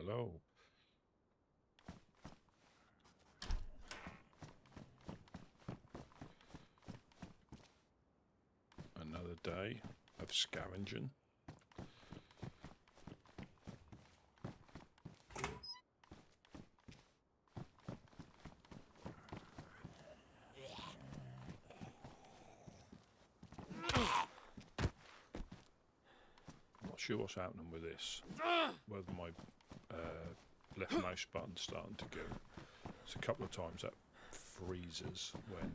Hello. Another day of scavenging. Not sure what's happening with this. Whether my left mouse button's starting to go. It's a couple of times that freezes when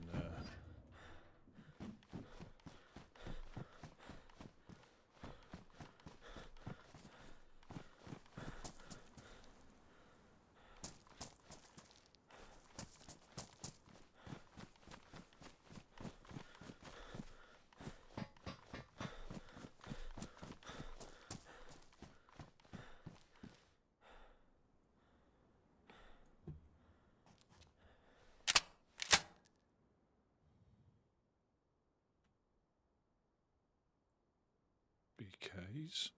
BKs.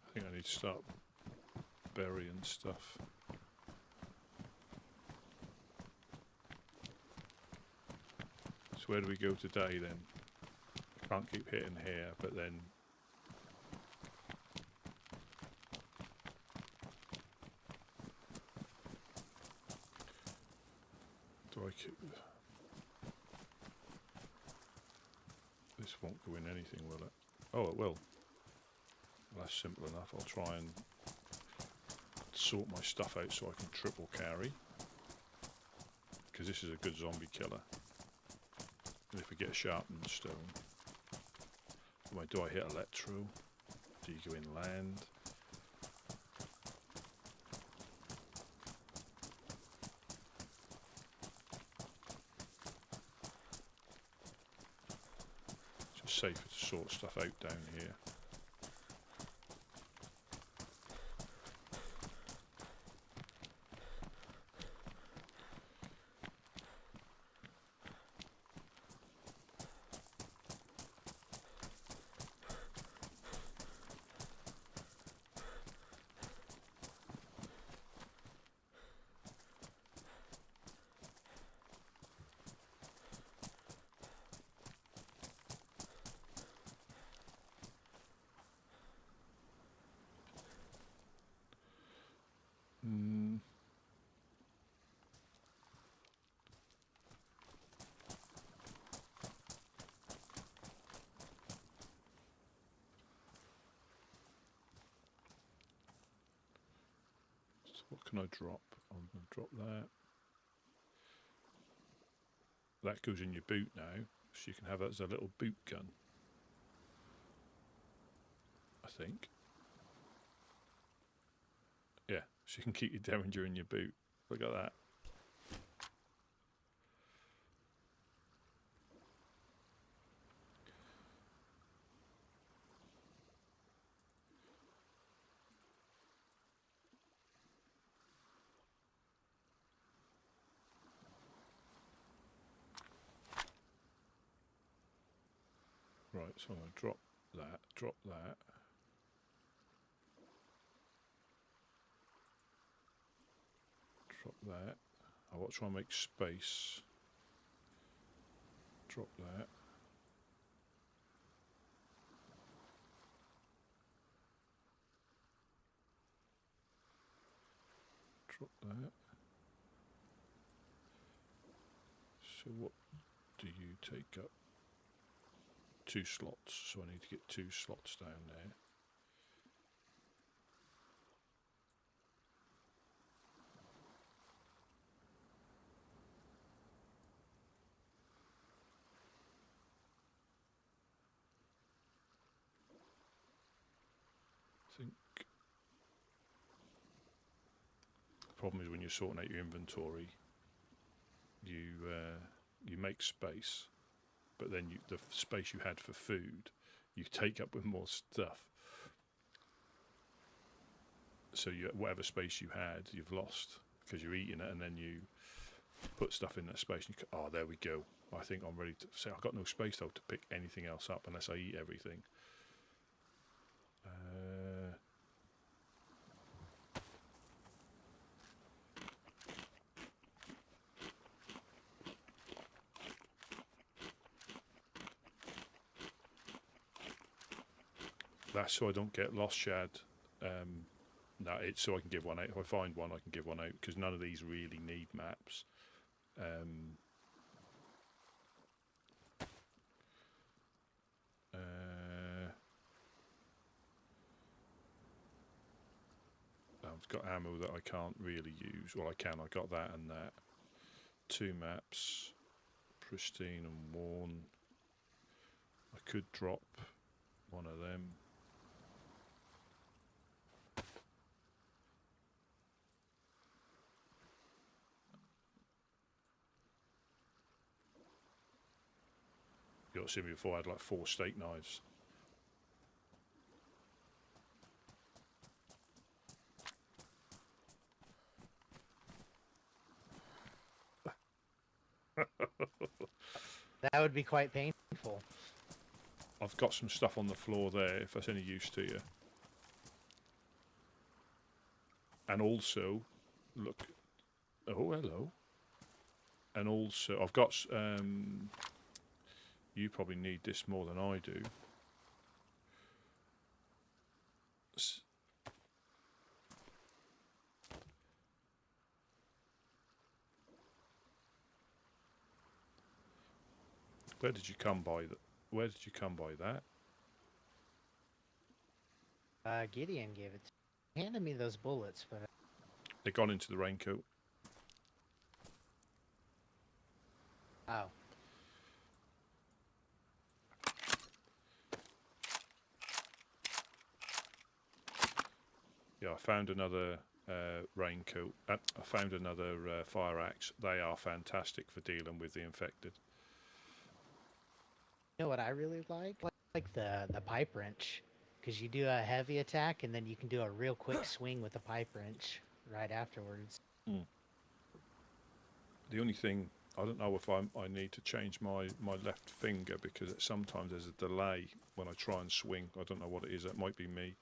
I think I need to start burying stuff. So where do we go today then? I can't keep hitting here, but then do I keep... This won't go in anything, will it? Oh, it will. Well, that's simple enough. I'll try and sort my stuff out so I can triple carry, because this is a good zombie killer. And if we get sharpened stone, do I hit electro? Do you go inland? It's just safer to sort stuff out down here. What can I drop? I'm going to drop that. That goes in your boot now, so you can have that as a little boot gun, I think. Yeah, so you can keep your Derringer in your boot. Look at that. Right, so I'm going to drop that, drop that. Drop that. I want to try and make space. Drop that. Drop that. So what do you take up? 2 slots, so I need to get 2 slots down there. think the problem is when you're sorting out your inventory, you make space, but then the space you had for food, you take up with more stuff. So whatever space you had, you've lost because you're eating it, and then you put stuff in that space. And oh, there we go. I think I'm ready to say I've got no space though to pick anything else up unless I eat everything. That's so I don't get lost shad. No, it's so I can give one out. If I find one, I can give one out because none of these really need maps. I've got ammo that I can't really use. Well, I can. I got that and that. 2 maps, pristine and worn. I could drop one of them. You got to see me before I had like 4 steak knives. That would be quite painful. I've got some stuff on the floor there if that's any use to you. And also, look. Oh, hello. And also, I've got. You probably need this more than I do. Where did you come by that? Where did you come by that? Gideon gave it to me. He handed me those bullets, but... They gone into the raincoat. Oh. Yeah, I found another raincoat. I found another fire axe. They are fantastic for dealing with the infected. You know what I really like? Like the pipe wrench. Because you do a heavy attack, and then you can do a real quick swing with the pipe wrench right afterwards. The only thing, I don't know if I need to change my left finger because sometimes there's a delay when I try and swing. I don't know what it is. That might be me.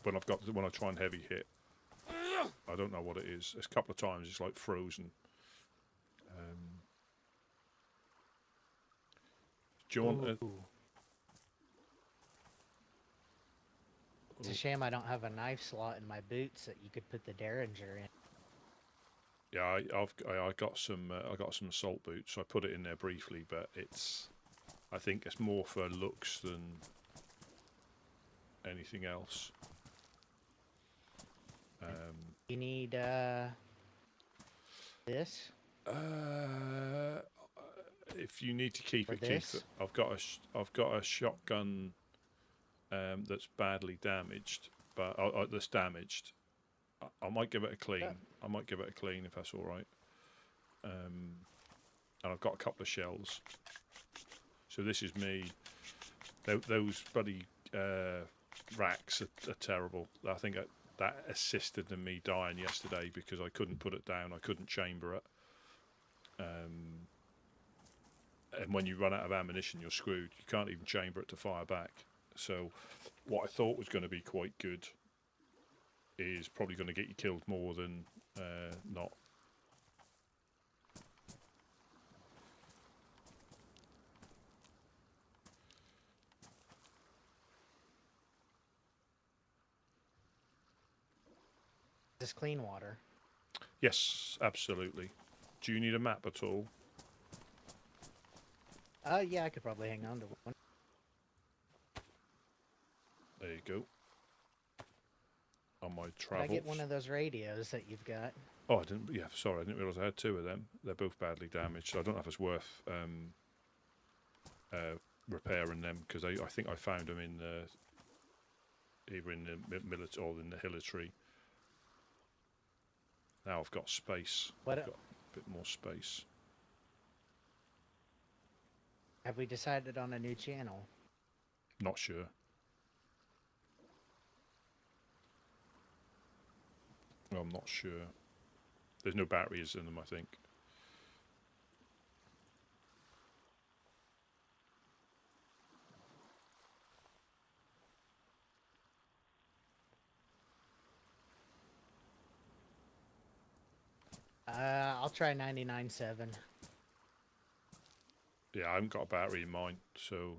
When I try and heavy hit, I don't know what it is. There's a couple of times it's like frozen. Do you want It's a shame I don't have a knife slot in my boots that you could put the Derringer in. Yeah, I got some assault boots. So I put it in there briefly, but I think it's more for looks than anything else. You need this? If you need to keep For it, this? keep it. I've got a shotgun that's badly damaged, but that's damaged. I might give it a clean. Yeah. I might give it a clean if that's all right. And I've got a couple of shells. So this is me. Those bloody racks are terrible. I think that assisted in me dying yesterday because I couldn't put it down. I couldn't chamber it. And when you run out of ammunition, you're screwed. You can't even chamber it to fire back. So what I thought was going to be quite good is probably going to get you killed more than not. This clean water. Yes, absolutely. Do you need a map at all? Yeah, I could probably hang on to one. There you go. On my Could travels. I get one of those radios that you've got? Oh, I didn't. Yeah, sorry, I didn't realise I had 2 of them. They're both badly damaged, so I don't know if it's worth repairing them, because I think I found them in either in the military or in the hilitary. Now I've got space. What I've got a bit more space. have we decided on a new channel? Not sure. I'm not sure. There's no batteries in them, I think. I'll try 99.7. Yeah, I haven't got a battery in mine, so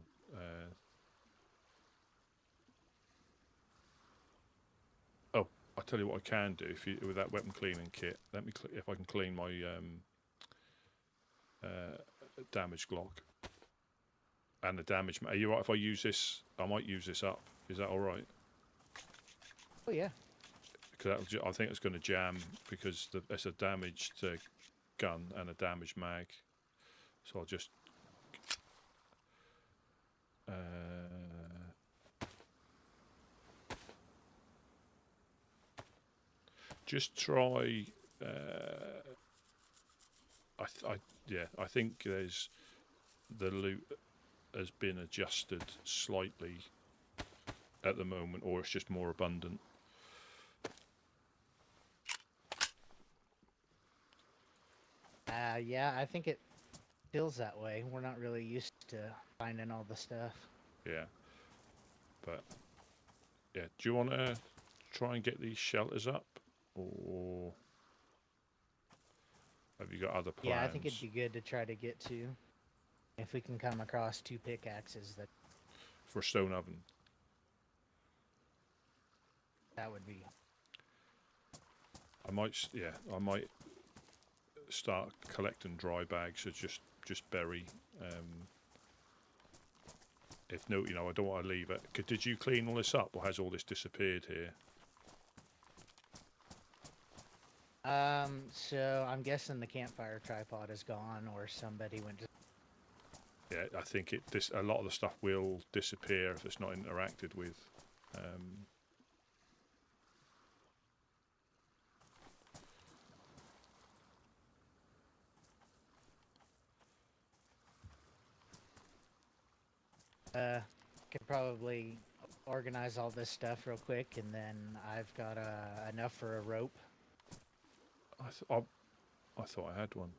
oh, I'll tell you what I can do if you with that weapon cleaning kit. Let me if I can clean my damage Glock and the damage. Are you right if I use this? I might use this up. Is that all right? Oh yeah. Because I think it's going to jam because it's a damaged gun and a damaged mag. So I'll just try. I think there's the loot has been adjusted slightly at the moment, or it's just more abundant. Yeah, I think it feels that way. We're not really used to finding all the stuff. Yeah, but yeah, do you want to try and get these shelters up, or have you got other plans? Yeah, I think it'd be good to try to get to. If we can come across 2 pickaxes, for a stone oven. that would be. I might start collecting dry bags or just bury. If no, I don't want to leave it. Did you clean all this up, or has all this disappeared here? So I'm guessing the campfire tripod is gone, or somebody went to. Yeah, I think a lot of the stuff will disappear if it's not interacted with. Could probably organize all this stuff real quick, and then I've got enough for a rope. I thought I had one.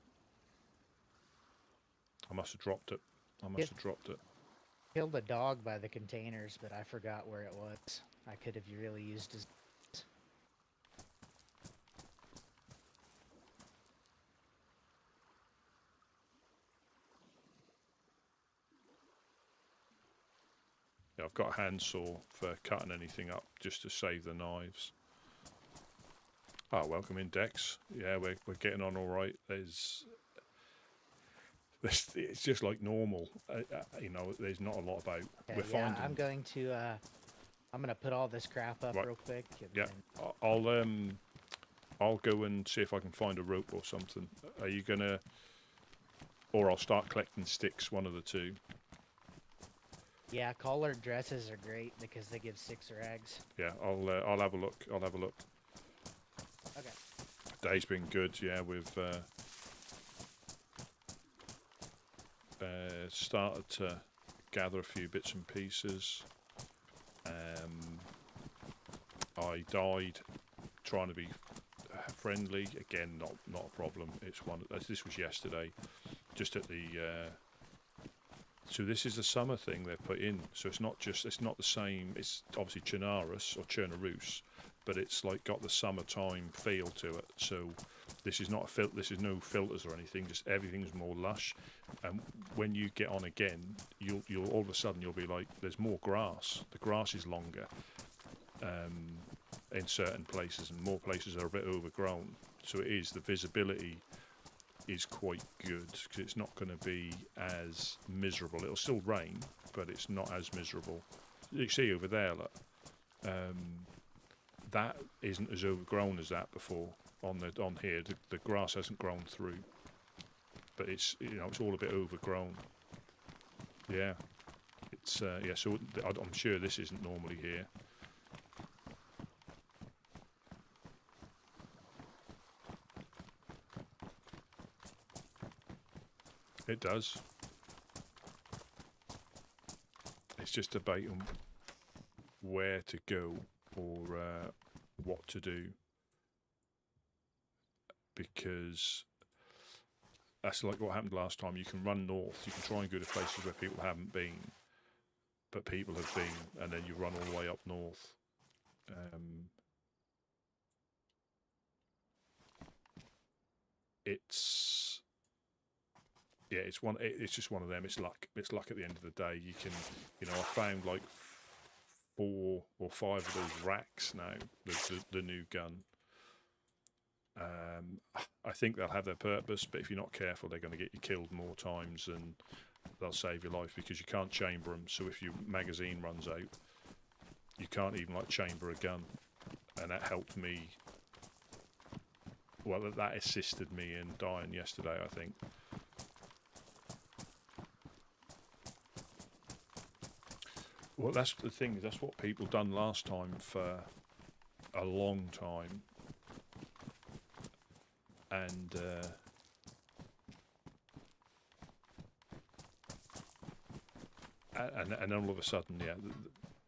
I must have dropped it. Killed a dog by the containers, but I forgot where it was. I could have really used his. Yeah, I've got a handsaw for cutting anything up just to save the knives. Oh, welcome in, Dex. Yeah, we're getting on all right. It's just like normal. There's not a lot about. Okay, We're finding. I'm going to. I'm gonna put all this crap up real quick. And yeah, then... I'll go and see if I can find a rope or something. Are you gonna? Or I'll start collecting sticks. One of the two. Yeah, collared dresses are great because they give 6 rags. Yeah, I'll have a look. Okay. Day's been good. Yeah, we've started to gather a few bits and pieces. I died trying to be friendly. Again, not a problem. It's one. This was yesterday, just at the. So this is the summer thing they've put in. So it's not the same. It's obviously Chernarus or Chernarus, but it's like got the summertime feel to it. So this is not a this is no filters or anything. Just everything's more lush. And when you get on again, you'll all of a sudden you'll be like, there's more grass. The grass is longer in certain places, and more places are a bit overgrown. So the visibility is quite good because it's not going to be as miserable. It'll still rain, but it's not as miserable. You see over there, look, that isn't as overgrown as that before. On here, the grass hasn't grown through, but it's all a bit overgrown. Yeah, it's yeah. So I'm sure this isn't normally here. It does. It's just debating where to go or what to do, because that's like what happened last time. You can run north, you can try and go to places where people haven't been, but people have been, and then you run all the way up north. It's yeah, it's just one of them. It's luck. It's luck at the end of the day. You can, you know, I found like 4 or 5 of those racks now. The new gun. I think they'll have their purpose, but if you're not careful, they're going to get you killed more times than they'll save your life, because you can't chamber them. So if your magazine runs out, you can't even like chamber a gun, and that helped me. Well, that assisted me in dying yesterday, I think. Well, that's the thing. That's what people done last time for a long time, and and all of a sudden, yeah,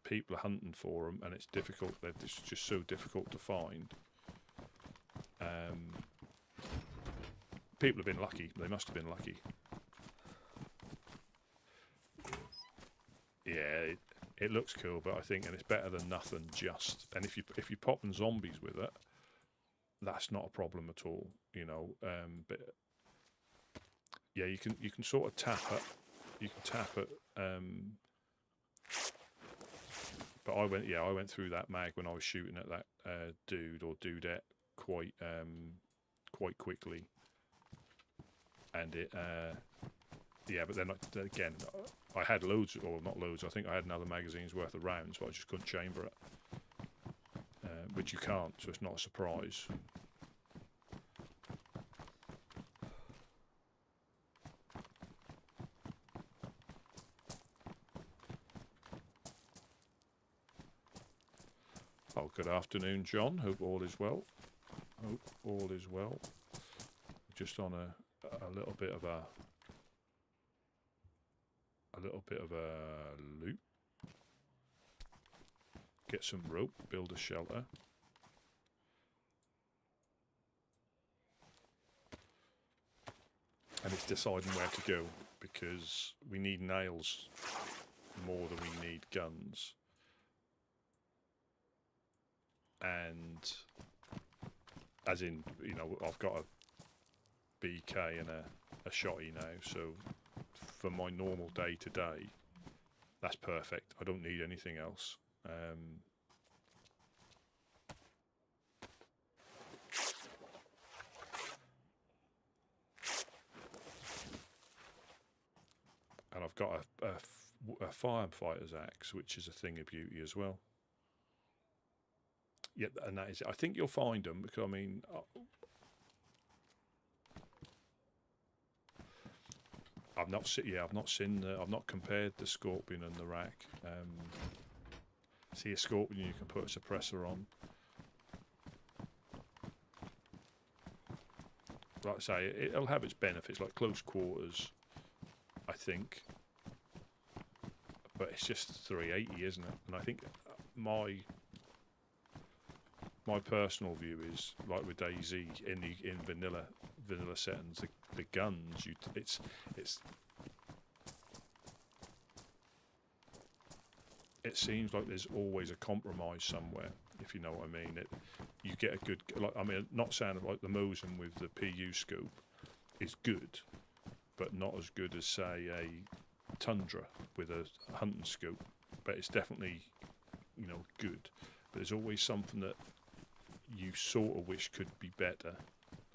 people are hunting for them, and it's difficult. It's just so difficult to find. People have been lucky. They must have been lucky. Yeah, it looks cool, but I think, and it's better than nothing. Just, and if you popping zombies with it, that's not a problem at all. You know, but yeah, you can sort of tap it. You can tap it. But I went through that mag when I was shooting at that dude or dudette quite quickly, and it yeah. But then again, I had loads, or not loads. I think I had another magazine's worth of rounds, but I just couldn't chamber it, which you can't. So it's not a surprise. Oh, good afternoon, John. Hope all is well. Hope all is well. Just on a little bit of a loop. Get some rope. Build a shelter. And it's deciding where to go, because we need nails more than we need guns. And as in, you know, I've got a BK and a shotty now, so for my normal day to day, that's perfect. I don't need anything else. And I've got a firefighter's axe, which is a thing of beauty as well. Yeah, and that is it. I think you'll find them, because I mean, I've not seen. I've not compared the Scorpion and the rack. See, a Scorpion, you can put a suppressor on. Like I say, it'll have its benefits, like close quarters, I think. But it's just 380, isn't it? And I think my personal view is, like with DayZ in vanilla settings, the guns, it seems like there's always a compromise somewhere, if you know what I mean. You get a good, like, I mean, not saying like the Mosin with the PU scope is good, but not as good as, say, a Tundra with a hunting scope. But it's definitely, you know, good. But there's always something that you sort of wish could be better.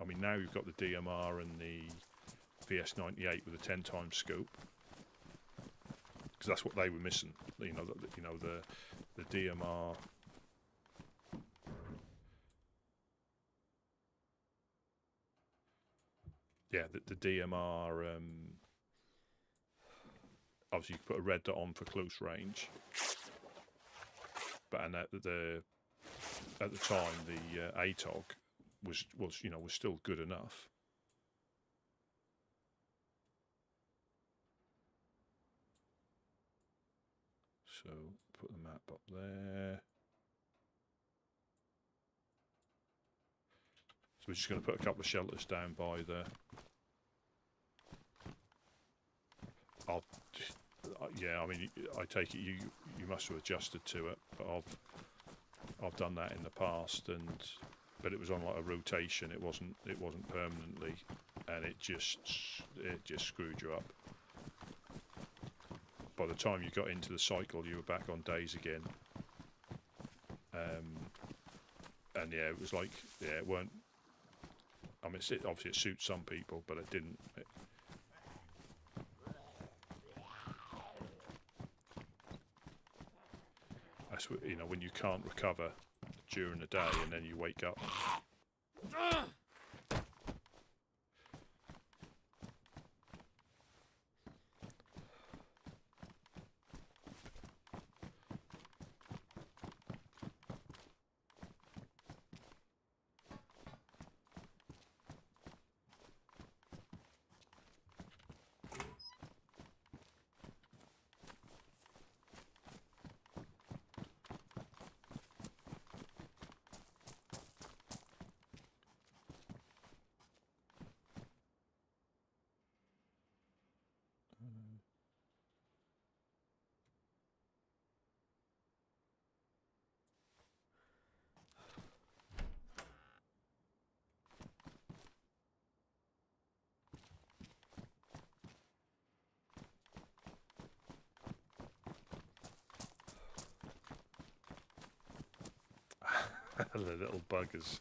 I mean, now you've got the DMR and the VS98 with a 10 times scope, because that's what they were missing. You know, the DMR. Yeah, the DMR obviously you can put a red dot on for close range. But at the time, the ATOG was still good enough. So put the map up there. So we're just going to put a couple of shelters down by the. Yeah, I mean, I take it you must have adjusted to it, but I've done that in the past, but it was on like a rotation. It wasn't permanently, and it just screwed you up. By the time you got into the cycle, you were back on days again. And yeah, it was like, yeah, it weren't. I mean, obviously it suits some people, but it didn't. That's when you can't recover during the day, and then you wake up. The little buggers.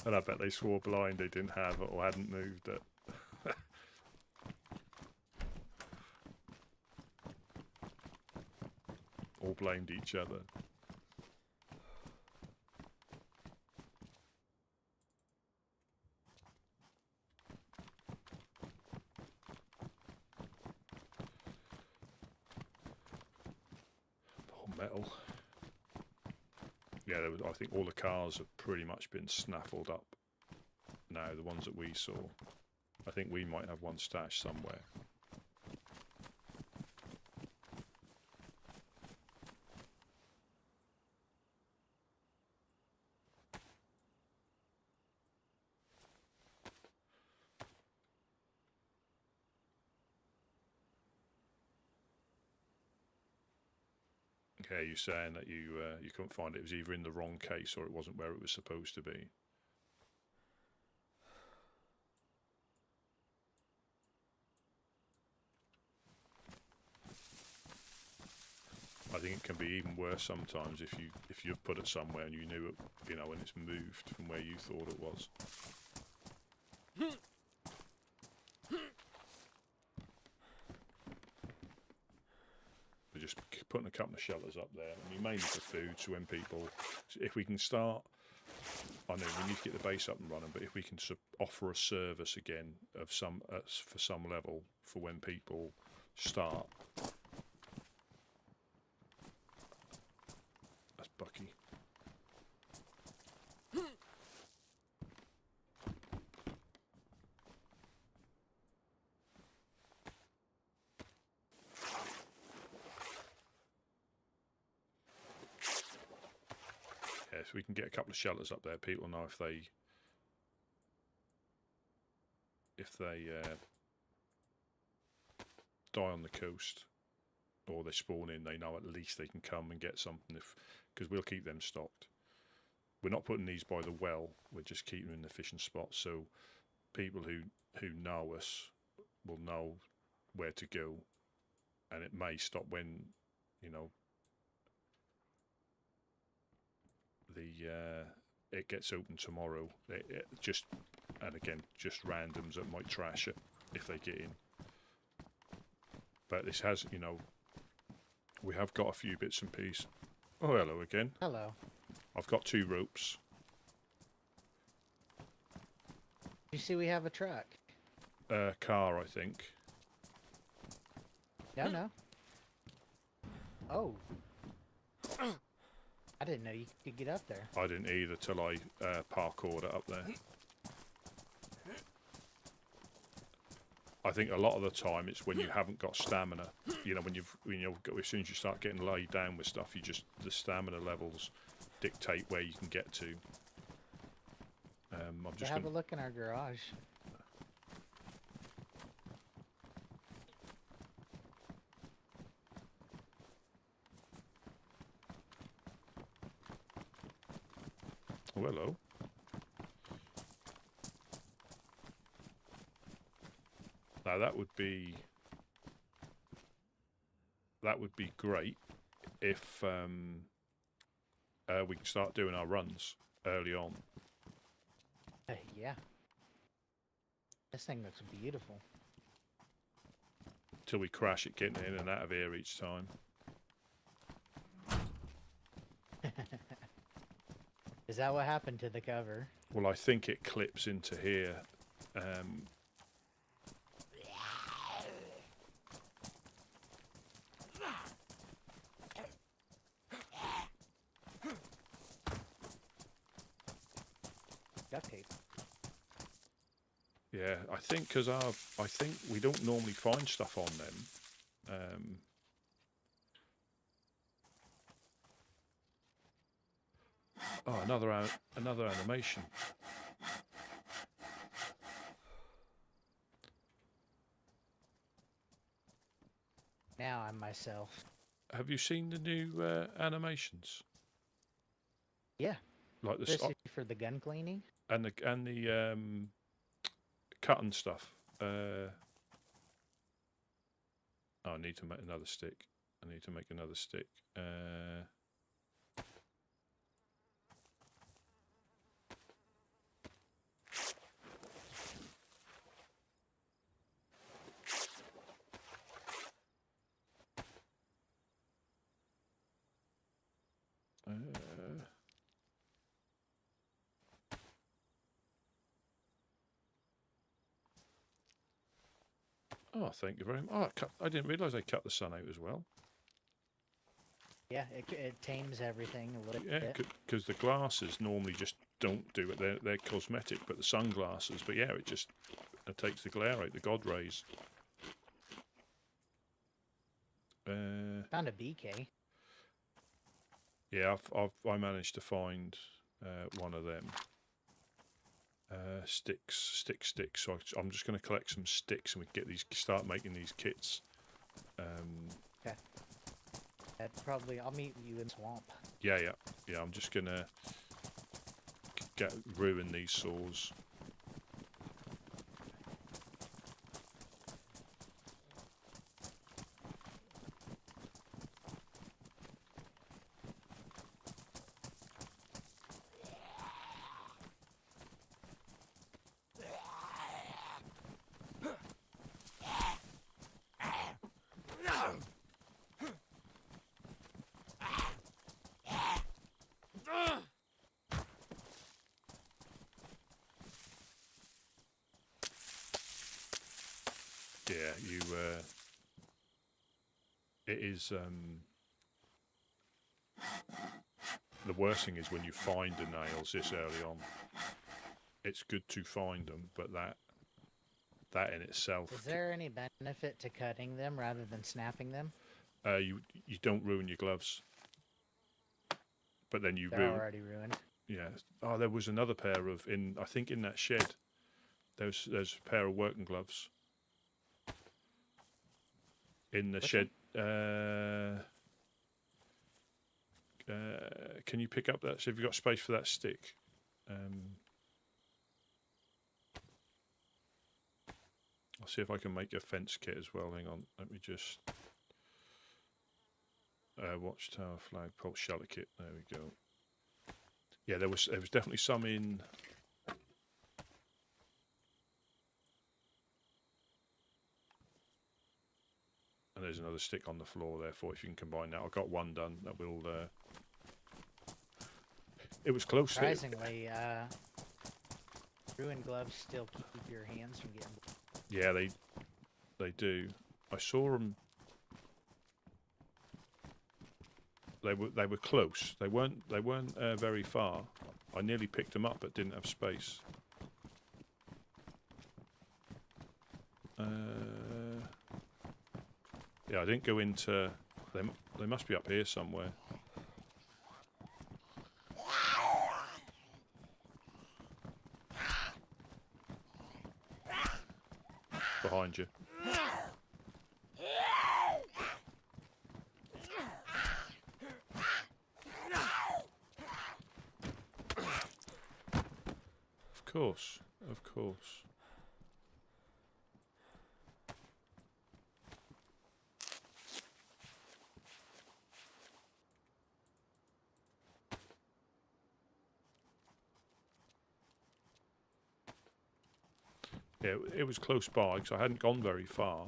And I bet they swore blind they didn't have it or hadn't moved it. All blamed each other. Oh, metal. Yeah, I think all the cars have pretty much been snaffled up now, the ones that we saw. I think we might have one stashed somewhere. Okay, you're saying that you couldn't find it. It was either in the wrong case or it wasn't where it was supposed to be. I think it can be even worse sometimes if you've put it somewhere and you knew it, and it's moved from where you thought it was. We're just putting a couple of shelters up there. I mean, mainly for food. So when people, if we can start, I know we need to get the base up and running, but if we can offer a service again of for some level for when people start. That's Bucky. Yeah, so we can get a couple of shelters up there. People know if they die on the coast or they spawn in, they know at least they can come and get something because we'll keep them stocked. We're not putting these by the well. We're just keeping them in the fishing spots. So people who know us will know where to go, and it may stop when it gets open tomorrow. And again, just randoms that might trash it if they get in. But this has, we have got a few bits and pieces. Oh, hello again. Hello. I've got 2 ropes. You see we have a truck. Car, I think. No, no. Oh. I didn't know you could get up there. I didn't either till I parkoured it up there. I think a lot of the time it's when you haven't got stamina. You know, as soon as you start getting laid down with stuff, the stamina levels dictate where you can get to. I'm just have a look in our garage. Oh, hello. Now that would be great if we can start doing our runs early on. Yeah. This thing looks beautiful. Till we crash it getting in and out of here each time. Is that what happened to the cover? Well, I think it clips into here. Duct tape. Yeah, I think because we don't normally find stuff on them. Oh, another animation. Now I'm myself. Have you seen the new animations? Yeah. Like the Especially for the gun cleaning and the cut and stuff. Oh, I need to make another stick. Oh, thank you very much. Oh, I didn't realise they cut the sun out as well. Yeah, it tames everything a little bit. Yeah, because the glasses normally just don't do it. They're cosmetic, but the sunglasses, but yeah, it takes the glare out, the God rays. Found a BK. Yeah, I managed to find one of them. Sticks. So I'm just going to collect some sticks, and we can start making these kits. Okay. I'll meet you in the swamp. Yeah. I'm just going to ruin these saws. Yeah, it is, the worst thing is when you find the nails this early on. It's good to find them, but that in itself... Is there any benefit to cutting them rather than snapping them? You don't ruin your gloves. But then They're already ruined. Yeah. Oh, there was another pair of, I think in that shed, there's a pair of working gloves. In the shed. Can you pick up that? So have you got space for that stick? I'll see if I can make a fence kit as well. Hang on, let me just... Watchtower, flagpole, shelter kit. There we go. Yeah, there was definitely some in... And there's another stick on the floor there for if you can combine that. I've got one done. That will... It was close. Surprisingly, ruined gloves still keep your hands from getting... Yeah, they do. I saw them They were close. They weren't very far. I nearly picked them up, but didn't have space. Yeah, I didn't go into. They must be up here somewhere. Behind you. Of course, of course. Yeah, it was close by because I hadn't gone very far.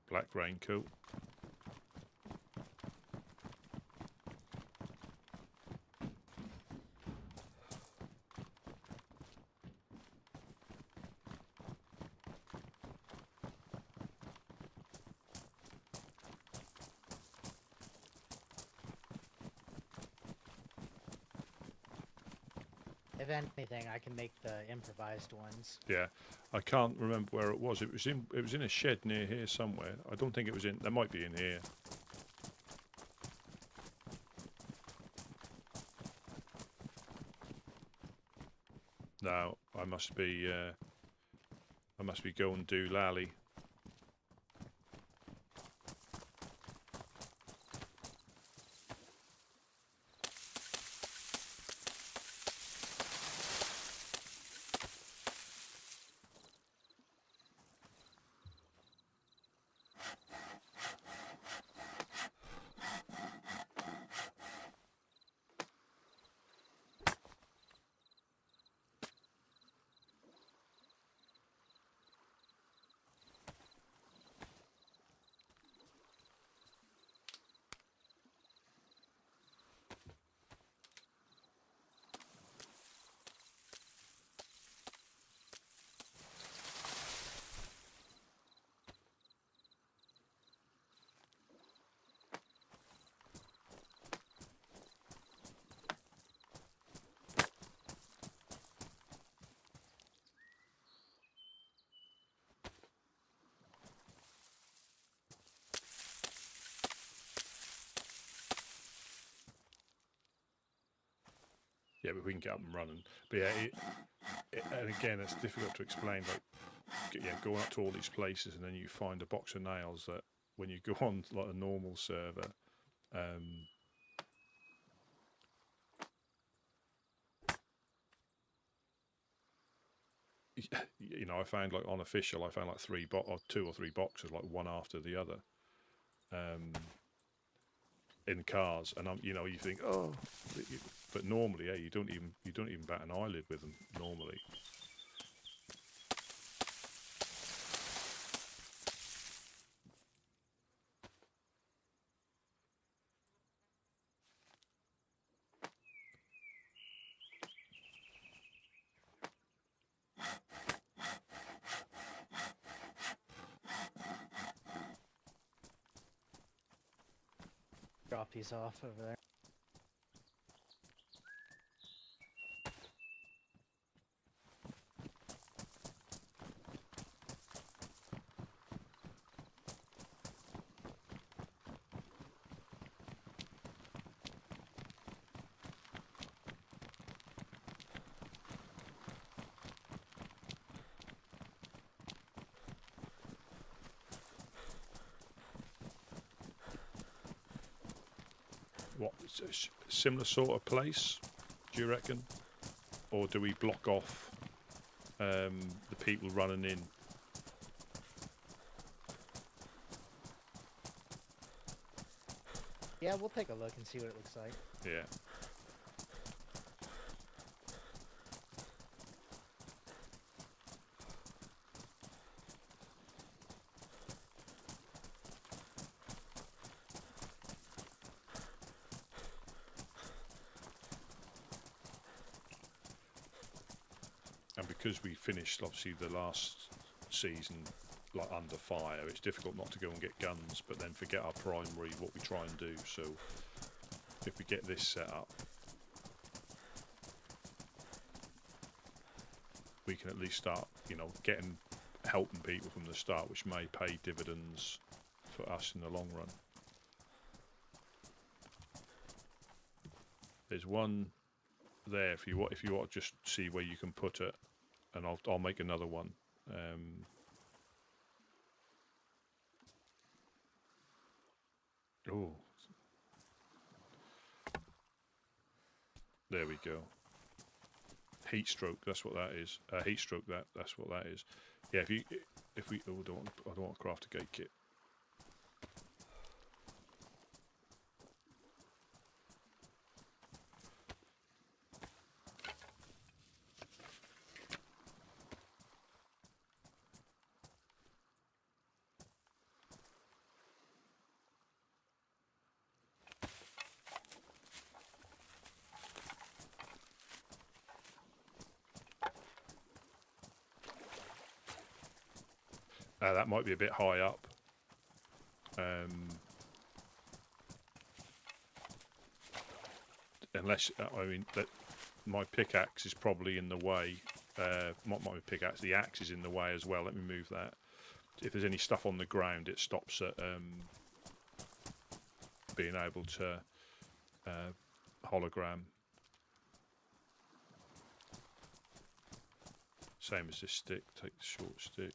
Black raincoat. If anything, I can make the improvised ones. Yeah, I can't remember where it was. It was in a shed near here somewhere. I don't think it was in. There might be in here. Now I must be going do lally. Yeah, but we can get up and running. But yeah, and again, it's difficult to explain. Like, yeah, going up to all these places and then you find a box of nails that when you go on like a normal server, you know, I found like on official, I found like 2 or 3 boxes, like one after the other, in cars, and you know, you think, oh, but normally, yeah, you don't even bat an eyelid with them normally. Drop these off over there. What, similar sort of place, do you reckon? Or do we block off the people running in? Yeah, we'll take a look and see what it looks like. Yeah. because we finished obviously the last season like under fire, it's difficult not to go and get guns, but then forget our primary, what we try and do. So if we get this set up, we can at least start, you know, helping people from the start, which may pay dividends for us in the long run. There's one there if you want to just see where you can put it, and I'll make another one. Oh, there we go. Heat stroke. That's what that is. Heat stroke. That's what that is. Yeah. If we I don't want to craft a gate kit. That might be a bit high up. Unless, I mean, my pickaxe is probably in the way. Not my pickaxe, the axe is in the way as well. Let me move that. If there's any stuff on the ground, it stops it being able to hologram. Same as this stick. Take the short stick.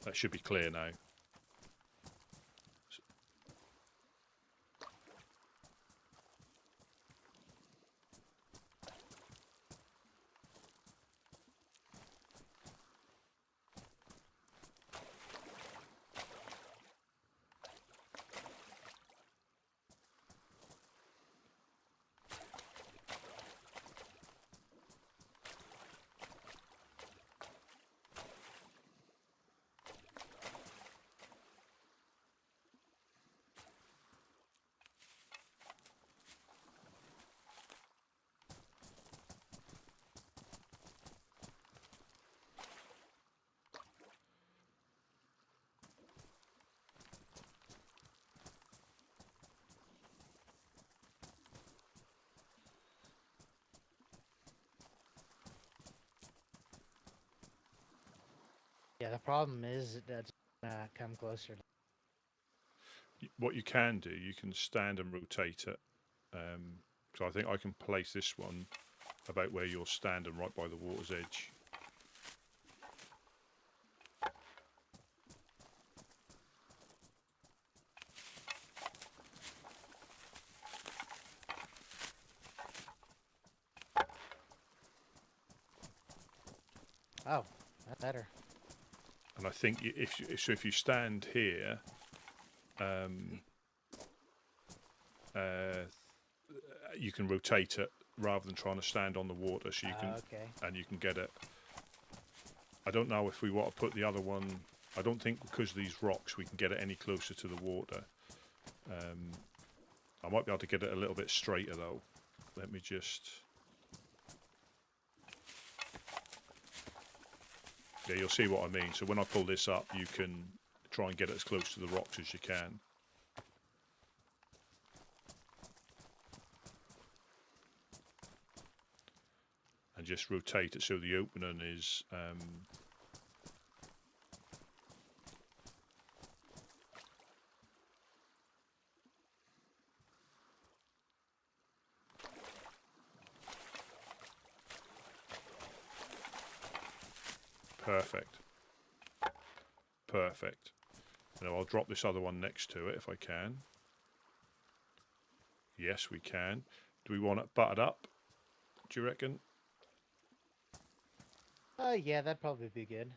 That should be clear now. Yeah, the problem is that's come closer. What you can do, you can stand and rotate it. So I think I can place this one about where you're standing, right by the water's edge. Oh, that's better. And I think if you stand here, you can rotate it rather than trying to stand on the water, so you can and you can get it. I don't know if we want to put the other one. I don't think because of these rocks we can get it any closer to the water. I might be able to get it a little bit straighter though. Let me just. Yeah, you'll see what I mean. So when I pull this up, you can try and get it as close to the rocks as you can. And just rotate it so the opening is perfect. Perfect. Now I'll drop this other one next to it if I can. Yes, we can. Do we want it buttered up? Do you reckon? Yeah, that'd probably be good.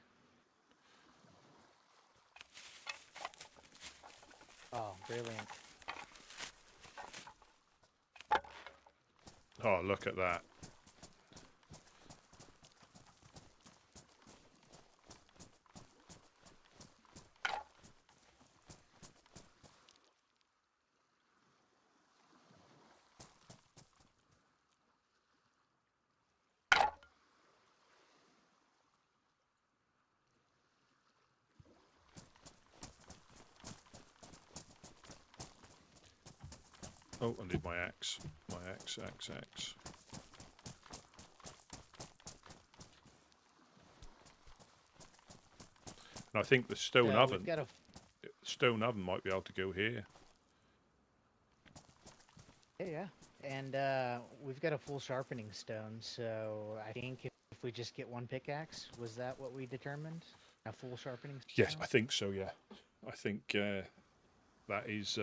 Oh, brilliant. Oh, look at that. Oh, I need my axe. My axe. And I think the stone oven might be able to go here. Yeah. And we've got a full sharpening stone, so I think if we just get one pickaxe, was that what we determined? A full sharpening stone? Yes, I think so, yeah. I think that is...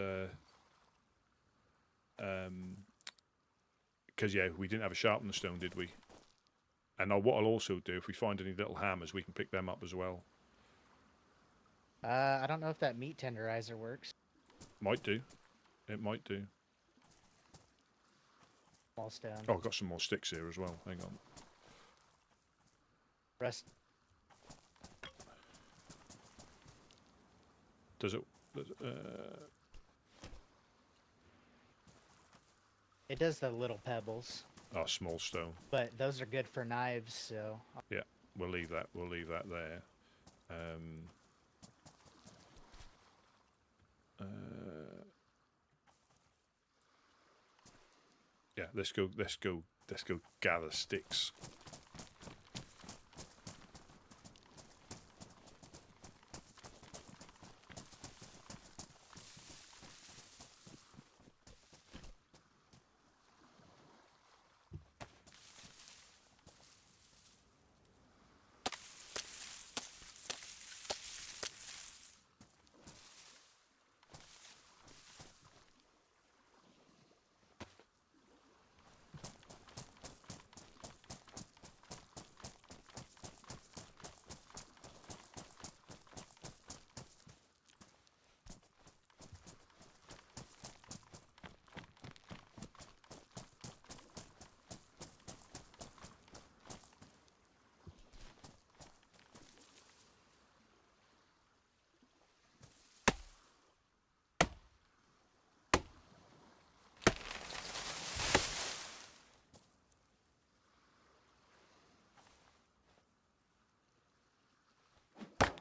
because, yeah, we didn't have a sharpening stone, did we? And what I'll also do, if we find any little hammers, we can pick them up as well. I don't know if that meat tenderizer works. Might do. It might do. Small stone. Oh, I've got some more sticks here as well. Hang on. Rest. Does it... It does the little pebbles. Oh, small stone. But those are good for knives, so... Yeah, we'll leave that. We'll leave that there. Yeah, let's go gather sticks.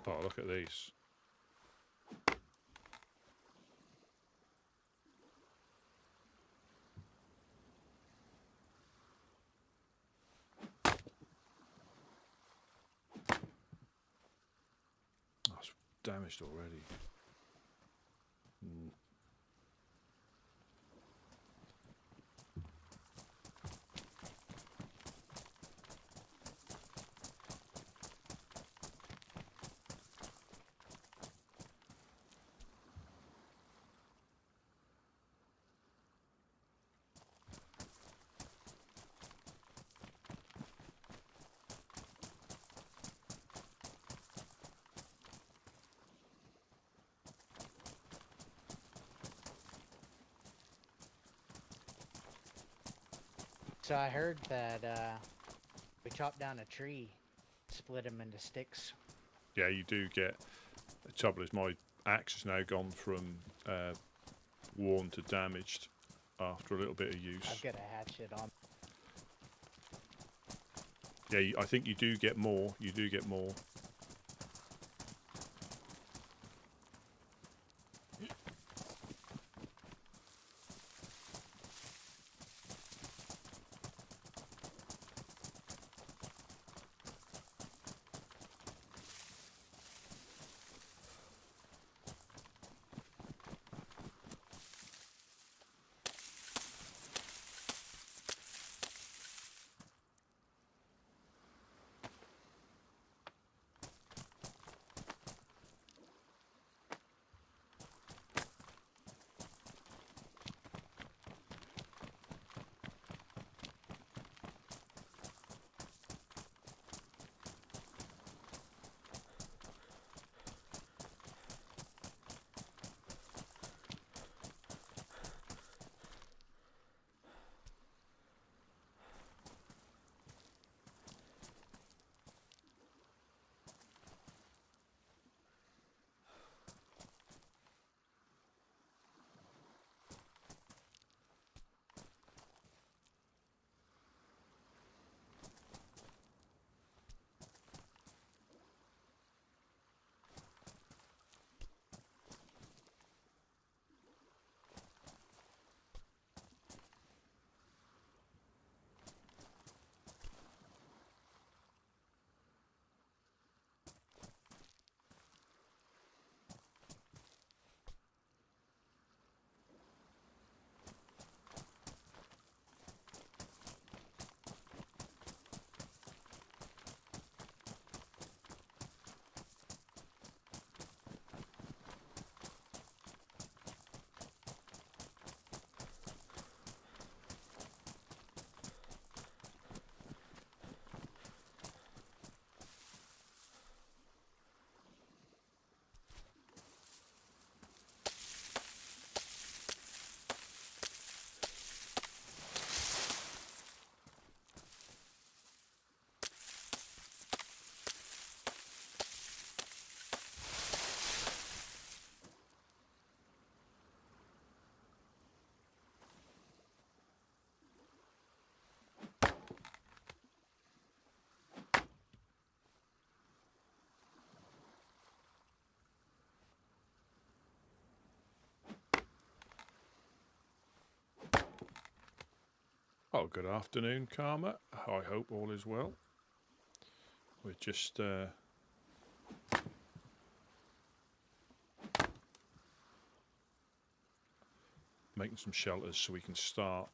Oh, look at these. Oh, it's damaged already. So I heard that we chopped down a tree, split them into sticks. Yeah, you do get... The trouble is my axe has now gone from worn to damaged after a little bit of use. I've got a hatchet on. Yeah, I think you do get more. You do get more. Oh, good afternoon, Karma. I hope all is well. We're just making some shelters so we can start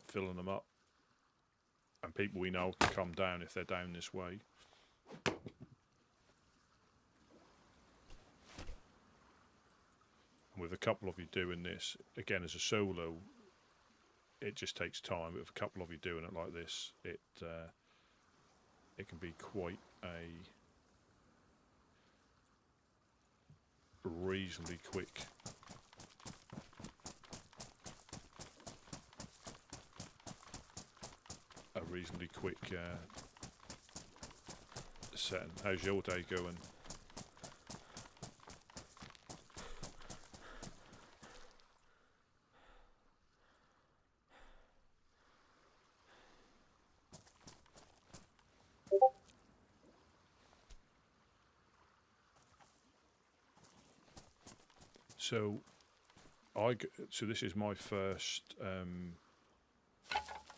filling them up. And people we know can come down if they're down this way. And with a couple of you doing this, again as a solo, it just takes time. But with a couple of you doing it like this, it can be quite a reasonably quick setting. How's your day going? So this is my first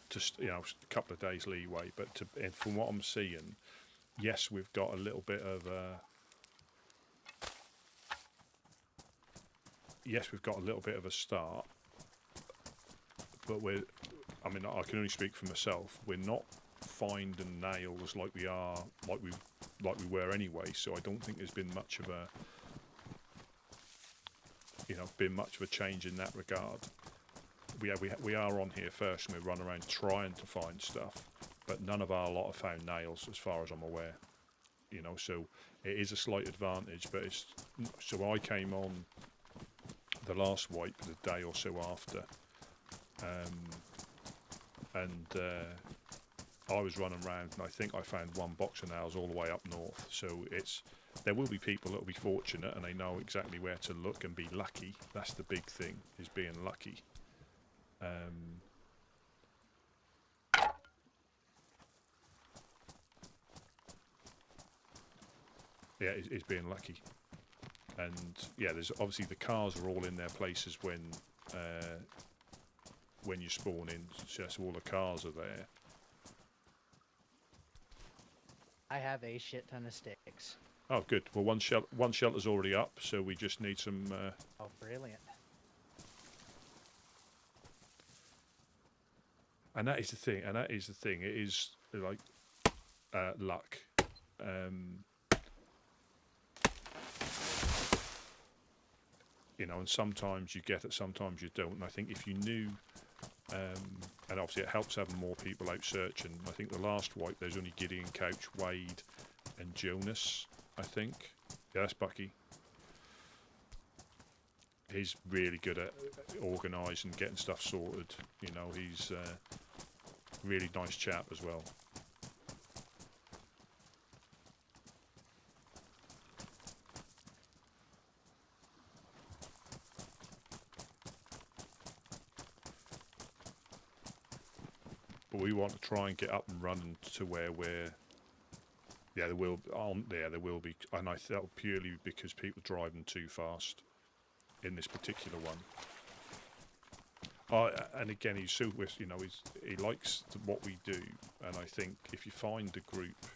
just a couple of days leeway, but and from what I'm seeing, yes, we've got a little bit of a start, but I can only speak for myself. We're not finding nails like we were anyway. So I don't think there's been much of a change in that regard. We are on here first, and we run around trying to find stuff, but none of our lot have found nails, as far as I'm aware. So it is a slight advantage. But so I came on the last wipe the day or so after, and I was running around, and I think I found one box of nails all the way up north. So there will be people that will be fortunate, and they know exactly where to look and be lucky. That's the big thing, is being lucky. Yeah, it's being lucky. And yeah, there's obviously the cars are all in their places when you spawn in. So all the cars are there. I have a shit ton of sticks. Oh, good. Well, one shelter's already up, so we just need some. Oh, brilliant! And that is the thing. It is like luck. And sometimes you get it, sometimes you don't. And I think if you knew, and obviously it helps having more people out searching. I think the last wipe, there's only Gideon, Couch, Wade, and Jonas, I think. Yeah, that's Bucky. He's really good at organising, getting stuff sorted. He's a really nice chap as well. But we want to try and get up and running to where there will be, and I felt purely because people are driving too fast in this particular one. And again, he's so with he likes what we do, and I think if you find a group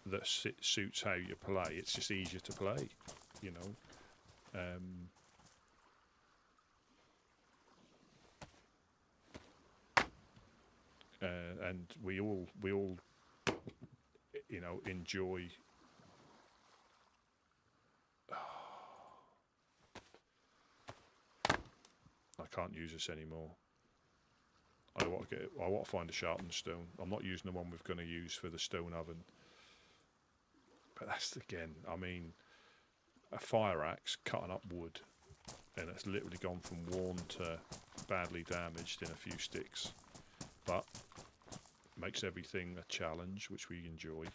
that suits how you play, it's just easier to play. And we all enjoy. I can't use this anymore. I want to find a sharpened stone. I'm not using the one we're going to use for the stone oven. But that's again, a fire axe cutting up wood, and it's literally gone from worn to badly damaged in a few sticks. But makes everything a challenge, which we enjoy.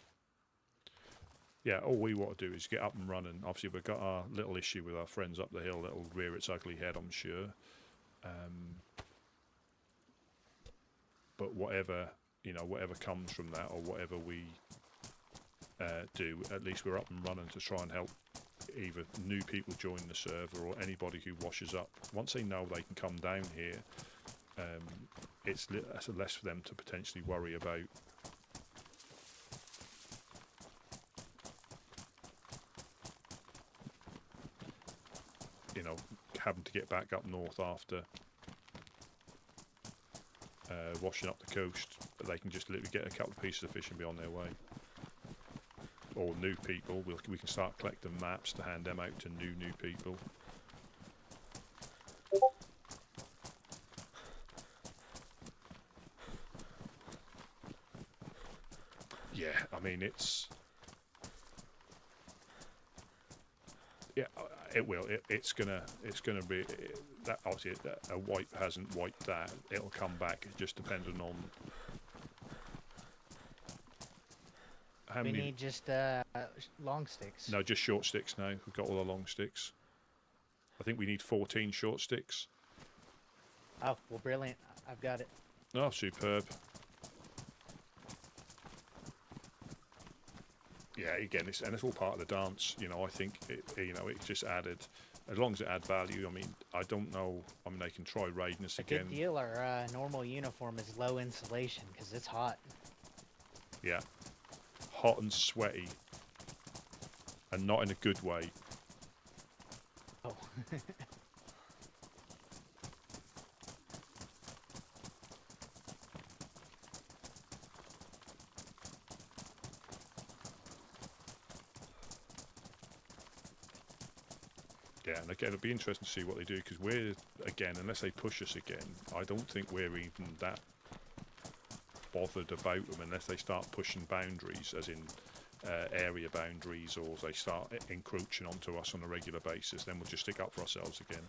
Yeah, all we want to do is get up and running. Obviously, we've got our little issue with our friends up the hill that'll rear its ugly head, I'm sure. But whatever comes from that, or whatever we do, at least we're up and running to try and help either new people join the server or anybody who washes up. Once they know they can come down here, it's less for them to potentially worry about. You know, having to get back up north after washing up the coast, but they can just literally get a couple of pieces of fish and be on their way. Or new people, we can start collecting maps to hand them out to new people. Yeah, I mean it's. Yeah, it will. It's gonna be that. Obviously, a wipe hasn't wiped that. It'll come back. It just depending on how We many. need just long sticks. No, just short sticks now. We've got all the long sticks. I think we need 14 short sticks. Oh, well, brilliant. I've got it. Oh, superb. Yeah, again, it's all part of the dance. You know, I think it just added, as long as it adds value. I mean, I don't know. I mean, they can try raiding us again. Good deal. Our normal uniform is low insulation because it's hot. Yeah, hot and sweaty, and not in a good way. Oh. Yeah, and again, it'll be interesting to see what they do, because we're, again, unless they push us again, I don't think we're even that bothered about them unless they start pushing boundaries, as in area boundaries, or they start encroaching onto us on a regular basis. Then we'll just stick up for ourselves again.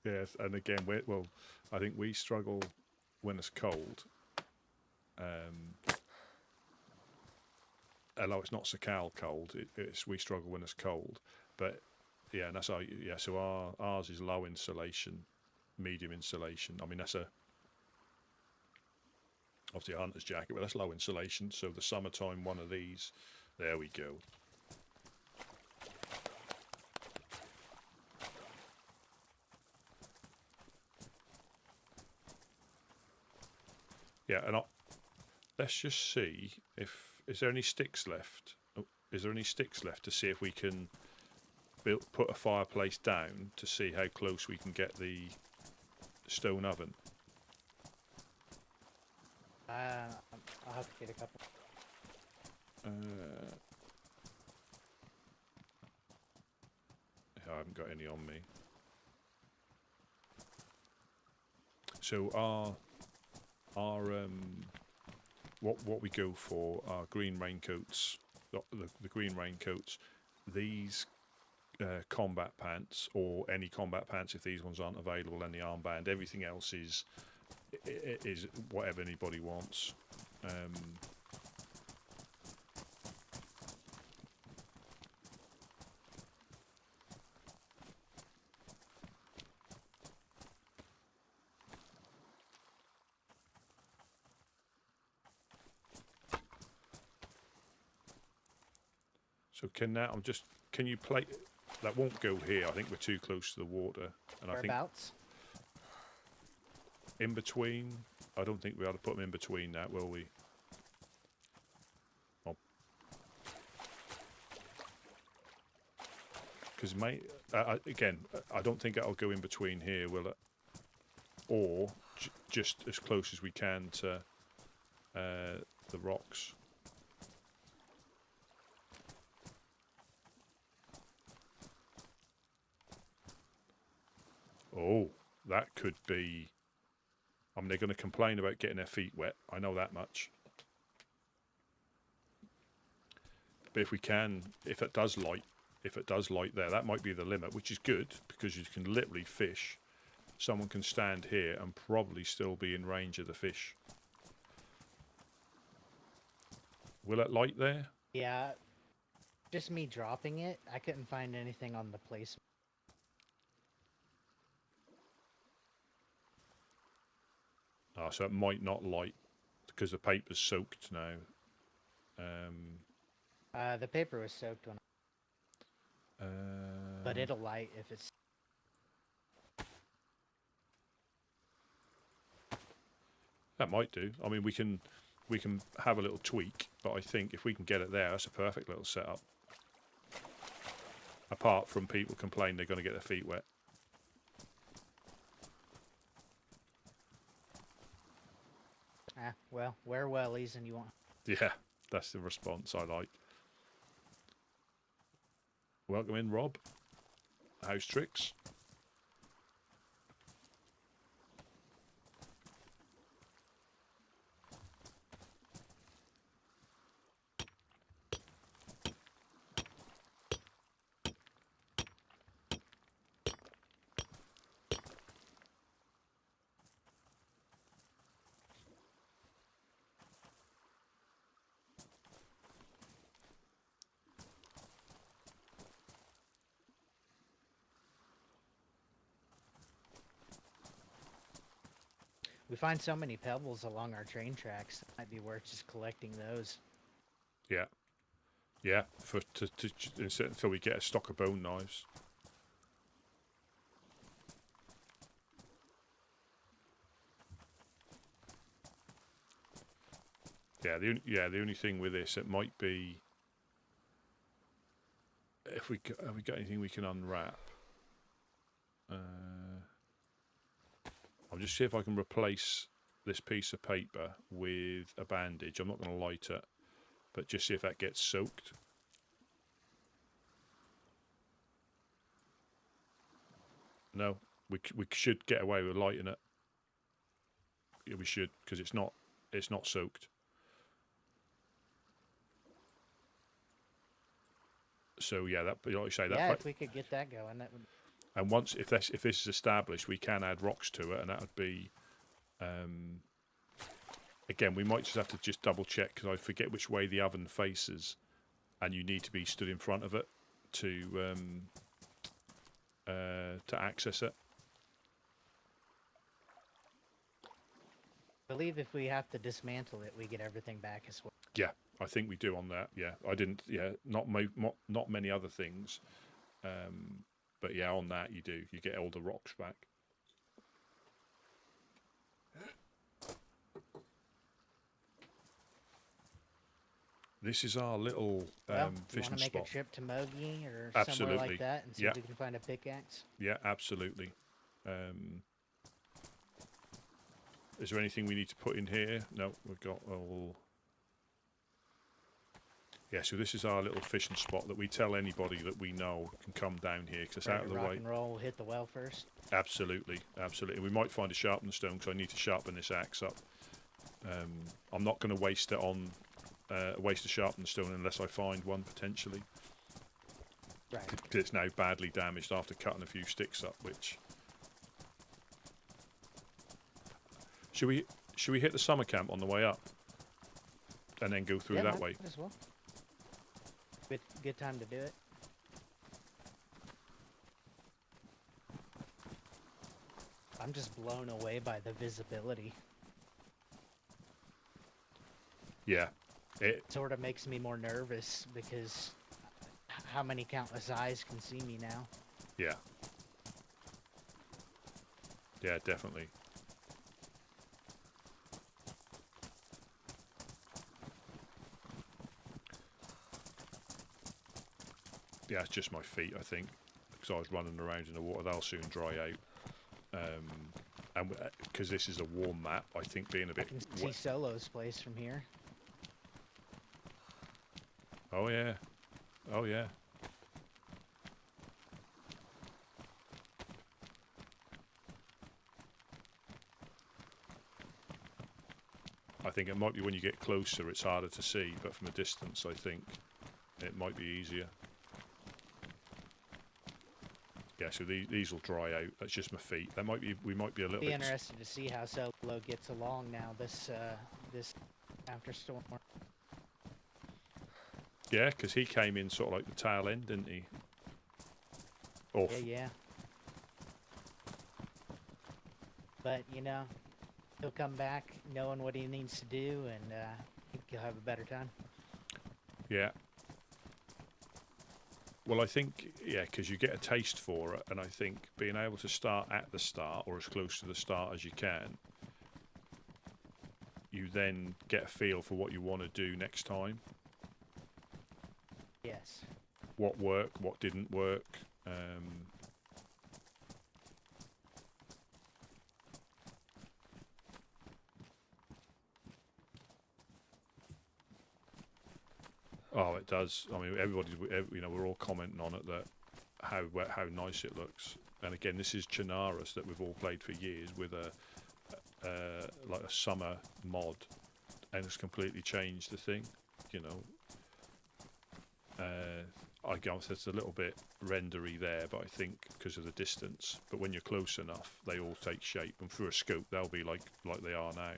Yes, and again, I think we struggle when it's cold. Although it's not Sakal cold, we struggle when it's cold. But yeah, and that's so ours is low insulation, medium insulation. I mean, that's obviously a hunter's jacket, but that's low insulation. So the summertime one of these, there we go. Yeah, and let's just see is there any sticks left. Oh, is there any sticks left to see if we can put a fireplace down to see how close we can get the stone oven? I'll have to get a couple. I haven't got any on me. So our what we go for are green raincoats. The green raincoats. These combat pants, or any combat pants if these ones aren't available, and the armband. Everything else is whatever anybody wants. So can you play? That won't go here. I think we're too close to the water. And Whereabouts? In between. I don't think we ought to put them in between that, will we? Because again, I don't think it'll go in between here, will it? Or just as close as we can to the rocks. Oh, that could be. I mean, they're going to complain about getting their feet wet. I know that much. But if it does light there, that might be the limit, which is good because you can literally fish. Someone can stand here and probably still be in range of the fish. Will it light there? Yeah, just me dropping it. I couldn't find anything on the placement. Oh, so it might not light because the paper's soaked now. The paper was soaked when, but it'll light if it's. That might do. I mean, we can have a little tweak, but I think if we can get it there, that's a perfect little setup. Apart from people complain they're going to get their feet wet. Ah, well, wear wellies and you won't. Yeah, that's the response I like. Welcome in, Rob. House tricks. We find so many pebbles along our train tracks. It might be worth just collecting those. Yeah. Yeah, until we get a stock of bone knives. Yeah, the only thing with this, it might be if we have we got anything we can unwrap. I'll just see if I can replace this piece of paper with a bandage. I'm not going to light it, but just see if that gets soaked. No, we should get away with lighting it. Yeah, we should, because it's not soaked. So yeah, that, like I say, that. Yeah, if we could get that going, that would. And once, if this is established, we can add rocks to it, and that would be. Again, we might just have to just double check because I forget which way the oven faces, and you need to be stood in front of it to access it. I believe if we have to dismantle it, we get everything back as well. Yeah, I think we do on that. Yeah, I didn't. Yeah, not many other things, but yeah, on that you do. You get all the rocks back. This is our little fishing spot. Want to make a trip to Mogi or somewhere like that and see if we can find a pickaxe? Yeah, absolutely. Is there anything we need to put in here? No, we've got all. Yeah, so this is our little fishing spot that we tell anybody that we know can come down here because it's out of the way. Rock and roll, we'll hit the well first. Absolutely, absolutely. We might find a sharpened stone because I need to sharpen this axe up. I'm not going to waste it on waste a sharpened stone unless I find one potentially. Right. Because it's now badly damaged after cutting a few sticks up. Which should we hit the summer camp on the way up and then go through that way? As well. Good time to do it. I'm just blown away by the visibility. Yeah. It sort of makes me more nervous because how many countless eyes can see me now? Yeah. Yeah, definitely. Yeah, it's just my feet, I think, because I was running around in the water. They'll soon dry out. And because this is a warm map, I think being a bit. I can see Solo's place from here. Oh yeah, oh yeah. I think it might be when you get closer, it's harder to see, but from a distance, I think it might be easier. Yeah, so these will dry out. That's just my feet. That might be. We might be a little. Be interested to see how Solo gets along now. This after storm. Yeah, because he came in sort of like the tail end, didn't he? Off. Yeah. But you know, he'll come back knowing what he needs to do, and I think he'll have a better time. Yeah. Well, I think, yeah, because you get a taste for it, and I think being able to start at the start, or as close to the start as you can, you then get a feel for what you want to do next time. Yes. What worked, what didn't work. Oh, it does. I mean, we're all commenting on it, that how nice it looks. And again, this is Chernarus that we've all played for years with a like a summer mod, and it's completely changed the thing. You know, I guess it's a little bit rendery there, but I think because of the distance. But when you're close enough, they all take shape, and through a scope, they'll be like they are now.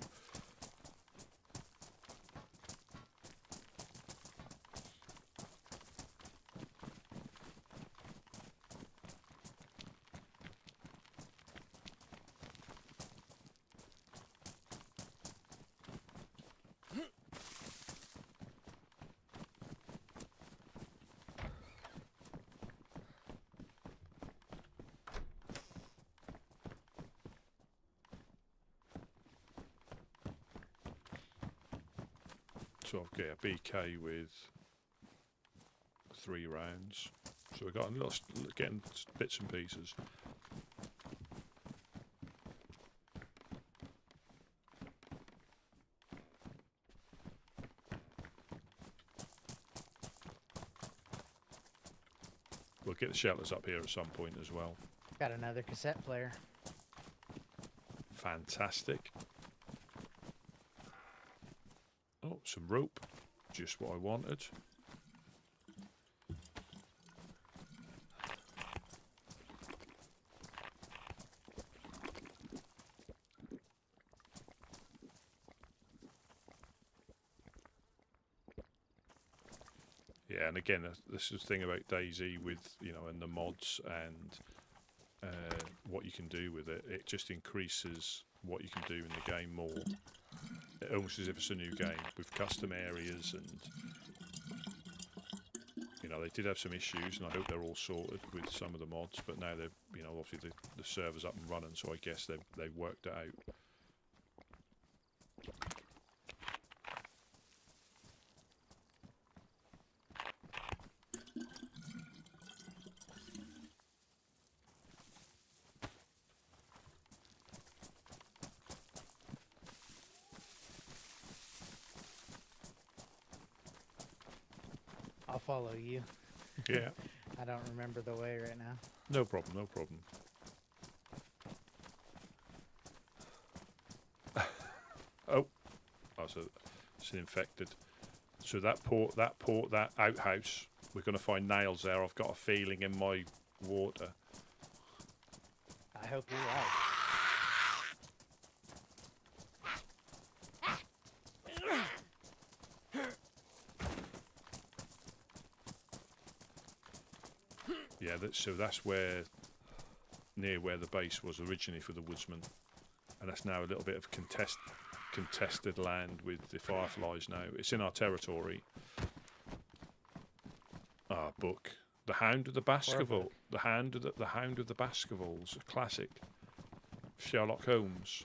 So I've got a BK with 3 rounds. So we've got a little, getting bits and pieces. We'll get the shelters up here at some point as well. Got another cassette player. Fantastic. Oh, some rope. Just what I wanted. Yeah, and again, this is the thing about DayZ with, and the mods and what you can do with it. It just increases what you can do in the game more. Almost as if it's a new game with custom areas, and they did have some issues, and I hope they're all sorted with some of the mods. But now they're, obviously the server's up and running, so I guess they've worked it out. I'll follow you. Yeah. I don't remember the way right now. No problem, no problem. Oh, so it's infected. So that outhouse, we're going to find nails there. I've got a feeling in my water. I hope you're right. Yeah, so that's near where the base was originally for the woodsman, and that's now a little bit of contested land with the fireflies. Now it's in our territory. Book, The Hound of the Baskerville, the Hound of the Baskervilles, a classic. Sherlock Holmes.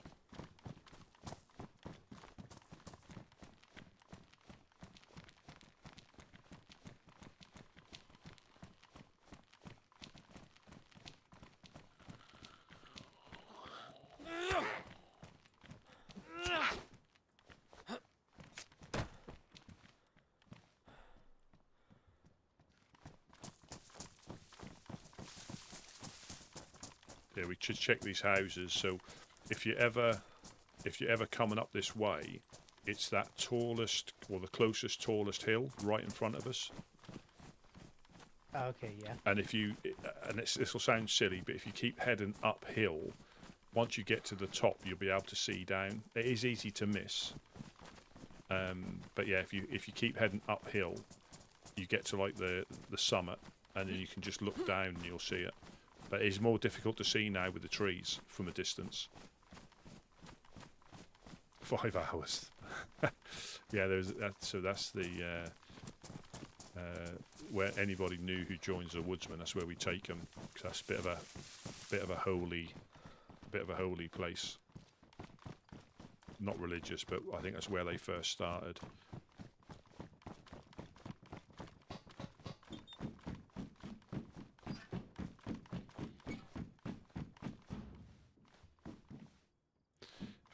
Yeah, we should check these houses. So if you're ever coming up this way, it's that tallest, or the closest tallest hill right in front of us. Okay, yeah. And this will sound silly, but if you keep heading uphill, once you get to the top, you'll be able to see down. It is easy to miss. But yeah, if you keep heading uphill, you get to like the summit, and then you can just look down and you'll see it. But it's more difficult to see now with the trees from a distance. 5 hours. Yeah, there's that. So that's the where anybody new who joins the woodsman, that's where we take them, because that's a bit of a holy place. Not religious, but I think that's where they first started.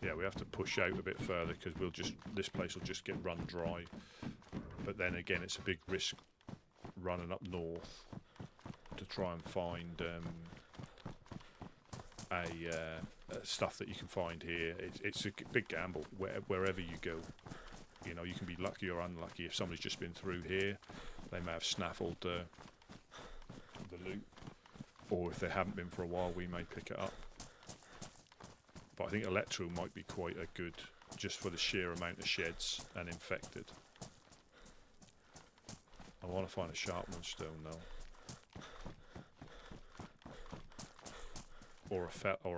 Yeah, we have to push out a bit further because this place will just get run dry. But then again, it's a big risk running up north to try and find stuff that you can find here. It's a big gamble wherever you go. You know, you can be lucky or unlucky. If somebody's just been through here, they may have snaffled the loot, or if they haven't been for a while, we may pick it up. But I think electro might be quite a good, just for the sheer amount of sheds and infected. I want to find a sharpening stone though, or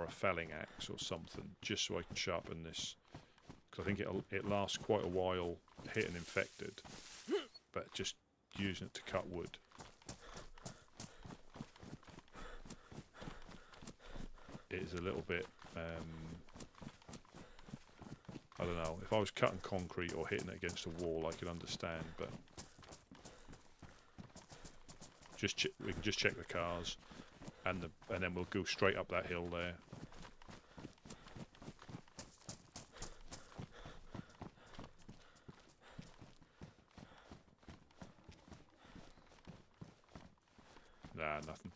a felling axe or something, just so I can sharpen this. Because I think it lasts quite a while hitting infected, but just using it to cut wood. It is a little bit. I don't know. If I was cutting concrete or hitting it against a wall, I could understand, but we can just check the cars, and then we'll go straight up that hill there. Nah, nothing.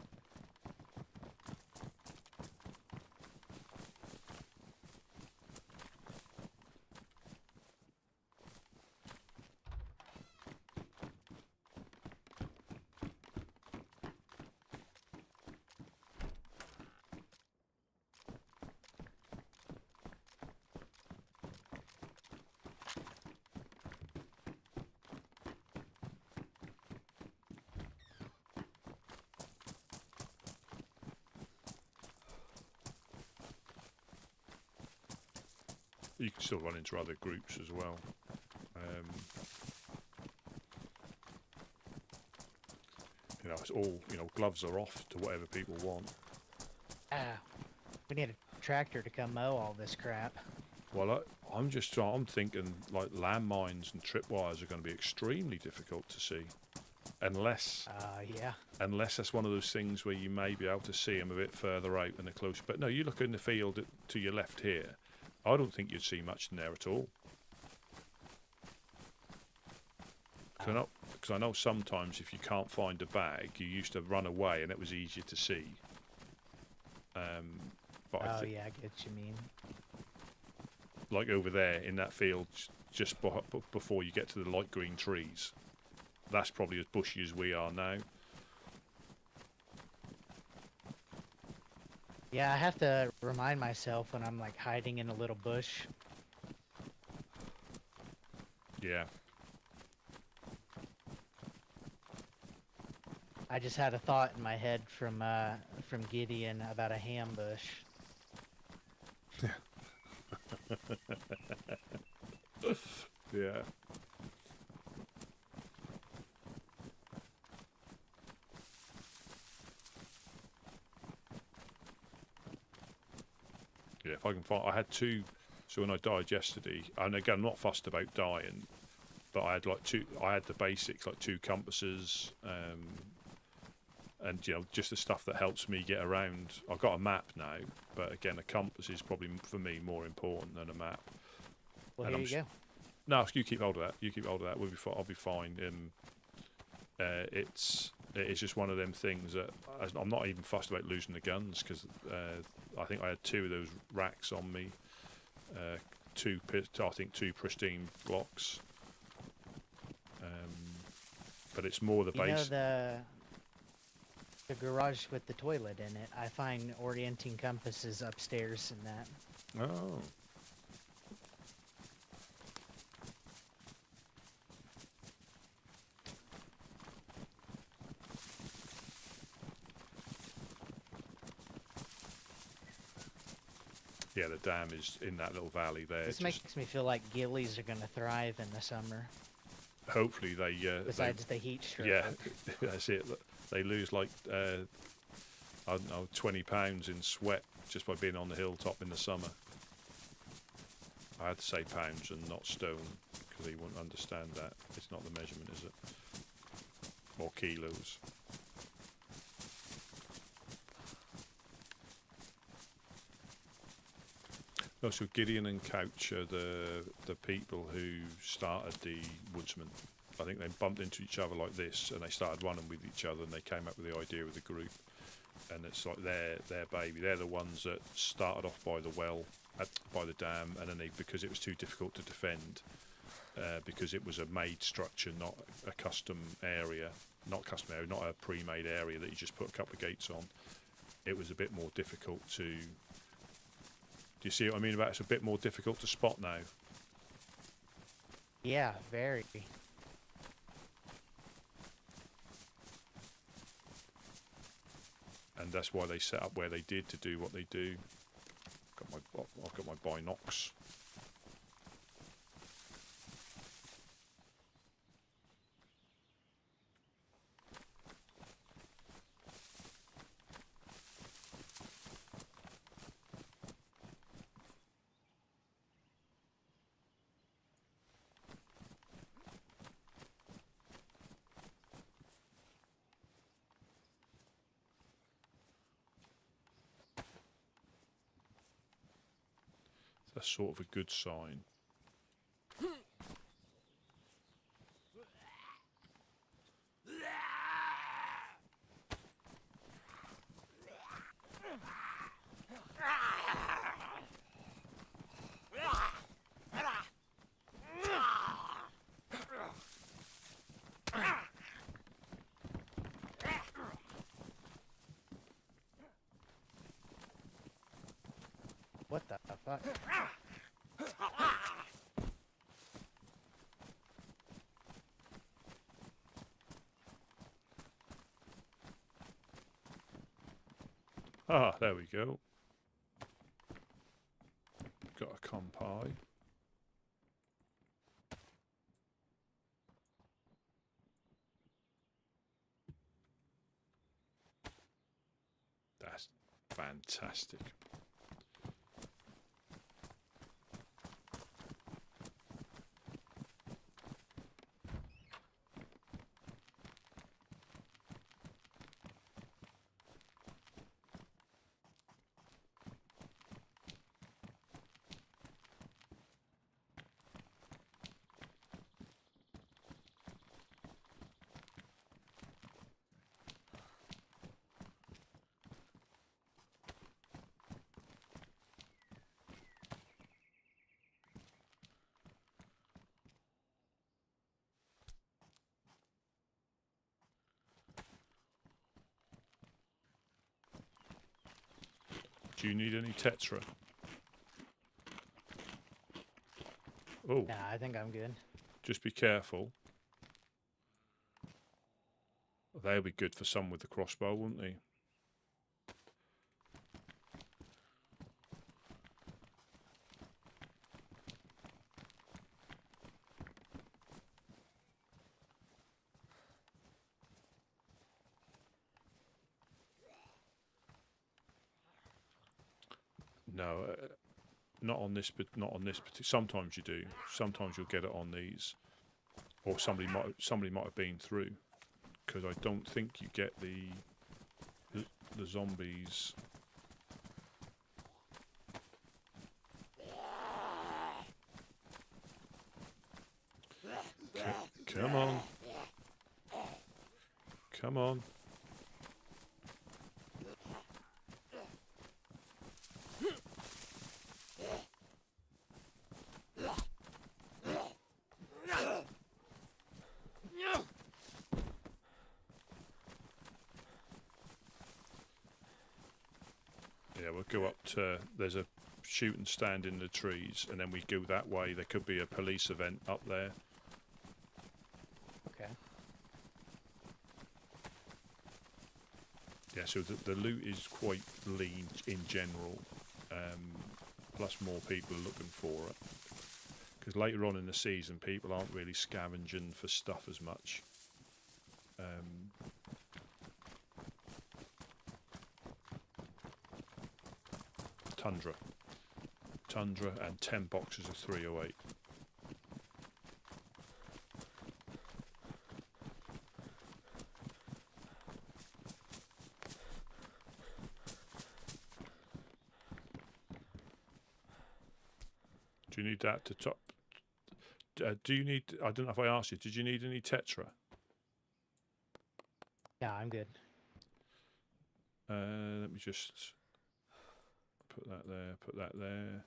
You can still run into other groups as well. You know, it's all, you know, gloves are off to whatever people want. We need a tractor to come mow all this crap. Well, I'm thinking like landmines and tripwires are going to be extremely difficult to see, unless that's one of those things where you may be able to see them a bit further out and they're close. But no, you look in the field to your left here. I don't think you'd see much in there at all. Because I know sometimes if you can't find a bag, you used to run away and it was easier to see. But I get what you mean. Like over there in that field, just before you get to the light green trees, that's probably as bushy as we are now. Yeah, I have to remind myself when I'm like hiding in a little bush. Yeah. I just had a thought in my head from Gideon about a ham bush. Yeah. Yeah, if I can find, I had two. So when I died yesterday, and again, I'm not fussed about dying, but I had like I had the basics, like 2 compasses, and you know, just the stuff that helps me get around. I've got a map now, but again, a compass is probably for me more important than a map. Well, and here you go. No, you keep hold of that. You keep hold of that. I'll be fine. It's just one of them things that I'm not even fussed about losing the guns, because I think I had 2 of those racks on me. I think 2 pristine blocks. But it's more the base. You know the garage with the toilet in it. I find orienting compasses upstairs in that. Oh. Yeah, the dam is in that little valley there. This makes me feel like ghillies are going to thrive in the summer. Hopefully they. Besides the heat stroke. Yeah, that's it. They lose like I don't know, 20 pounds in sweat just by being on the hilltop in the summer. I had to say pounds and not stone because he wouldn't understand that. It's not the measurement, is it? Or kilos. No, so Gideon and Couch are the people who started the Woodsman. I think they bumped into each other like this, and they started running with each other, and they came up with the idea of the group. And it's like their baby. They're the ones that started off by the well, by the dam, and then because it was too difficult to defend, because it was a made structure, not a custom area, not a pre-made area that you just put a couple of gates on. It was a bit more difficult to. Do you see what I mean about it's a bit more difficult to spot now? Yeah, very. And that's why they set up where they did to do what they do. I've got my binocs. That's sort of a good sign. What the fuck? Ah, there we go. Got a compie. That's fantastic. Do you need any tetra? Oh, Nah, I think I'm good. just be careful. They'll be good for some with the crossbow, wouldn't they? No, not on this. But not on this. Sometimes you do. Sometimes you'll get it on these, or somebody might have been through. Because I don't think you get the zombies. Come on. Come on. Yeah, we'll go up to, there's a shooting stand in the trees, and then we go that way. There could be a police event up there. Okay. Yeah, so the loot is quite lean in general. plus more people are looking for it. Because later on in the season, people aren't really scavenging for stuff as much. Tundra and 10 boxes of 308. Do you need that to top? Do you need? I don't know if I asked you. Did you need any tetra? Yeah, I'm good. Let me just put that there. Put that there.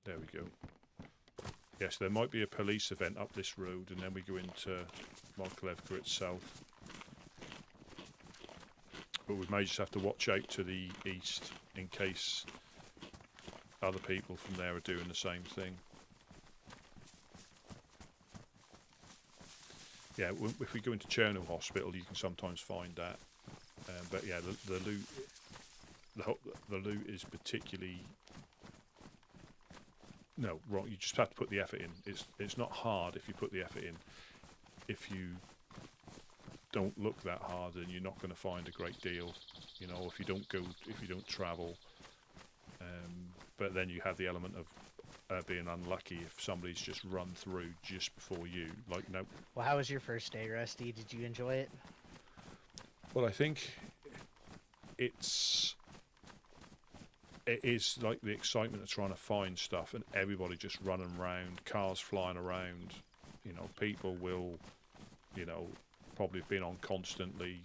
There we go. Yes, there might be a police event up this road, and then we go into Moklevka itself. But we may just have to watch out to the east in case other people from there are doing the same thing. Yeah, if we go into Cherno Hospital, you can sometimes find that. But yeah, the loot is particularly. No, wrong. You just have to put the effort in. It's not hard if you put the effort in. If you don't look that hard, then you're not going to find a great deal. You know, if you don't travel. But then you have the element of being unlucky if somebody's just run through just before you. Like no. Well, how was your first day, Rusty? Did you enjoy it? Well, I think it is like the excitement of trying to find stuff and everybody just running around, cars flying around. You know, people will, you know, probably have been on constantly,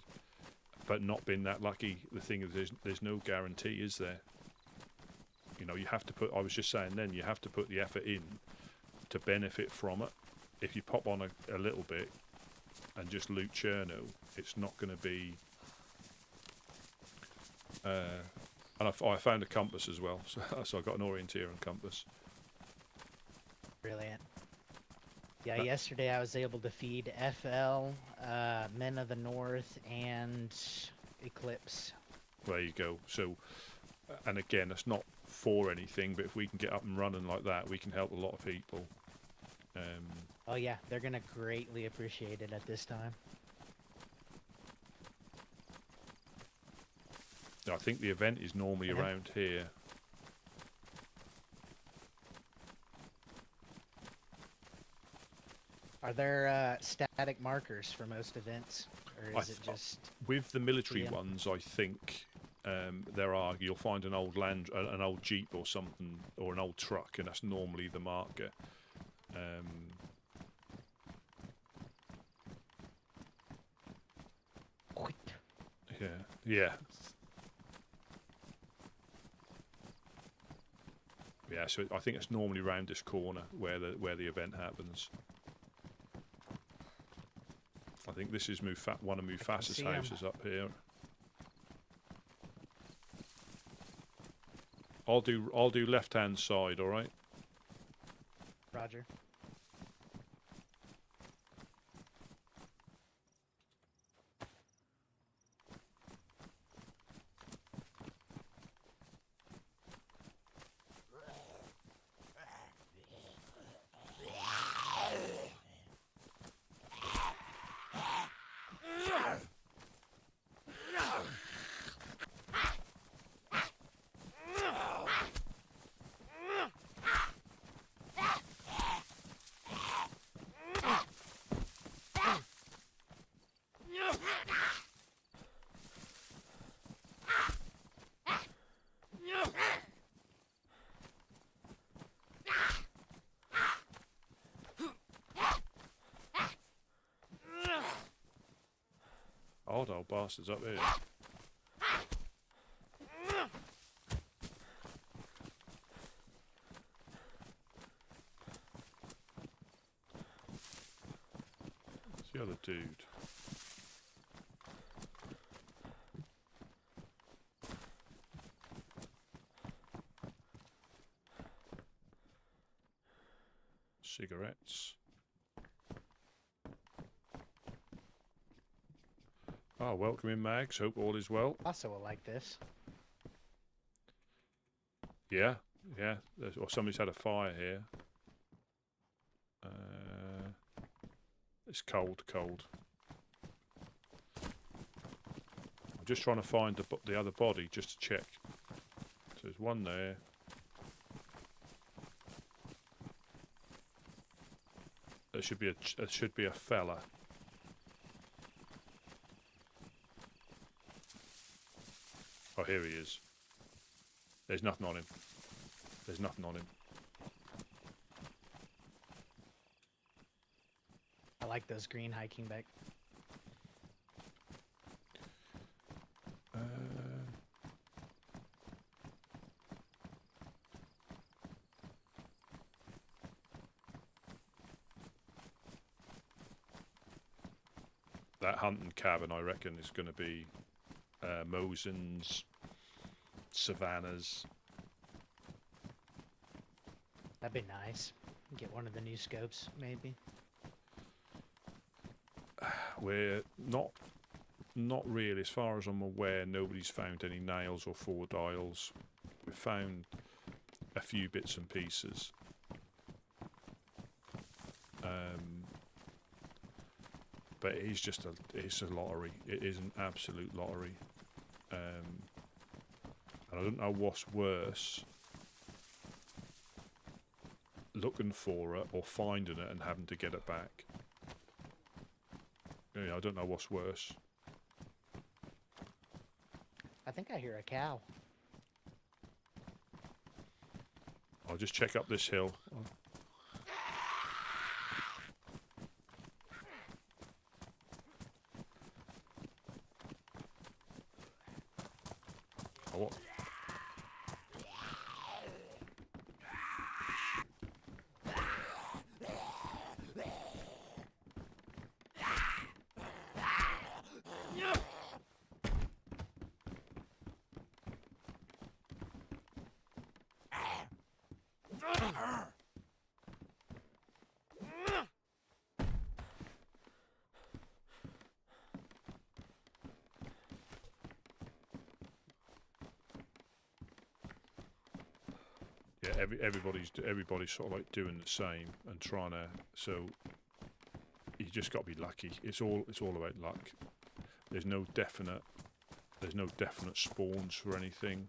but not been that lucky. The thing is, there's no guarantee, is there? You know, you have to put. I was just saying then, you have to put the effort in to benefit from it. If you pop on a little bit and just loot Cherno, it's not going to be. And I found a compass as well, so I got an orienteer and compass. Brilliant. Yeah, yesterday I was able to feed FL, Men of the North, and Eclipse. There you go. So, and again, it's not for anything, but if we can get up and running like that, we can help a lot of people. Oh yeah, they're gonna greatly appreciate it at this time. I think the event is normally around here. Are there static markers for most events, or is it just with the military ones? I think there are. You'll find an old an old Jeep or something, or an old truck, and that's normally the marker. Yeah. Yeah, so I think it's normally round this corner where the event happens. I think this is one of Mufasa's houses up here. I'll do left hand side, all right? Roger. Old bastards up here. It's the other dude. Cigarettes. Oh, welcome in, Mags. Hope all is well. Also will like this. Yeah, yeah. Or somebody's had a fire here. It's cold. I'm just trying to find the other body just to check. So there's one there. There should be a fella. Oh, here he is. There's nothing on him. I like those green hiking back. That hunting cabin, I reckon, is going to be Mosins, Savannahs. That'd be nice. Get one of the new scopes, maybe. We're not really, as far as I'm aware, nobody's found any nails or 4 dials. We've found a few bits and pieces. But it is just it's a lottery. It is an absolute lottery. And I don't know what's worse, looking for it or finding it and having to get it back. You know, I don't know what's worse. I think I hear a cow. I'll just check up this hill. Oh, what? Yeah, everybody's sort of like doing the same and trying to. So you just got to be lucky. It's all about luck. There's no definite spawns for anything.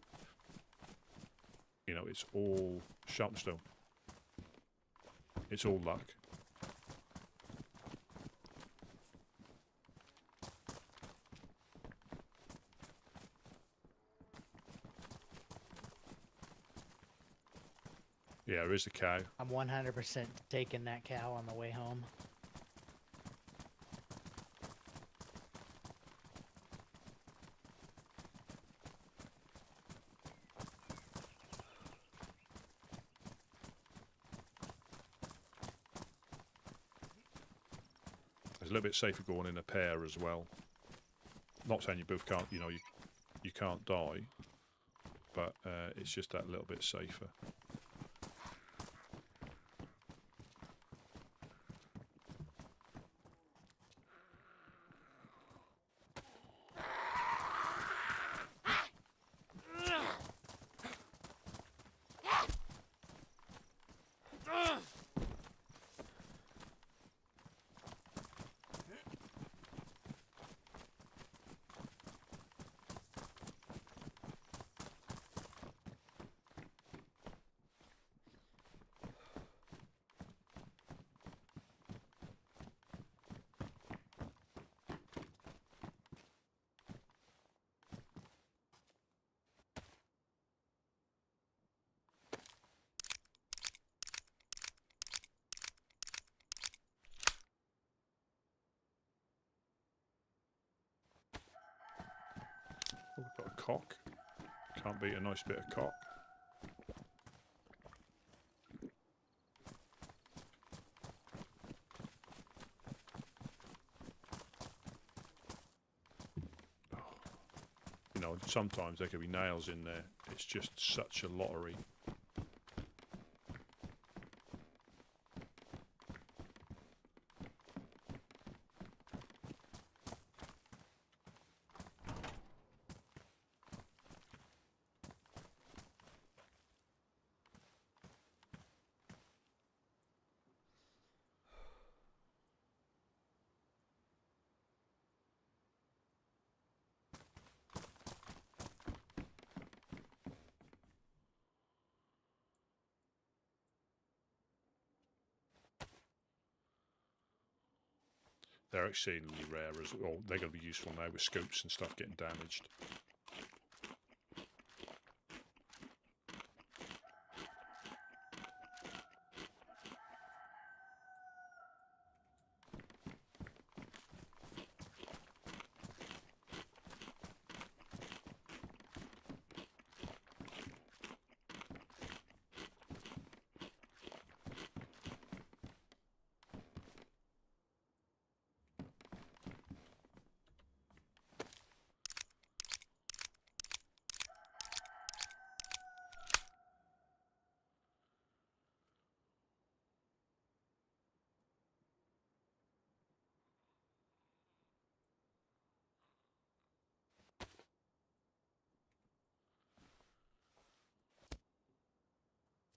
You know, it's all sharpstone. It's all luck. Yeah, there is a cow. I'm 100% taking that cow on the way home. It's a little bit safer going in a pair as well. Not saying you both can't, you know, you can't die, but it's just that little bit safer. Oh, we've got a cock. Can't beat a nice bit of cock. Oh. You know, sometimes there could be nails in there. It's just such a lottery. They're exceedingly rare as well. They're going to be useful now with scoops and stuff getting damaged.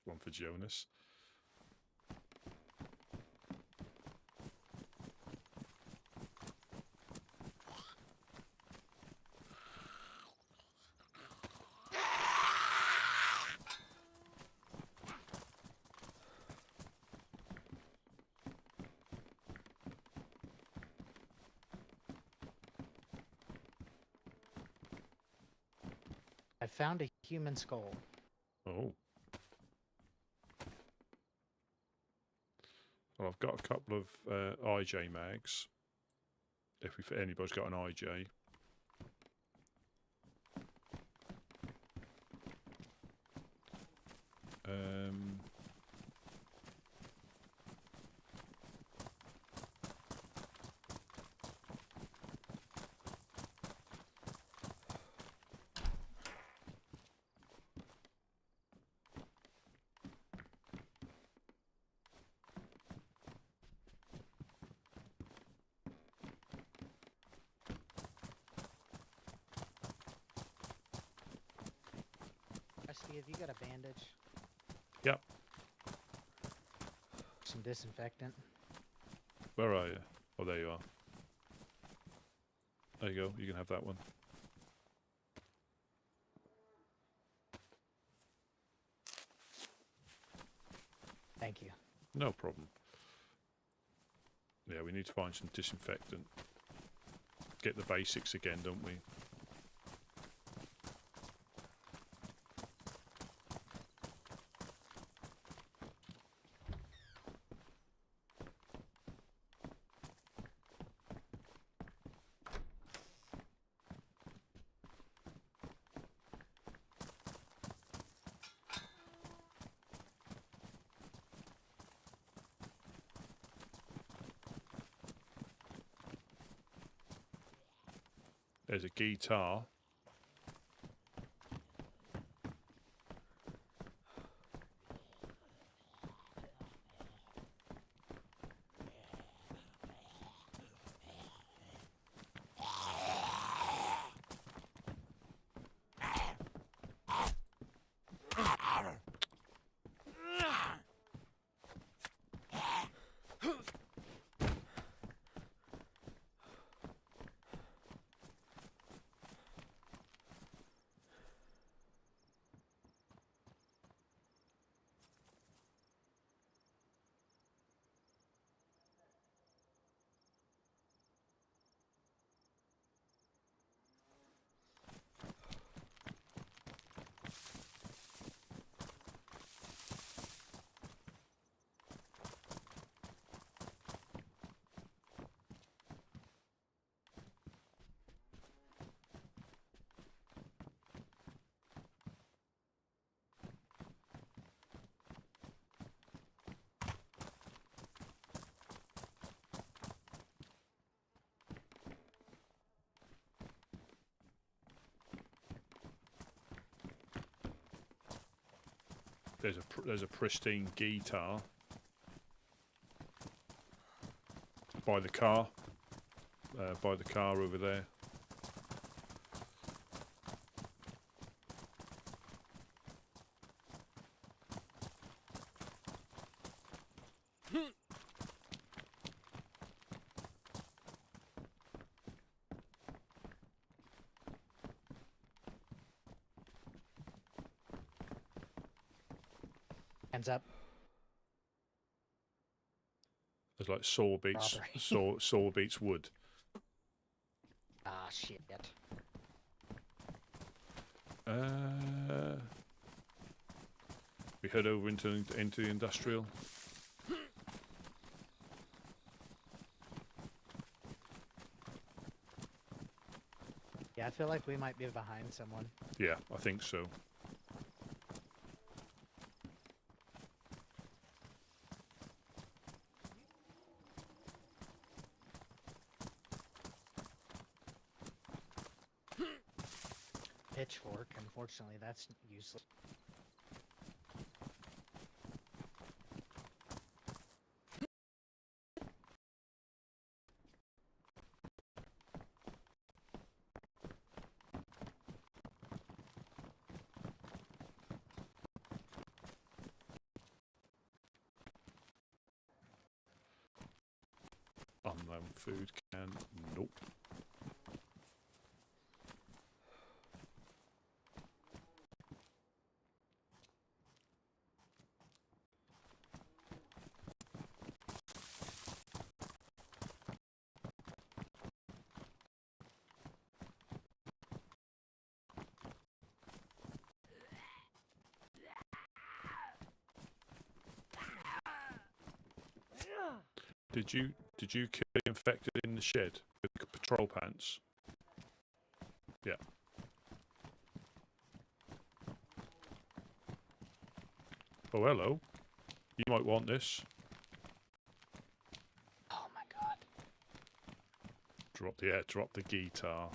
One for Jonas. I found a human skull. Oh. Well, I've got a couple of IJ mags. If anybody's got an IJ. Rusty, have you got a bandage? Yep. Some disinfectant? Where are you? Oh, there you are. There you go. You can have that one. Thank you. No problem. Yeah, we need to find some disinfectant. Get the basics again, don't we? There's a guitar. There's a pristine guitar by the car over there. Hands up. It's like saw beats Robbery. saw beats wood. Ah, shit. We head over into the industrial. Yeah, I feel like we might be behind someone. Yeah, I think so. Pitchfork, unfortunately, that's useless. Unknown food can. Nope. Did you kill the infected in the shed with the patrol pants? Yeah. Oh, hello. You might want this. Oh my god. Drop the guitar.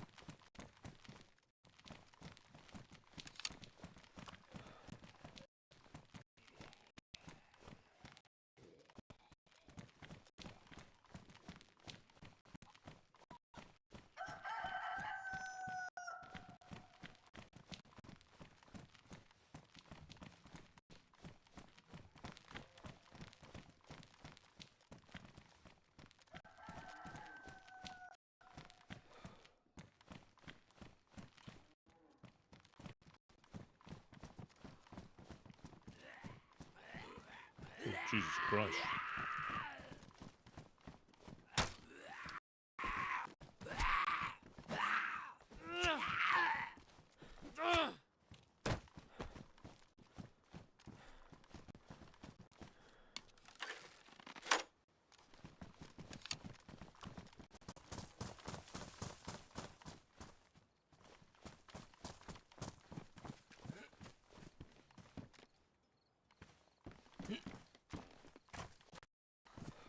Oh, Jesus Christ.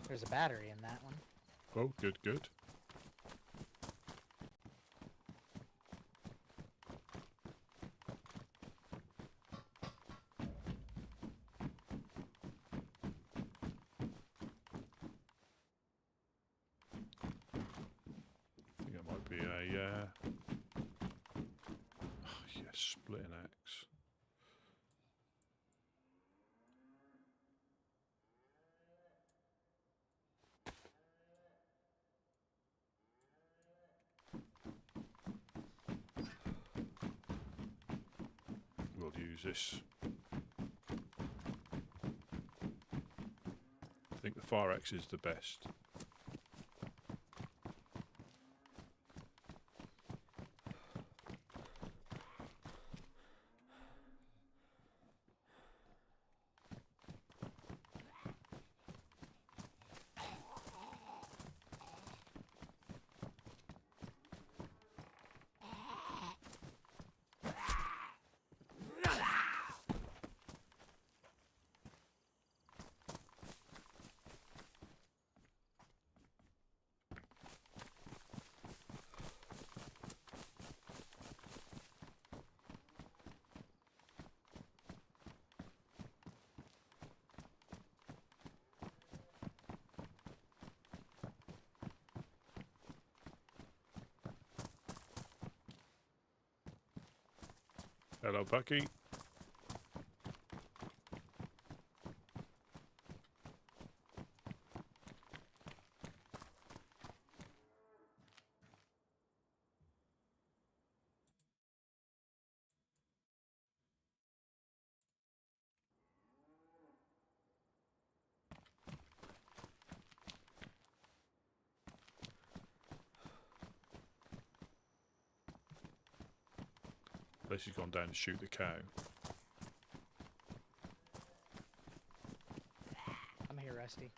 There's a battery in that one. Oh, good, good. I think it might be a oh, yes, splitting axe. We'll use this. I think the fire axe is the best. Hello, Bucky. Unless he's gone down to shoot the cow. I'm here, Rusty.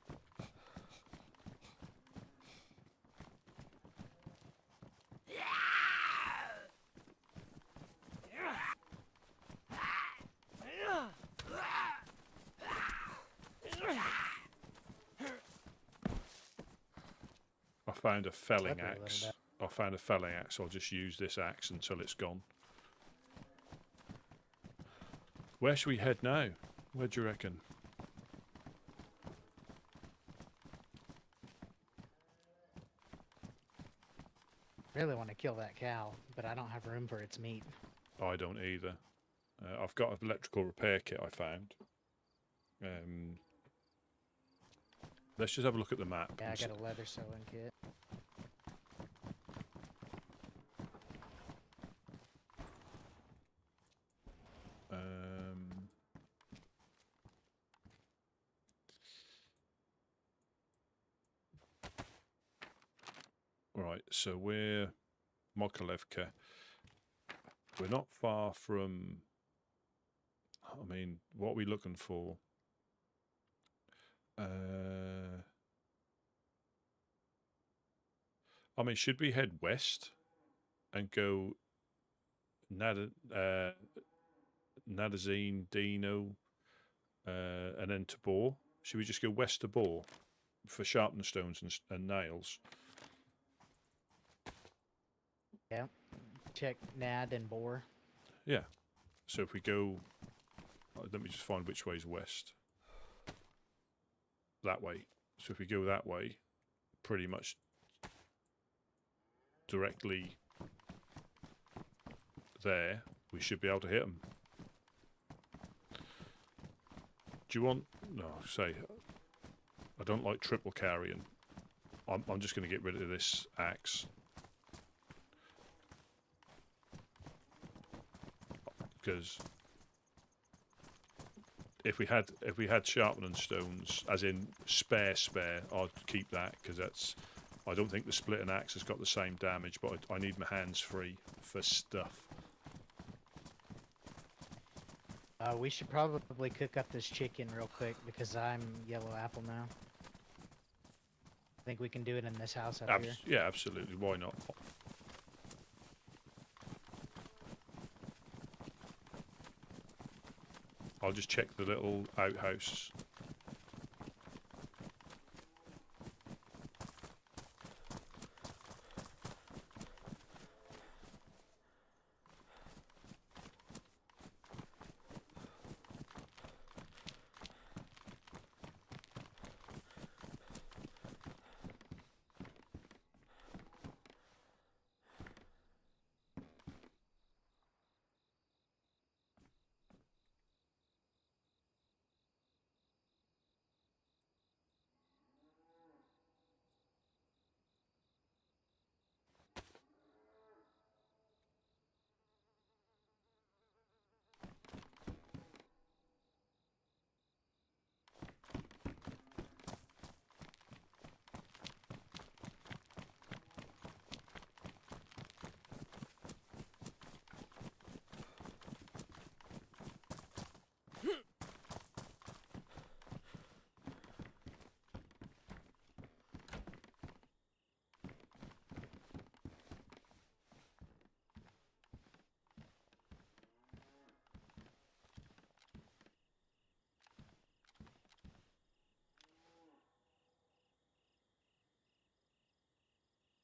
I found a felling Slippery little axe. bit. I found a felling axe. I'll just use this axe until it's gone. Where should we head now? Where do you reckon? Really want to kill that cow, but I don't have room for its meat. I don't either. I've got an electrical repair kit I found. Let's just have a look at the map. Yeah, I got a leather sewing kit. Right, so we're Mokolevka. We're not far from... I mean, what are we looking for? I mean, should we head west and go Nadazine, Dino, and then to Boar? Should we just go west to Boar for sharpening stones and nails? Yeah. Check Nad and Boar. Yeah. So if we go... Let me just find which way is west. That way. So if we go that way, pretty much directly there, we should be able to hit them. Do you want... No, say... I don't like triple carrying. I'm just going to get rid of this axe. Because if we had sharpening stones, as in spare, I'd keep that, because that's... I don't think the splitting axe has got the same damage, but I need my hands free for stuff. We should probably cook up this chicken real quick because I'm yellow apple now. I think we can do it in this house up here. Yeah, absolutely. Why not? I'll just check the little outhouse.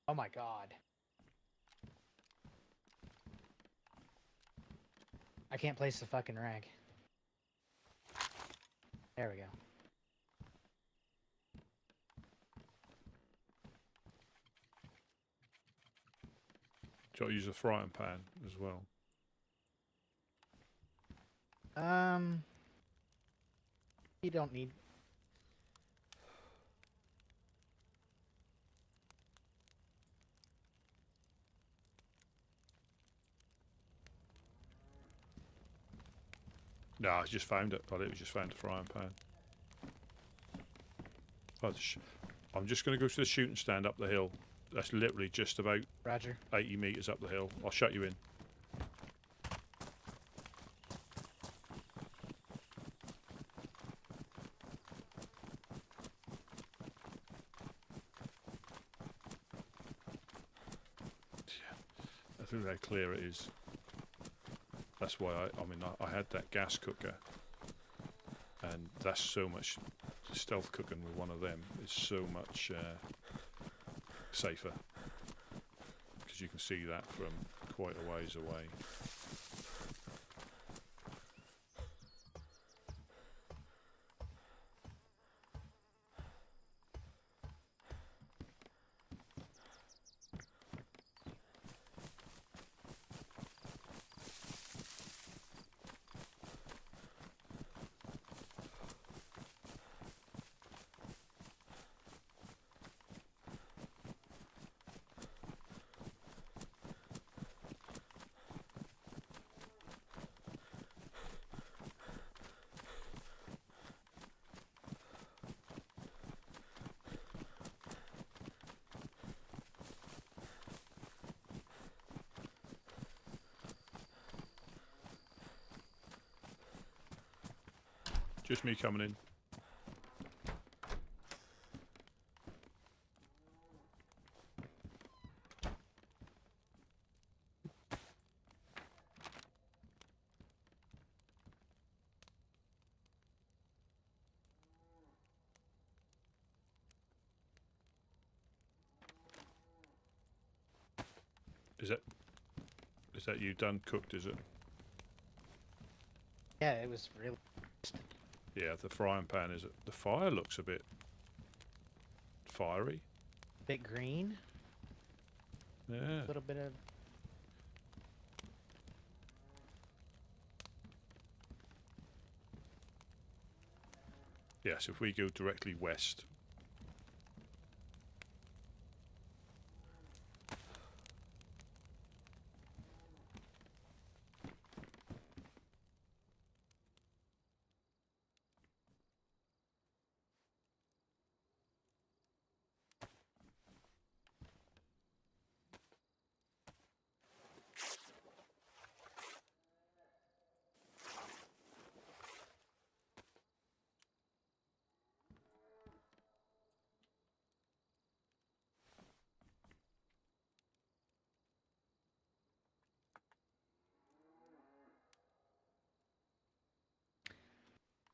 Oh my god. I can't place the fucking rag. There we go. Do you use a frying pan as well? You don't need... No, I just found it. I literally just found a frying pan. I'm just going to go to the shooting stand up the hill. That's literally just about Roger. 80 metres up the hill. I'll shut you in. Look how clear it is. That's why I had that gas cooker, and that's so much stealth cooking with one of them is so much safer, because you can see that from quite a ways away. Just me coming in. Is that you done cooked, is it? Yeah, it was really. Yeah, the frying pan is it. The fire looks a bit fiery. Bit green. Yeah. A little bit of. Yes, if we go directly west.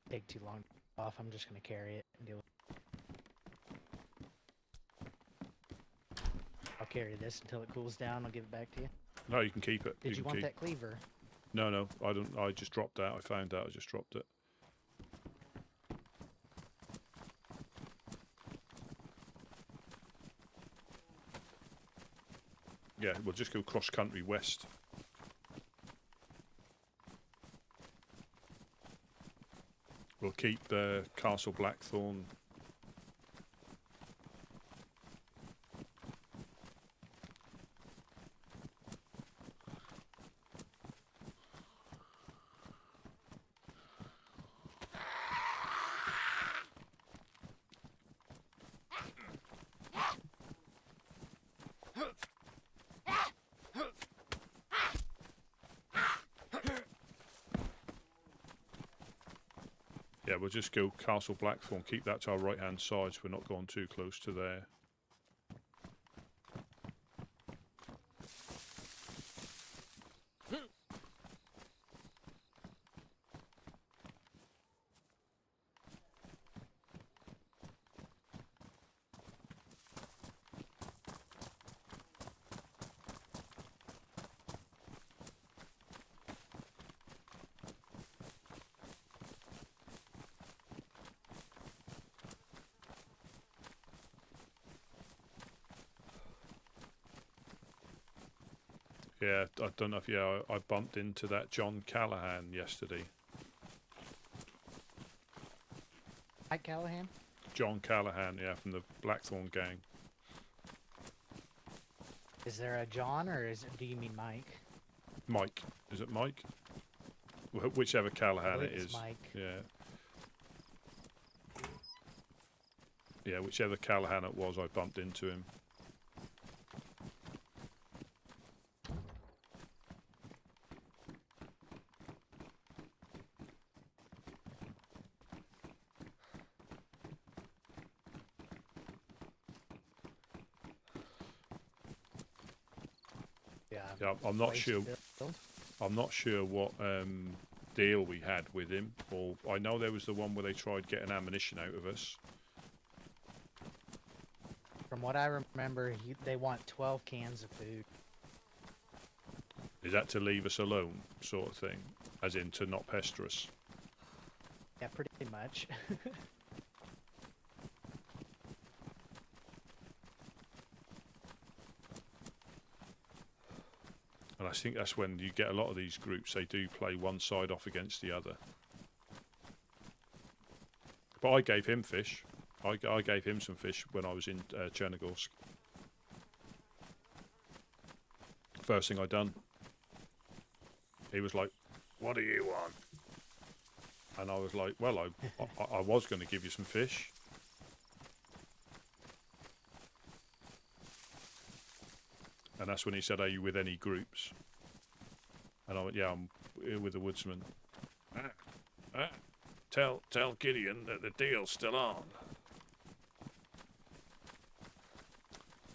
Take too long off. I'm just gonna carry it and deal with it. I'll carry this until it cools down. I'll give it back to you. No, you can keep it. Did you want that cleaver? No, I don't. I just dropped that. I found out. I just dropped it. Yeah, we'll just go cross country west. We'll keep Castle Blackthorn. Yeah, we'll just go Castle Blackthorn, keep that to our right hand side so we're not going too close to there. Yeah, I don't know if I bumped into that John Callahan yesterday. Mike Callahan? John Callahan, yeah, from the Blackthorn gang. Is there a John, or do you mean Mike? Mike. Is it Mike? Whichever Callahan it is. Mike. Yeah. Yeah, whichever Callahan it was, I bumped into him. Yeah, Yeah, I'm not place sure. to build. I'm not sure what deal we had with him. Or I know there was the one where they tried getting ammunition out of us. From what I remember, they want 12 cans of food. Is that to leave us alone, sort of thing? As in to not pester us? Yeah, pretty much. And I think that's when you get a lot of these groups, they do play one side off against the other. But I gave him fish. I gave him some fish when I was in Chernarus. First thing I done. He was like, "What do you want?" And I was like, "Well, I was going to give you some fish." And that's when he said, "Are you with any groups?" And I went, "Yeah, I'm with the woodsman." Tell Gideon that the deal's still on.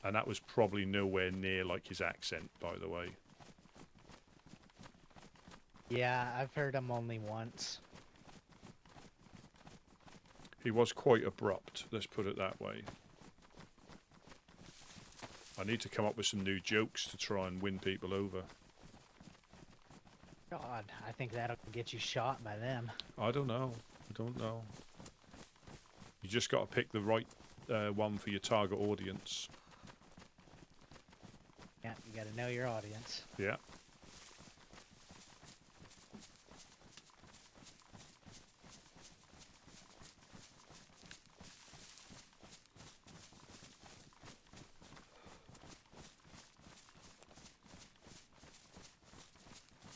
And that was probably nowhere near like his accent, by the way. Yeah, I've heard him only once. He was quite abrupt, let's put it that way. I need to come up with some new jokes to try and win people over. God, I think that'll get you shot by them. I don't know. You just got to pick the right one for your target audience. Yeah, you gotta know your audience. Yeah.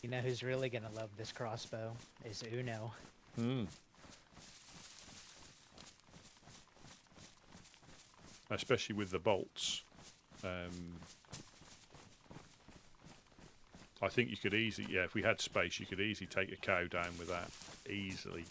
You know who's really gonna love this crossbow? Is Uno. Especially with the bolts. I think you could easily, yeah, if we had space, you could easily take a cow down with that. Easily.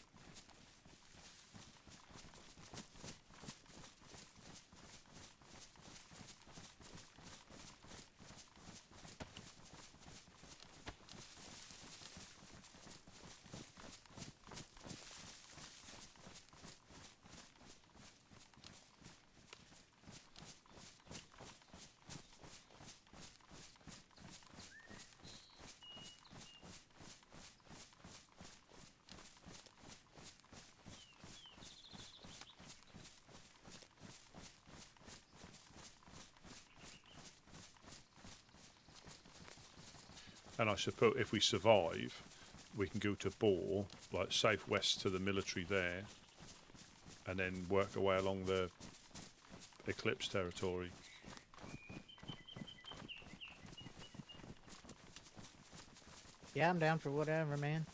And I suppose if we survive, we can go to Boar, like southwest to the military there, and then work our way along the Eclipse territory. Yeah, I'm down for whatever, man.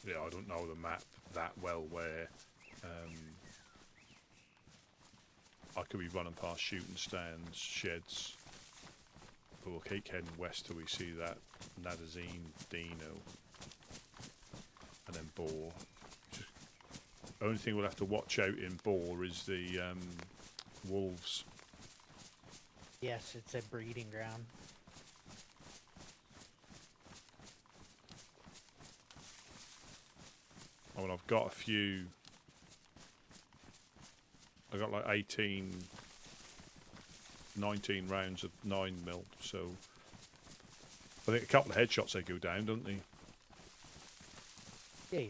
Yeah, I don't know the map that well where I could be running past shooting stands, sheds, but we'll keep heading west till we see that Nadazine, Dino, and then Boar. Only thing we'll have to watch out in Boar is the wolves. Yes, it's a breeding ground. I mean, I've got a few. I got like 18 19 rounds of 9mm, so I think a couple of headshots they go down, don't they? Yeah.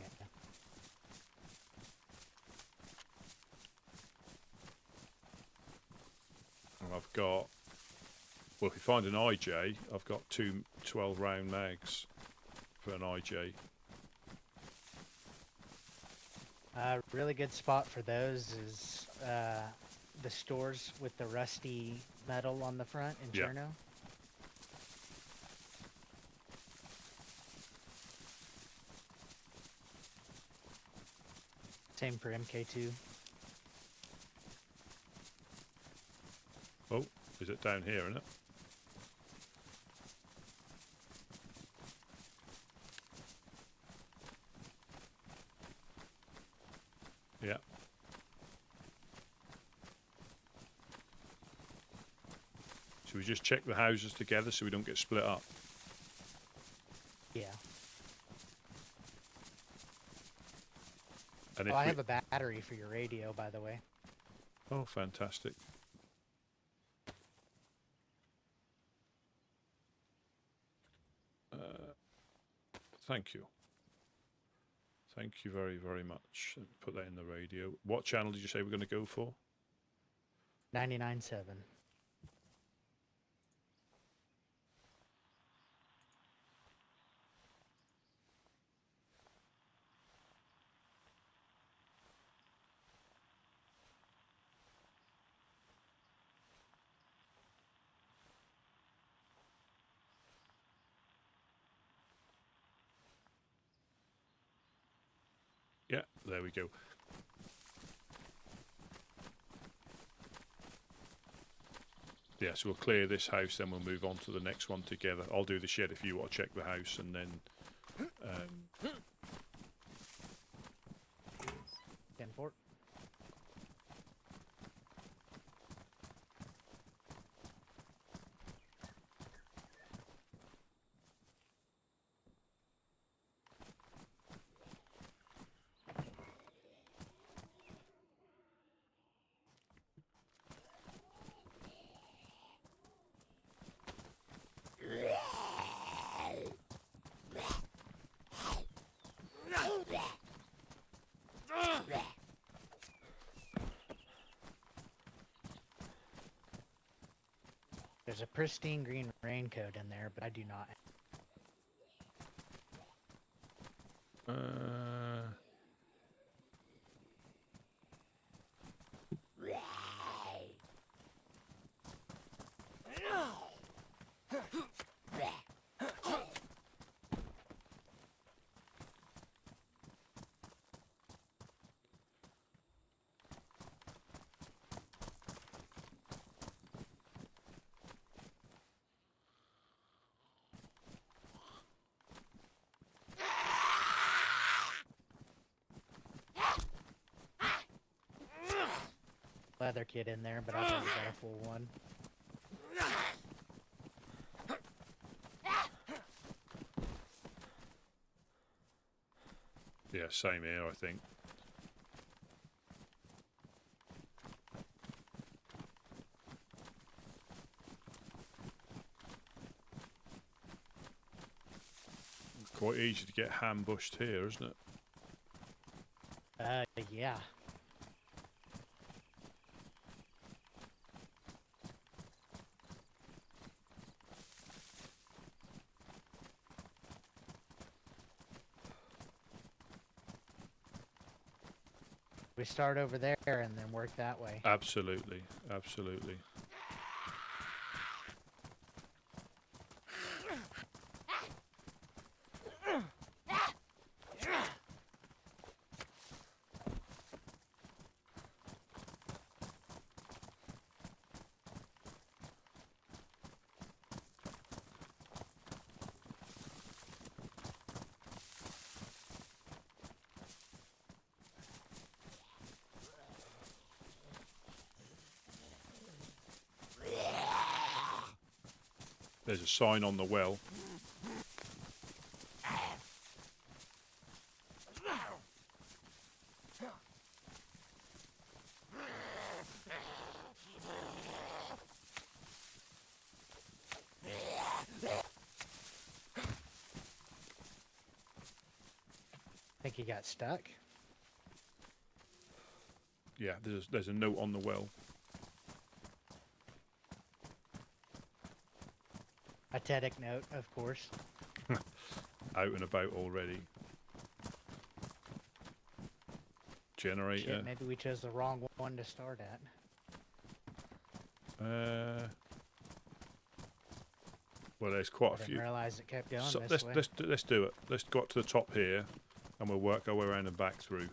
And I've got, well, if you find an IJ, I've got two 12-round mags for an IJ. Really good spot for those is the stores with the rusty metal on the front in Yeah. Cherno. Same for MK2. Oh, is it down here, isn't it? Yeah. Should we just check the houses together so we don't get split up? Yeah. And Oh, I have a battery for your radio, by the way. Oh, fantastic. Thank you. Thank you very, very much. Put that in the radio. What channel did you say we're going to go for? 99.7. Yeah, there we go. Yeah, so we'll clear this house, then we'll move on to the next one together. I'll do the shed if you want to check the house, and then 10-4. There's a pristine green raincoat in there, but I do not. Leather kit in there, but I've already got a full one. yeah, same here, I think. Quite easy to get ambushed here, isn't it? Yeah. We start over there and then work that way. Absolutely, absolutely. There's a sign on the well. think he got stuck. Yeah, there's a note on the well. A TEDx note, of course. Out and about already. Generator. Shit, maybe we chose the wrong one to start at. Well, there's quite I a didn't few. realize it kept going So this way. let's do it. Let's go up to the top here, and we'll work our way around and back through.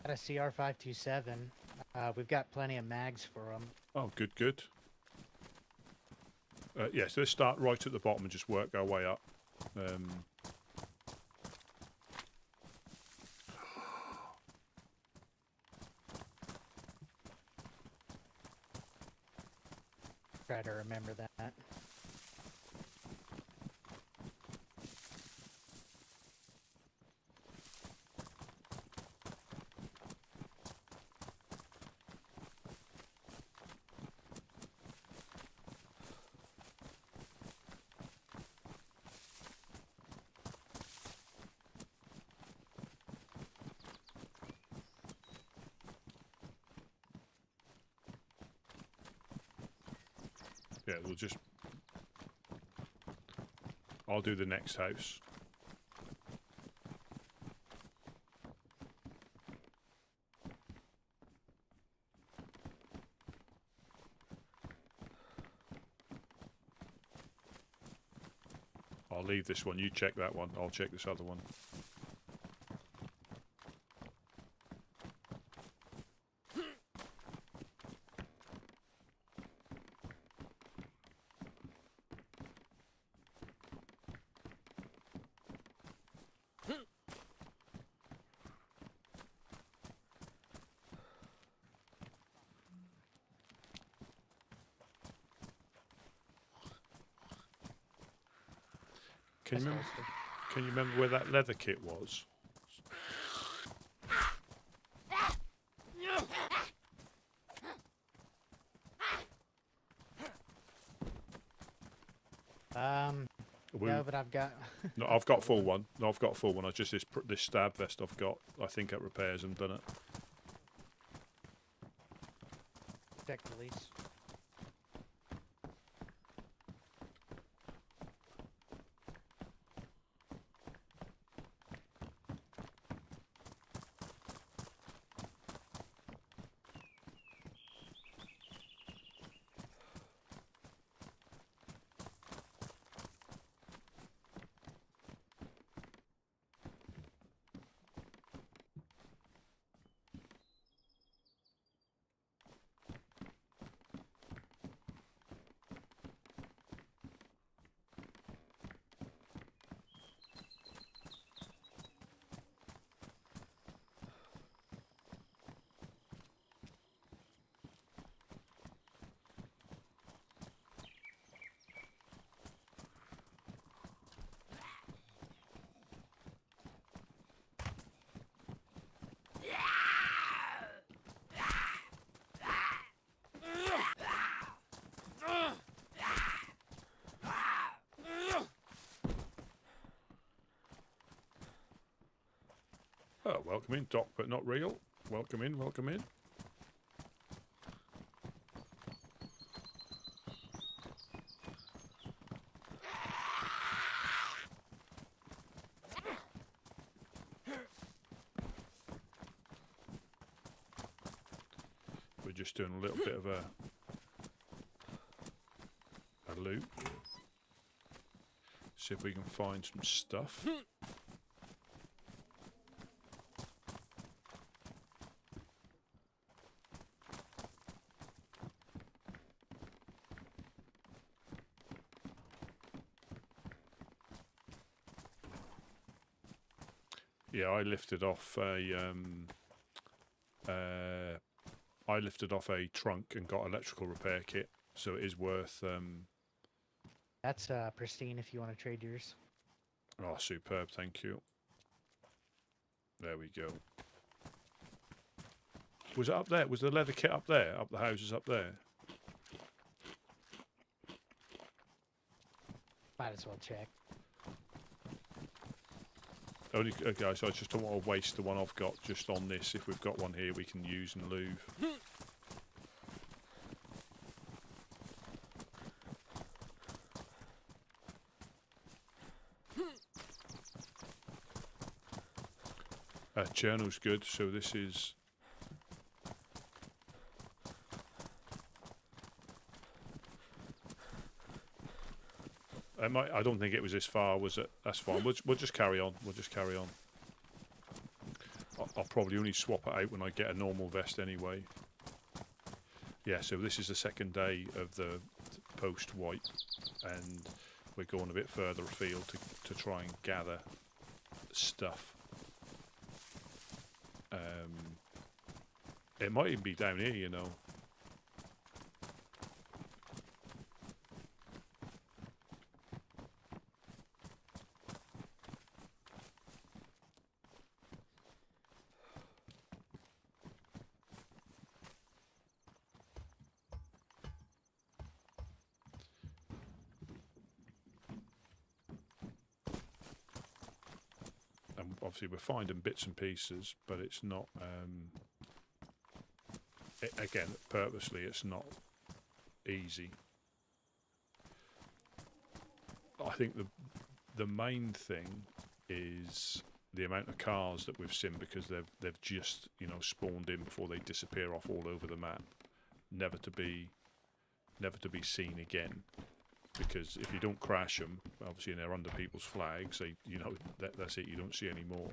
Got a CR527. We've got plenty of mags for them. Oh, good, good. Yeah, so let's start right at the bottom and just work our way up. Try to remember that. Yeah, we'll just... I'll do the next house. I'll leave this one. You check that one. I'll check this other one. Can you remember where that leather kit was? No, but I've got... No, I've got full one. No, I've got full one. I just this stab vest I've got. I think it repairs and done it. Check release. Oh, welcome in, Doc, but not real. Welcome in, welcome in. We're just doing a little bit of a loop. See if we can find some stuff. Yeah, I lifted off a trunk and got electrical repair kit, so it is worth. That's pristine if you want to trade yours. Oh, superb! Thank you. There we go. Was it up there? Was the leather kit up there? Up the houses up there? Might as well check. Only, guys, I just don't want to waste the one I've got just on this. If we've got one here, we can use and lube. Chernarus good, so this is... I don't think it was this far, was it? That's fine. We'll just carry on. We'll just carry on. I'll probably only swap it out when I get a normal vest anyway. Yeah, so this is the second day of the post-white, and we're going a bit further afield to try and gather stuff. It might even be down here, you know. And obviously we're finding bits and pieces, but it's not... again, purposely, it's not easy. I think the main thing is the amount of cars that we've seen, because they've just, you know, spawned in before they disappear off all over the map, never to be seen again. Because if you don't crash them, obviously, and they're under people's flags, so you know that's it. You don't see any more.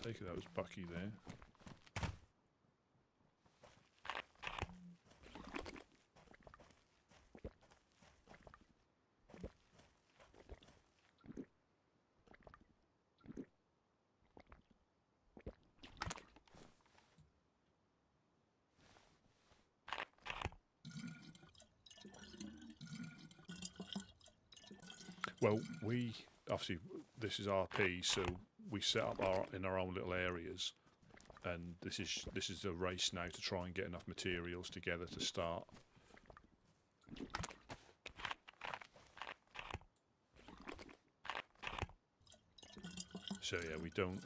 Take it that was Bucky there. Well, we obviously, this is RP, so we set up in our own little areas, and this is a race now to try and get enough materials together to start. So yeah, we don't.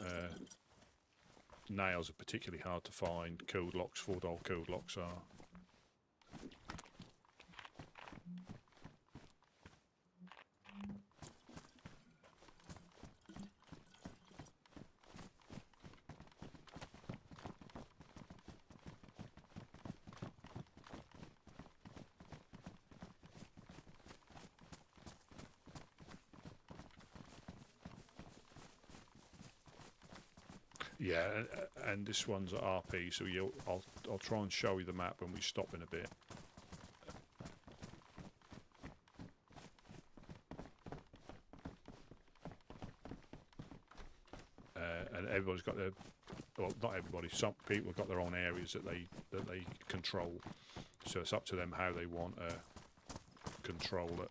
Nails are particularly hard to find. Code locks, $4 code locks are. Yeah, and this one's at RP, so I'll try and show you the map when we stop in a bit. And everybody's got their, well, not everybody. Some people have got their own areas that they control. So it's up to them how they want to control it.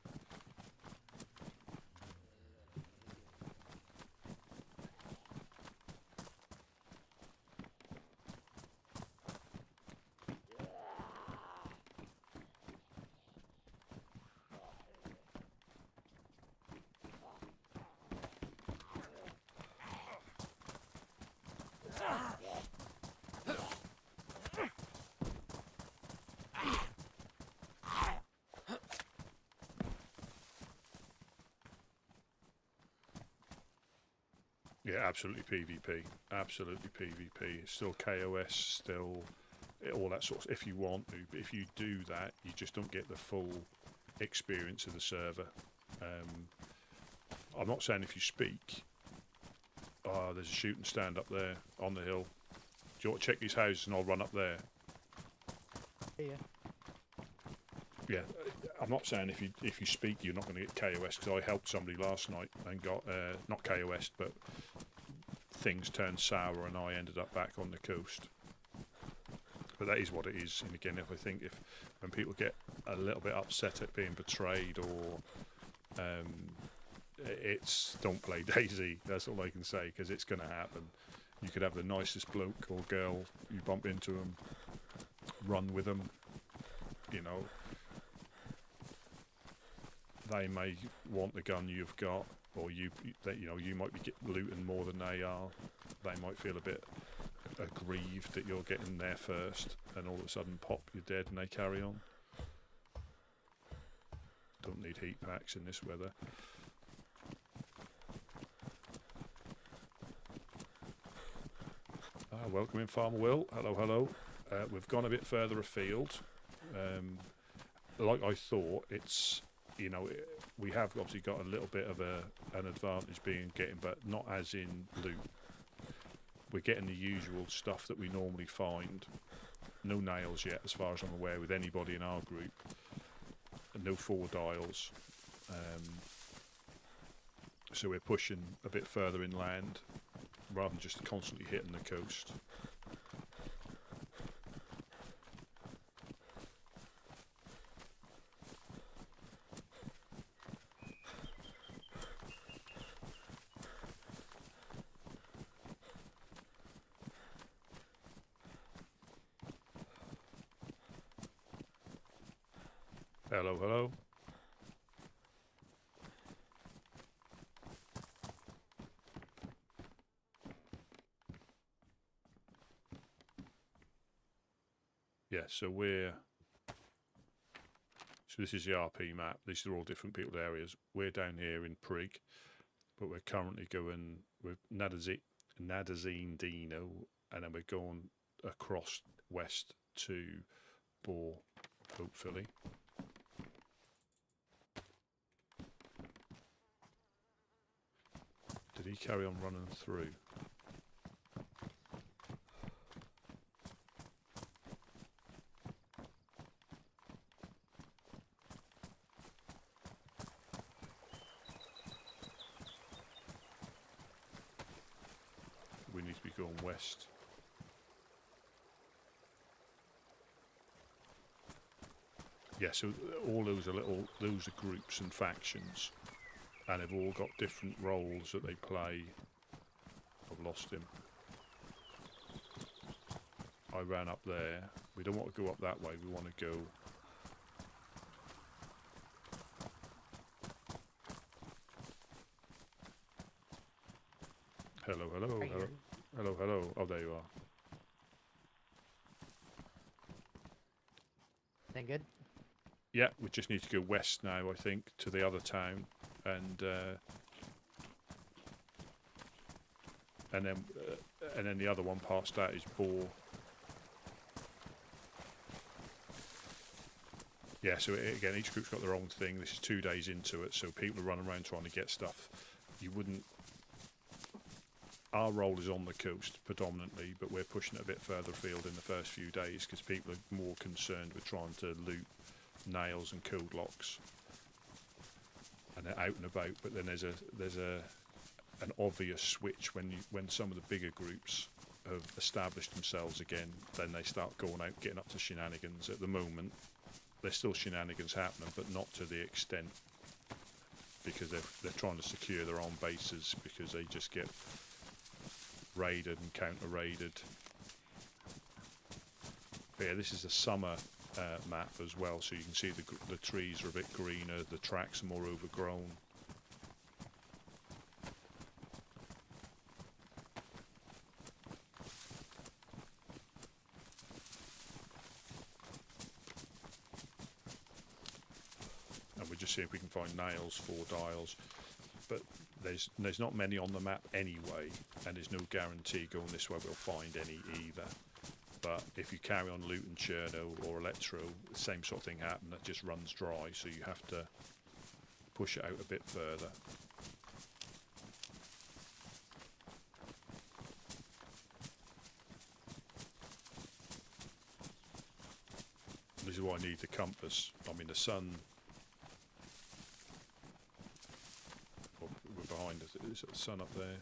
Yeah, absolutely PvP. Absolutely PvP. It's still KOS, still all that sort of, if you want to. But if you do that, you just don't get the full experience of the server. I'm not saying if you speak. Oh, there's a shooting stand up there on the hill. Do you want to check these houses and I'll run up there? Yeah. Yeah, I'm not saying if you speak you're not going to get KOS, because I helped somebody last night and got not KOS but things turned sour and I ended up back on the coast. But that is what it is. And again, if I think when people get a little bit upset at being betrayed, or it's don't play DayZ. That's all I can say, because it's going to happen. You could have the nicest bloke or girl, you bump into them, run with them, you know. They may want the gun you've got, or you might be looting more than they are. They might feel a bit aggrieved that you're getting there first, and all of a sudden pop, you're dead, and they carry on. Don't need heat packs in this weather. Welcome in, Farmer Will. Hello, hello. We've gone a bit further afield. Like I thought, it's, you know, we have obviously got a little bit of an advantage being getting, but not as in loot. We're getting the usual stuff that we normally find. No nails yet, as far as I'm aware, with anybody in our group. And no 4 dials. So we're pushing a bit further inland, rather than just constantly hitting the coast. Hello, hello. Yeah, so this is the RP map. These are all different people's areas. We're down here in Prig, but we're currently going with Nadazine Dino, and then we're going across west to Boar, hopefully. Did he carry on running through? We need to be going west. Yeah, so all those are groups and factions, and they've all got different roles that they play. I've lost him. I ran up there. We don't want to go up that way, we want to go... Hello, hello, hello. Hello, hello. Oh, there you are. That good? Yeah, we just need to go west now, I think, to the other town, and then the other one past that is Boar. Yeah, so again, each group's got their own thing. This is 2 days into it, so people are running around trying to get stuff. You wouldn't... Our role is on the coast predominantly, but we're pushing it a bit further afield in the first few days because people are more concerned with trying to loot nails and code locks, and they're out and about. But then there's an obvious switch when some of the bigger groups have established themselves again. Then they start going out, getting up to shenanigans. At the moment, there's still shenanigans happening, but not to the extent, because they're trying to secure their own bases, because they just get raided and counter-raided. But yeah, this is a summer map as well, so you can see the trees are a bit greener, the tracks are more overgrown. just see if we can find nails, 4 dials. But there's not many on the map anyway, and there's no guarantee going this way we'll find any either. But if you carry on looting Cherno or Electro, the same sort of thing happens. That just runs dry, so you have to push it out a bit further. This is why I need the compass. I mean, the sun. We're behind us. Is the sun up there?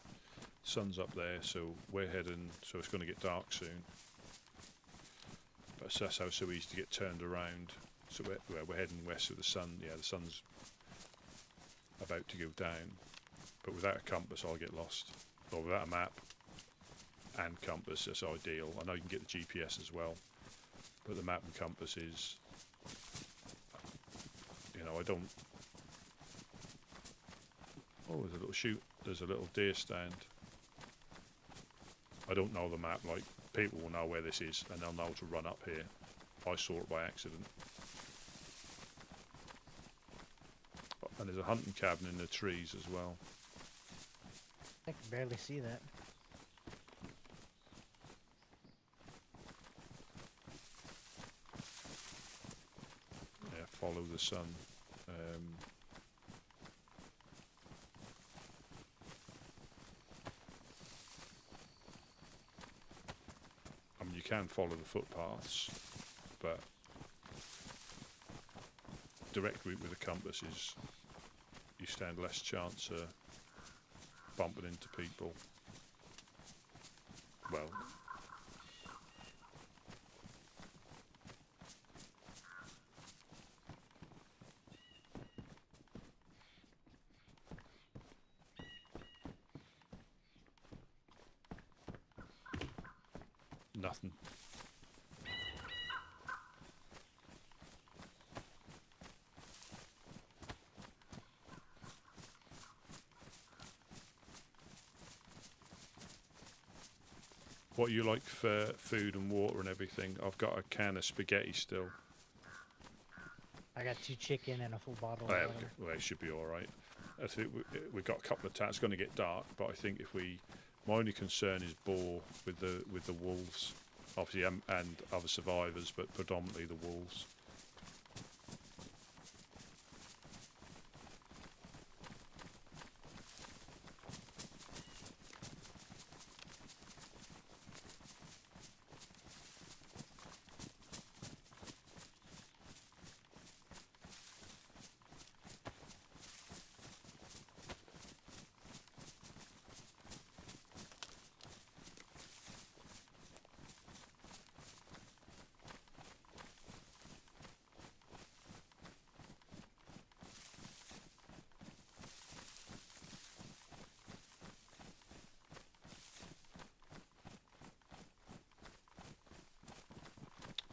Sun's up there, so we're heading. So it's going to get dark soon. But that's how it's so easy to get turned around. So we're heading west of the sun. Yeah, the sun's about to go down. But without a compass, I'll get lost. Or without a map and compass, that's ideal. I know you can get the GPS as well. But the map and compass is, you know, I don't. Oh, there's a little shoot. There's a little deer stand. I don't know the map. Like, people will know where this is, and they'll know to run up here. I saw it by accident. And there's a hunting cabin in the trees as well. I can barely see that. Yeah, follow the sun. I mean, you can follow the footpaths, but direct route with a compass is you stand less chance of bumping into people. Well, nothing. What you like for food and water and everything? I've got a can of spaghetti still. I got 2 chicken and a full bottle of Well, water. well, it should be all right. I think we've got a couple of times. It's going to get dark, but I think if we, my only concern is boar with the wolves, obviously, and other survivors, but predominantly the wolves.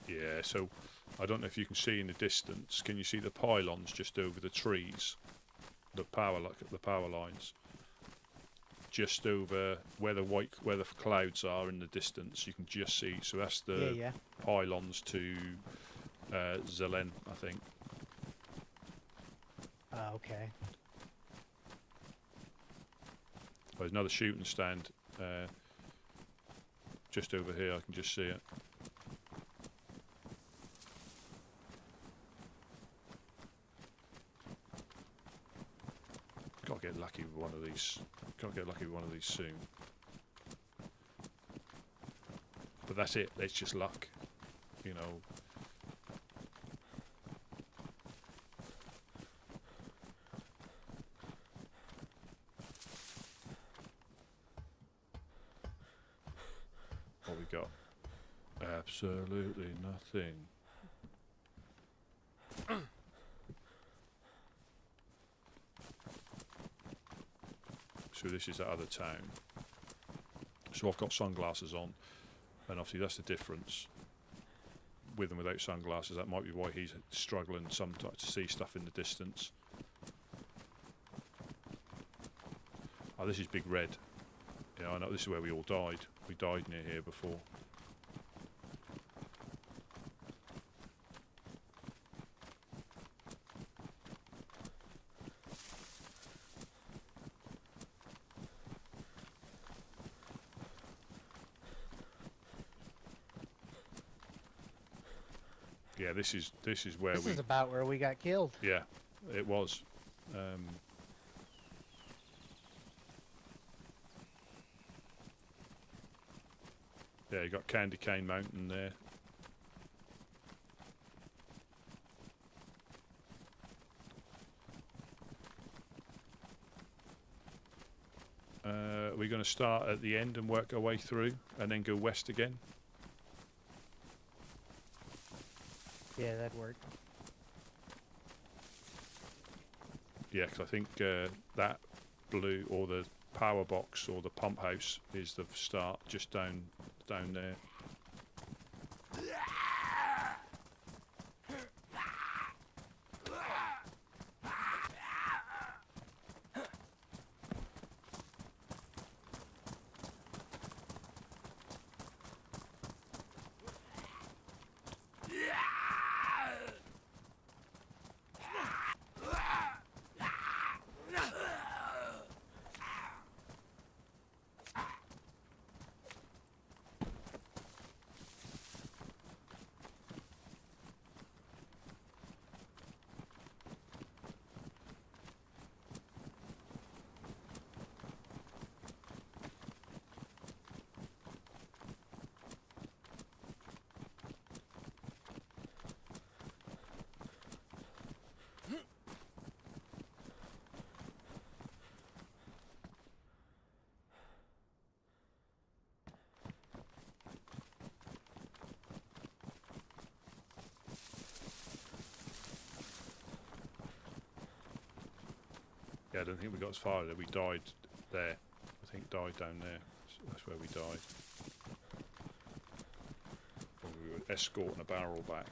Yeah, so I don't know if you can see in the distance. Can you see the pylons just over the trees? The power lines, just over where the clouds are in the distance. You can just see. So that's the pylons to Zelen, I think. Okay. There's another shooting stand just over here. I can just see it. Gotta get lucky with one of these. Gotta get lucky with one of these soon. But that's it. It's just luck, you know. What we got? Absolutely nothing. So this is that other town. So I've got sunglasses on, and obviously that's the difference. With and without sunglasses, that might be why he's struggling sometimes to see stuff in the distance. Oh, this is Big Red. Yeah, I know this is where we all died. We died near here before. Yeah, this is where This we. is about where we got killed. Yeah, it was. Yeah, you got Candy Cane Mountain there. We're going to start at the end and work our way through, and then go west again. Yeah, that'd work. Yeah, because I think that blue or the power box or the pump house is the start, just down there. Yeah, I don't think we got as far there. We died there. I think died down there. That's where we died. When we were escorting a barrel back.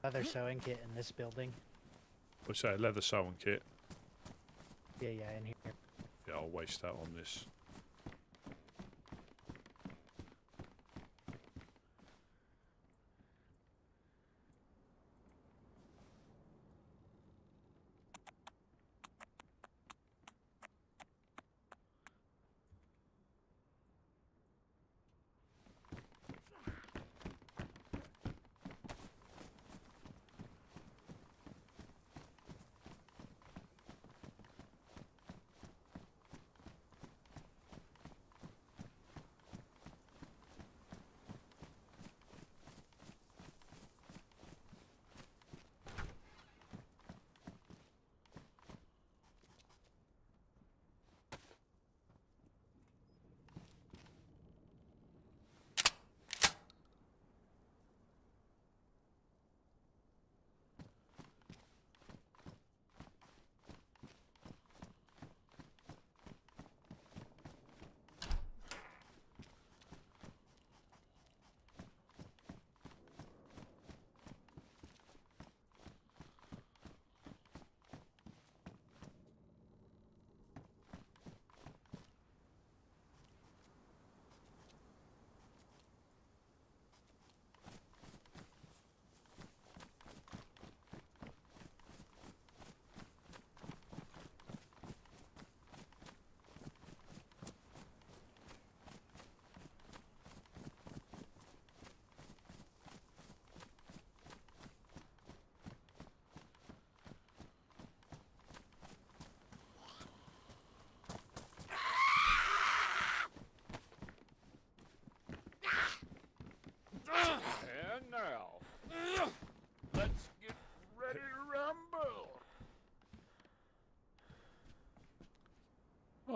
Leather sewing kit in this building. What's that? Leather sewing kit. Yeah, in here. Yeah, I'll waste that on this.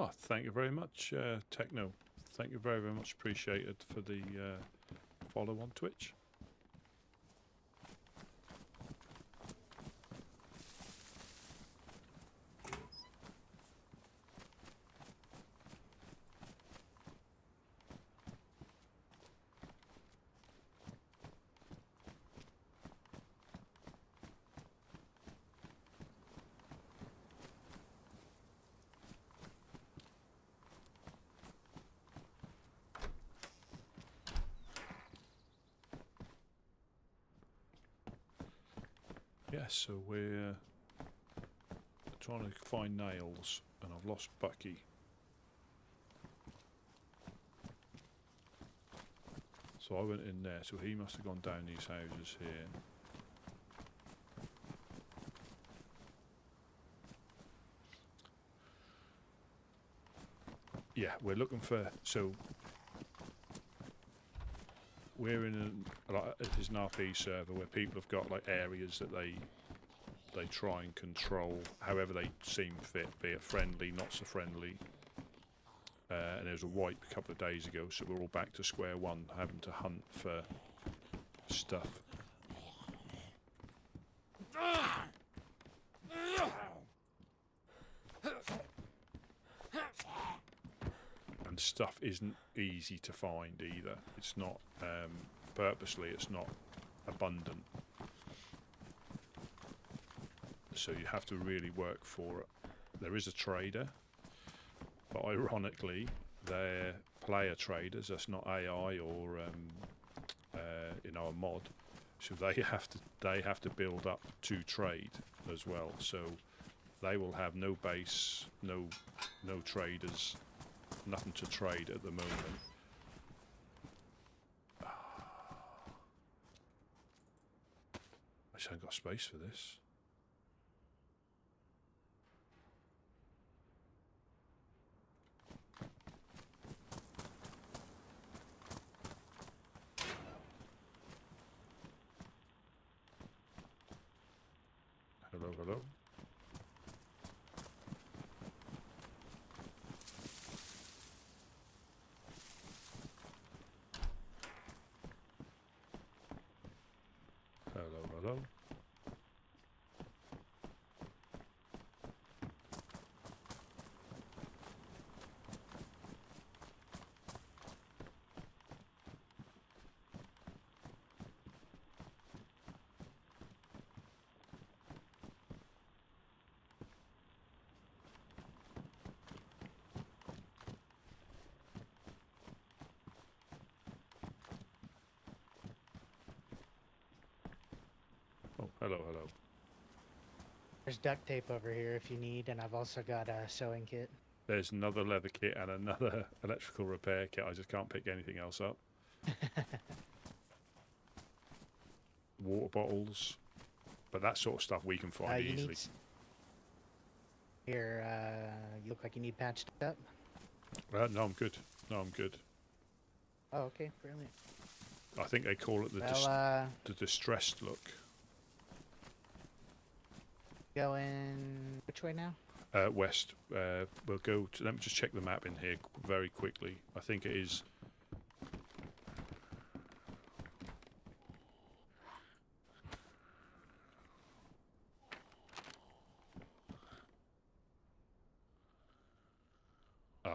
Oh, thank you very much, Techno. Thank you very, very much appreciated for the follow on Twitch. Yeah, so we're trying to find nails, and I've lost Bucky. So I went in there, so he must have gone down these houses here. Yeah, we're looking for, so we're in it is an RP server where people have got like areas that they try and control however they seem fit, be it friendly, not so friendly. And there was a wipe a couple of days ago, so we're all back to square one, having to hunt for stuff. And stuff isn't easy to find either. It's not, purposely, it's not abundant. So you have to really work for it. There is a trader, but ironically, they're player traders. That's not AI or a mod. So they have to build up to trade as well. So they will have no base, no traders, nothing to trade at the moment. I just haven't got space for this. Hello, hello. Hello, hello. Oh, hello, hello. There's duct tape over here if you need, and I've also got a sewing kit. There's another leather kit and another electrical repair kit. I just can't pick anything else up. Water bottles, but that sort of stuff we can find easily. Here, you look like you need patched up. No, I'm good. No, I'm good. Oh, okay, brilliant. I think they call it the distressed look. Going which way now? West. We'll go to. Let me just check the map in here very quickly. I think it is.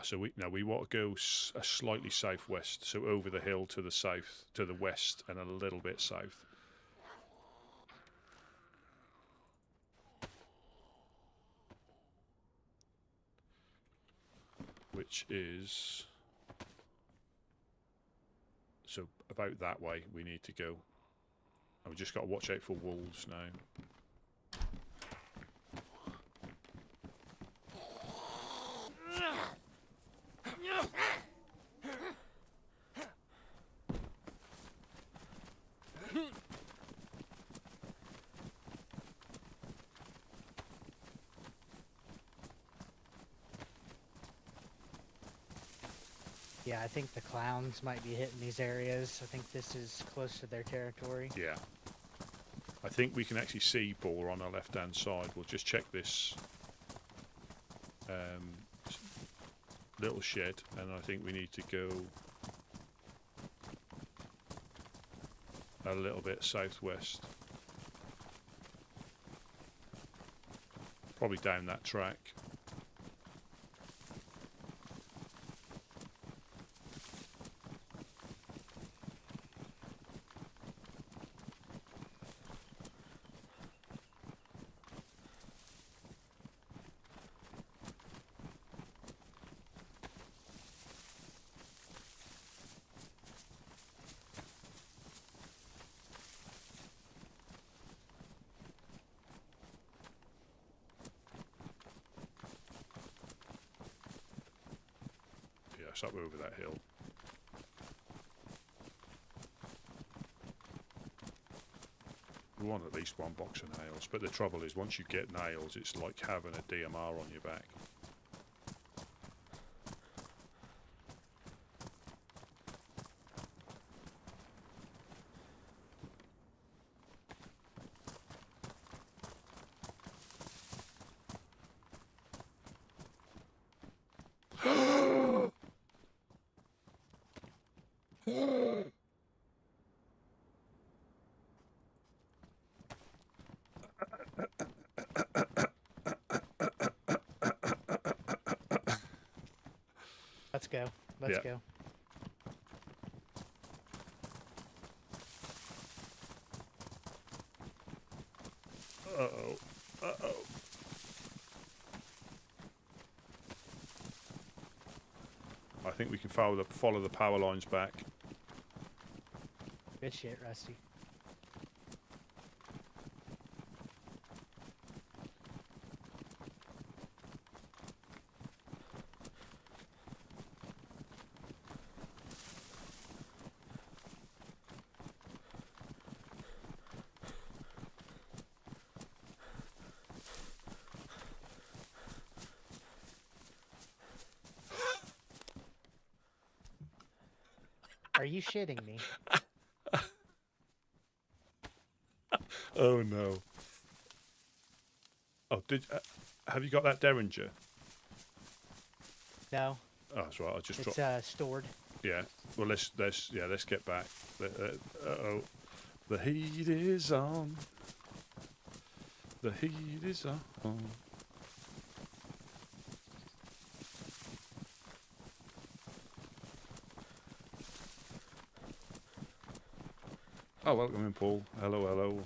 So we want to go slightly southwest, so over the hill to the south, to the west, and a little bit south. Which is so about that way we need to go. And we just got to watch out for wolves now. Yeah, I think the clowns might be hitting these areas. I think this is close to their territory. Yeah. I think we can actually see boar on our left-hand side. We'll just check this. little shed, and I think we need to go a little bit southwest. Probably down that track. Yes, up over that hill. We want at least one box of nails, but the trouble is once you get nails, it's like having a DMR on your back. Let's go. Let's Yeah. go. Uh-oh. Uh-oh. I think we can follow the power lines back. Good shit, Rusty. Are you shitting me? Oh no. Oh, have you got that Derringer? No, Oh, that's right. I just it's dropped. stored. Yeah. Well, let's get back. Uh-oh. The heat is on. The heat is on. Oh, welcome in, Paul. Hello, hello.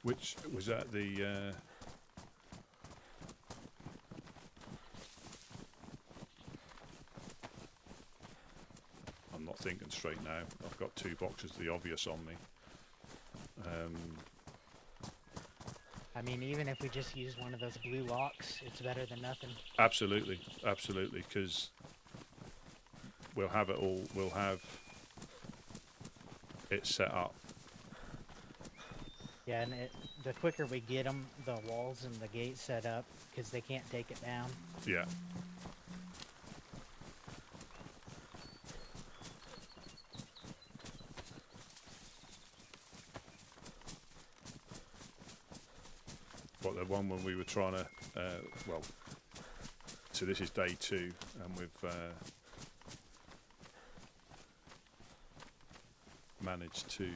Which was that the I'm not thinking straight now. I've got two boxes of the obvious on me. I mean, even if we just use one of those blue locks, it's better than nothing. Absolutely, absolutely, because we'll have it all. We'll have it set up. Yeah, and the quicker we get them, the walls and the gate set up, because they can't take it down. Yeah. What, the one when we were trying to, well, so this is day 2, and we've managed to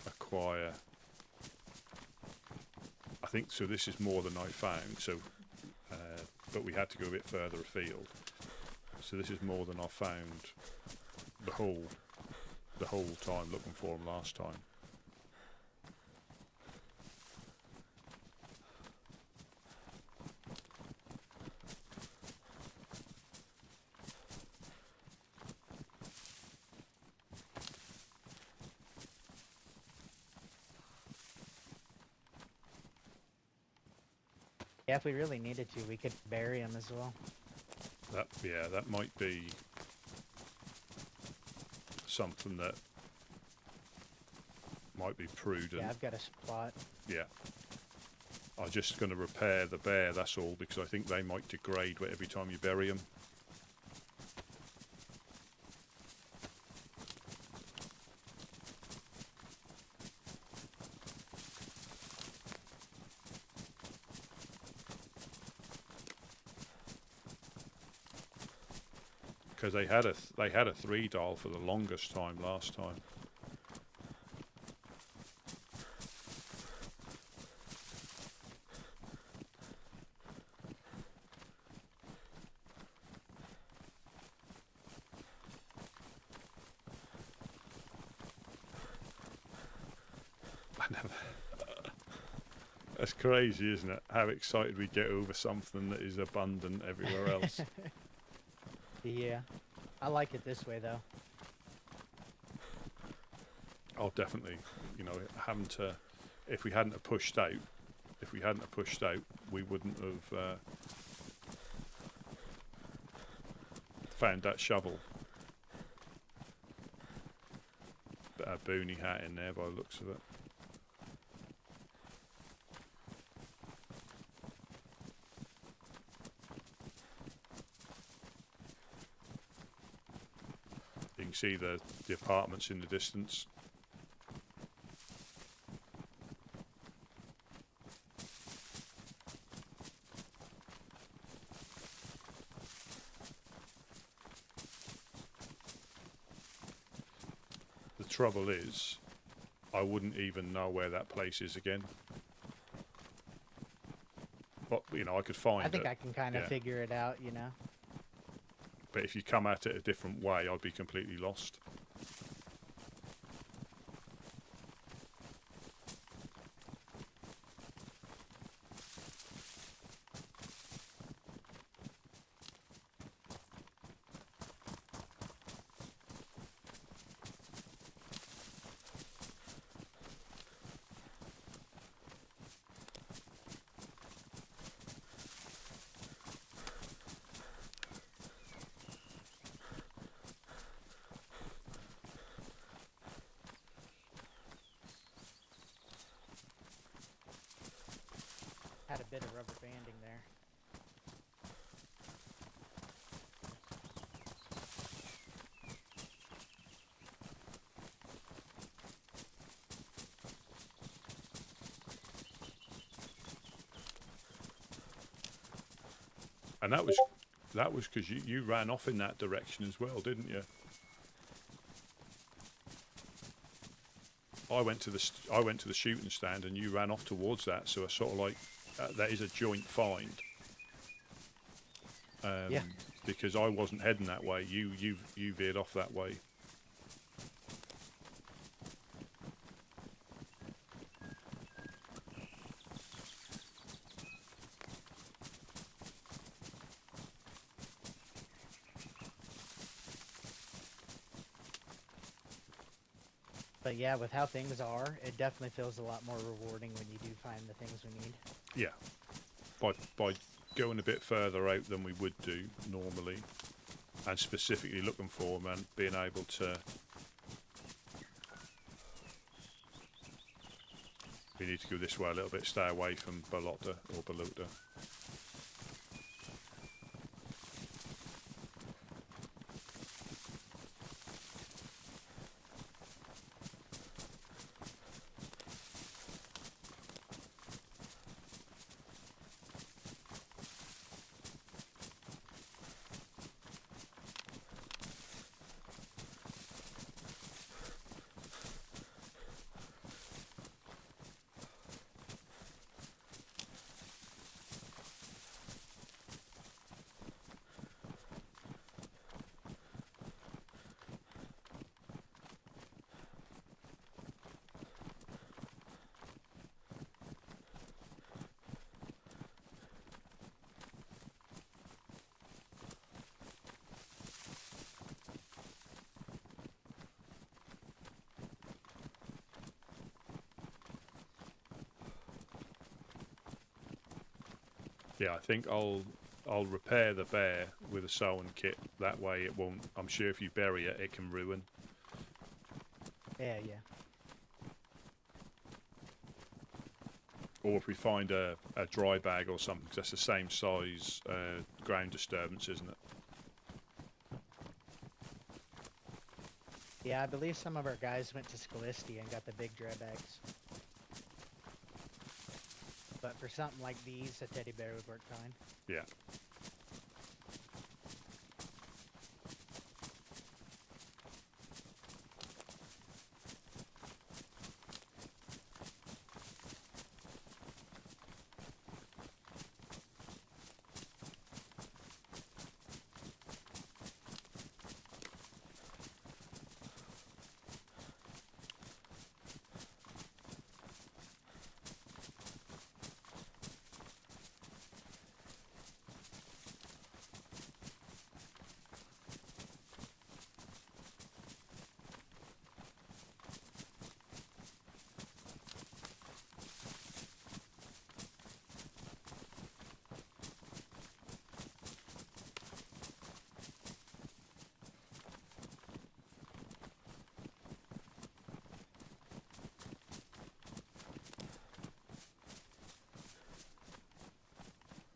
acquire, I think, so this is more than I found, so, but we had to go a bit further afield. So this is more than I found the whole time looking for them last time. Yeah, if we really needed to, we could bury them as well. That might be something that might be prudent. Yeah, I've got a plot. Yeah. I'm just going to repair the bear, that's all, because I think they might degrade every time you bury them. Because they had a 3-dial for the longest time last time. That's crazy, isn't it? How excited we get over something that is abundant everywhere else. Yeah, I like it this way though. Oh, definitely. You know, having to, if we hadn't have pushed out, we wouldn't have found that shovel. Bit of boonie hat in there by the looks of it. You can see the apartments in the distance. The trouble is, I wouldn't even know where that place is again. But, you know, I could find it. I think I can kind of figure it out, you know. But if you come at it a different way, I'd be completely lost. Had a bit of rubber banding there. And that was because you ran off in that direction as well, didn't you? I went to the shooting stand and you ran off towards that, so I sort of like that is a joint find. Yeah. Because I wasn't heading that way. You veered off that way. But yeah, with how things are, it definitely feels a lot more rewarding when you do find the things we need. Yeah. By going a bit further out than we would do normally, and specifically looking for them and being able to. We need to go this way a little bit, stay away from Balota or Baluta. Yeah, I think I'll repair the bear with a sewing kit. That way it won't. I'm sure if you bury it, it can ruin. Yeah, yeah. Or if we find a dry bag or something, 'cause that's the same size ground disturbance, isn't it? Yeah, I believe some of our guys went to Scalistia and got the big dry bags. But for something like these, a teddy bear would work fine. Yeah.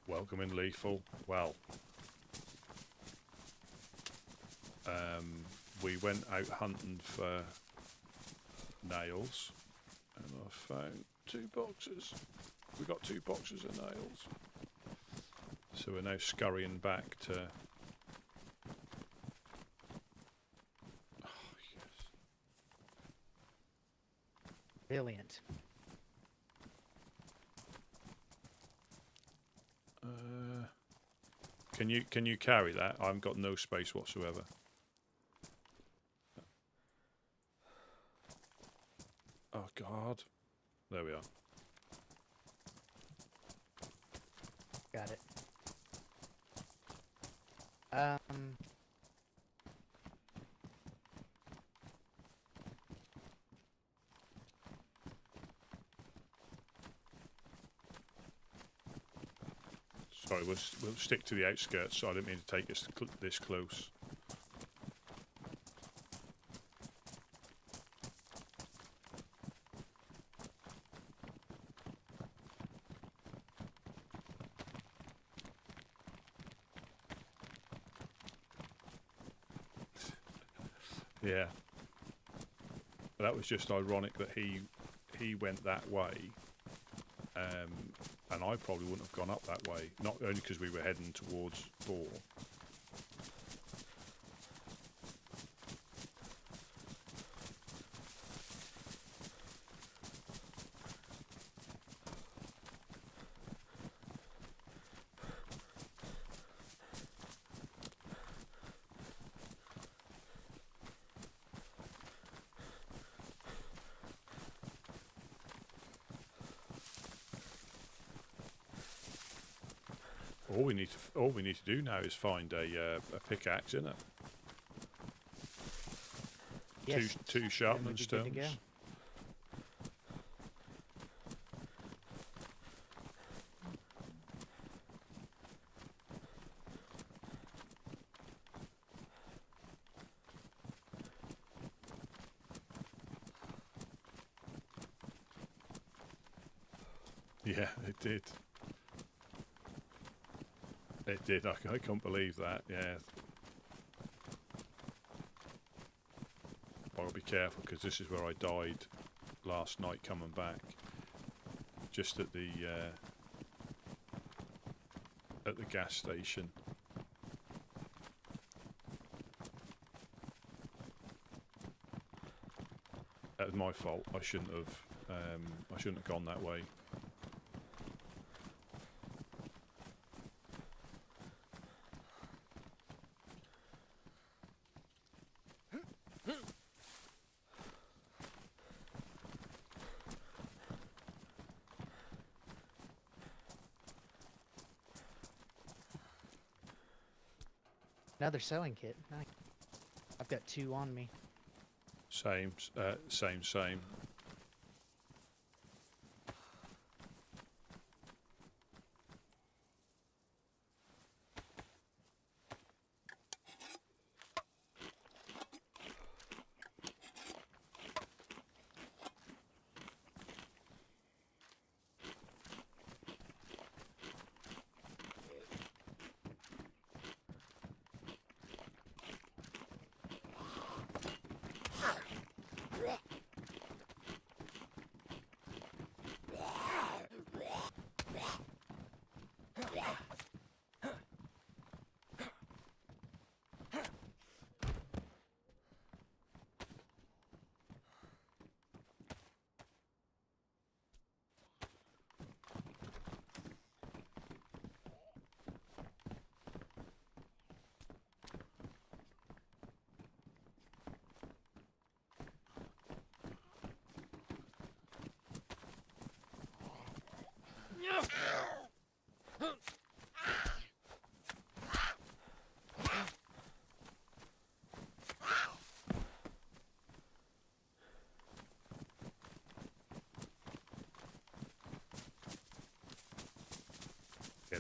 Welcome in, Lethal. Well, we went out hunting for nails, and I found 2 boxes. We got 2 boxes of nails. So we're now scurrying back to... Oh, yes. Brilliant. Can you carry that? I've got no space whatsoever. Oh God! There we are. Got it. Sorry, we'll stick to the outskirts. So I didn't mean to take us this close. Yeah, that was just ironic that he went that way, and I probably wouldn't have gone up that way. Not only because we were heading towards Boar. All we need to do now is find a pickaxe, isn't it? Yes. Two sharpening stones. Yeah, it did. It did. I can't believe that. Yeah. I'll be careful because this is where I died last night coming back. Just at the gas station. That was my fault. I shouldn't have gone that way. Another sewing kit. Nice. I've got 2 on me. Same.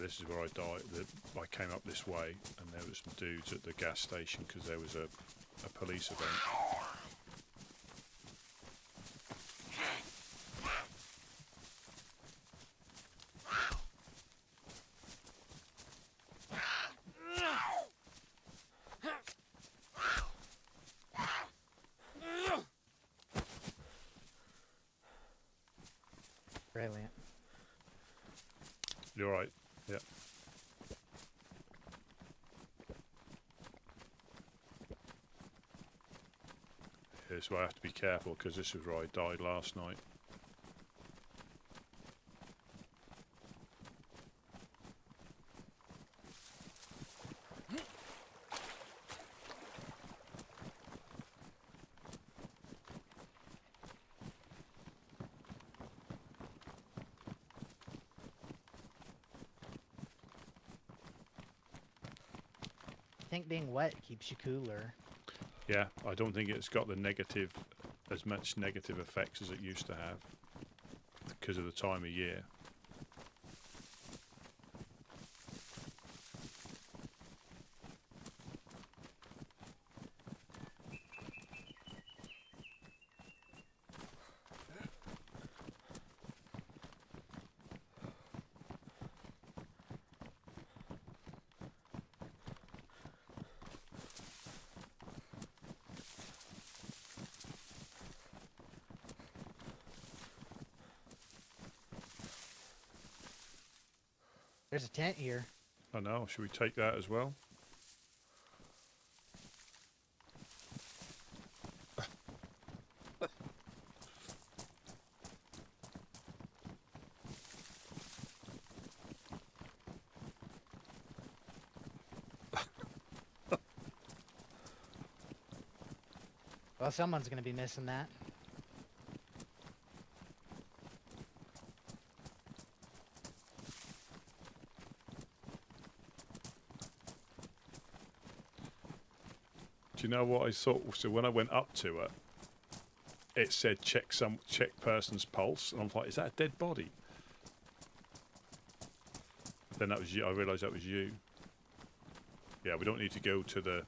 this is where I died. I came up this way, and there was some dudes at the gas station because there was a police event. Brilliant. You're right. Yeah. Yeah, so I have to be careful because this is where I died last night. I think being wet keeps you cooler. Yeah, I don't think it's got as much negative effects as it used to have because of the time of year. There's a tent here. I know. Should we take that as well? Well, someone's going to be missing that. Do you know what I thought? So when I went up to it, it said check person's pulse, and I'm like, is that a dead body? Then that was you. I realised that was you. Yeah, we don't need to go to the.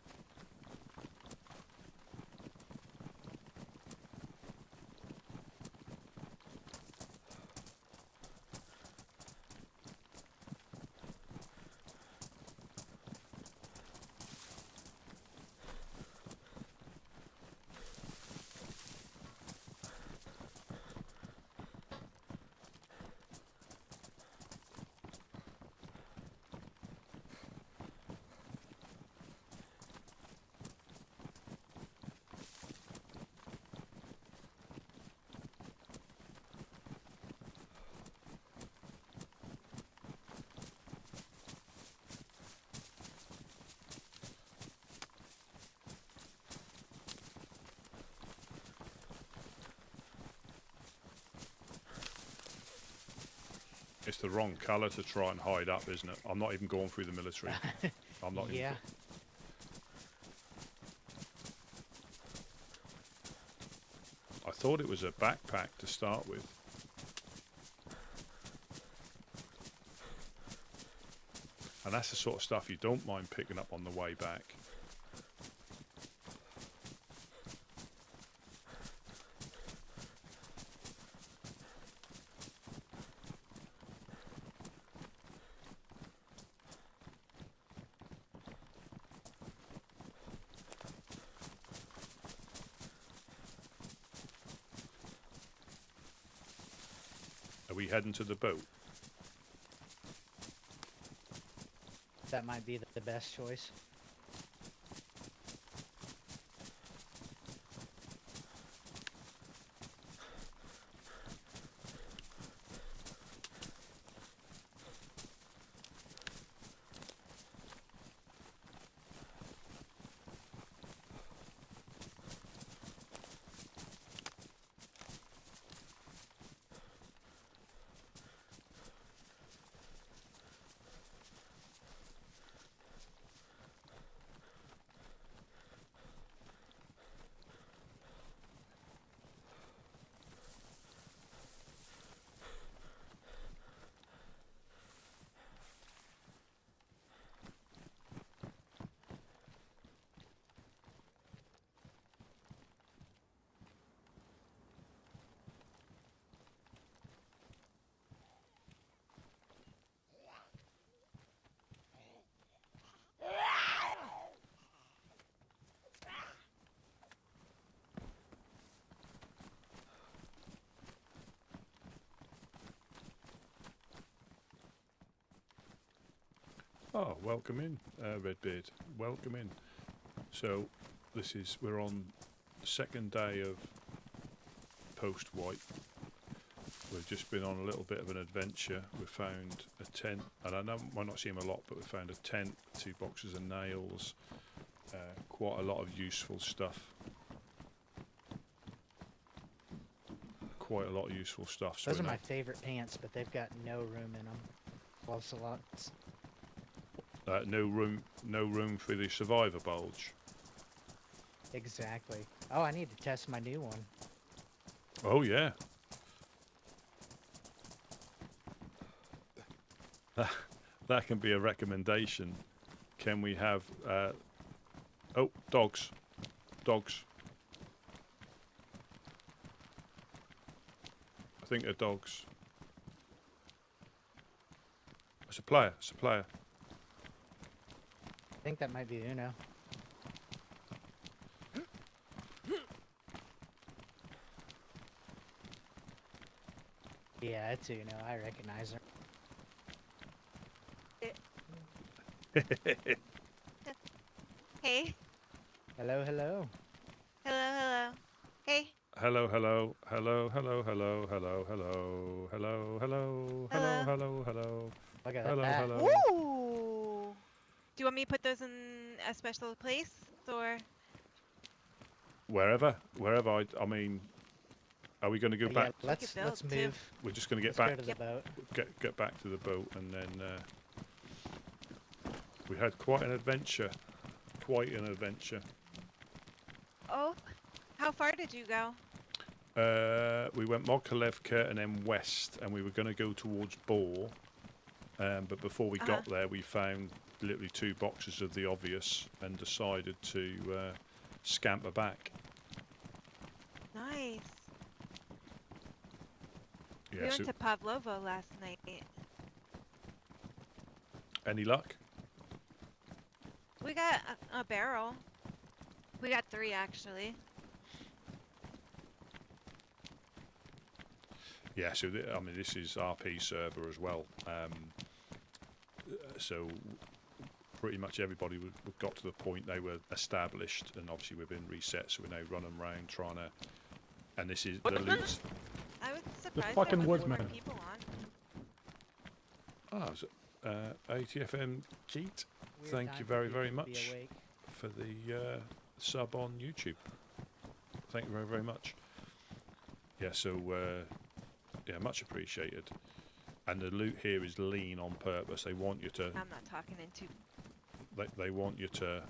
It's the wrong colour to try and hide up, isn't it? I'm not even going through the military. I'm not Yeah. even. I thought it was a backpack to start with. And that's the sort of stuff you don't mind picking up on the way back. Are we heading to the boat? That might be the best choice. Oh, welcome in, Redbeard. Welcome in. So, we're on the second day of post-wipe. We've just been on a little bit of an adventure. We found a tent, and I know might not see him a lot, but we found a tent, 2 boxes of nails, quite a lot of useful stuff. Quite a lot of useful stuff. So Those are my favorite pants, but they've got no room in them. Lots. no room for the survivor bulge. Exactly. Oh, I need to test my new one. Oh yeah. That can be a recommendation. Can we have? Oh, dogs. I think they're dogs. It's a player. I think that might be Uno. Yeah, it's Uno. I recognize her. Hey. Hello. Hello. Hey. Hello. Look at Hello, that. hello. Ooh. Do you want me to put those in a special place, or? Wherever. I mean, are we going to go Yeah, back? let's build, too. move. We're just going to get Let's back. go to the boat. Get back to the boat, and then we had quite an adventure. Oh, how far did you go? We went Mokolevka and then west, and we were going to go towards Bor. But before we got there, we found literally 2 boxes of the obvious and decided to scamper back. Nice. Yeah, We so went to Pavlovo last night. any luck? We got a barrel. We got 3 actually. Yeah, so I mean, this is RP server as well. So pretty much everybody got to the point they were established, and obviously we've been reset, so we're now running around trying to. And this is the loot. I was surprised fucking there wasn't more woodsman. people on. Ah, is it, ATFM Keat, Weird thank time you for very, people very to be much awake. for the sub on YouTube. Thank you very, very much. Yeah, so yeah, much appreciated. And the loot here is lean on purpose. They want you to. I'm not talking into. They want you to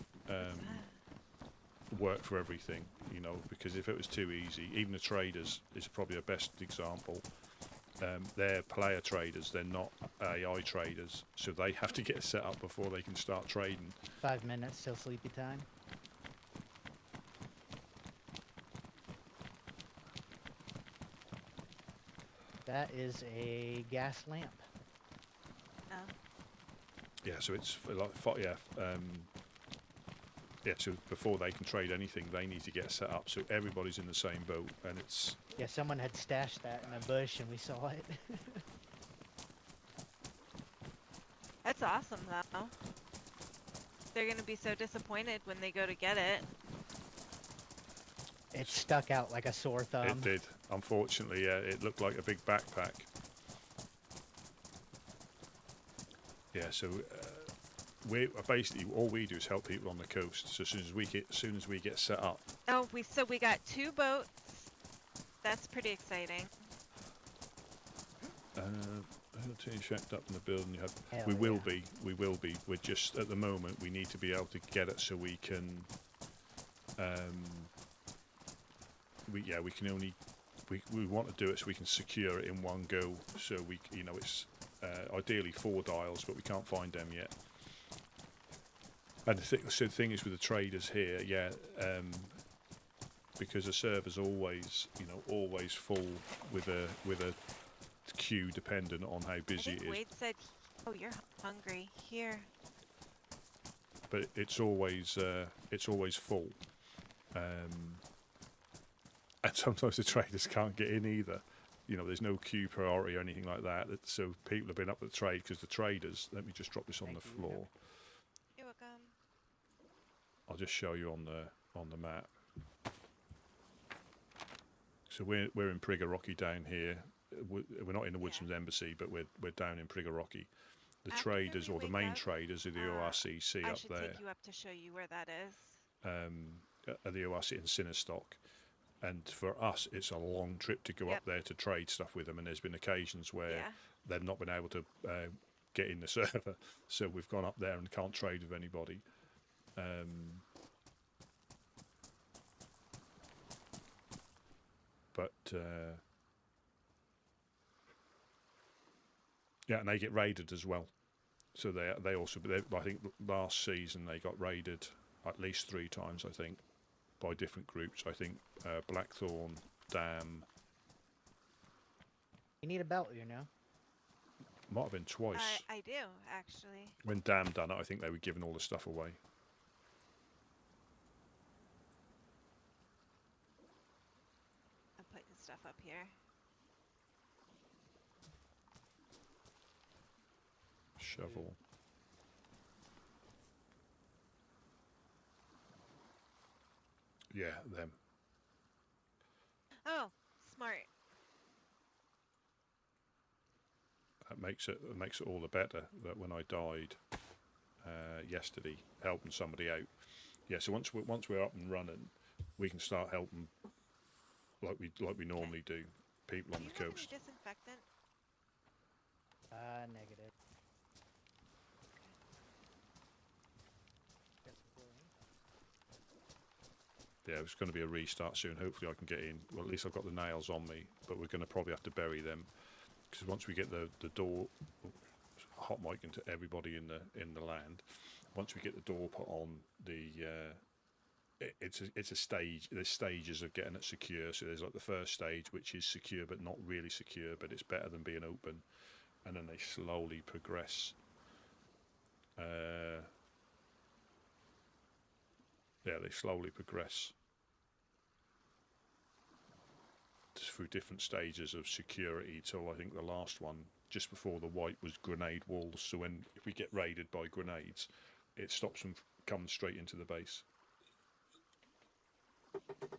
work for everything, you know, because if it was too easy, even the traders is probably a best example. They're player traders, they're not AI traders, so they have to get set up before they can start trading. 5 minutes till sleepy time. That is a gas lamp. Oh. Yeah, so it's yeah, so before they can trade anything, they need to get set up, so everybody's in the same boat, and it's. Yeah, someone had stashed that in a bush and we saw it. That's awesome though. They're gonna be so disappointed when they go to get it. It stuck out like a sore thumb. It did. Unfortunately, yeah, it looked like a big backpack. Yeah, so we basically all we do is help people on the coast. So as soon as we get set up. Oh, we got 2 boats. That's pretty exciting. Checked up in the building. You have. Hell We will yeah. be. We will be. We're just at the moment. We need to be able to get it so we can. We can only. We want to do it so we can secure it in one go. So it's ideally 4 dials, but we can't find them yet. And the thing is with the traders here, yeah, because the server's always full with a queue dependent on how I busy think it is. Wade said, "Oh, you're hungry." Here. But it's always full, and sometimes the traders can't get in either. there's no queue priority or anything like that. So people have been up the trade because the traders. Let me just drop this on Thank the you. floor. You're welcome. I'll just show you on the map. So we're in Prigorochy down here. We're not in the Woodsman's Embassy, but we're down in Prigorochy. The After traders, we or the wake main up, traders, are the ORCC I up should there. take you up to show you where that is. Are the ORC in Sinnerstock. And for us, it's a long trip to go up there to trade stuff with them. And there's been occasions where they've not been able to get in the server, so we've gone up there and can't trade with anybody. Yeah, and they get raided as well. So they also, I think last season they got raided at least 3 times, I think, by different groups. I think Blackthorn, Dam. You need a belt, Might have been twice. I do, actually. When Dam done it, I think they were giving all the stuff away. I'm putting stuff up here. Shovel. Yeah, them. Oh, smart. That makes it all the better that when I died yesterday, helping somebody out. Yeah, so once we're up and running, we can start helping like we normally do people on the Do you have coast. any disinfectant? Negative. Yeah, it's going to be a restart soon. Hopefully I can get in. Well, at least I've got the nails on me, but we're going to probably have to bury them because once we get the door, hot mic into everybody in the land. Once we get the door put on, it's a stage. There's stages of getting it secure. So there's like the first stage, which is secure but not really secure, but it's better than being open, and then they slowly progress. Yeah, they slowly progress through different stages of security till I think the last one, just before the white, was grenade walls. So if we get raided by grenades, it stops them coming straight into the base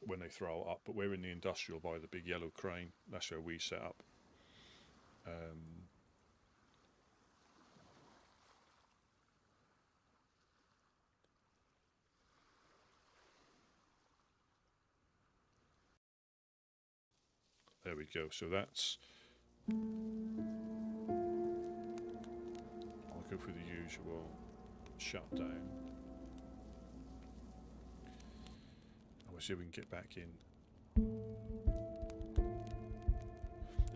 when they throw it up. But we're in the industrial by the big yellow crane. That's where we set up. There we go. So that's. I'll go through the usual shutdown. And we'll see if we can get back in.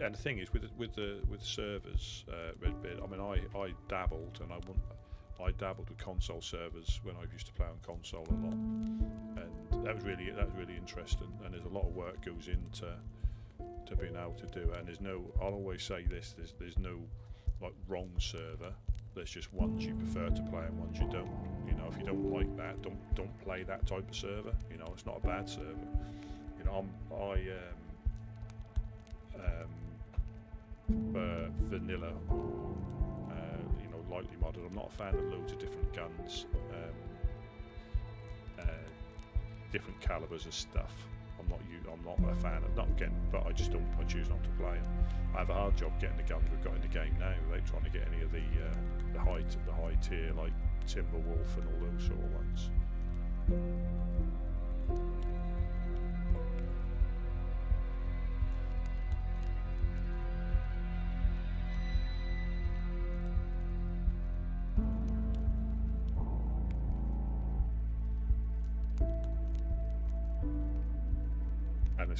And the thing is, with servers, Redbeard. I mean, I dabbled, and I dabbled with console servers when I used to play on console a lot, and that was really interesting. And there's a lot of work goes into being able to do it. And there's no. I'll always say this: there's no like wrong server. There's just ones you prefer to play and ones you don't. You know, if you don't like that, don't play that type of server. You know, it's not a bad server. You know, vanilla, you know, lightly modded. I'm not a fan of loads of different guns, different calibers of stuff. I'm not a fan of, not again, but I choose not to play them. I have a hard job getting the guns we've got in the game now without trying to get any of the high tier like Timberwolf and all those sort of ones.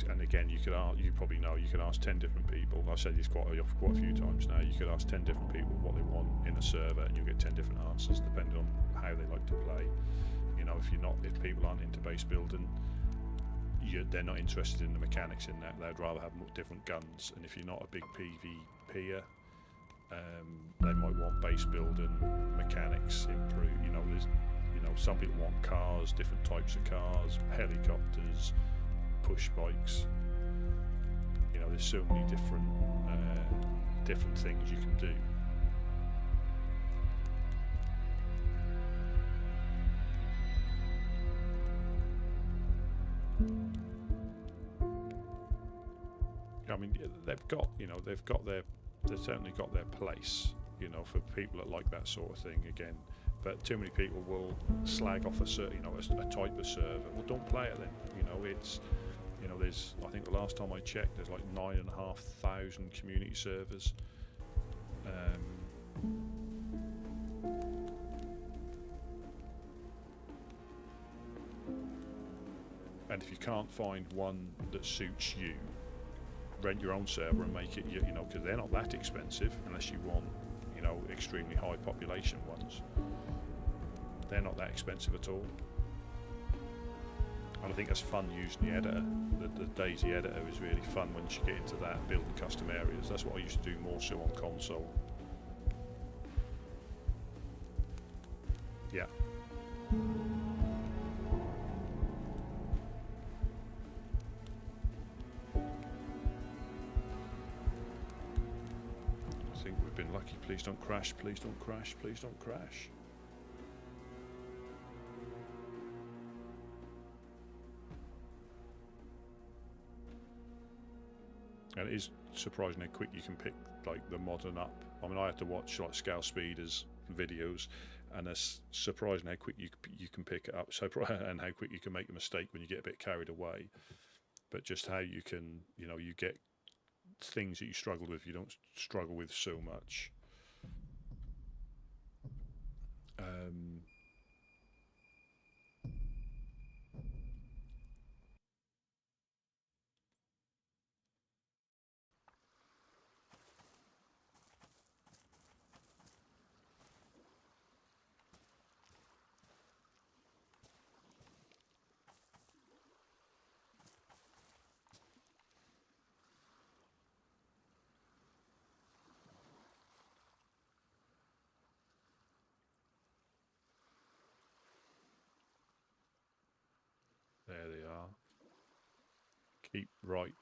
And again, you probably know, you can ask 10 different people. I've said this quite a few times now. You could ask 10 different people what they want in a server, and you'll get 10 different answers depending on how they like to play. You know, if people aren't into base building, they're not interested in the mechanics in that. They'd rather have different guns. And if you're not a big PvPer, they might want base building, mechanics improved. Some people want cars, different types of cars, helicopters, push bikes. You know, there's so many different things you can do. I mean, they've got, they've certainly got their place, for people that like that sort of thing again. But too many people will slag off a type of server. Well, don't play it then. It's, there's, I think the last time I checked, there's like 9,500 community servers. And if you can't find one that suits you, rent your own server and make it, because they're not that expensive unless you want, extremely high population ones. They're not that expensive at all. And I think that's fun using the editor. The DayZ editor is really fun once you get into that, building custom areas. That's what I used to do more so on console. Yeah. I think we've been lucky. Please don't crash, please don't crash, please don't crash. And it is surprising how quick you can pick like the modern up. I mean, I had to watch like Scale Speeders videos, and it's surprising how quick you can pick it up. And how quick you can make a mistake when you get a bit carried away. But just how you can, you get things that you struggle with, you don't struggle with so much. There they are. Keep right.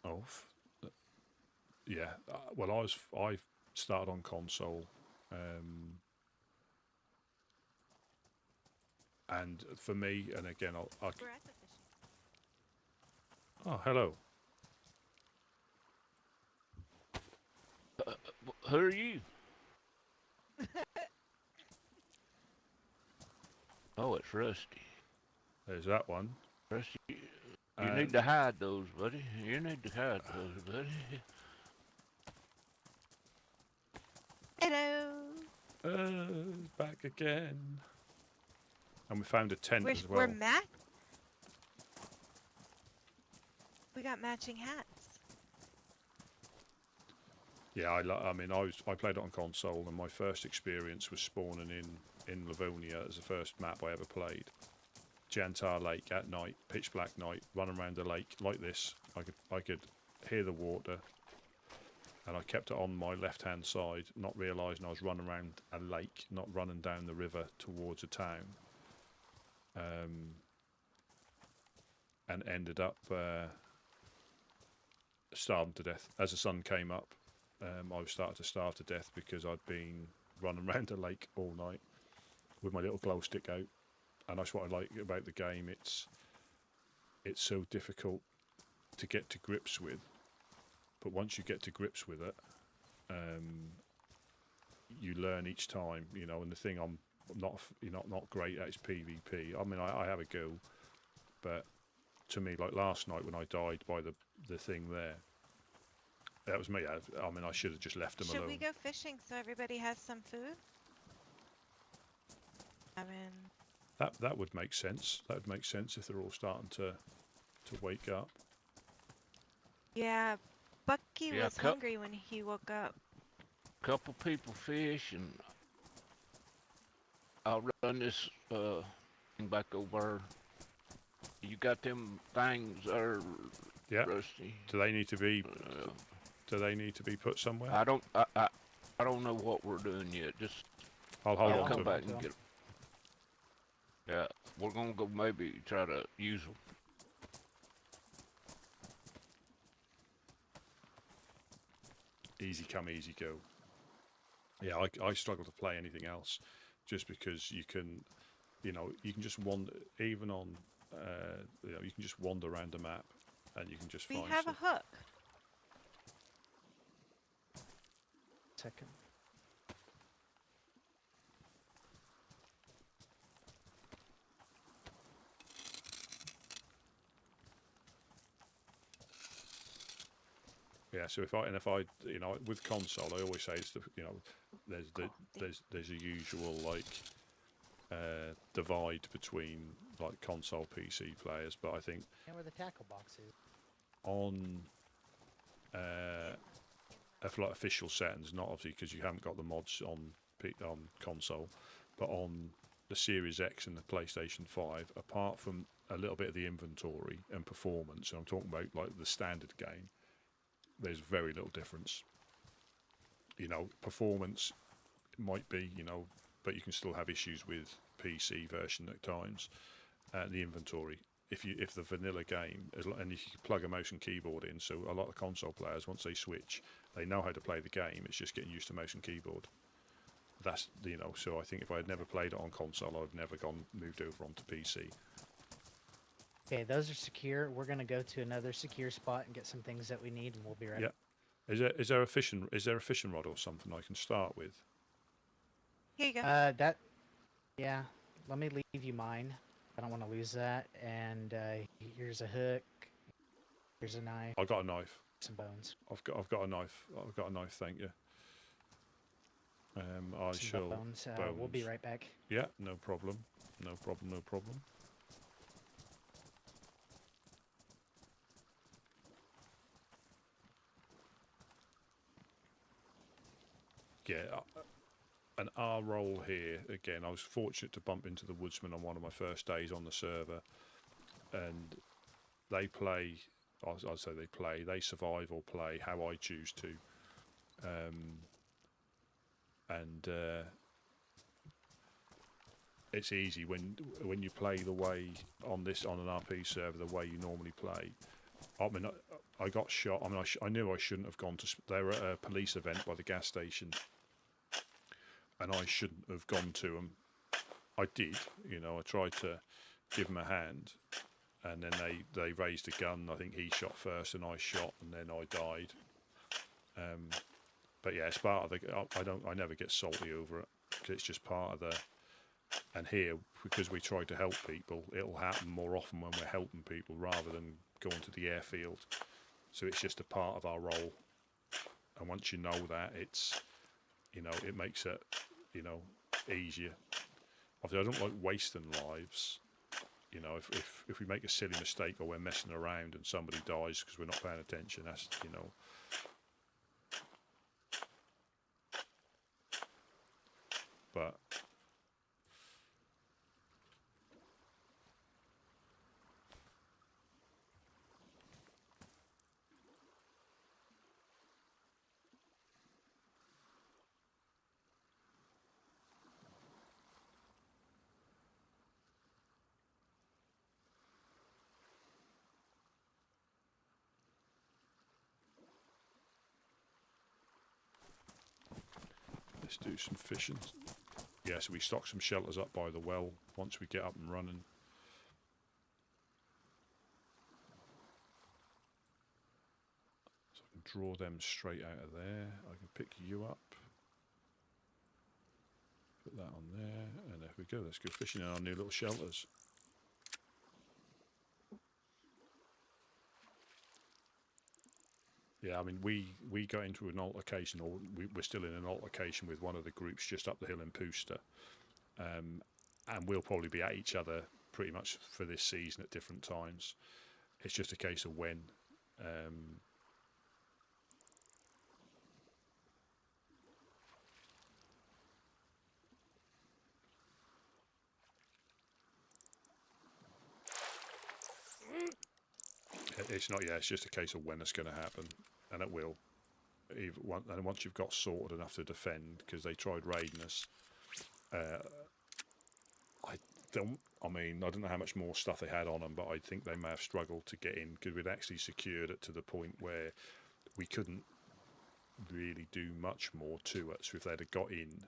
Oh, yeah. Well, I started on console, and for me, and again, oh, hello. Who are you? Oh, it's Rusty. There's that one. Rusty, you need to hide those, buddy. You need to hide those, buddy. Hello. Back again. And we found a tent as well. We're Matt. We got matching hats. Yeah, I played it on console, and my first experience was spawning in Livonia as the first map I ever played. Jantar Lake at night, pitch black night, running around the lake like this. I could hear the water, and I kept it on my left hand side, not realising I was running around a lake, not running down the river towards a town. And ended up starving to death. As the sun came up, I started to starve to death because I'd been running around the lake all night with my little glow stick out. And that's what I like about the game. It's so difficult to get to grips with, but once you get to grips with it, you learn each time, and the thing I'm not great at is PvP. I mean, I have a go, but to me, like last night when I died by the thing there, that was me. I mean, I should have just left them alone. Should we go fishing so everybody has some food? I mean, that would make sense. That would make sense if they're all starting to wake up. Yeah, Bucky was hungry when he woke up. Couple people fish, and I'll run this thing back over. You got them things there, yeah. Rusty? Do they need to be? Do they need to be put somewhere? I don't know what we're doing yet. Just I'll hold on come to back them. and get them. Yeah, we're gonna go maybe try to use them. Easy come, easy go. Yeah, I struggle to play anything else, just because you can just wander, even on you can just wander around the map, and you can just We find have a stuff. hook. Second. Yeah, so if I with console, I always say it's there's a usual like divide between like console PC players, but I think And where the tackle box is. on if like official settings, not obviously because you haven't got the mods on console, but on the Series X and the PlayStation 5, apart from a little bit of the inventory and performance, and I'm talking about like the standard game, there's very little difference. Performance might be, but you can still have issues with PC version at times. The inventory, if the vanilla game, and if you plug a mouse and keyboard in, so a lot of console players, once they switch, they know how to play the game. It's just getting used to mouse and keyboard. That's so I think if I had never played it on console, I'd never moved over onto PC. Okay, those are secure. We're gonna go to another secure spot and get some things that we need, and we'll be right. Yeah. Is there a fishing rod or something I can start with? Here you go. Yeah. Let me leave you mine. I don't want to lose that. And here's a hook. Here's a knife. I got a knife. Some bones. I've got a knife. I've got a knife. Thank you. I Some shall. bones. We'll be right back. Yeah, no problem. No problem. No problem. Yeah, and our role here, again, I was fortunate to bump into the woodsman on one of my first days on the server, and they play, I'd say they survive or play how I choose to. And it's easy when you play the way on an RP server, the way you normally play. I mean, I got shot. I mean, I knew I shouldn't have gone to. They were at a police event by the gas station, and I shouldn't have gone to them. I did, I tried to give them a hand, and then they raised a gun. I think he shot first, and I shot, and then I died. But yeah, it's part of the. I never get salty over it, because it's just part of the. And here, because we try to help people, it'll happen more often when we're helping people rather than going to the airfield. So it's just a part of our role. And once you know that, it's, it makes it, easier. Obviously, I don't like wasting lives. If we make a silly mistake or we're messing around and somebody dies because we're not paying attention, that's, But let's do some fishing. Yeah, so we stock some shelters up by the well once we get up and running. So I can draw them straight out of there. I can pick you up. Put that on there, and there we go. Let's go fishing in our new little shelters. Yeah, I mean, we got into an altercation, or we're still in an altercation with one of the groups just up the hill in Pooster. And we'll probably be at each other pretty much for this season at different times. It's just a case of when. It's not, yeah, it's just a case of when it's going to happen, and it will. And once you've got sorted enough to defend, because they tried raiding us, I mean, I don't know how much more stuff they had on them, but I think they may have struggled to get in because we'd actually secured it to the point where we couldn't really do much more to it. So if they'd have got in,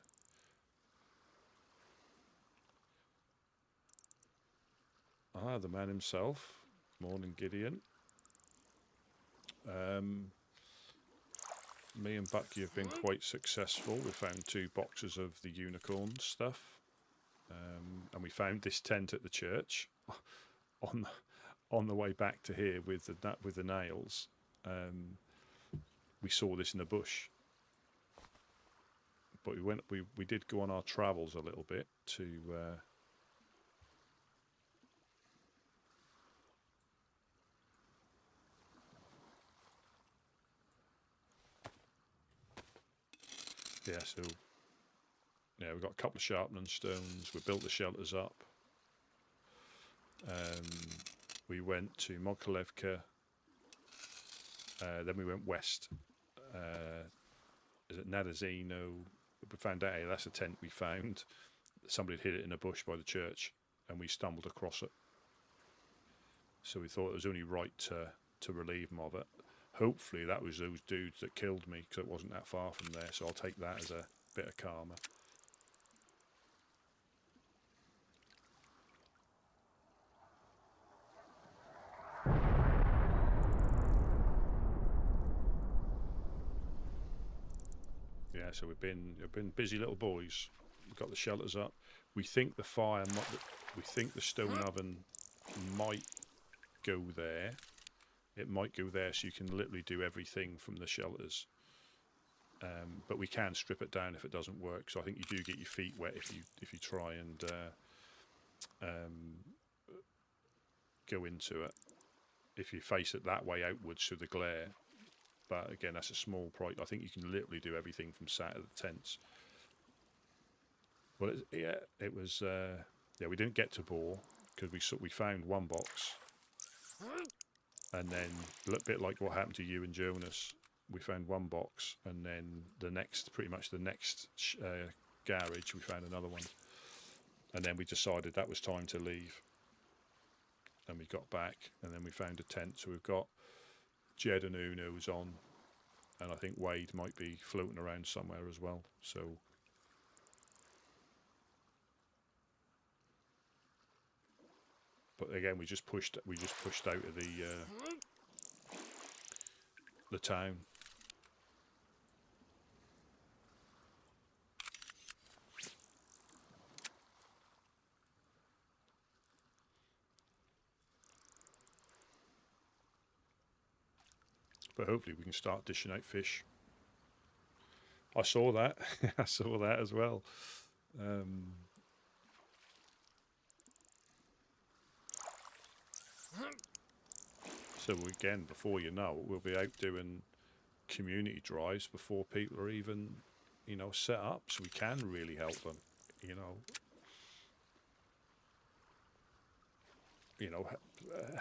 the man himself. Morning, Gideon. Me and Bucky have been quite successful. We found 2 boxes of the unicorn stuff, and we found this tent at the church on the way back to here with the nails. We saw this in the bush, but we did go on our travels a little bit to. Yeah, so yeah, we've got a couple of sharpening stones. We built the shelters up. We went to Mokolevka. Then we went west. Is it Nadazino? We found out, hey, that's a tent we found. Somebody had hid it in a bush by the church, and we stumbled across it. So we thought it was only right to relieve them of it. Hopefully that was those dudes that killed me, because it wasn't that far from there, so I'll take that as a bit of karma. Yeah, so we've been busy little boys. We've got the shelters up. We think the we think the stone oven might go there. It might go there, so you can literally do everything from the shelters. But we can strip it down if it doesn't work. So I think you do get your feet wet if you try and go into it. If you face it that way outwards through the glare. But again, that's a small price. I think you can literally do everything from sat at the tents. Well, it was. Yeah, we didn't get to bore because we found 1 box. And then, a little bit like what happened to you and Jonas, we found 1 box, and then pretty much the next garage, we found another one. And then we decided that was time to leave. And we got back, and then we found a tent. So we've got Jed and Uno's on, and I think Wade might be floating around somewhere as well. So. But again, we just pushed out of the town. But hopefully we can start dishing out fish. I saw that. I saw that as well. So again, before you know it, we'll be out doing community drives before people are even, set up, so we can really help them,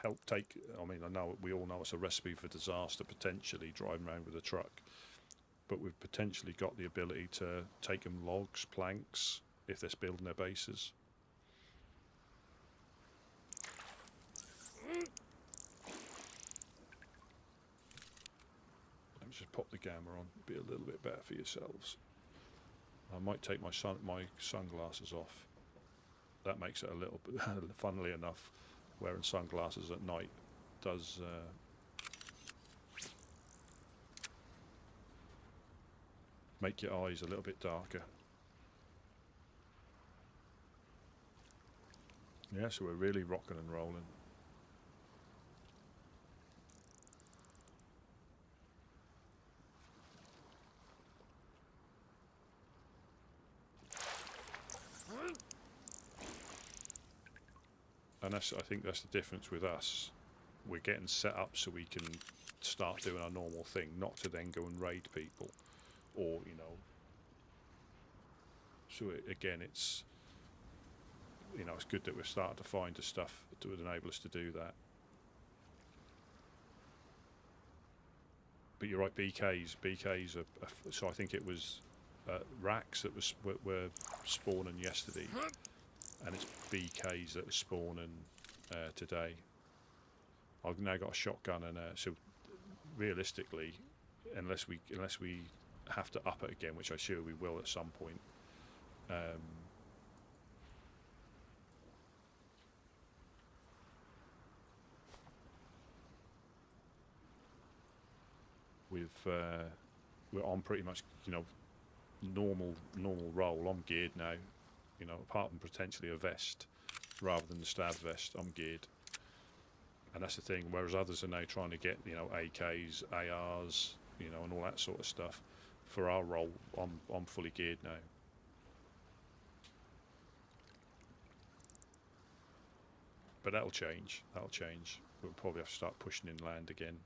help take. I mean, I know we all know it's a recipe for disaster potentially driving around with a truck, but we've potentially got the ability to take them logs, planks, if they're building their bases. Just pop the gamma on, be a little bit better for yourselves. I might take my sunglasses off. That makes it a little bit, funnily enough, wearing sunglasses at night does make your eyes a little bit darker. Yeah, so we're really rocking and rolling. And I think that's the difference with us. We're getting set up so we can start doing our normal thing, not to then go and raid people, or So again, it's it's good that we're starting to find the stuff that would enable us to do that. But you're right, BKs are so I think it was racks that were spawning yesterday. and it's BKs that are spawning today. I've now got a shotgun, and so realistically, unless we have to up it again, which I'm sure we will at some point. We're on pretty much, you know, normal roll. I'm geared now, you know, apart from potentially a vest rather than the stab vest. I'm geared, and that's the thing. Whereas others are now trying to get, you know, AKs, ARs, you know, and all that sort of stuff. For our role, I'm fully geared now. But that'll change. That'll change. We'll probably have to start pushing inland again.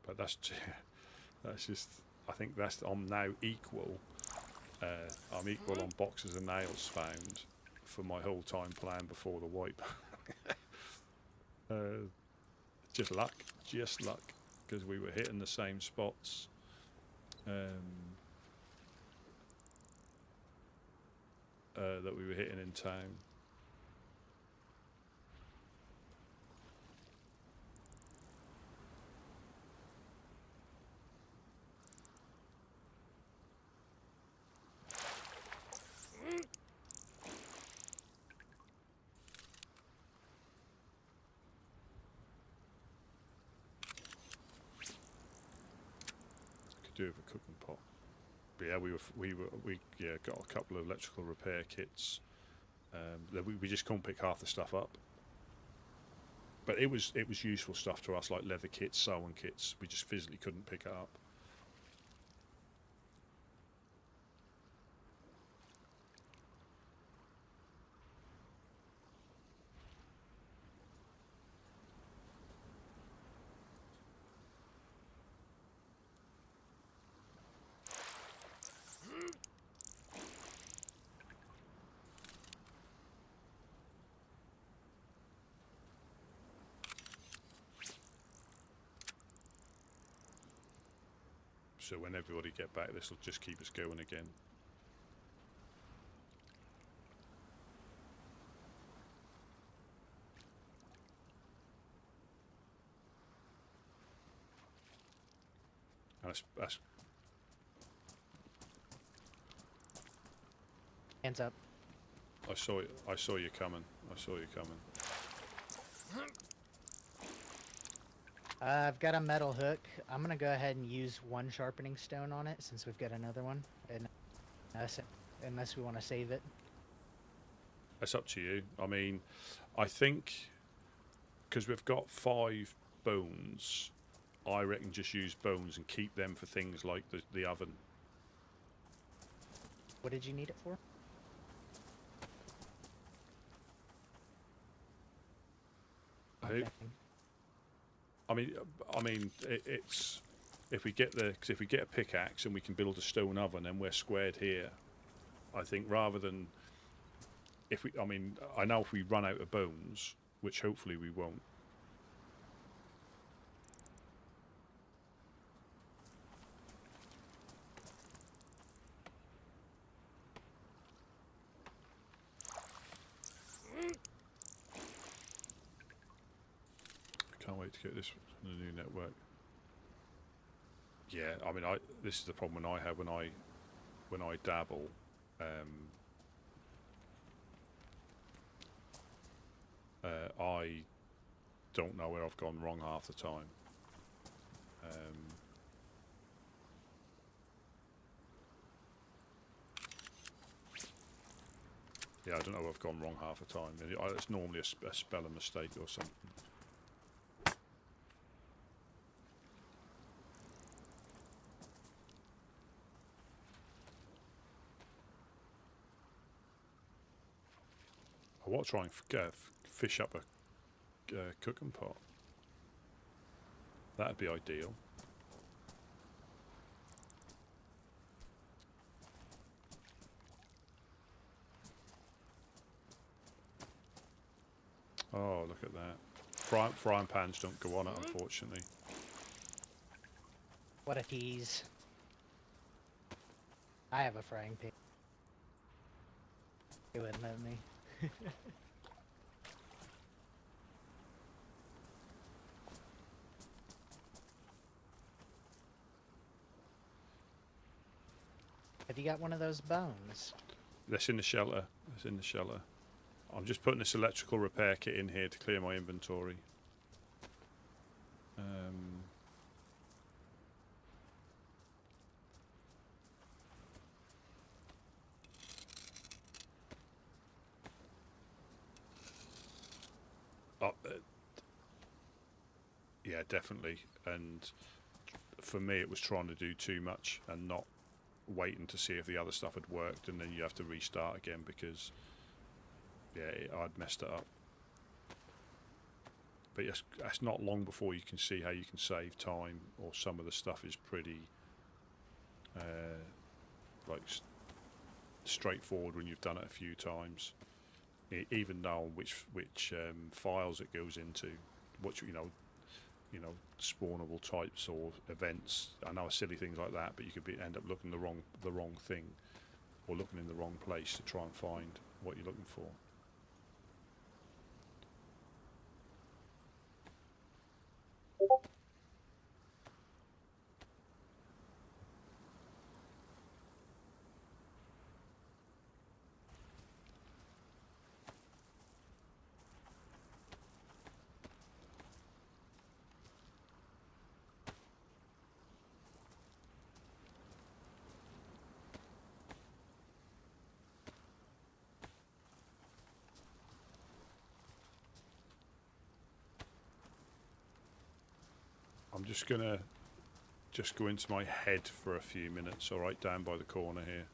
But that's just, I think I'm now equal. I'm equal on boxes and nails found for my whole time plan before the wipe. Just luck, because we were hitting the same spots. That we were hitting in town. Do with a cooking pot, but yeah, we got a couple of electrical repair kits. That we just couldn't pick half the stuff up, but it was useful stuff to us, like leather kits, sewing kits. We just physically couldn't pick it up. So when everybody get back, this will just keep us going again. And that's Hands up. I saw you coming. I saw you coming. I've got a metal hook. I'm gonna go ahead and use one sharpening stone on it since we've got another one, and unless we want to save it. It's up to you. I mean, I think because we've got 5 bones, I reckon just use bones and keep them for things like the oven. What did you need it for? Who? I mean, it's if we get a pickaxe and we can build a stone oven, then we're squared here. I think rather than I know if we run out of bones, which hopefully we won't. Can't wait to get this on the new network. Yeah, I mean, this is the problem I have when I dabble. I don't know where I've gone wrong half the time. Yeah, I don't know where I've gone wrong half the time. It's normally a spelling mistake or something. I want to try and fish up cooking pot. That'd be ideal. Oh, look at that. Frying pans don't go on it, unfortunately. What a tease. I have a frying pan. It wouldn't let me. Have you got one of those bones? That's in the shelter. That's in the shelter. I'm just putting this electrical repair kit in here to clear my inventory. Yeah, definitely. And for me, it was trying to do too much and not waiting to see if the other stuff had worked, and then you have to restart again because, yeah, I'd messed it up. But yes, that's not long before you can see how you can save time, or some of the stuff is pretty like straightforward when you've done it a few times. Even know which files it goes into, what you know, spawnable types or events. I know silly things like that, but you could end up looking the wrong thing, or looking in the wrong place to try and find what you're looking for. I'm just gonna go into my head for a few minutes, alright, down by the corner here.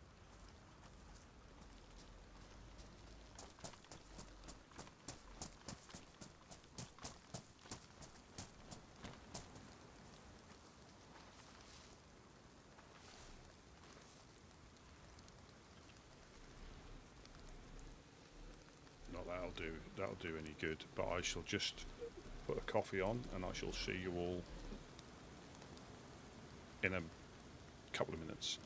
Not that'll do any good, but I shall just put a coffee on and I shall see you all in a couple of minutes.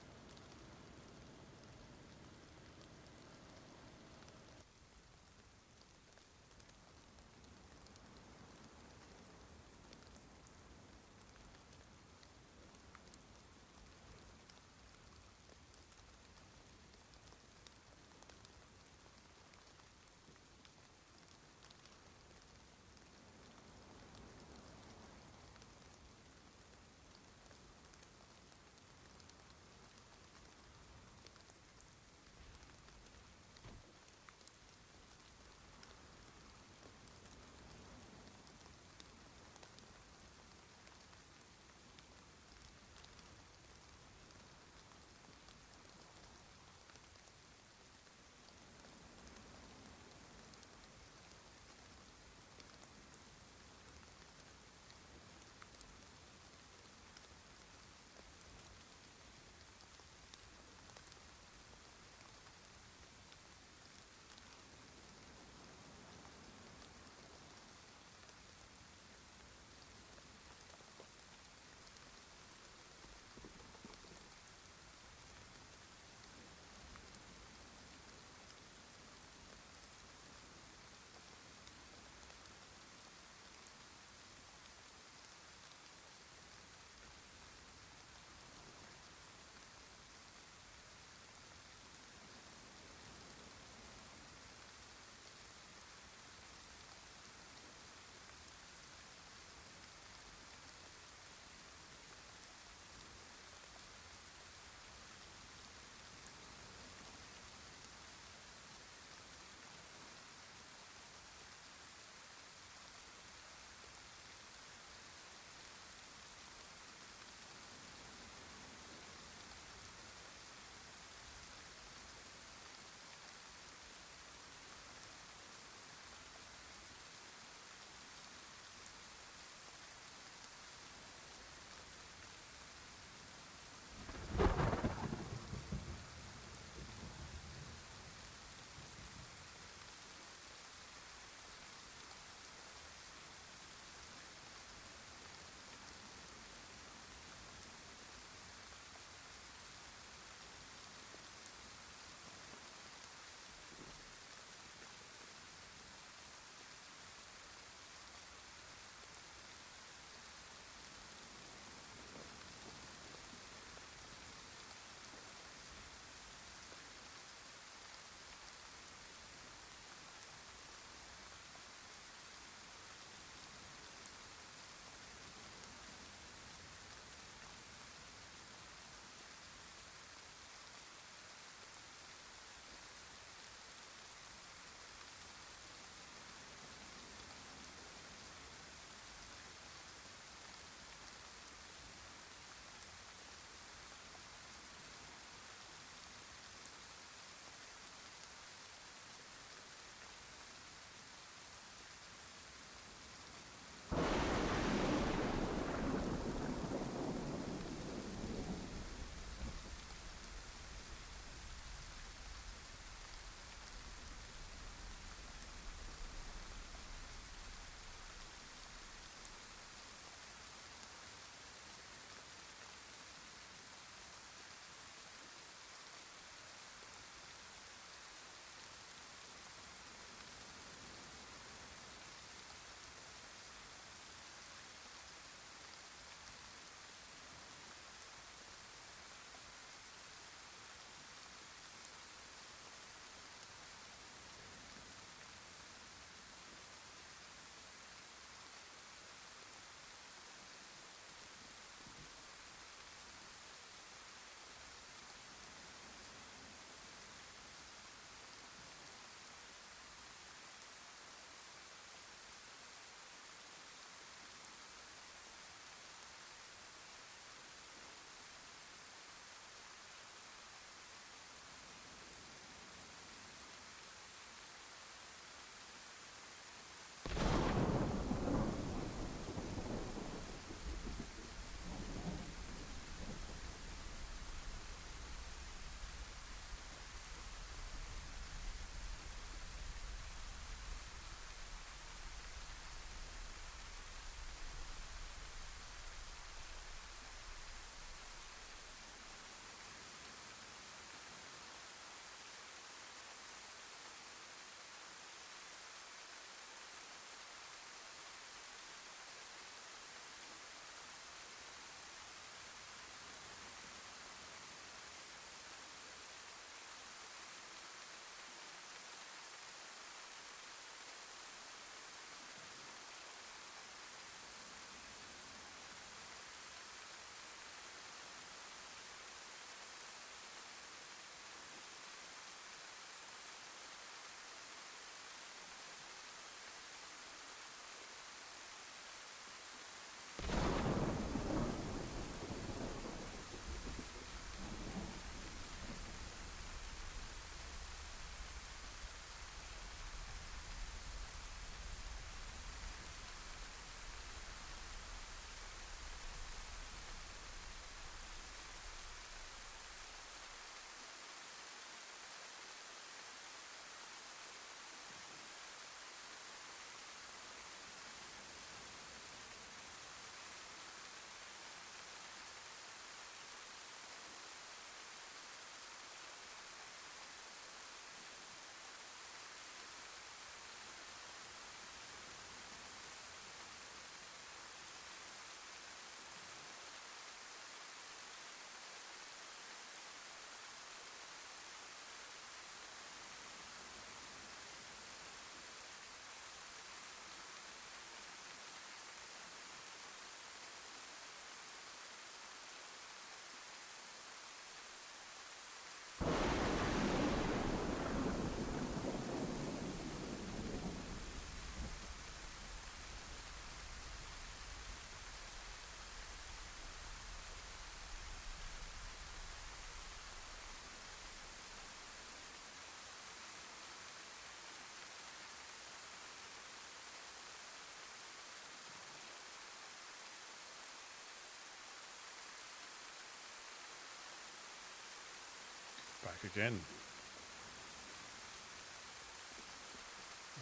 again.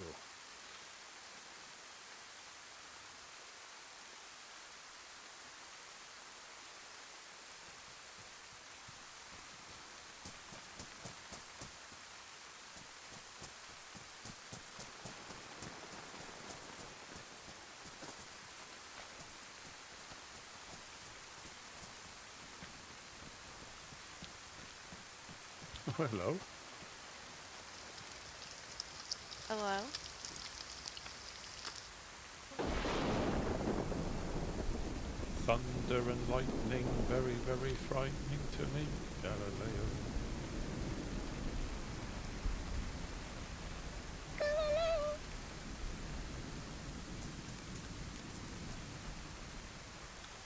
Oh. Hello. Hello? Thunder and lightning, very, very frightening to me. Galileo.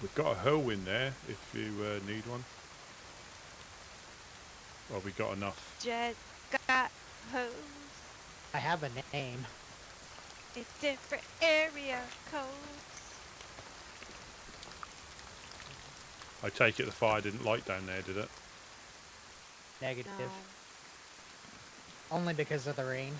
We've got a hoe in there if you need one. Well, we got enough. Jet got hose. I have a name. It's different area codes. I take it the fire didn't light down there, did it? Negative. No. Only because of the rain.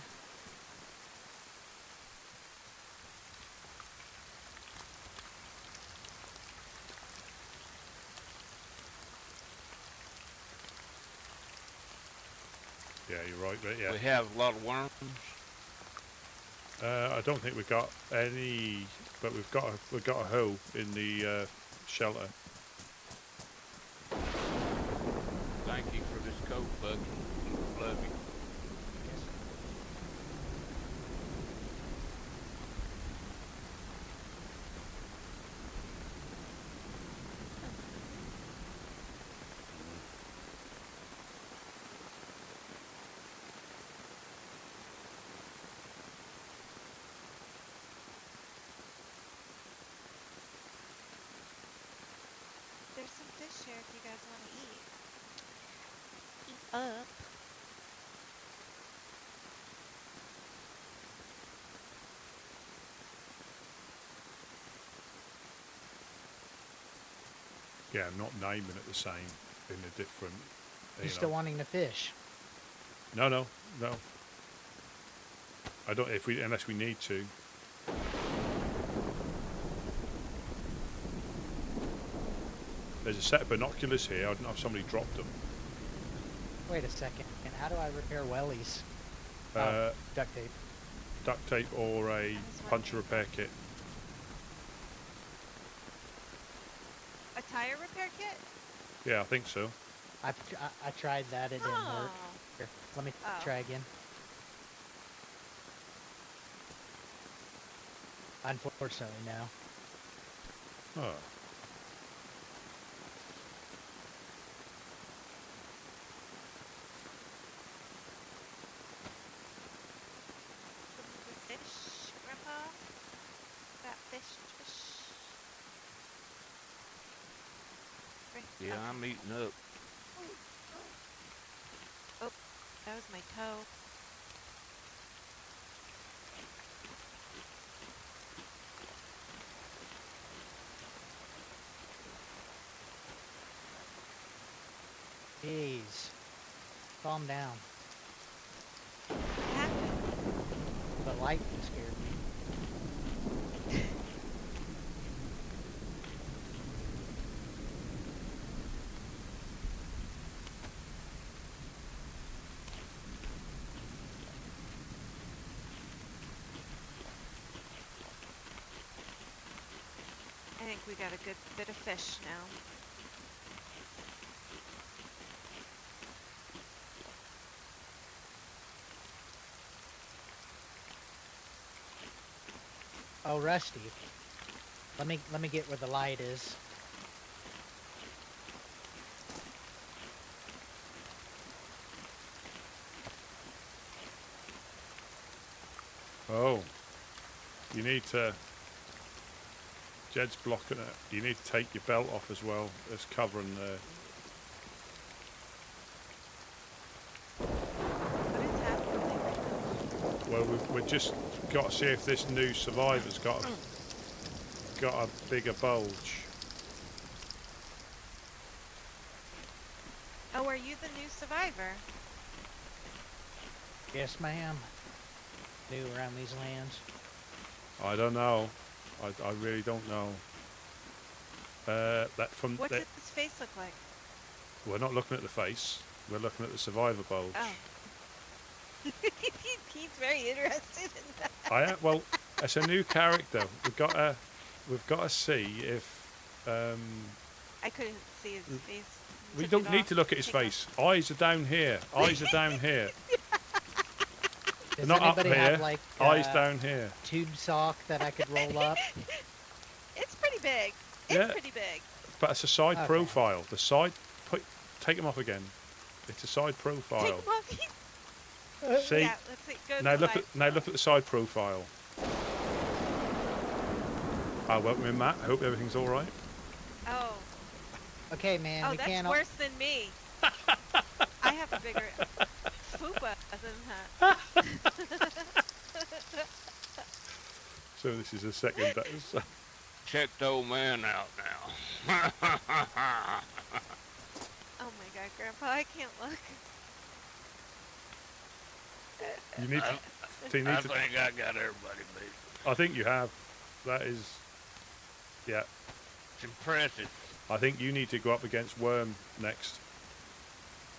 Yeah, you're right, but yeah. We have a lot of worms. I don't think we've got any, but we've got a hoe in the shelter. Thank you for this coat, Bucky. Love you. There's some fish here if you guys want to eat. Eat up. Yeah, I'm not naming it the same in a different. You're still wanting to fish. No, no, no. I don't. If we, unless we need to. There's a set of binoculars here. I don't know if somebody dropped them. Wait a second. And how do I repair wellies? Uh, Duct tape. Duct tape or a puncture repair kit. A tire repair kit? Yeah, I think so. I tried that. It didn't work. Oh. Here, let me Oh. try again. Unfortunately, no. Oh. Fish, Grandpa? That fish. Yeah, I'm eating up. Oh, that was my toe. Jeez. Calm down. What happened? The light scared me. I think we got a good bit of fish now. Oh, Rusty. Let me get where the light is. Oh. You need to. Jed's blocking it. You need to take your belt off as well. It's covering the. What is happening? Well, we've just got to see if this new survivor's got a bigger bulge. Oh, are you the new survivor? Yes, ma'am. New around these lands. I don't know. I really don't know. That from What that, does his face look like? we're not looking at the face. We're looking at the survivor bulge. Oh. He's very interested in that. Well, it's a new character. We've got to see if I couldn't see his face. we Took don't it need off. to look at his Take it face. Eyes are down here. Eyes are down here. Does Not up anybody here. have like Eyes down here. tube sock that I could roll up? It's pretty big. It's Yeah. pretty big. But it's a side Okay. profile. The side. Take them off again. It's a side Take profile. him off. See. Yeah, let's see. Go Now to look live. at the side profile. Welcome in, Matt. I hope everything's all right. Oh. Okay, man. Oh, we that's can't. worse than me. I have a bigger fupa than that. So this is a second. Check the old man out now. Oh my god, Grandpa, I can't look. You need to. So you I need to. think I got everybody beat. I think you have. That is. Yeah. It's impressive. I think you need to go up against Worm next.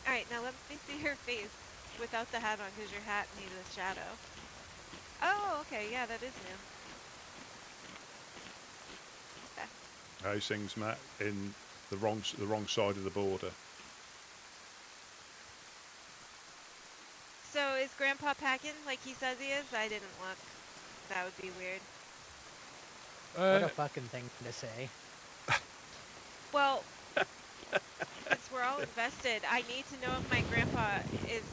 Alright, now let me see your face without the hat on, because your hat needs a shadow. Oh, okay, yeah, that is new. How's things, Matt? In the wrong side of the border. So, is Grandpa packing like he says he is? I didn't look. That would be weird. What a fucking thing to say. Well, since we're all invested, I need to know if my grandpa is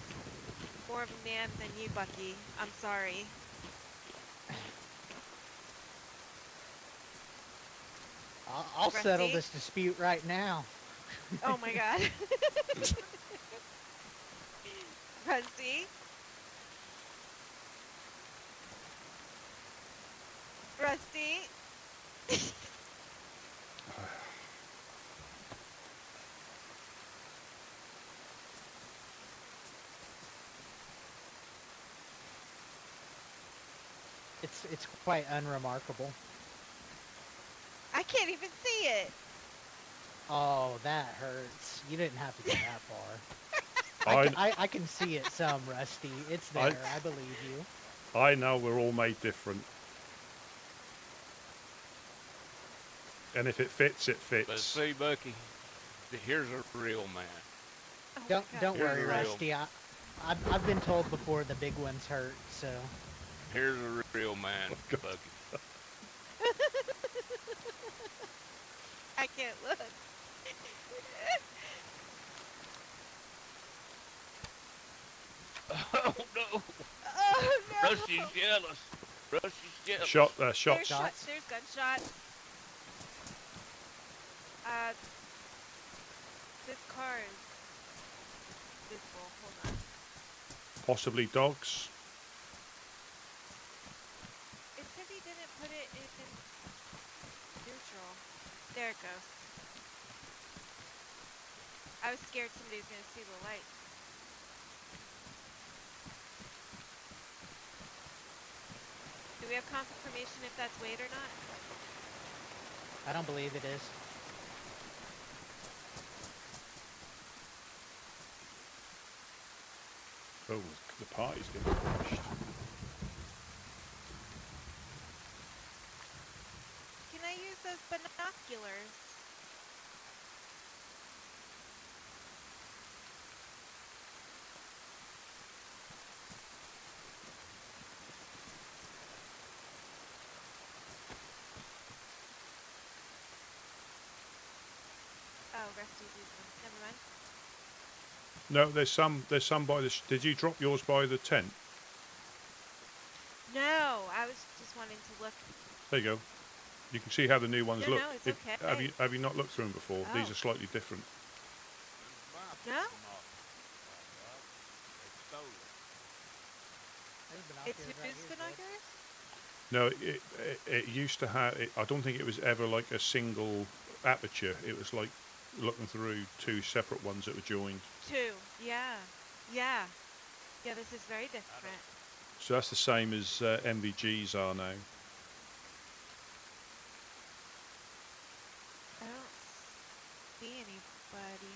more of a man than you, Bucky. I'm sorry. I'll settle Rusty? this dispute right now. Oh my god. Rusty? Rusty? It's quite unremarkable. I can't even see it. Oh, that hurts. You didn't have to go that far. I can see it some, Rusty. It's there. I believe you. I know we're all made different. And if it fits, it But fits. see, Bucky, here's a real man. Oh my God. Don't Here's worry, the real- Rusty. I've been told before the big ones hurt, so Here's a real man, God. Bucky. I can't look. Oh no! Oh no! Rusty's jealous. Rusty's jealous. Shot. There's Shot. Shots. There's gunshots. This car is visible. Hold on. Possibly dogs. It said he didn't put it in neutral. There it goes. I was scared somebody was gonna see the light. Do we have confirmation if that's Wade or not? I don't believe it is. Oh, the party's getting crashed. Can I use those binoculars? Oh, Rusty's using them. Never mind. No, there's some by the. Did you drop yours by the tent? No, I was just wanting to look. There you go. You can see how the new ones No, look. no, it's okay. Have you not looked through them before? These Oh. are slightly different. No? It's whose binoculars? No, it used to have. I don't think it was ever like a single aperture. It was like looking through two separate ones that were joined. Two. Yeah. Yeah. Yeah, this is very different. So that's the same as MVGs are now. I don't see anybody.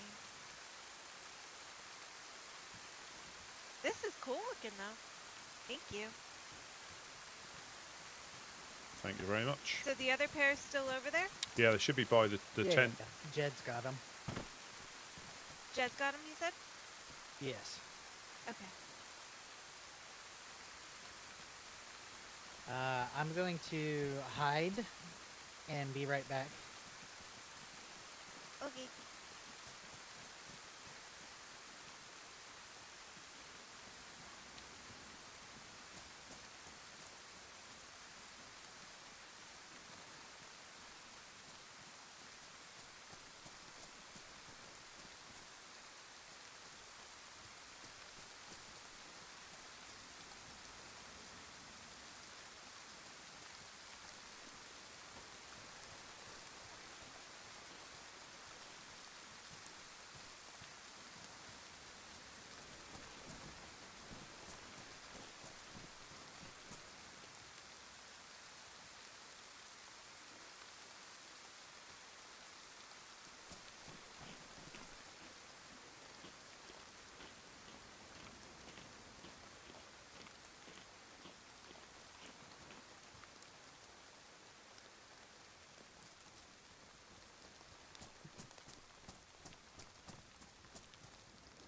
This is cool looking though. Thank you. Thank you very much. So the other pair is still over there? Yeah, they should be by the Yeah, tent. yeah. Jed's got them. Jed's got them, you said? Yes. Okay. I'm going to hide and be right back. Okay.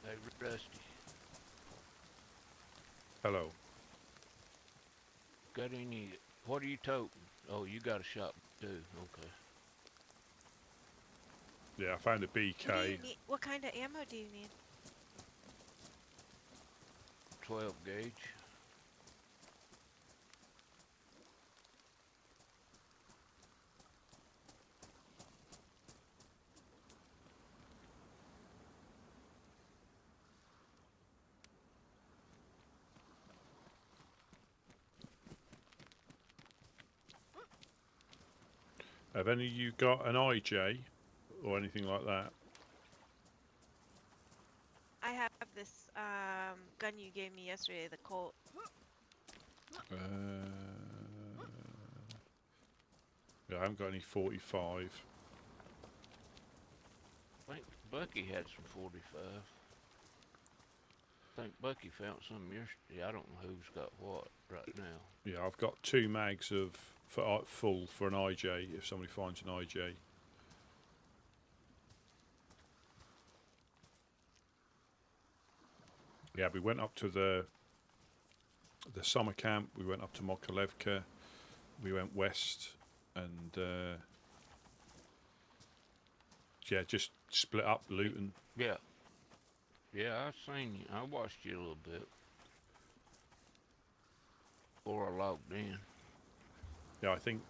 Hey, Rusty, Hello. got any? What are you toting? Oh, you got a shop too. Okay. Yeah, I found a What do you BK. need? What kind of ammo do you need? 12 gauge. Have any of you got an IJ or anything like that? I have this gun you gave me yesterday, the Colt. Yeah, I haven't got any 45. I think Bucky had some 45. I think Bucky found some yesterday. I don't know who's got what right now. Yeah, I've got 2 mags of full for an IJ if somebody finds an IJ. Yeah, we went up to the summer camp. We went up to Mokolevka. We went west and yeah, just split up looting. Yeah. Yeah, I seen you. I watched you a little bit before I logged in. Yeah, I think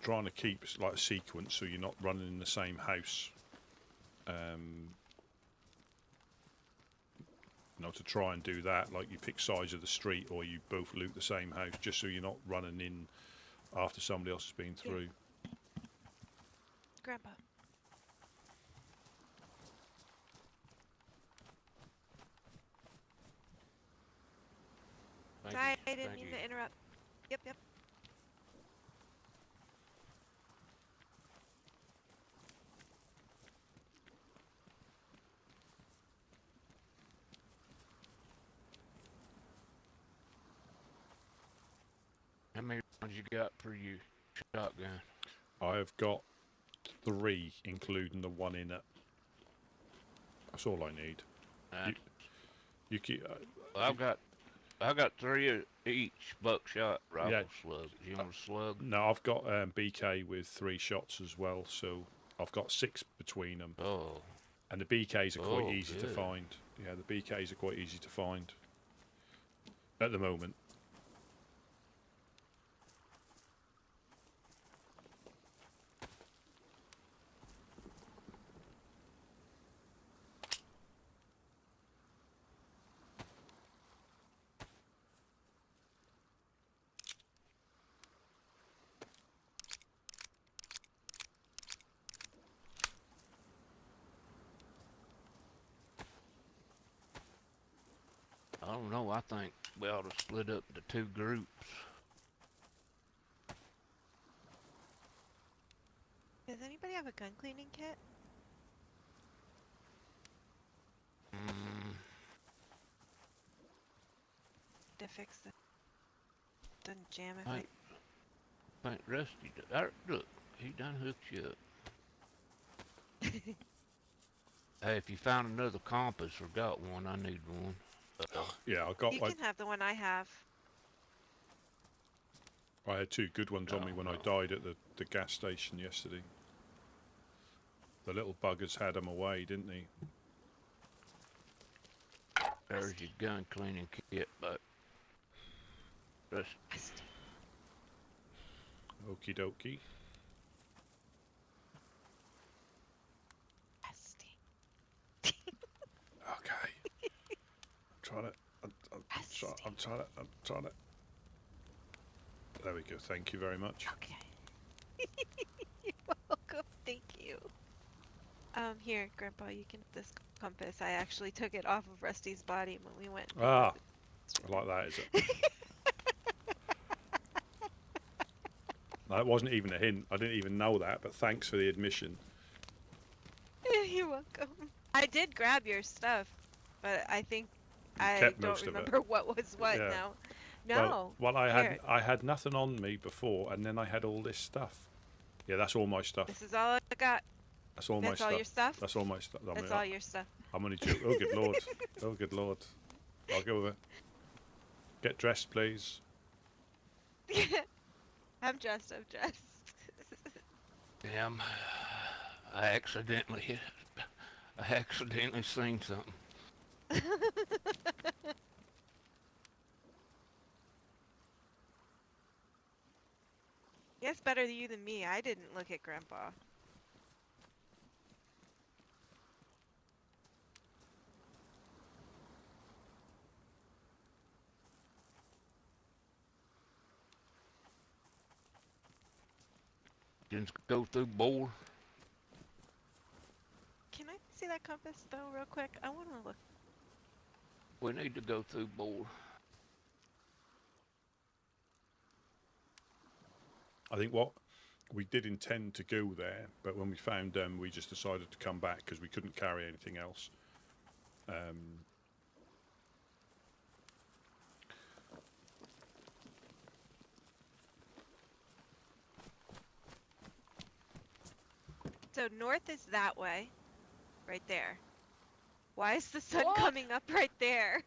trying to keep like a sequence so you're not running in the same house. You know, to try and do that, like you pick sides of the street or you both loot the same house, just so you're not running in after somebody else has been through. Grandpa. Sorry, I didn't mean to interrupt. Yep, yep. How many rounds you got for your shotgun? I have got 3, including the one in it. That's all I need. You keep. Well, I got 3 of each buckshot rifle Yeah. slugs. You want a slug? No, I've got BK with 3 shots as well, so I've got 6 between them. Oh, And the BKs are quite easy to good. find. Yeah, the BKs are quite easy to find at the moment. don't know. I think we ought to split up into 2 groups. Does anybody have a gun cleaning kit Mm, to fix the doesn't jam if I think Rusty. Look, he done hooked you up. Hey, if you found another compass or got one, I need one. Yeah, I got You like can have the one I have. I had 2 good ones on me when I No. died at the gas station yesterday. The little buggers had them away, didn't they? There's your gun cleaning kit, but Rusty. Rusty. Okie dokie. Rusty. Okay. I'm trying to. There we go. Thank you very much. Okay. You're welcome. Thank you. Here, Grandpa, you can have this compass. I actually took it off of Rusty's body when we went. Ah, I like that, is it? That wasn't even a hint. I didn't even know that, but thanks for the admission. You're welcome. I did grab your stuff, but I think I kept don't most of it. remember what was what Yeah. now. No. Well, Here. I had nothing on me before, and then I had all this stuff. Yeah, that's all my stuff. This is all I got. That's all my That's stuff. all your stuff? That's all my stuff. That's all your stuff. I'm only joking. Oh, good lord. Oh, good lord. I'll go with it. Get dressed, please. I'm dressed. Damn, I accidentally seen something. Yes, better you than me. I didn't look at Grandpa. Just go through bore. Can I see that compass though, real quick? I want to look. We need to go through bore. I think what we did intend to go there, but when we found them, we just decided to come back because we couldn't carry anything else. So north is that way, right there. Why is the sun What? coming up right there?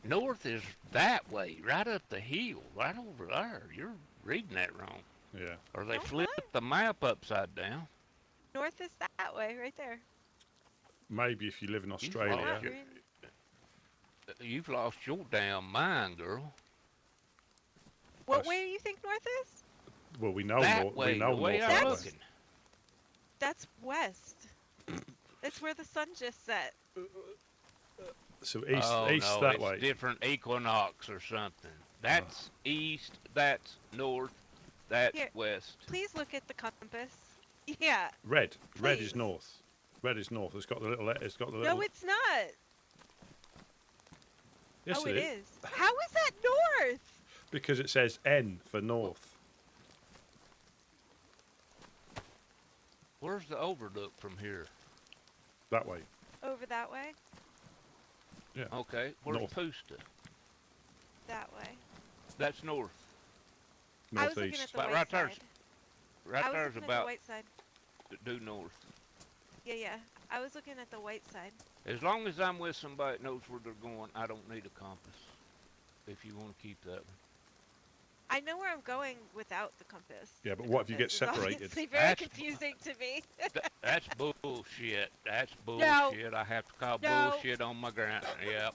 North is that way, right up the hill, right over there. You're reading that wrong. Yeah. Or they No, flipped the map upside down. North is that way, right there. Maybe if you live in I'm Australia. not Yeah. reading- You've lost your damn mind, girl. What Us. way do you think north is? Well, we know That north. way, We know the way north. I'm that way. looking. That's west. It's where the sun just set. So east, Oh, east no, that it's way. different equinox or something. That's east, that's north, that's Here. west. Please look at the compass. Yeah. Red. Red Please. is north. Red is north. It's got the little. It's got the little. No, it's not. Yes, Oh, it it is. How is that north? Because it says N for north. Where's the overlook from here? That way. Over that way? Okay, where's North. Pusta? That way. That's north. I was looking Northeast. at the But white right there's- side. Right I was there's looking at about the white side. due north. Yeah. I was looking at the white side. As long as I'm with somebody that knows where they're going, I don't need a compass. If you want to keep that one. I know where I'm going without the compass. Yeah, but The what if you get compass is separated? obviously very That's- confusing to me. That's bullshit. That's bullshit. I have to call No. bullshit on my ground. Yep.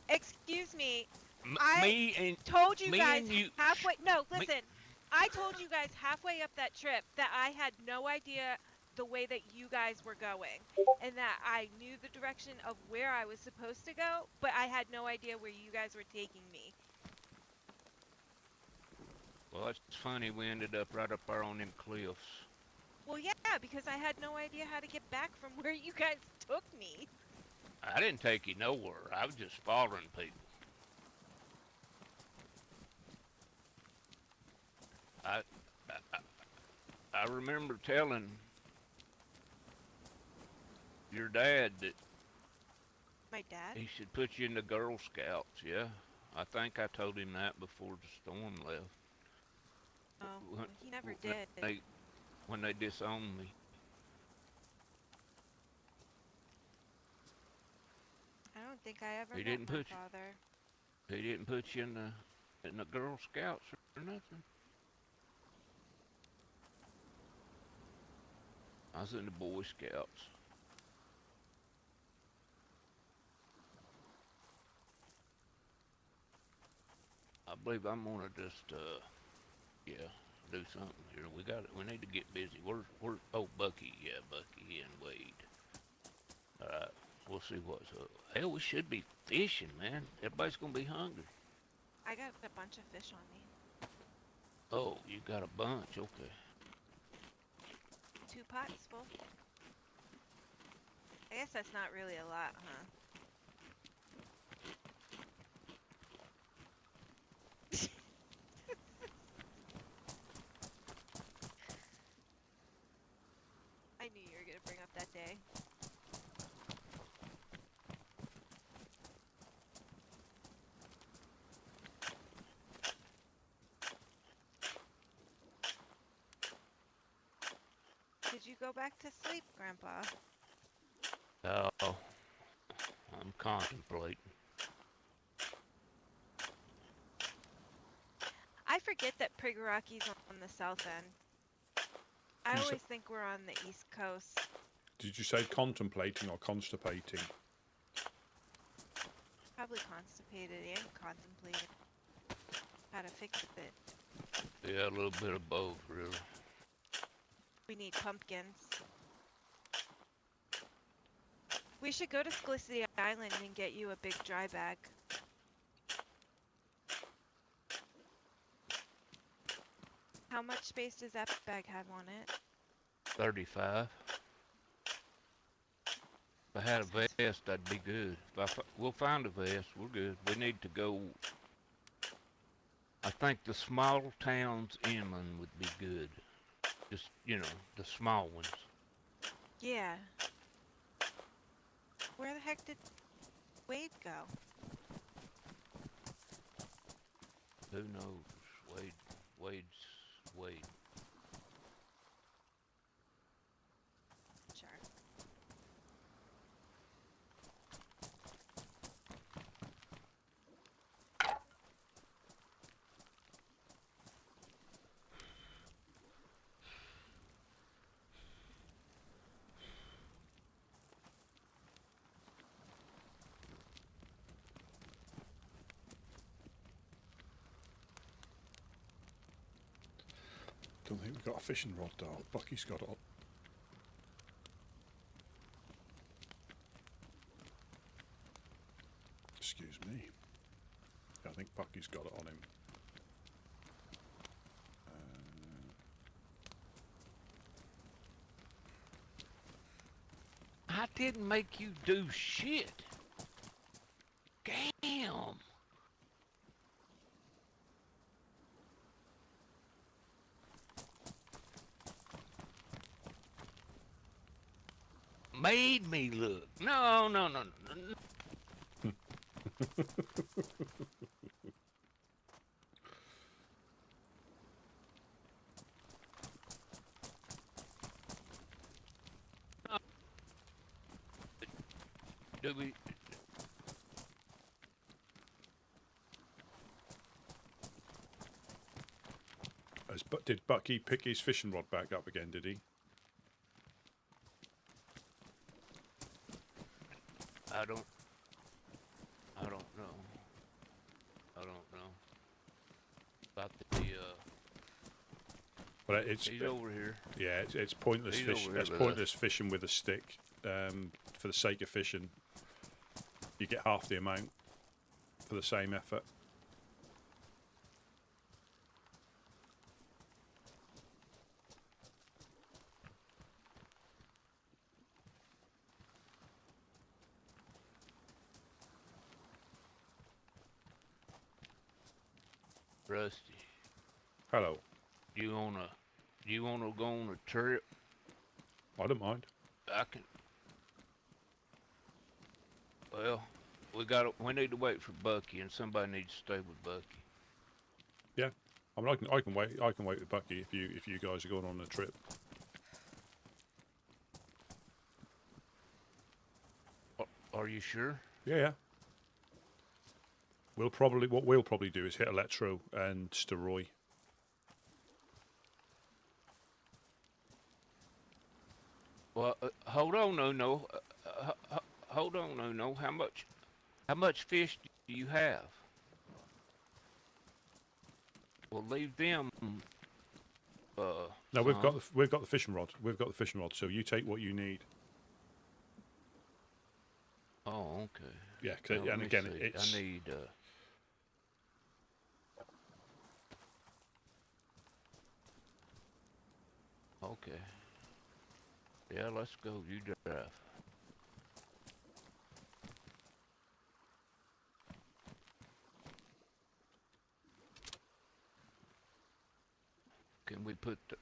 Excuse me. M- I me and told you Me guys and you- halfway. No, me- listen. I told you guys halfway up that trip that I had no idea the way that you guys were going, and that I knew the direction of where I was supposed to go, but I had no idea where you guys were taking me. well, it's funny we ended up right up there on them cliffs. Well, yeah, because I had no idea how to get back from where you guys took me. I didn't take you nowhere. I was just following people. I, I, I remember telling your dad that My dad? he should put you in the Girl Scouts. Yeah, I think I told him that before the storm left. Oh, When, well, he never when did. they disowned me. I don't think I ever He met didn't my put father. He didn't put you in the Girl Scouts or nothing. I was in the Boy Scouts. I believe I'm gonna just yeah, do something here. We need to get busy. Oh, Bucky, yeah, Bucky and Wade. All right, we'll see what's up. Hell, we should be fishing, man. Everybody's gonna be hungry. I got a bunch of fish on me. Oh, you got a bunch, okay. 2 pots full. I guess that's not really a lot, huh? I knew you were gonna bring up that day. Did you go back to sleep, Grandpa? Oh, I'm contemplating. I forget that Prigaraki's on the south end. I You always think we're on the east coast. Did you say contemplating or constipating? Probably constipated and contemplated how to fix it. Yeah, a little bit of both, really. We need pumpkins. We should go to Slicity Island and get you a big dry bag. How much space does that bag have on it? 35. If I had a vest, that'd be good. We'll find a vest. We're good. We need to go. I think the small towns inland would be good. Just, the small ones. Yeah. Where the heck did Wade go? Who knows? Wade's Wade. Sure. Don't think we've got a fishing rod though. Bucky's got it on. Excuse me. Yeah, I think Bucky's got it on him. I didn't make you do shit. Damn. Made me look. No. Do we? Did Bucky pick his fishing rod back up again, did he? I don't know. About Well, it's he's over here. yeah, it's pointless He's fish. over here It's with pointless fishing with a stick. For the sake of fishing, you get half the amount for the same effort. Rusty, Hello. you wanna go on a trip? I don't mind. I can. Well, we need to wait for Bucky, and somebody needs to stay with Bucky. Yeah. I mean, I can wait. I can wait with Bucky if you guys are going on a trip. Are you sure? Yeah, yeah. What we'll probably do is hit Electro and Steroy. Well, hold on, no. Hold on, no. How much fish do you have? We'll leave them. No, Some. we've got the fishing rod. We've got the fishing rod. So you take what you need. Oh, okay. Yeah, Now, let and me again, see. it's I need. Okay. Yeah, let's go. You drive. Can we put the...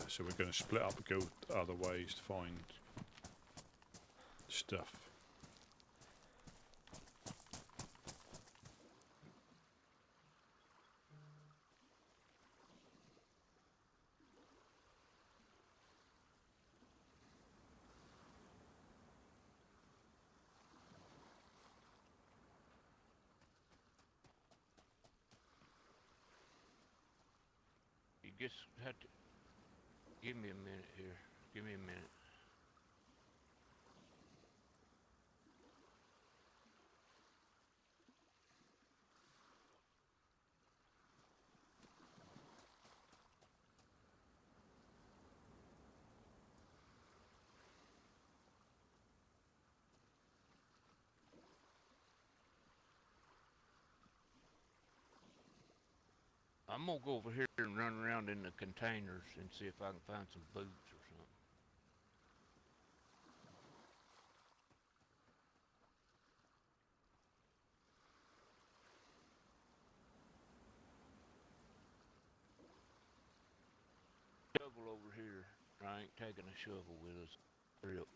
so we're going to split up and go other ways to find stuff. You just have to... Give me a minute here. Give me a minute. I'm gonna go over here and run around in the containers and see if I can find some boots or something. Shovel over here. I ain't taking a shovel with us. Rip.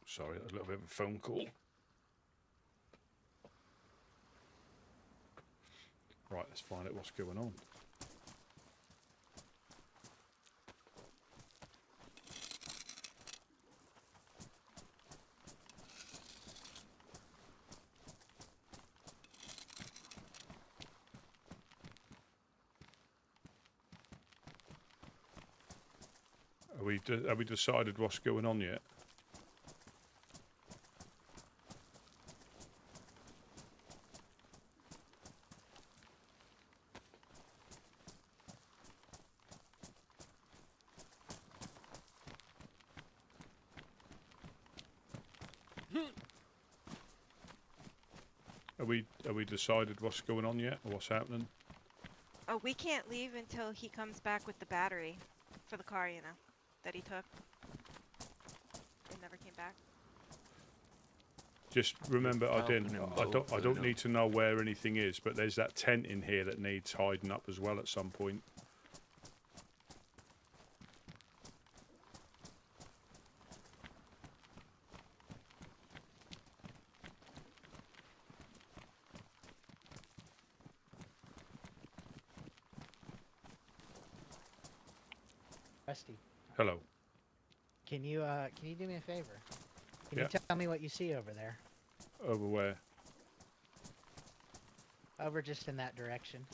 Sorry, that was a little bit of a phone call. Right, let's find out what's going on. Have we decided what's going on yet? Have we decided what's going on yet, or what's happening? Oh, we can't leave until he comes back with the battery for the car, you know, that he took. It never came back. Just remember, I talking don't need to know where anything is, but there's that tent in here that needs hiding up as well at some point. Rusty, Hello. can you do me a favor? Can Yeah. you tell me what you see over there? Over where? Over just in that direction.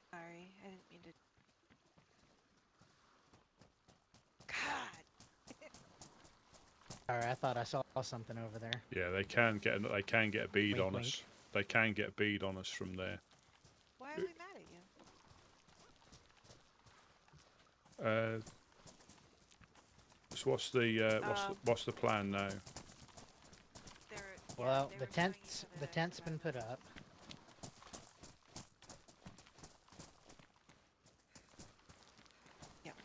Sorry, I didn't mean to. God. Alright, I thought I saw something over there. Yeah, they can get a bead Wink, on wink. us. They can get a bead on us from there. Why are we mad at you? So what's the plan now? Well, they the were showing each tent's other the that tent's it's been put up. Yep.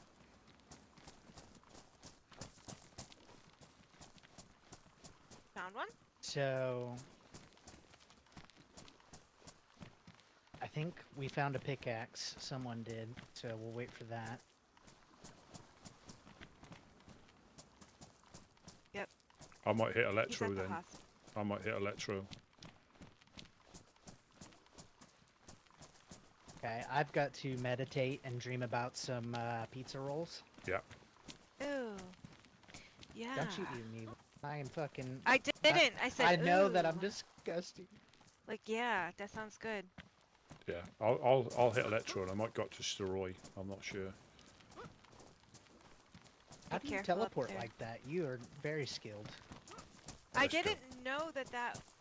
Found one? So I think we found a pickaxe. Someone did, so we'll wait for that. I might hit He's electro at the then. hospital. I might hit electro. Okay, I've got to meditate and dream about some pizza rolls. Yeah. Ooh. Yeah. Don't you eat me. I am fucking. I didn't. I said. I know that I'm "Ooh." disgusting. Like, yeah, that sounds good. Yeah. I'll hit electro and I might got to steroid. I'm not sure. How Be do you careful up teleport there. like that? You are very skilled. I Let's go. didn't know that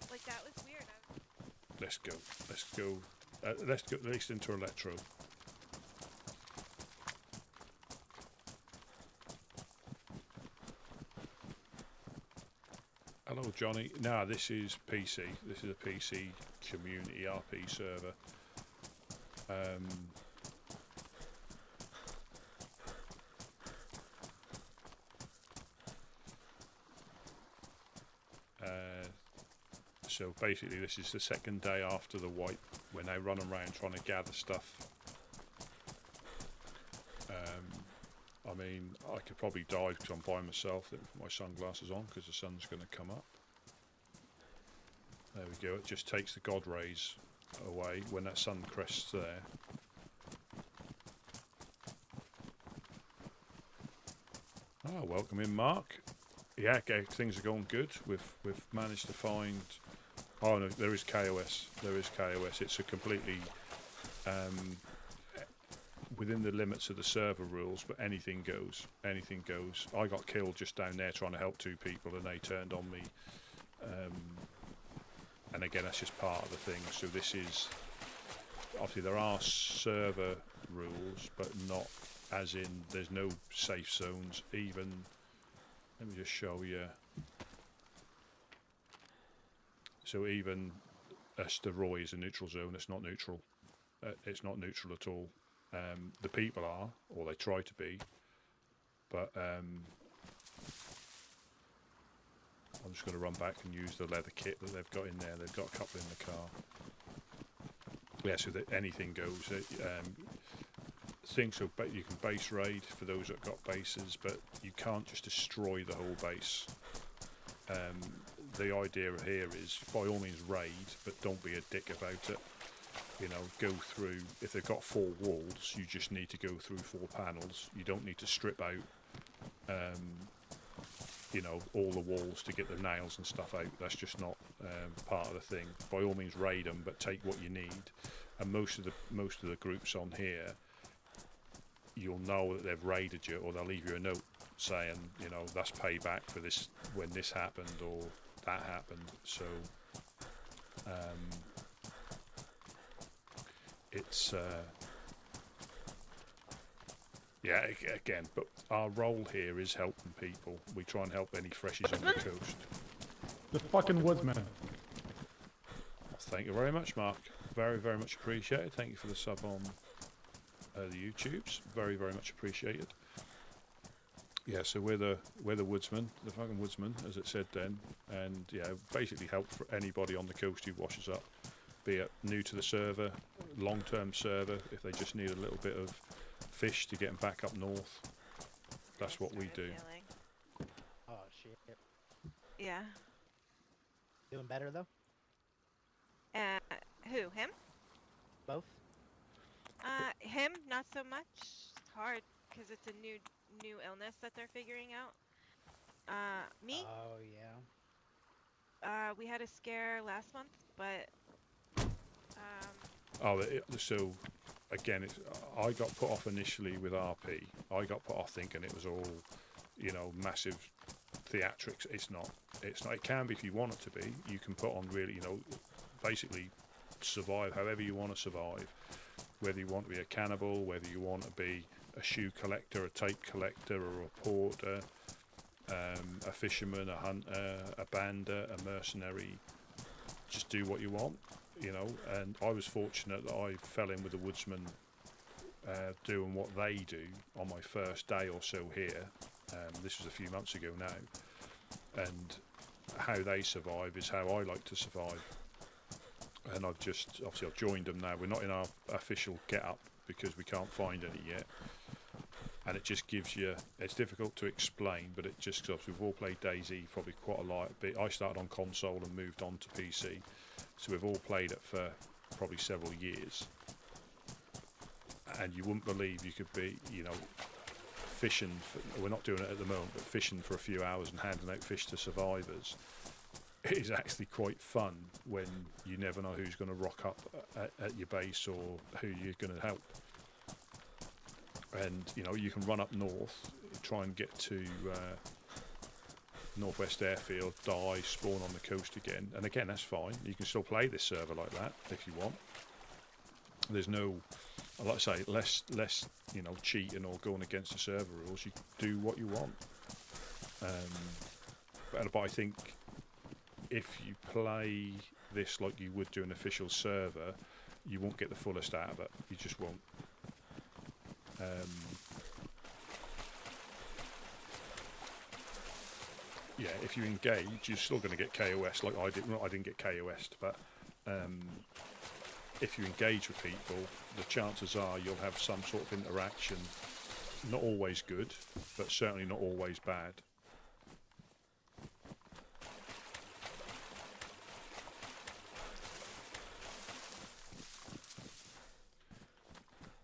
like, that was weird. Let's go. Let's go. Let's go at least into electro. Hello, Johnny. No, this is PC. This is a PC community RP server. So basically, this is the second day after the wipe when they run around trying to gather stuff. I mean, I could probably die because I'm by myself. Let me put my sunglasses on because the sun's going to come up. There we go. It just takes the God rays away when that sun crests there. Oh, welcome in, Mark. Yeah, okay, things are going good. We've managed to find. Oh no, there is KOS. There is KOS. It's a completely within the limits of the server rules, but anything goes. Anything goes. I got killed just down there trying to help two people, and they turned on me. And again, that's just part of the thing. So this is obviously there are server rules, but not as in there's no safe zones. Even let me just show you. So even Asteroid is a neutral zone. It's not neutral. It's not neutral at all. The people are, or they try to be, but I'm just going to run back and use the leather kit that they've got in there. They've got a couple in the car. Yeah, so that anything goes. Things so, but you can base raid for those that got bases, but you can't just destroy the whole base. The idea here is, by all means, raid, but don't be a dick about it. You know, go through. If they've got 4 walls, you just need to go through 4 panels. You don't need to strip out, you know, all the walls to get the nails and stuff out. That's just not part of the thing. By all means, raid them, but take what you need. And most of the groups on here, you'll know that they've raided you, or they'll leave you a note saying, you know, that's payback for this when this happened or that happened. So it's yeah, again, but our role here is helping people. We try and help any freshies on the coast. The fucking woodsman. Thank you very much, Mark. Very, very much appreciated. Thank you for the sub on the YouTubes. Very, very much appreciated. Yeah, so we're the woodsman, the fucking woodsman, as it said then, and yeah, basically help for anybody on the coast who washes up, be it new to the server, long-term server, if they just need a little bit of fish to get them back up north. That's what we do. Oh shit. Yeah. Doing better though? Who? Him? Both? Him, not so much. It's hard because it's a new illness that they're figuring out. Me? Oh yeah. We had a scare last month, but So again, I got put off initially with RP. I got put off thinking it was all, you know, massive theatrics. It's not. It's not. It can be if you want it to be. You can put on really, you know, basically survive however you want to survive. Whether you want to be a cannibal, whether you want to be a shoe collector, a tape collector, a reporter, a fisherman, a hunter, a bander, a mercenary. Just do what you want, you know. And I was fortunate that I fell in with the woodsman doing what they do on my first day or so here. This was a few months ago now. And how they survive is how I like to survive. And I've joined them now. We're not in our official get-up because we can't find any yet. And it just gives you, it's difficult to explain, but it just, because we've all played DayZ probably quite a lot. I started on console and moved on to PC. So we've all played it for probably several years. And you wouldn't believe you could be, you know, fishing, we're not doing it at the moment, but fishing for a few hours and handing out fish to survivors. It is actually quite fun when you never know who's going to rock up at your base or who you're going to help. And you know, you can run up north, try and get to Northwest Airfield, die, spawn on the coast again, and again that's fine. You can still play this server like that if you want. There's no, like I say, less you know, cheating or going against the server rules. You do what you want. But I think if you play this like you would do an official server, you won't get the fullest out of it. You just won't. Yeah, if you engage, you're still going to get KOS like I did. Well, I didn't get KOS'd, but if you engage with people, the chances are you'll have some sort of interaction. Not always good, but certainly not always bad.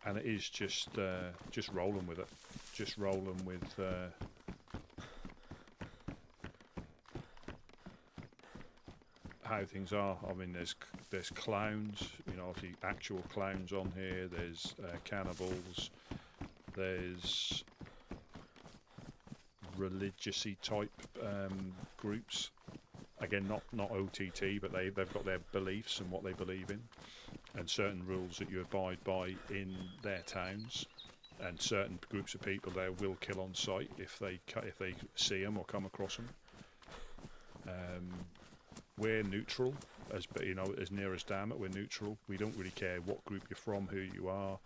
And it is just rolling with it, just rolling with how things are. I mean, there's clowns, you know, obviously actual clowns on here. There's cannibals. There's religious-y type groups. Again, not OTT, but they've got their beliefs and what they believe in, and certain rules that you abide by in their towns, and certain groups of people they will kill on sight if they see them or come across them. We're neutral, as you know, as near as damn it, we're neutral. We don't really care what group you're from, who you are.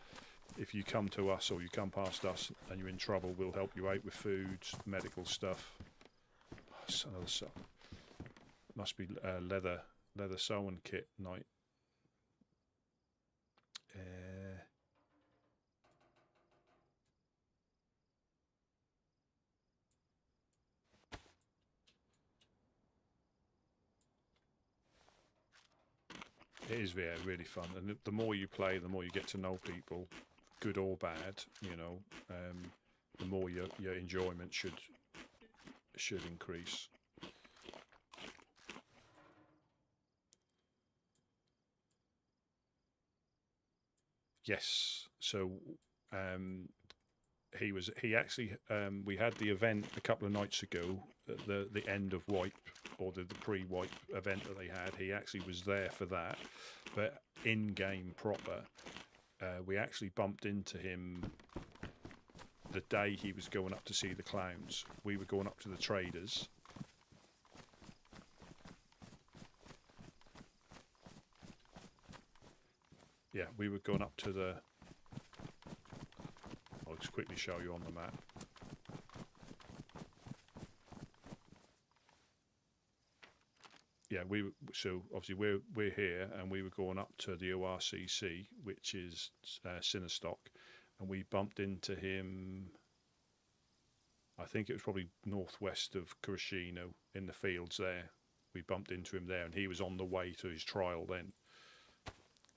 If you come to us or you come past us and you're in trouble, we'll help you out with food, medical stuff. Oh, another sub. must be leather sewing kit night. It is really fun, and the more you play, the more you get to know people, good or bad. You know, the more your enjoyment should increase. Yes, so he actually we had the event a couple of nights ago, the end of wipe, or the pre-wipe event that they had. He actually was there for that, but in game proper, we actually bumped into him the day he was going up to see the clowns. We were going up to the traders. Yeah, we were going up to the... I'll just quickly show you on the map. Yeah, so obviously we're here, and we were going up to the ORCC, which is Cinestock, and we bumped into him. I think it was probably northwest of Kurashino in the fields there. We bumped into him there, and he was on the way to his trial then.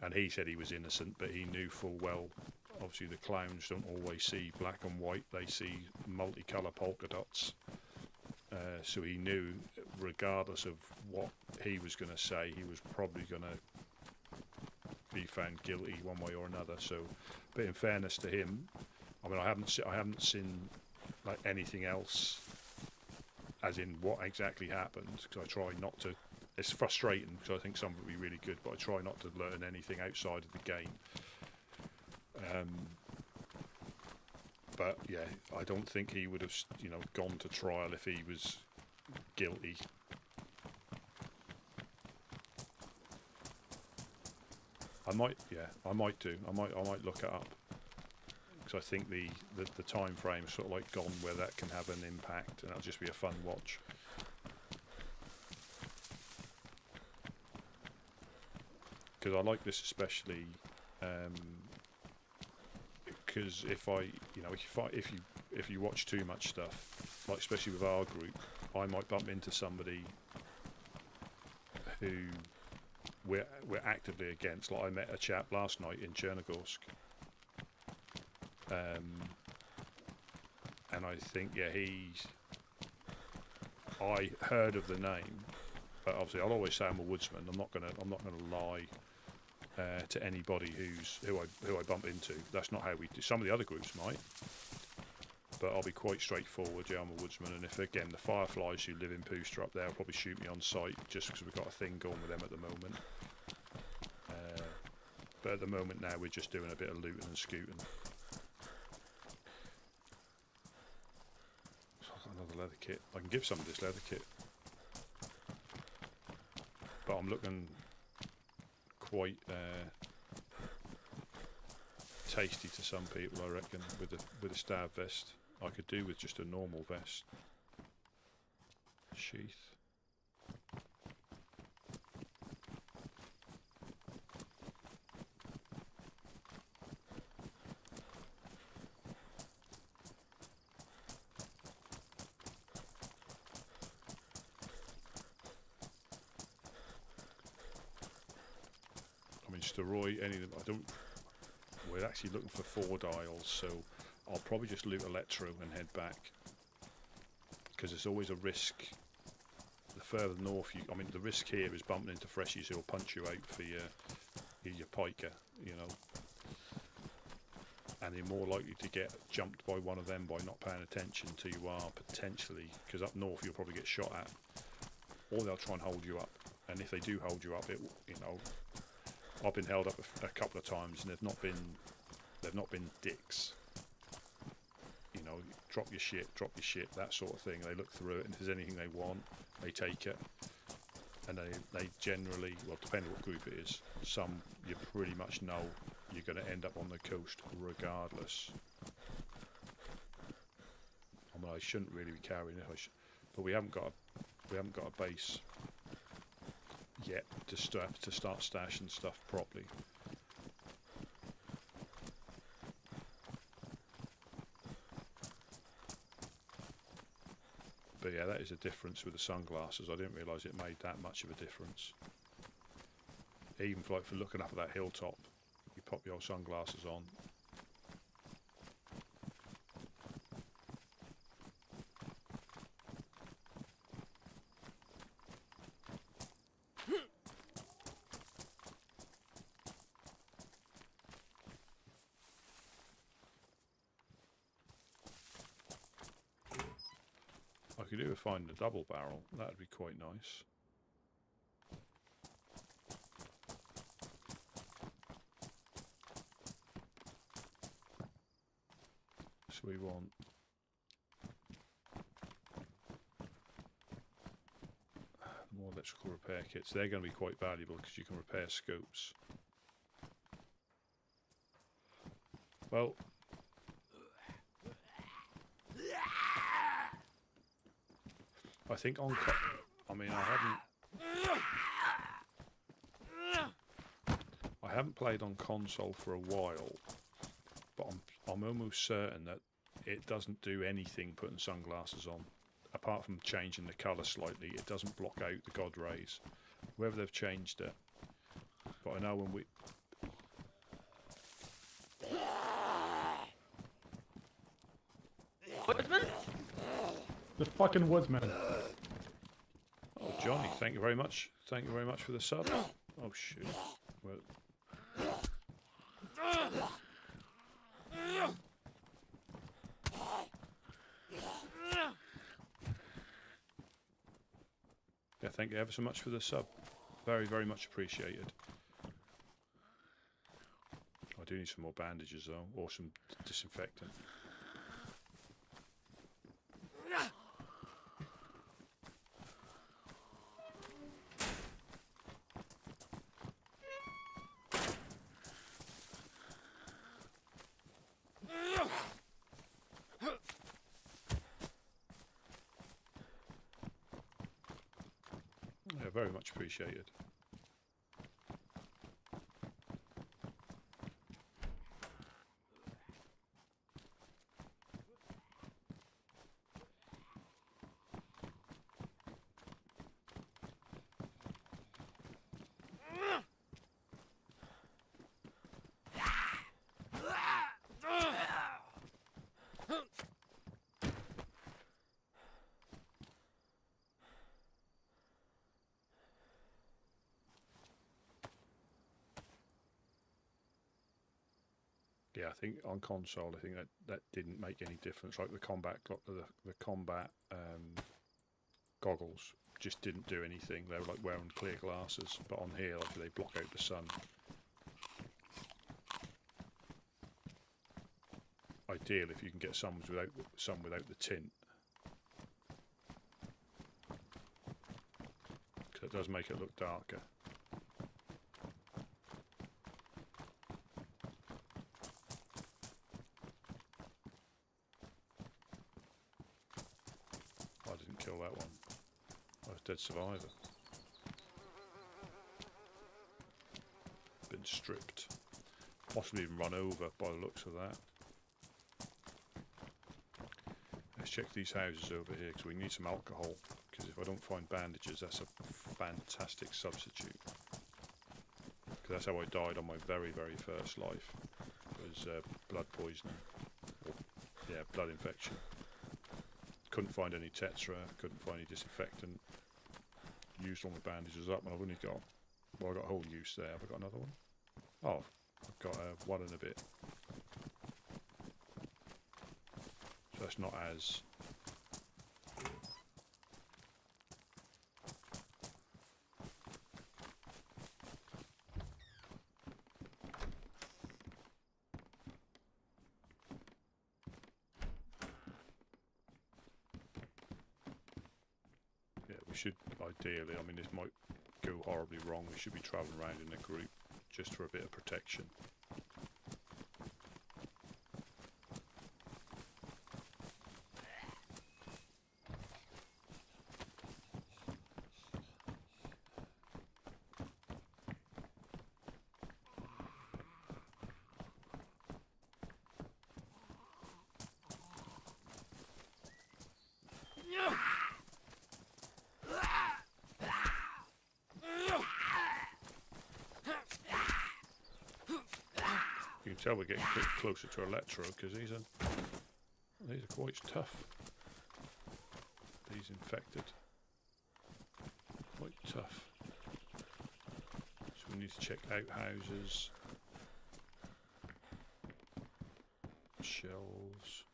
And he said he was innocent, but he knew full well, obviously the clowns don't always see black and white, they see multicolour polka dots. So he knew, regardless of what he was going to say, he was probably going to be found guilty one way or another. So, but in fairness to him, I mean, I haven't seen like anything else, as in what exactly happened, because I try not to. It's frustrating because I think some of it would be really good, but I try not to learn anything outside of the game. But yeah, I don't think he would have, gone to trial if he was guilty. I might do. I might look it up, because I think the time frame is sort of like gone where that can have an impact, and it'll just be a fun watch. Because I like this especially. Because if you watch too much stuff, like especially with our group, I might bump into somebody who we're actively against. Like I met a chap last night in Chernarus, and I think I heard of the name, but obviously I'll always say I'm a woodsman. I'm not gonna lie. To anybody who I bump into. That's not how we do. Some of the other groups might, but I'll be quite straightforward. Yeah, I'm a woodsman, and if again the Fireflies who live in Poostra up there will probably shoot me on sight just because we've got a thing going with them at the moment. But at the moment now we're just doing a bit of looting and scooting. So I've got another leather kit. I can give some of this leather kit, but I'm looking quite tasty to some people, I reckon, with a stab vest. I could do with just a normal vest. Sheath. Roy, any of them, we're actually looking for 4 dials, so I'll probably just loot Electro and head back, because there's always a risk the further north the risk here is bumping into freshies who'll punch you out for your piker, and you're more likely to get jumped by one of them by not paying attention to you are potentially, because up north you'll probably get shot at, or they'll try and hold you up, and if they do hold you up, I've been held up a couple of times, and they've not been dicks. Drop your shit, that sort of thing. They look through it, and if there's anything they want, they take it. And they generally, well, depending on what group it is, some you pretty much know you're going to end up on the coast regardless. I mean, I shouldn't really be carrying it, but we haven't got a base. yet to start stashing stuff properly. But yeah, that is a difference with the sunglasses. I didn't realise it made that much of a difference. Even for, like, for looking up at that hilltop, you pop your sunglasses on. I could do with finding a double barrel. That'd be quite nice. So we want more electrical repair kits. They're going to be quite valuable because you can repair scopes. Well, I think on... I mean, I haven't played on console for a while, but I'm almost certain that it doesn't do anything putting sunglasses on. Apart from changing the colour slightly, it doesn't block out the God rays. Whether they've changed it. But I know when we... Woodsman? The fucking woodsman. Oh, Johnny, thank you very much. Thank you very much for the sub. Oh, shoot. Well... Yeah, thank you ever so much for the sub. Very, very much appreciated. I do need some more bandages though, or some disinfectant. Yeah, very much appreciated. Yeah, I think on console, I think that didn't make any difference. Like the combat goggles just didn't do anything. They were like wearing clear glasses, but on here, like, they block out the sun. Ideal if you can get some without the tint, because it does make it look darker. I didn't kill that one. I was dead survivor. Been stripped. Possibly even run over by the looks of that. Let's check these houses over here because we need some alcohol. Because if I don't find bandages, that's a fantastic substitute. Because that's how I died on my very, very first life. It was blood poisoning. Or, yeah, blood infection. Couldn't find any tetra, couldn't find any disinfectant. Used all my bandages up, and I've only got... Well, I got a whole use there. Have I got another one? Oh, I've got one and a bit. So that's not as... Yeah, we should, ideally, I mean this might go horribly wrong, we should be travelling around in a group just for a bit of protection. tell we're getting closer to Electro because these are quite tough. These infected, quite tough. So we need to check outhouses, shelves.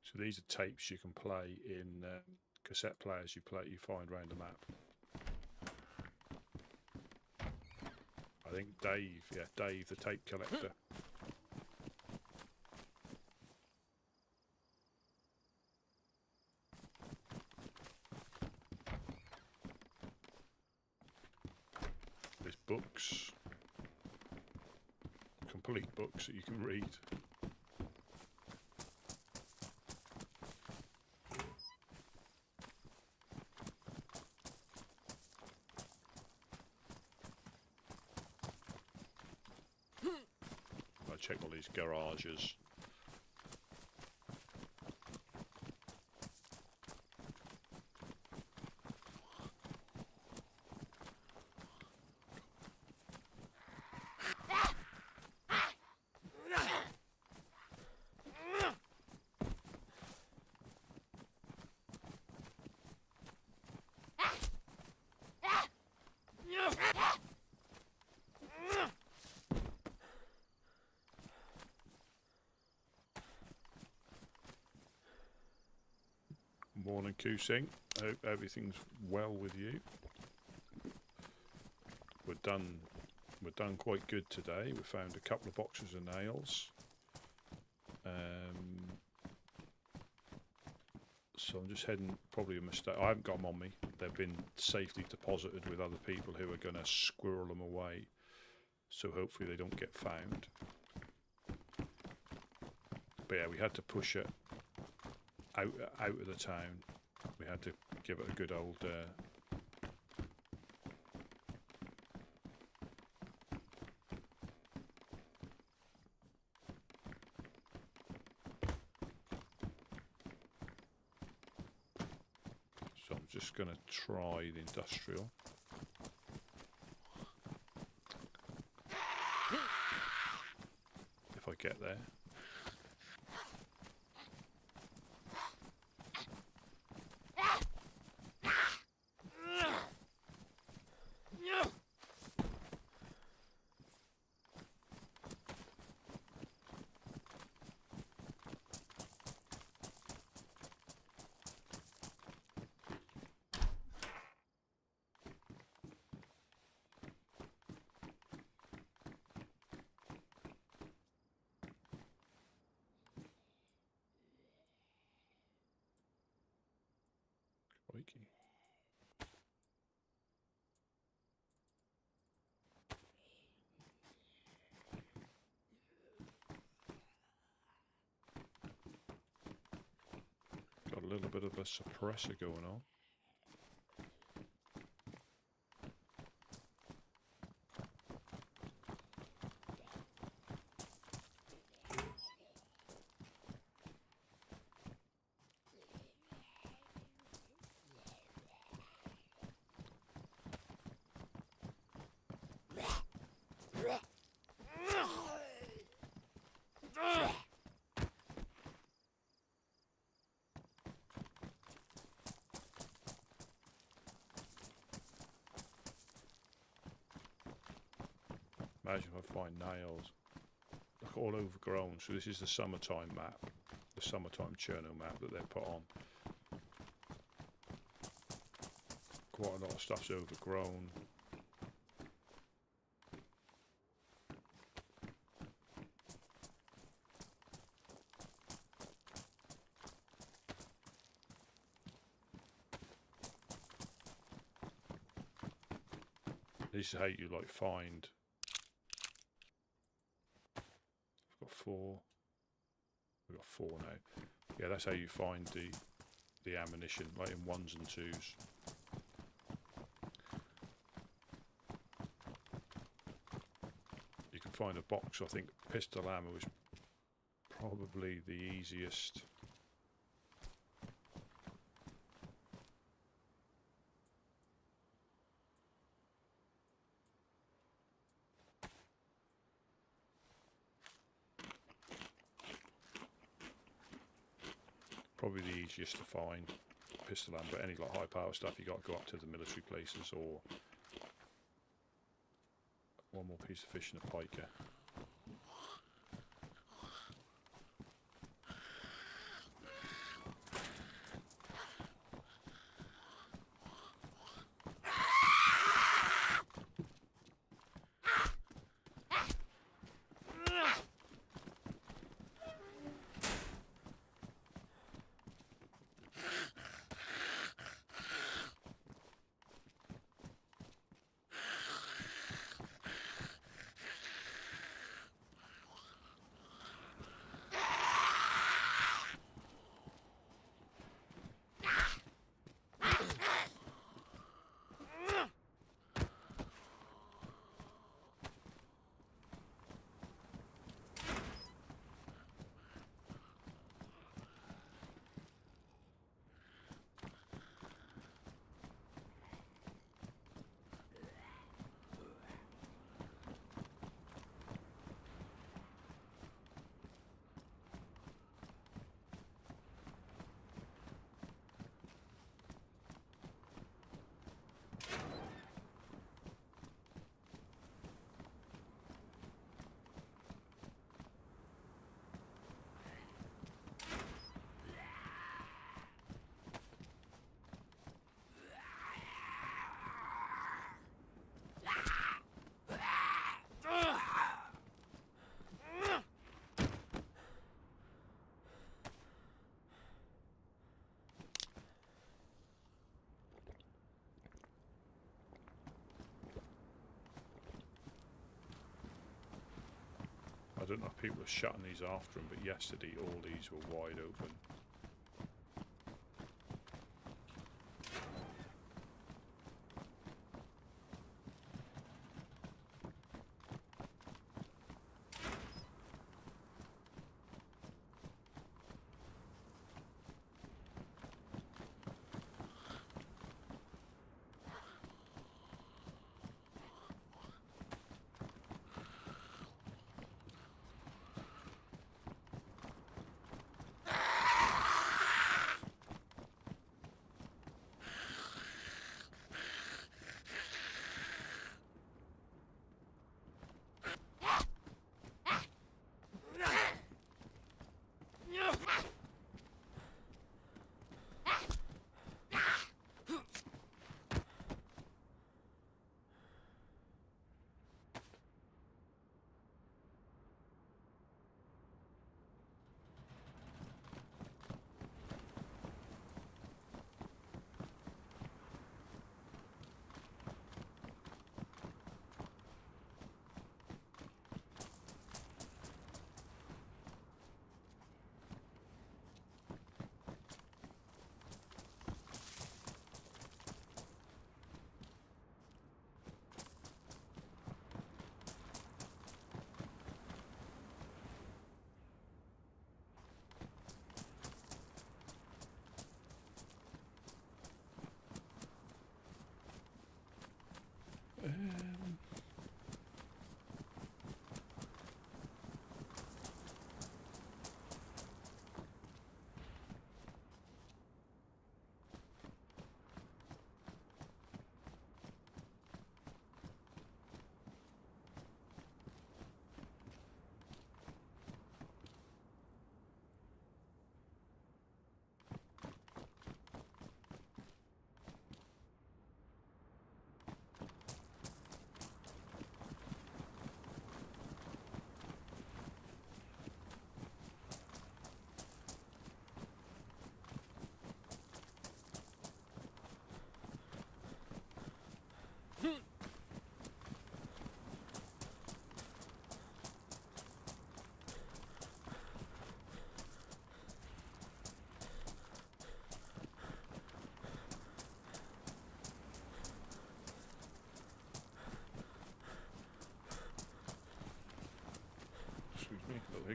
So these are tapes you can play in cassette players you find around the map. I think Dave, Dave the tape collector. There's books, complete books that you can read. Check all these garages. Morning, Kusing. Hope everything's well with you. We're done quite good today. We found a couple of boxes of nails. So I'm just heading, probably a mistake. I haven't got them on me. They've been safely deposited with other people who are going to squirrel them away. So hopefully they don't get found. But yeah, we had to push it out of the town. We had to give it a good old so I'm just going to try the industrial. If I get there. Crikey. Got a little bit of a suppressor going on. imagine if I find nails. Look, all overgrown. So this is the summertime map. The summertime Cherno map that they put on. Quite a lot of stuff's overgrown. This is how you like find. I've got 4. We've got 4 now. Yeah, that's how you find the ammunition, like in 1s and 2s. You can find a box. I think pistol ammo is probably the easiest. Probably the easiest to find pistol ammo, but any like high power stuff you got to go up to the military places or one more piece of fish and a piker. I don't know if people are shutting these after them, but yesterday all these were wide open.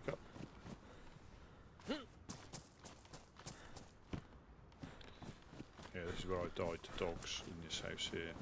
Wake up. Yeah, this is where I died to dogs, in this house here.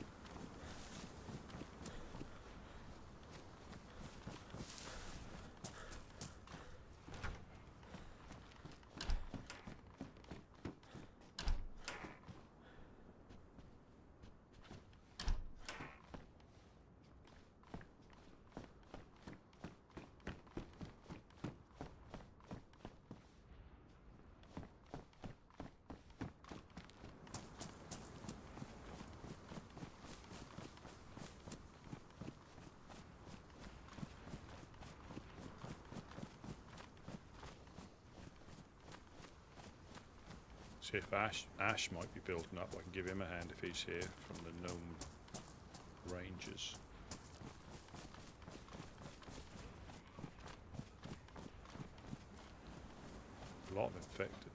See if Ash might be building up. I can give him a hand if he's here from the gnome rangers. A lot of infected.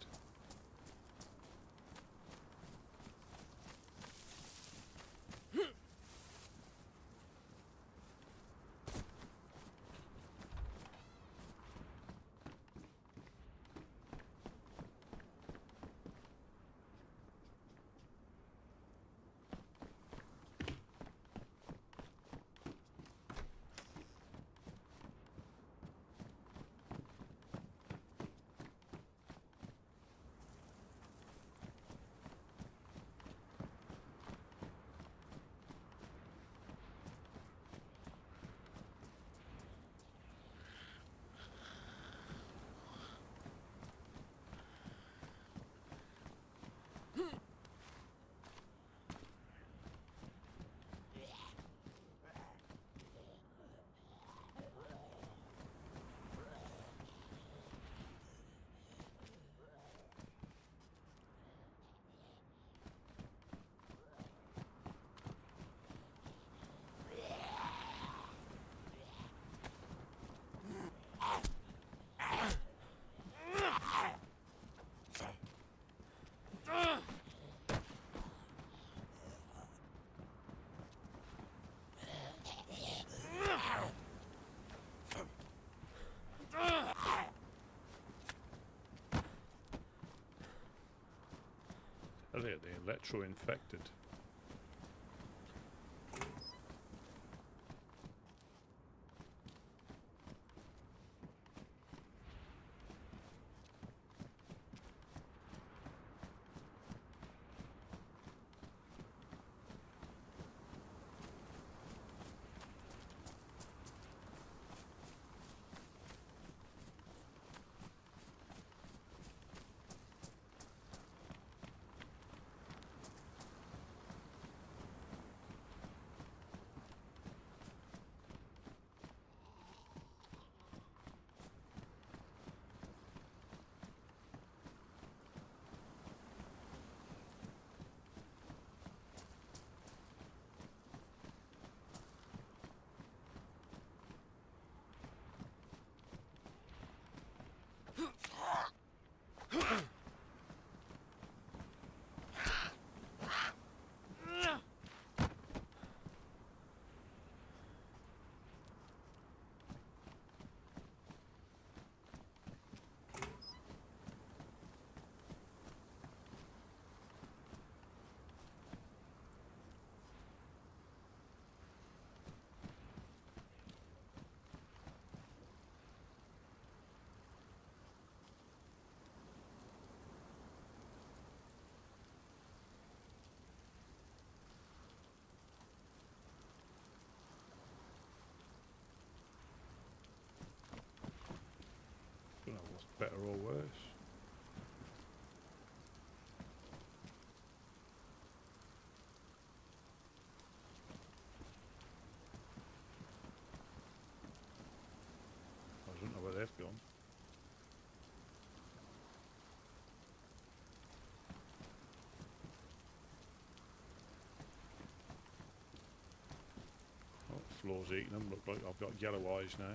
Oh, they're the electro-infected. Don't know what's better or worse. I don't know where they've gone. Oh, the floor's eating them. Look like I've got yellow eyes now.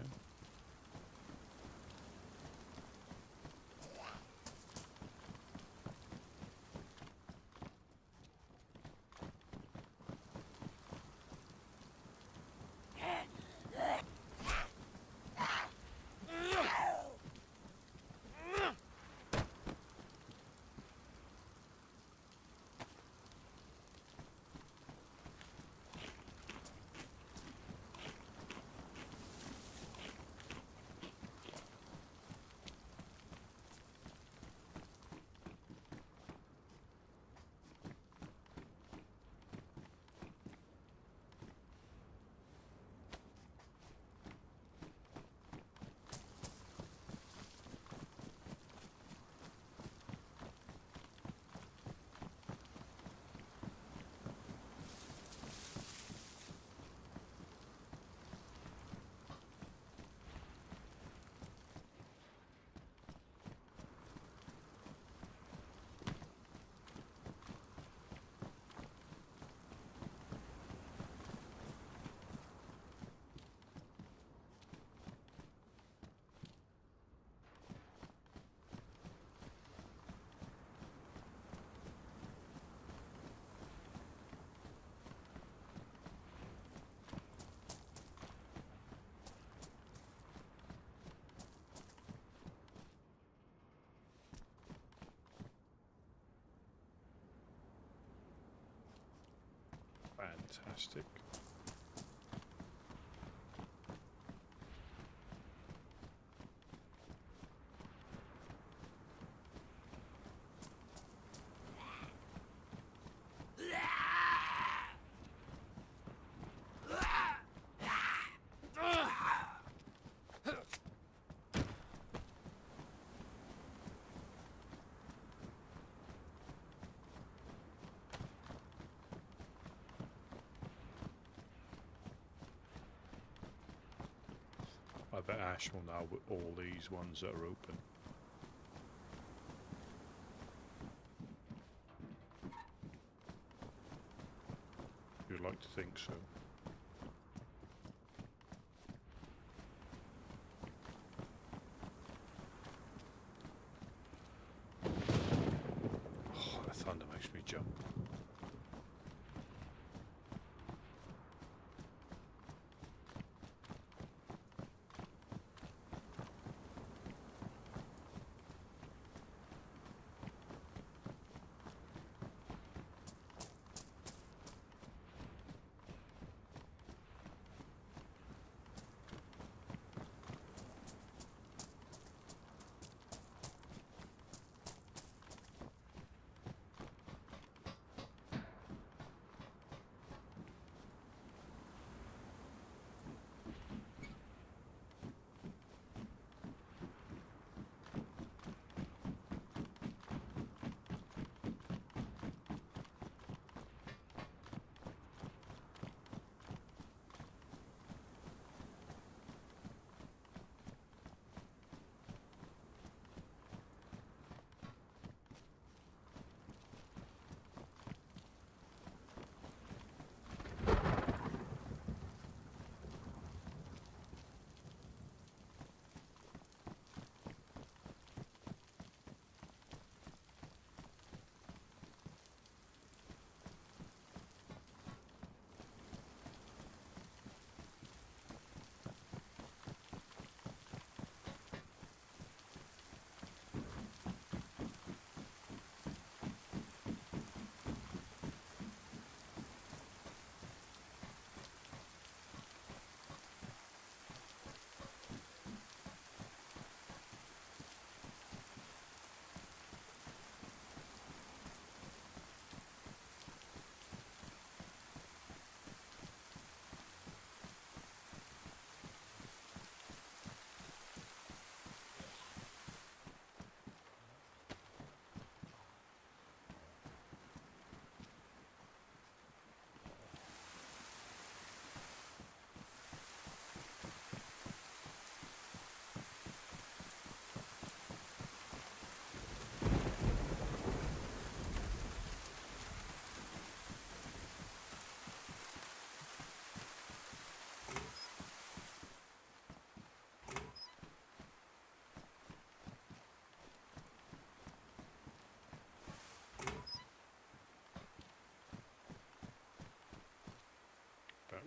Fantastic. I bet Ash will now with all these ones that are open. You'd like to think so. Oh, that thunder makes me jump.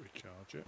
Recharge it.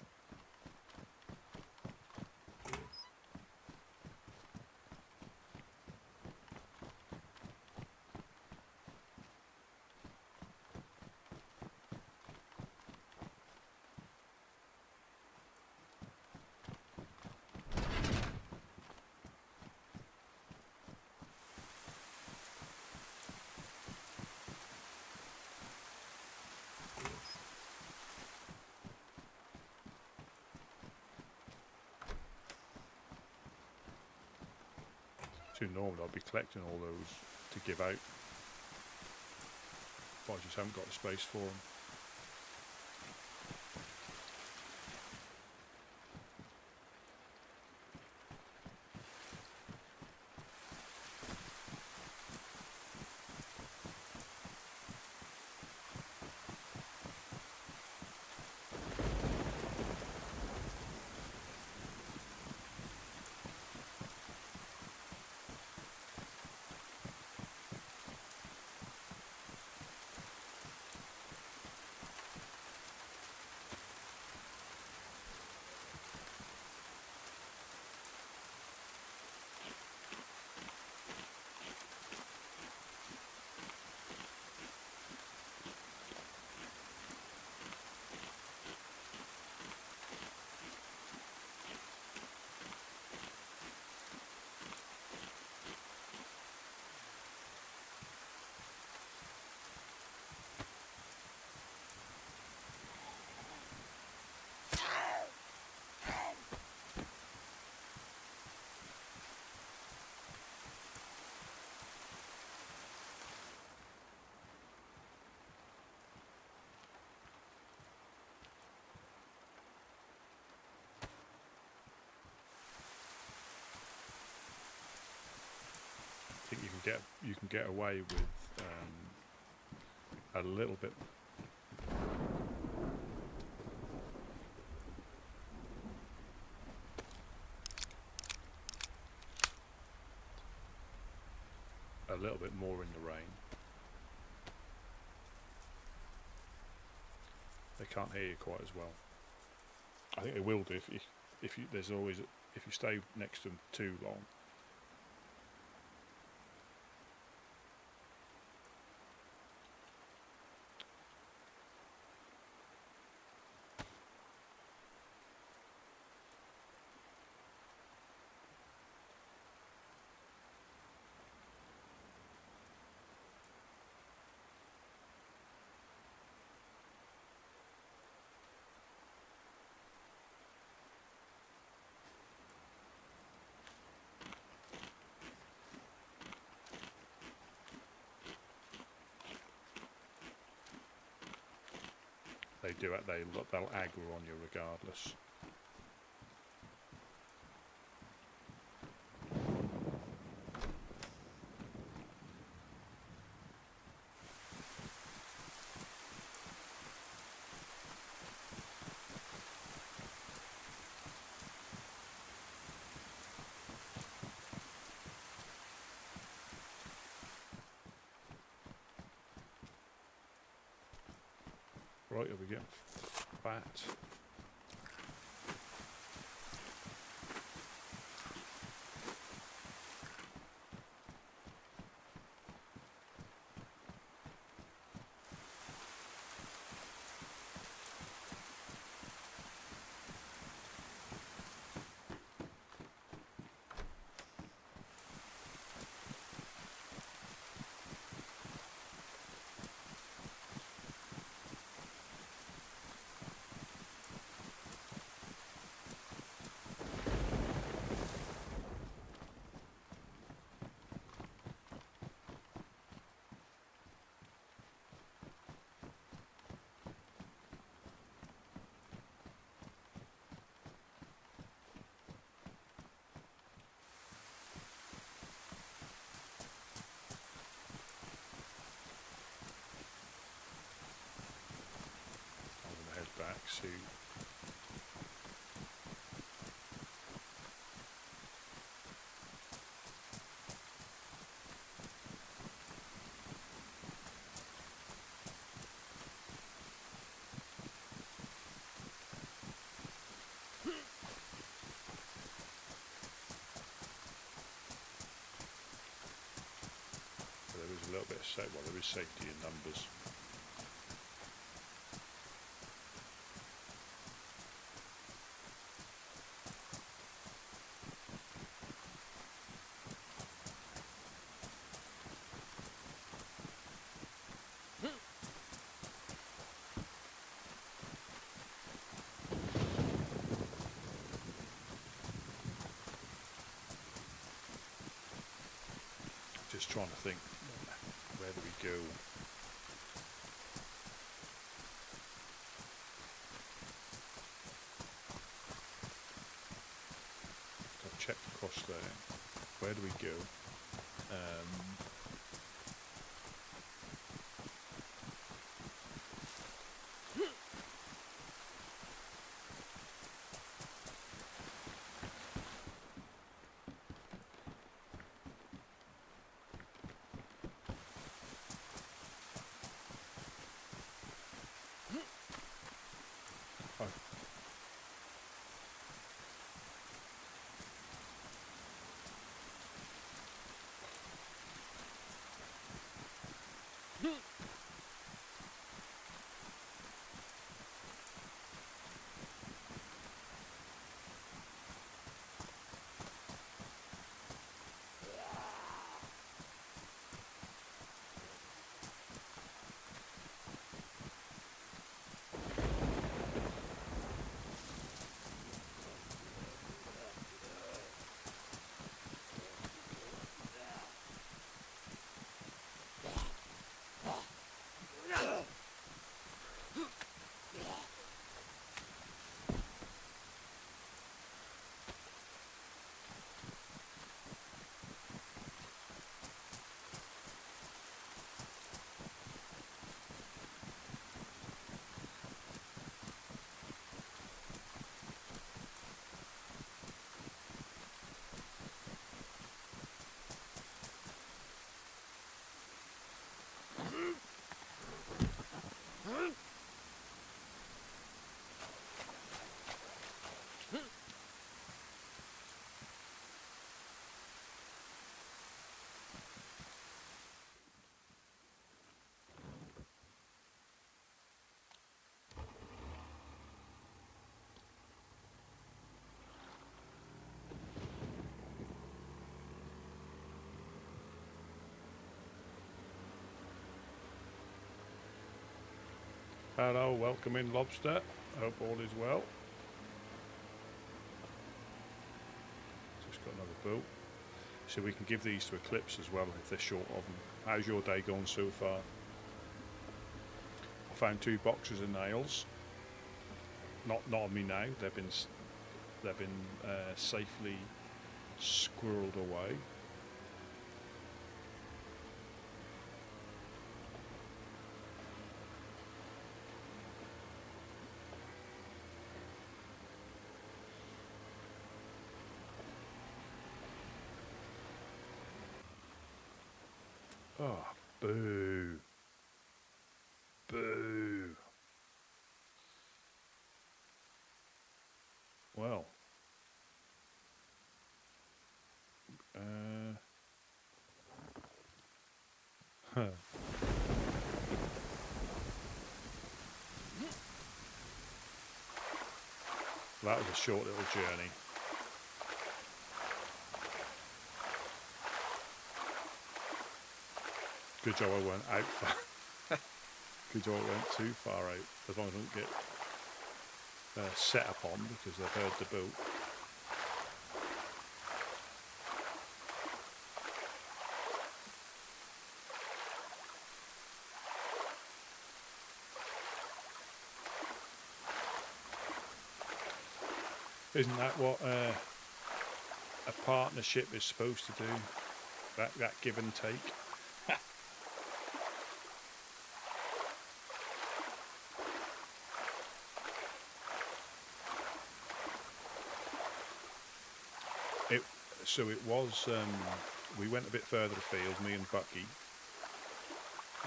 Normally I'll be collecting all those to give out, but I just haven't got the space for them. think you can get away with a little bit. A little bit more in the rain. They can't hear you quite as well. I think they will do if you there's always if you stay next to them too long. They do it. They'll aggro on you regardless. Right, are we getting fat? Back soon. There is a little bit of safety. Well, there is safety in numbers. Just trying to think, where do we go? I've checked across there. Where do we go? Hello, welcome in, Lobster. Hope all is well. Just got another boot. So we can give these to Eclipse as well if they're short of them. How's your day gone so far? I found 2 boxes of nails. Not on me now. They've been safely squirreled away. Oh, boo. Boo. Well. Huh. That was a short little journey. Good job I went out far. Good job I went too far out. As long as I don't get set upon because they've heard the boot. Isn't that what a partnership is supposed to do? That give and take? So it was, we went a bit further afield, me and Bucky.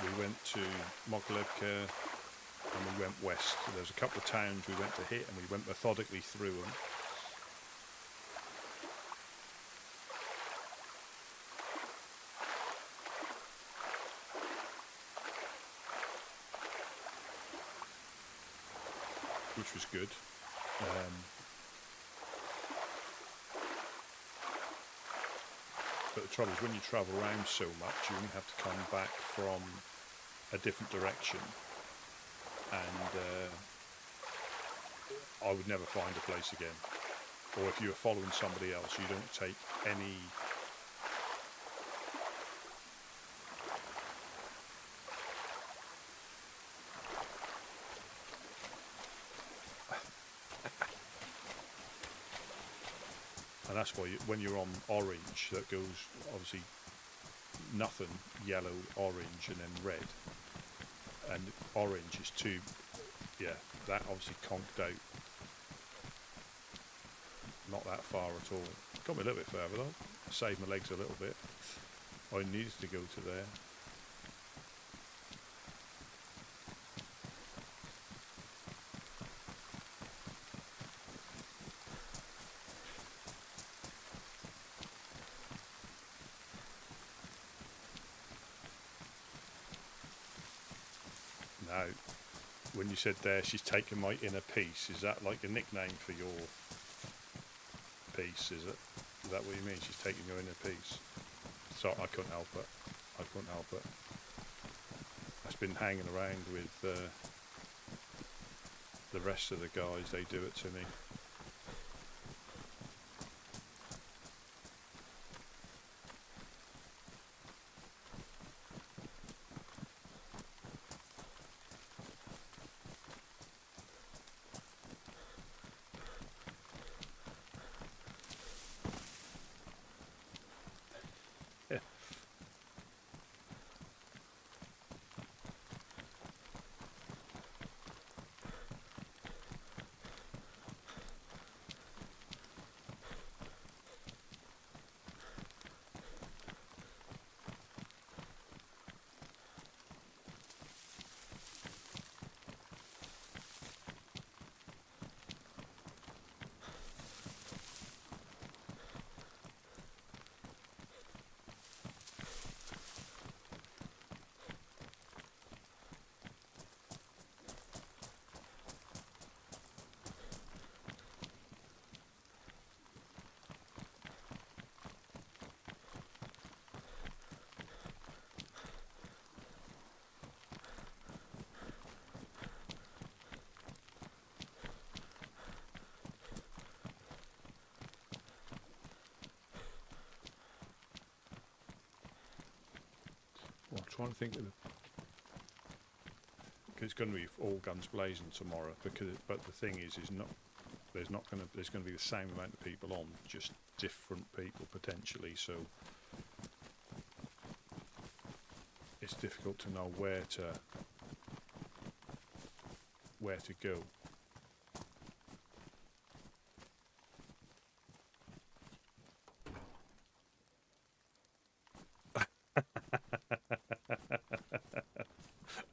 We went to Moglevka and we went west. So there's a couple of towns we went to hit and we went methodically through them. Which was good. But the trouble is when you travel around so much, you only have to come back from a different direction. And I would never find a place again. Or if you were following somebody else, you don't take any... And that's why when you're on orange, that goes obviously nothing, yellow, orange, and then red. And orange is too, yeah, that obviously conked out. Not that far at all. Got me a little bit further though. Saved my legs a little bit. I needed to go to there. Now, when you said there, she's taken my inner piece, is that like a nickname for your piece, is it? Is that what you mean? She's taking your inner piece? So I couldn't help it. I couldn't help it. I've been hanging around with the rest of the guys, they do it to me. trying to think of the... Cause it's going to be all guns blazing tomorrow. But the thing is not... There's going to be the same amount of people on, just different people potentially. So it's difficult to know where to go.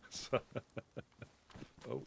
So, oh.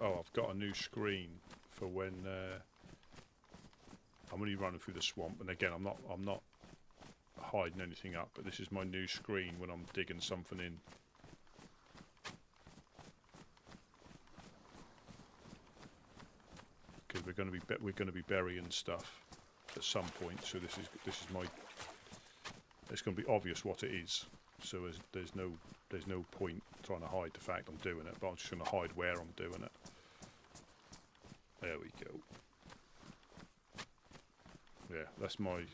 Oh, I've got a new screen for when I'm only running through the swamp, and again, I'm not hiding anything up, but this is my new screen when I'm digging something in. Because we're going to be burying stuff at some point, so this is my. It's going to be obvious what it is, so there's no point trying to hide the fact I'm doing it, but I'm just going to hide where I'm doing it. There we go. Yeah, that's my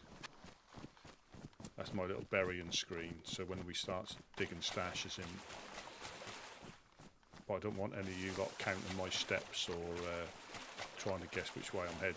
little burying screen. So when we start digging stashes in, but I don't want any of you lot counting my steps or trying to guess which way I'm heading.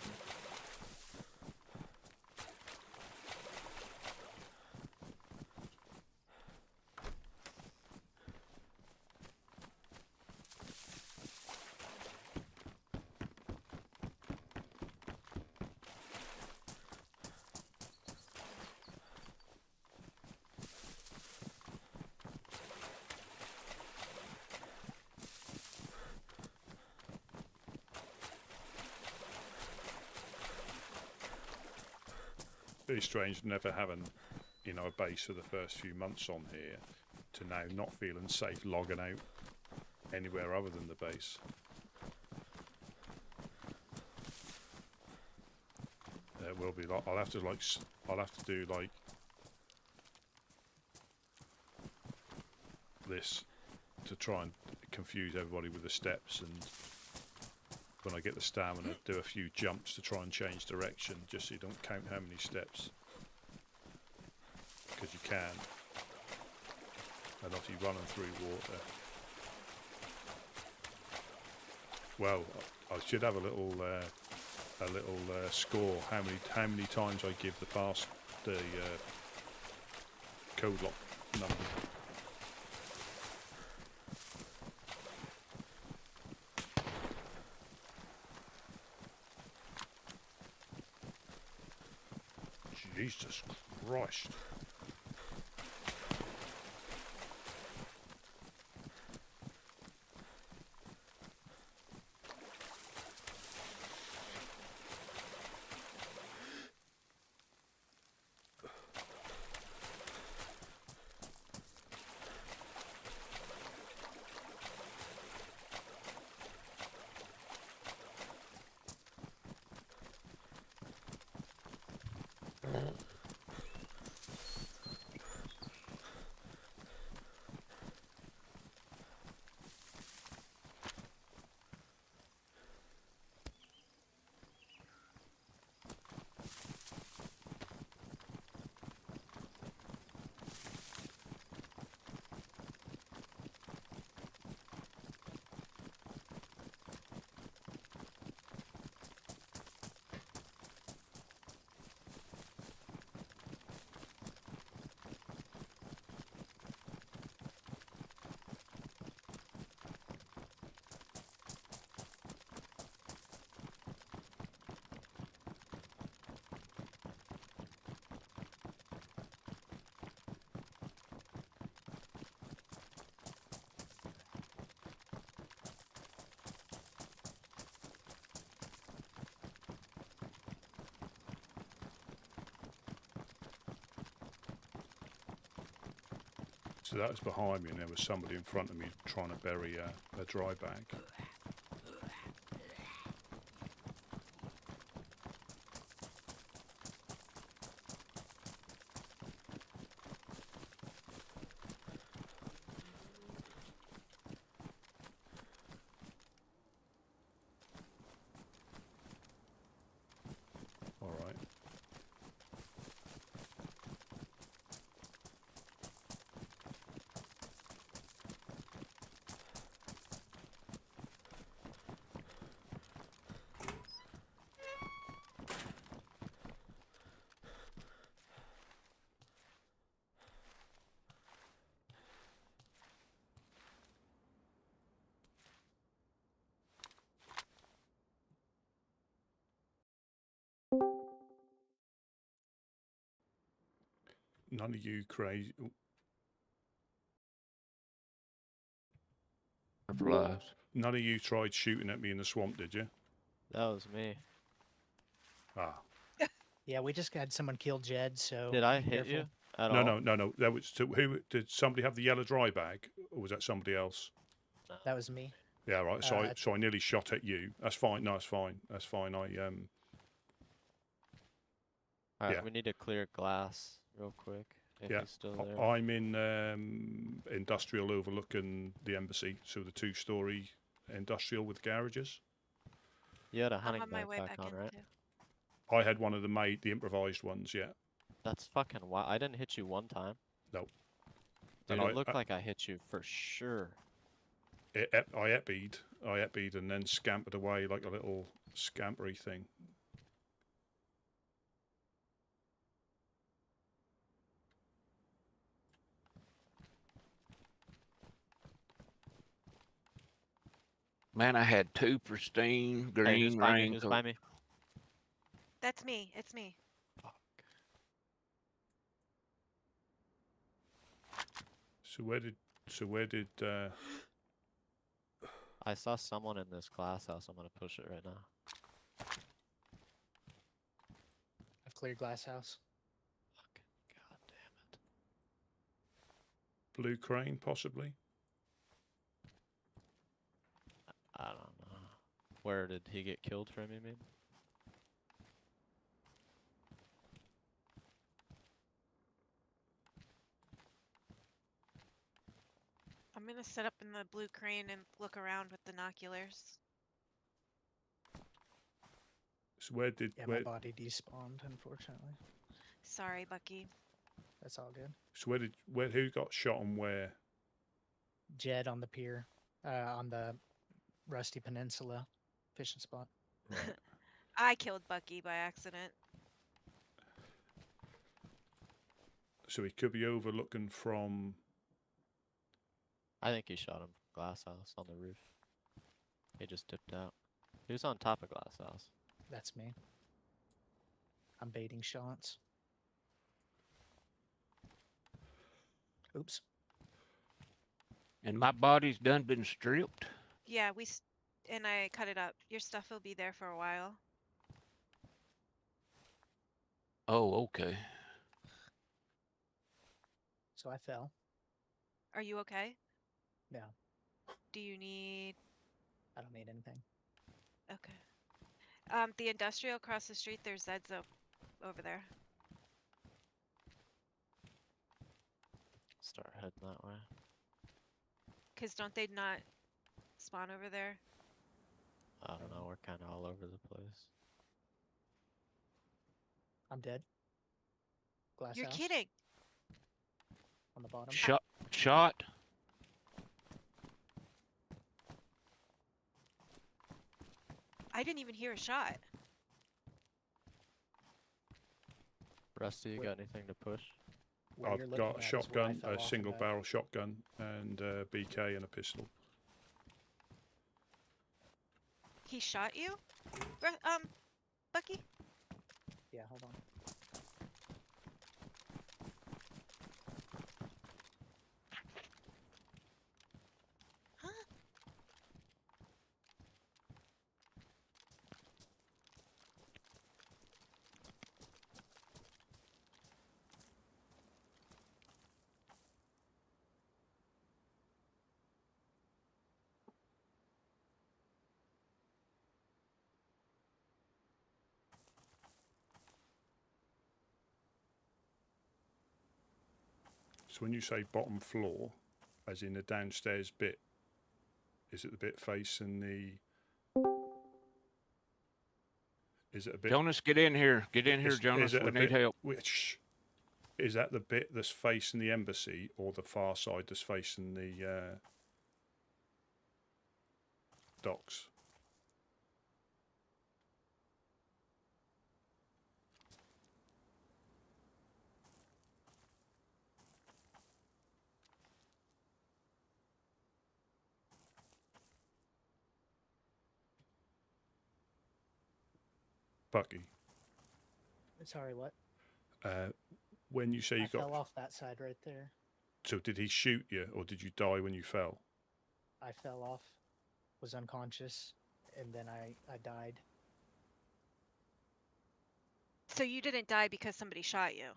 Very strange never having, a base for the first few months on here to now not feeling safe logging out anywhere other than the base. It will be like I'll have to do like this to try and confuse everybody with the steps, and when I get the stamina, do a few jumps to try and change direction, just so you don't count how many steps, because you can, and obviously running through water. Well, I should have a little score how many times I give the code lock number. Jesus Christ. So that was behind me, and there was somebody in front of me trying to bury a dry bag. All right. None of you crazy. For lives. None of you tried shooting at me in the swamp, did you? That was me. Ah, Yeah, we just had someone kill Jed, so Did I be hit you careful. at no, all? no, no, no. That was who? Did somebody have the yellow dry bag, or was that somebody else? No. That was me. Yeah, right. So Uh, I nearly shot at you. That's fine. No, it's fine. That's fine. Alright, yeah. we need to clear glass real quick. If Yeah, he's still there. I'm in industrial overlooking the embassy, so the 2-story industrial with garages. You had a I'm hunting on my way backpack back on, in right? too. I had one of the improvised ones. Yeah. That's fucking wild. I didn't hit you one time. Nope. Dude, And it looked like I hit you for sure. I epied and then scampered away like a little scampery thing. Man, I had 2 pristine Hey, who's green by me? Who's raincoats. by me? That's me. It's me. Fuck. So where did I saw someone in this glass house. I'm gonna push it right now. I've cleared glass house. Fucking god damn it. Blue Crane possibly? I don't know. Where did he get killed from, you mean? I'm gonna set up in the blue crane and look around with binoculars. So where did Yeah, my body despawned, unfortunately. Sorry, Bucky. That's all good. so who got shot and where? Jed on the pier, on the Rusty Peninsula fishing spot. Right. I killed Bucky by accident. So he could be overlooking from. I think he shot him from glass house on the roof. He just dipped out. He was on top of glass house. That's me. I'm baiting shots. Oops. And my body's done been stripped. Yeah, and I cut it up. Your stuff will be there for a while. Oh, okay. So I fell. Are you okay? No, Do you need... I don't need anything. Okay. The industrial across the street, there's Zed's over there. Start heading that way. Because don't they not spawn over there? I don't know, we're kind of all over the place. I'm dead. Glass You're house kidding! on the bottom. Shot. I didn't even hear a shot. Rusty, you Wait. got anything to push? Where you're I've looking got a at is where I shotgun, fell a off and single died. barrel shotgun, and a BK and a pistol. He shot you? Bucky? Yeah, hold on. Huh? So when you say bottom floor, as in the downstairs bit, is it the bit facing the? Is it a bit? Jonas, get in here. Get in here, Jonas. Is it We a need bit, help. Which is that the bit that's facing the embassy, or the far side that's facing the docks? Bucky, Sorry, what? when you say I you got, fell off that side right there. so did he shoot you, or did you die when you fell? I fell off, was unconscious, and then I died. So you didn't die because somebody shot you.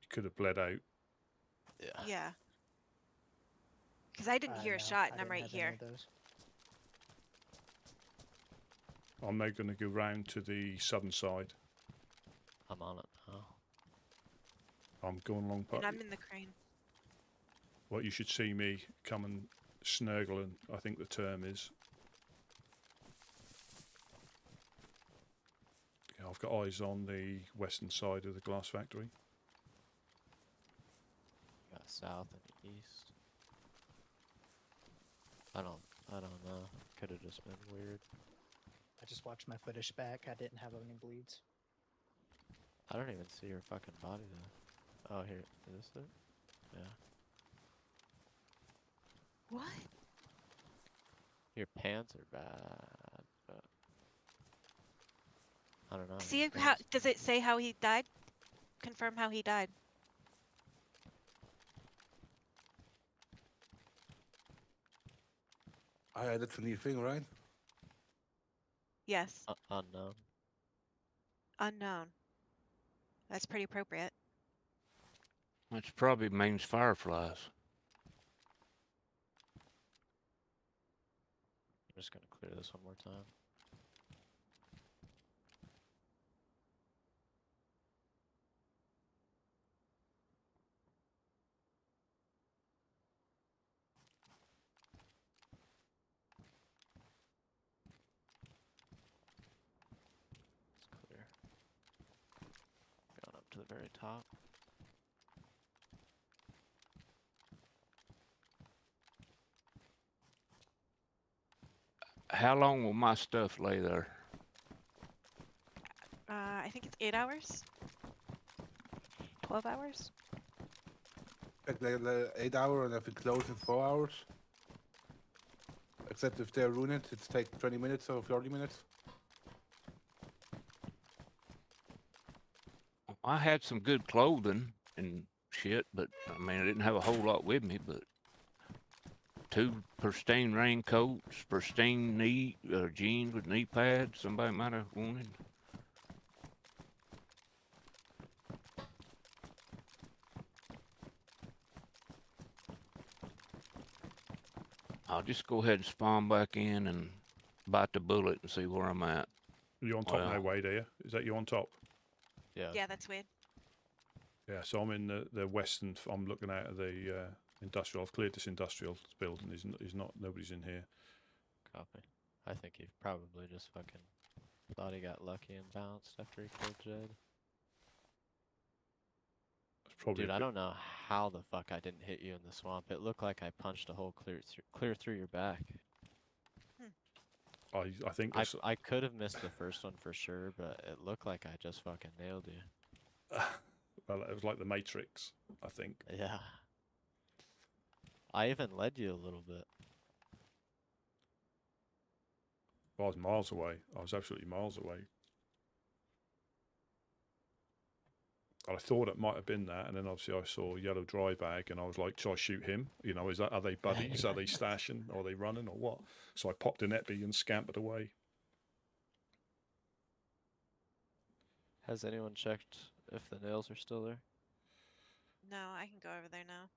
You could have bled out. Yeah. Yeah. Because I didn't hear a No, shot, I and I'm didn't right have any here. of those. I'm now going to go round to the southern side. I'm on it now. I'm going along. And I'm in the crane. Well, you should see me come and snurgling, I think the term is. Yeah, I've got eyes on the western side of the glass factory. Got south and east. I don't know. Could have just been weird. I just watched my footage back. I didn't have any bleeds. I don't even see your fucking body though. Oh, here. Is this it? Yeah. What? Your pants are bad, but I don't know. See your how pants- does it say how he died? Confirm how he died. I added a new thing, right? Yes. unknown. Unknown. That's pretty appropriate. Which probably means fireflies. I'm just gonna clear this one more time. It's clear. Going up to the very top. How long will my stuff lay there? I think it's 8 hours. 12 hours. Like the 8 hour, and if it closes in 4 hours. Except if they ruin it, it's take 20 minutes or 40 minutes. I had some good clothing and shit, but I mean, I didn't have a whole lot with me, but 2 pristine raincoats, pristine knee jeans with knee pads. Somebody might have wanted. I'll just go ahead and spawn back in and bite the bullet and see where I'm at. You're on top Well. now, Wade, are you? Is that you on top? Yeah. Yeah, that's weird. Yeah, so I'm in the western, I'm looking out of the industrial. I've cleared this industrial building. Nobody's in here. Copy. I think he probably just fucking thought he got lucky and bounced after he killed Jade. It's probably Dude, I don't know how the fuck I didn't hit you in the swamp. It looked like I punched a hole clear through your back. I think I could have missed the first one for sure, but it looked like I just fucking nailed you. well, it was like the Matrix, I think. Yeah. I even led you a little bit. I was miles away. I was absolutely miles away. And I thought it might have been that, and then obviously I saw a yellow dry bag, and I was like, "Shall I shoot him? You know, are they buddies? Are they stashing? Are they running, or what?" So I popped an epi and scampered away. Has anyone checked if the nails are still there? No, I can go over there now.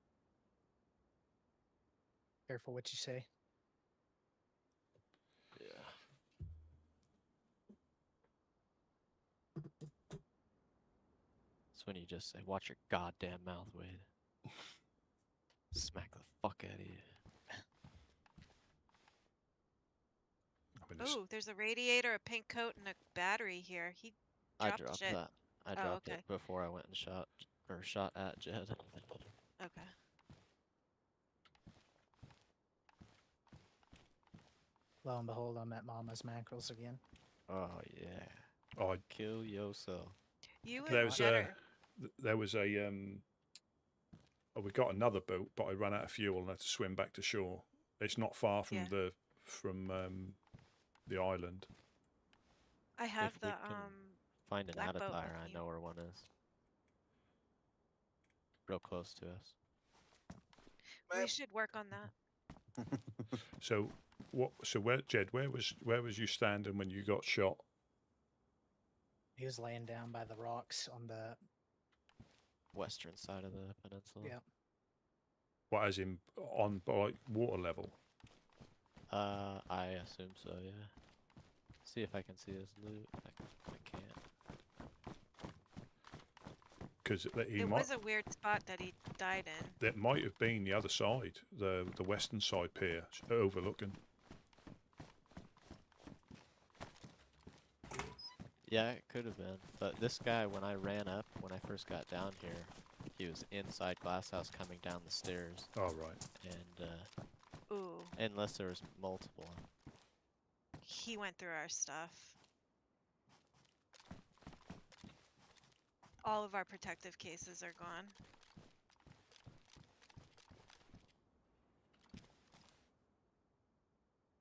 Careful what you say. Yeah. when you just say, "Watch your goddamn mouth, Wade." Smack the fuck out of you. I mean, it's, Ooh, there's a radiator, a pink coat, and a battery here. He I dropped dropped shit. that. I Oh, dropped okay. it before I went and shot at Jed. Okay. Lo and behold, I'm at Mama's Mackerels again. Oh yeah. oh, Kill yourself. You Okay, there and was Cheddar. there was a oh, we got another boat, but I ran out of fuel and had to swim back to shore. It's not far from Yeah. the island. I have If we the can find an black boat attire, with I me. know where one is. Real close to us. We should work on that. So what? So where, Jed? Where was you standing when you got shot? He was laying down by the rocks on the. Western side of the peninsula. Yeah. What, as in on like water level? I assume so, yeah. See if I can see his loot. I can't. Because he It might. was a weird spot that he died in. That might have been the other side, the western side pier overlooking. Yeah, it could have been. But this guy, when I ran up, when I first got down here, he was inside Glasshouse coming down the stairs. Oh right. And, Ooh, unless there was multiple. he went through our stuff. All of our protective cases are gone.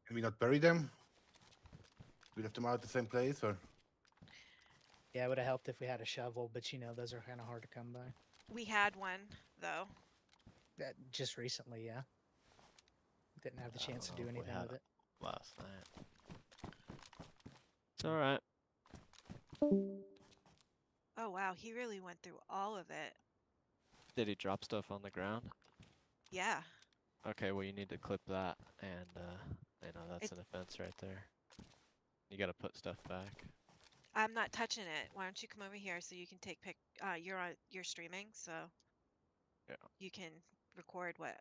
Can we not bury them? We left them out at the same place, or? Yeah, it would have helped if we had a shovel, but you know those are kind of hard to come by. We had one, though. Just recently, yeah. Didn't have the chance to I do don't know if we anything had with it. last night. It's alright. Oh wow, he really went through all of it. Did he drop stuff on the ground? Yeah. Okay, well you need to clip that, and you know that's It's- an offense right there. You gotta put stuff back. I'm not touching it. Why don't you come over here so you can take pic? You're streaming, so Yeah. you can record what.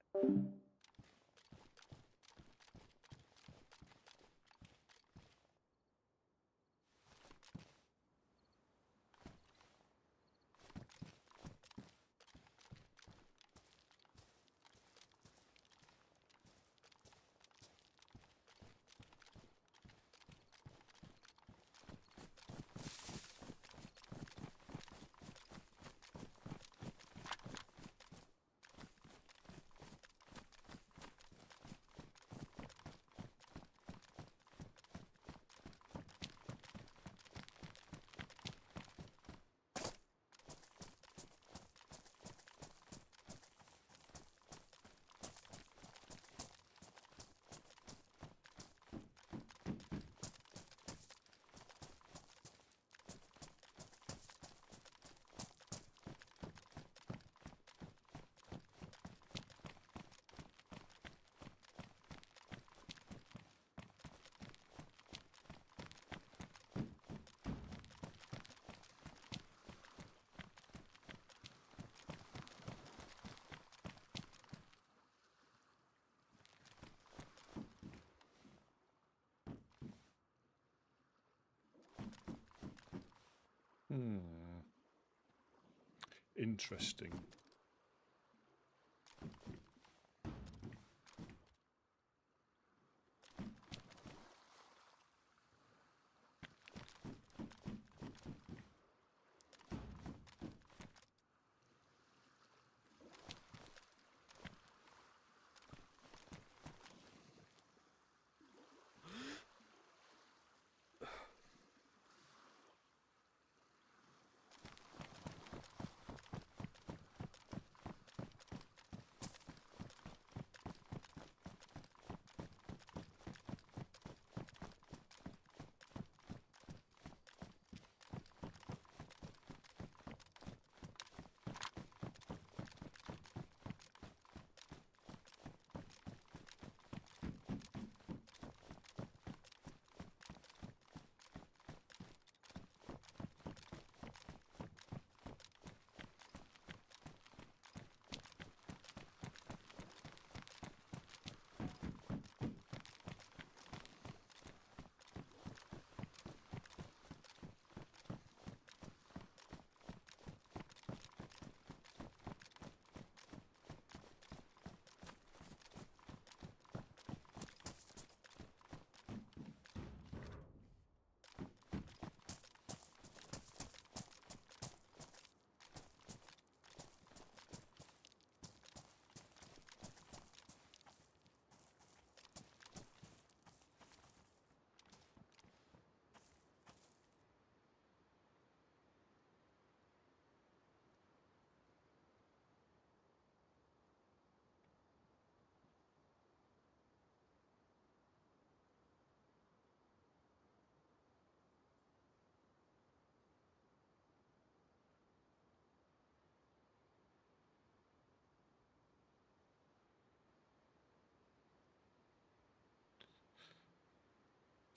Interesting.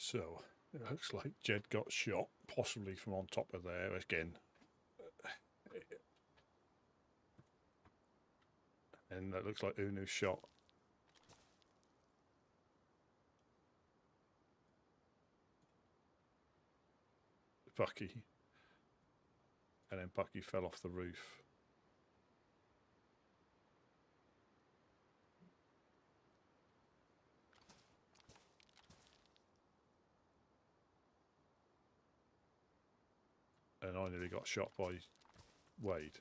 So it looks like Jed got shot, possibly from on top of there again. And it looks like Unu shot. Bucky. And then Bucky fell off the roof. And I nearly got shot by Wade.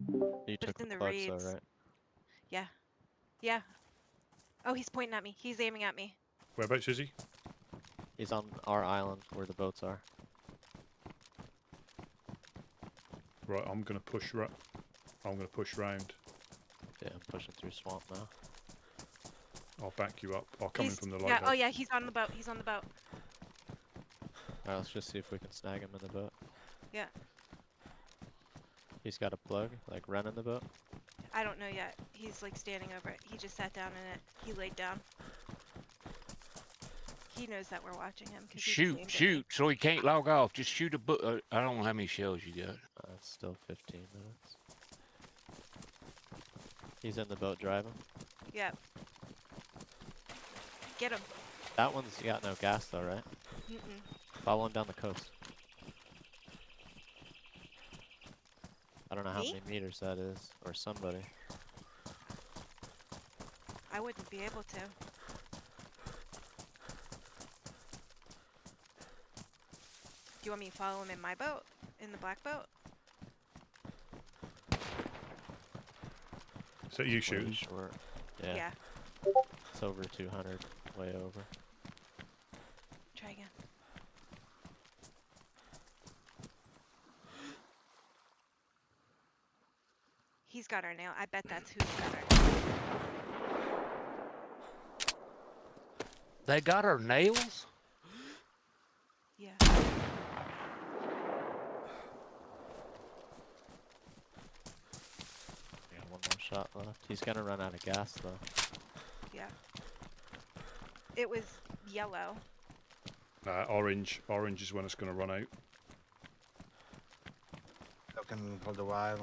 You But took it's the in the plugs though, reeds. right? Yeah. Yeah. Oh, he's pointing at me. He's aiming at me. Whereabouts is he? He's on our island where the boats are. Right, I'm gonna push. I'm gonna push round. Yeah, I'm pushing through swamp now. I'll back you up. I'll come in He's- from the Yeah. lighthouse. Oh yeah. He's on the boat. He's on the boat. Alright, let's just see if we can snag him in the boat. Yeah. He's got a plug, like running the boat. I don't know yet. He's like standing over it. He just sat down in it. He laid down. He knows that we're watching him. 'Cause he just aimed at me. Shoot, so he can't log off. Just shoot a book. I don't know how many shells you got. It's still 15 minutes. He's in the boat driving. Yeah. Get him. That one's got no gas though, right? Mm-mm. Follow him down the coast. I don't know how Me? many meters that is, or somebody. I wouldn't be able to. Do you want me to follow him in my boat? In the black boat? So you Way shooting? short. Yeah, Yeah. it's over 200, way over. Try again. He's got our nail. I bet that's who's got our nail. They got our nails? Yeah. Yeah, one more shot left. He's gonna run out of gas though. Yeah. It was yellow. Orange. Orange is when it's going to run out. Looking for the while.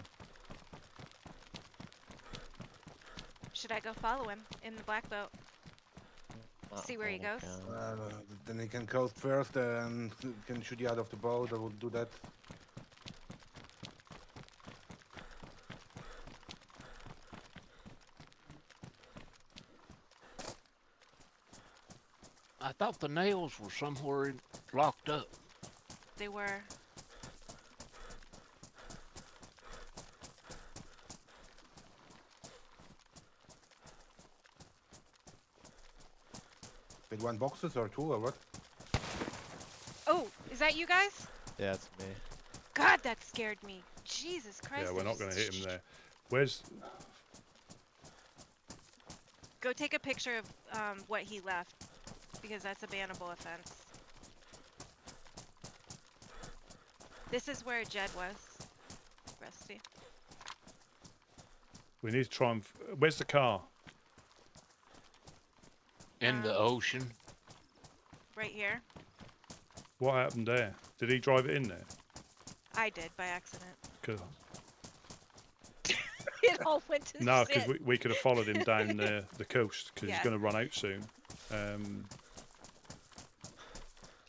Should I go follow him in the black boat? Not See where he full goes? gas. Then he can coast first and can shoot you out of the boat. I will do that. I thought the nails were somewhere locked up. They were. With one boxes or two or what? Oh, is that you guys? Yeah, it's me. God, that scared me. Jesus Christ. Yeah, I we're not just- going to hit him there. Where's... Go take a picture of what he left, because that's a bannable offense. This is where Jed was. Rusty. We need to try and... Where's the car? In the ocean. Right here. What happened there? Did he drive it in there? I did by accident. 'Cause- It all went to no, shit. because we could have followed him down the coast, because Yeah. he's going to run out soon.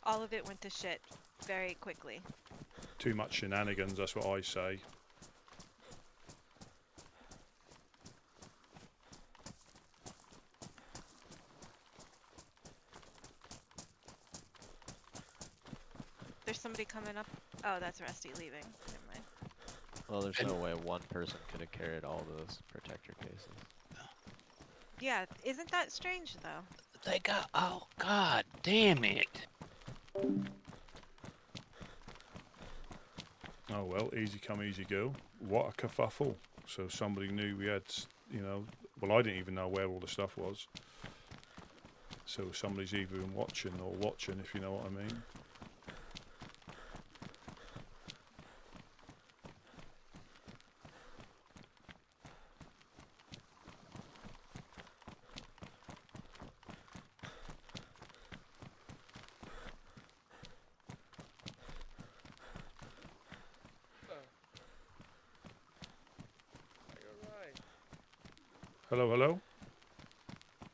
All of it went to shit very quickly. Too much shenanigans, that's what I say. There's somebody coming up. Oh, that's Rusty leaving. Never mind. Well, there's And- no way one person could have carried all those protector cases. Yeah, isn't that strange though? They got. Oh God, damn it! Oh well, easy come, easy go. What a kerfuffle. So somebody knew we had, you know, well, I didn't even know where all the stuff was. So somebody's either been watching or watching, if you know what I mean. Hello, hello.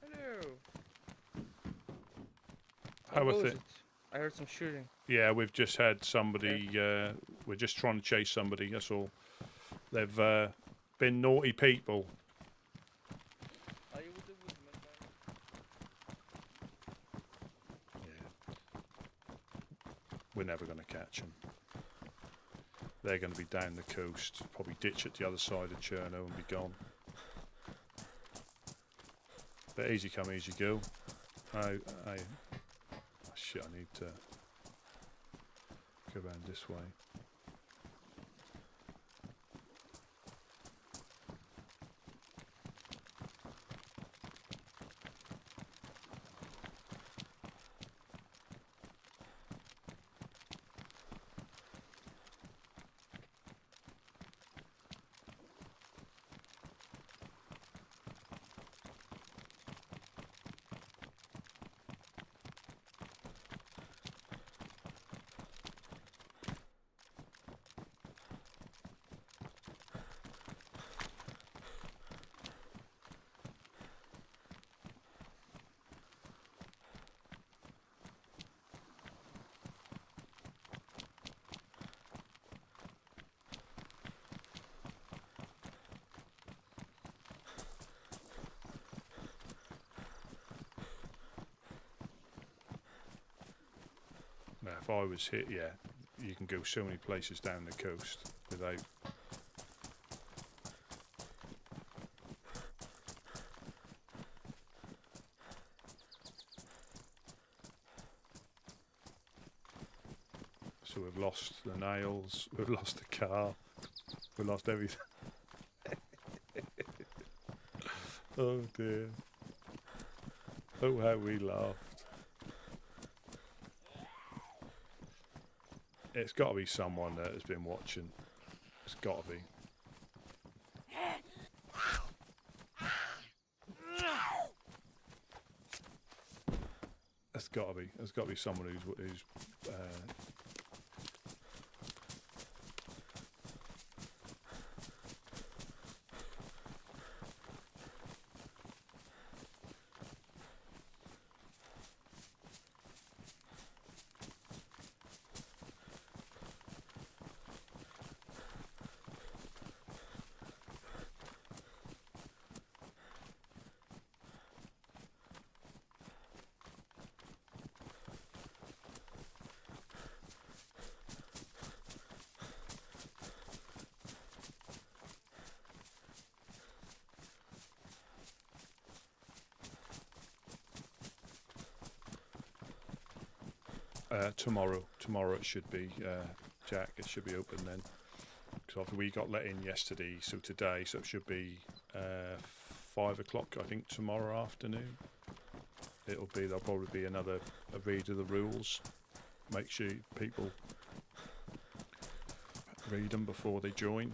Hello. How What are was thi- it? I heard some shooting. Yeah, we've just had somebody, we're just trying to chase somebody, that's all. They've been naughty people. Are you with the woodman, man? Yeah. We're never going to catch them. They're going to be down the coast, probably ditch at the other side of Cherno and be gone. But easy come, easy go. Shit, I need to go around this way. Now, if I was hit, yeah, you can go so many places down the coast without. So we've lost the nails, we've lost the car, we've lost everything. Oh dear. Oh, how we laughed. It's got to be someone that has been watching. It's got to be. It's got to be. There's got to be someone who's tomorrow it should be, Jack, it should be open then. Because we got let in yesterday, so today, so it should be 5 o'clock, I think, tomorrow afternoon. There'll probably be a read of the rules. Make sure people read them before they join.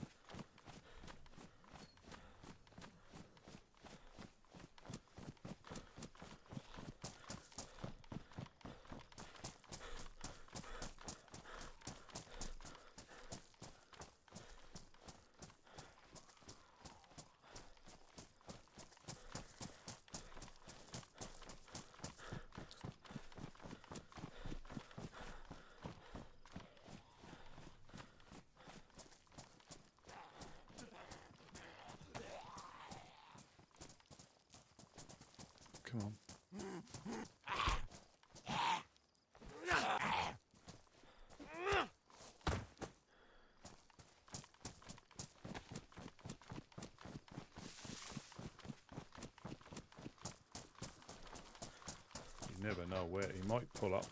Come on. never know where he might pull up.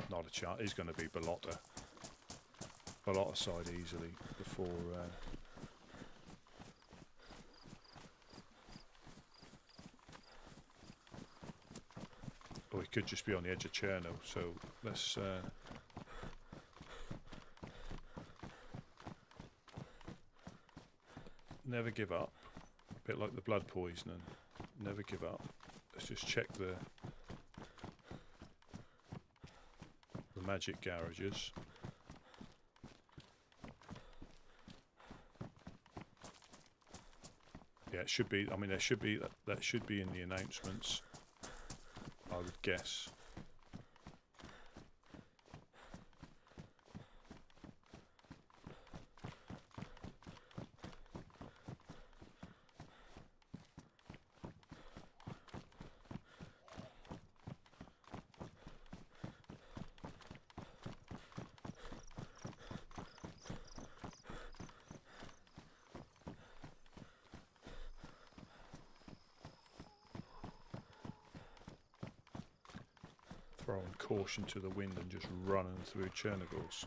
Not a chance. He's going to be Balota side easily before. Or he could just be on the edge of Cherno. So let's. Never give up. A bit like the blood poisoning. Never give up. Let's just check the magic garages. Yeah, it should be. I mean, there should be that should be in the announcements, I would guess. Throwing caution to the wind and just running through Chernigorsk.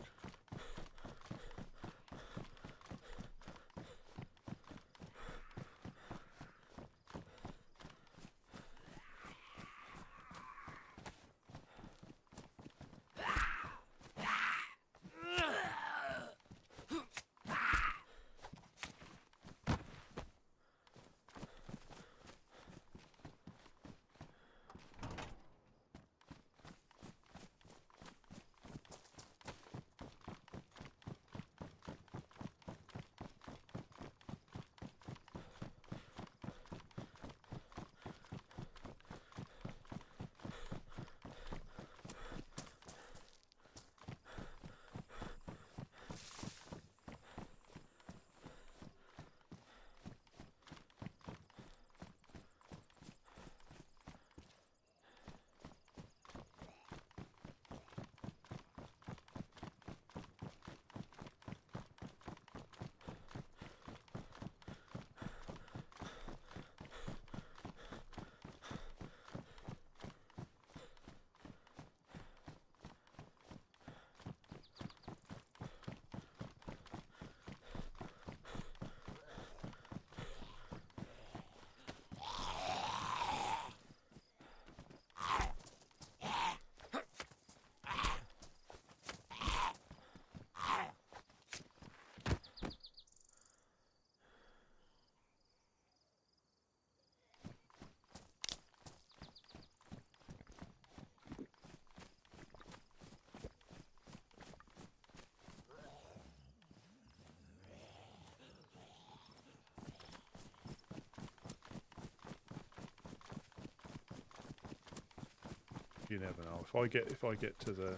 You never know. If I get to the,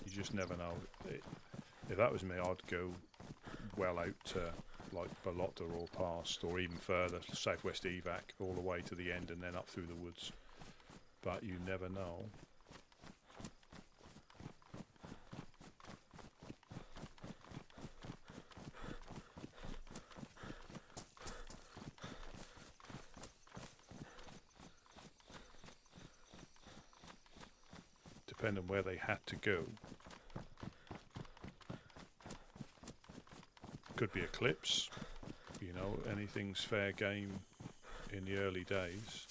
you just never know. If that was me, I'd go well out to like Balota or past, or even further, southwest evac, all the way to the end, and then up through the woods. But you never know. Depending on where they had to go. Could be Eclipse, you know, anything's fair game in the early days.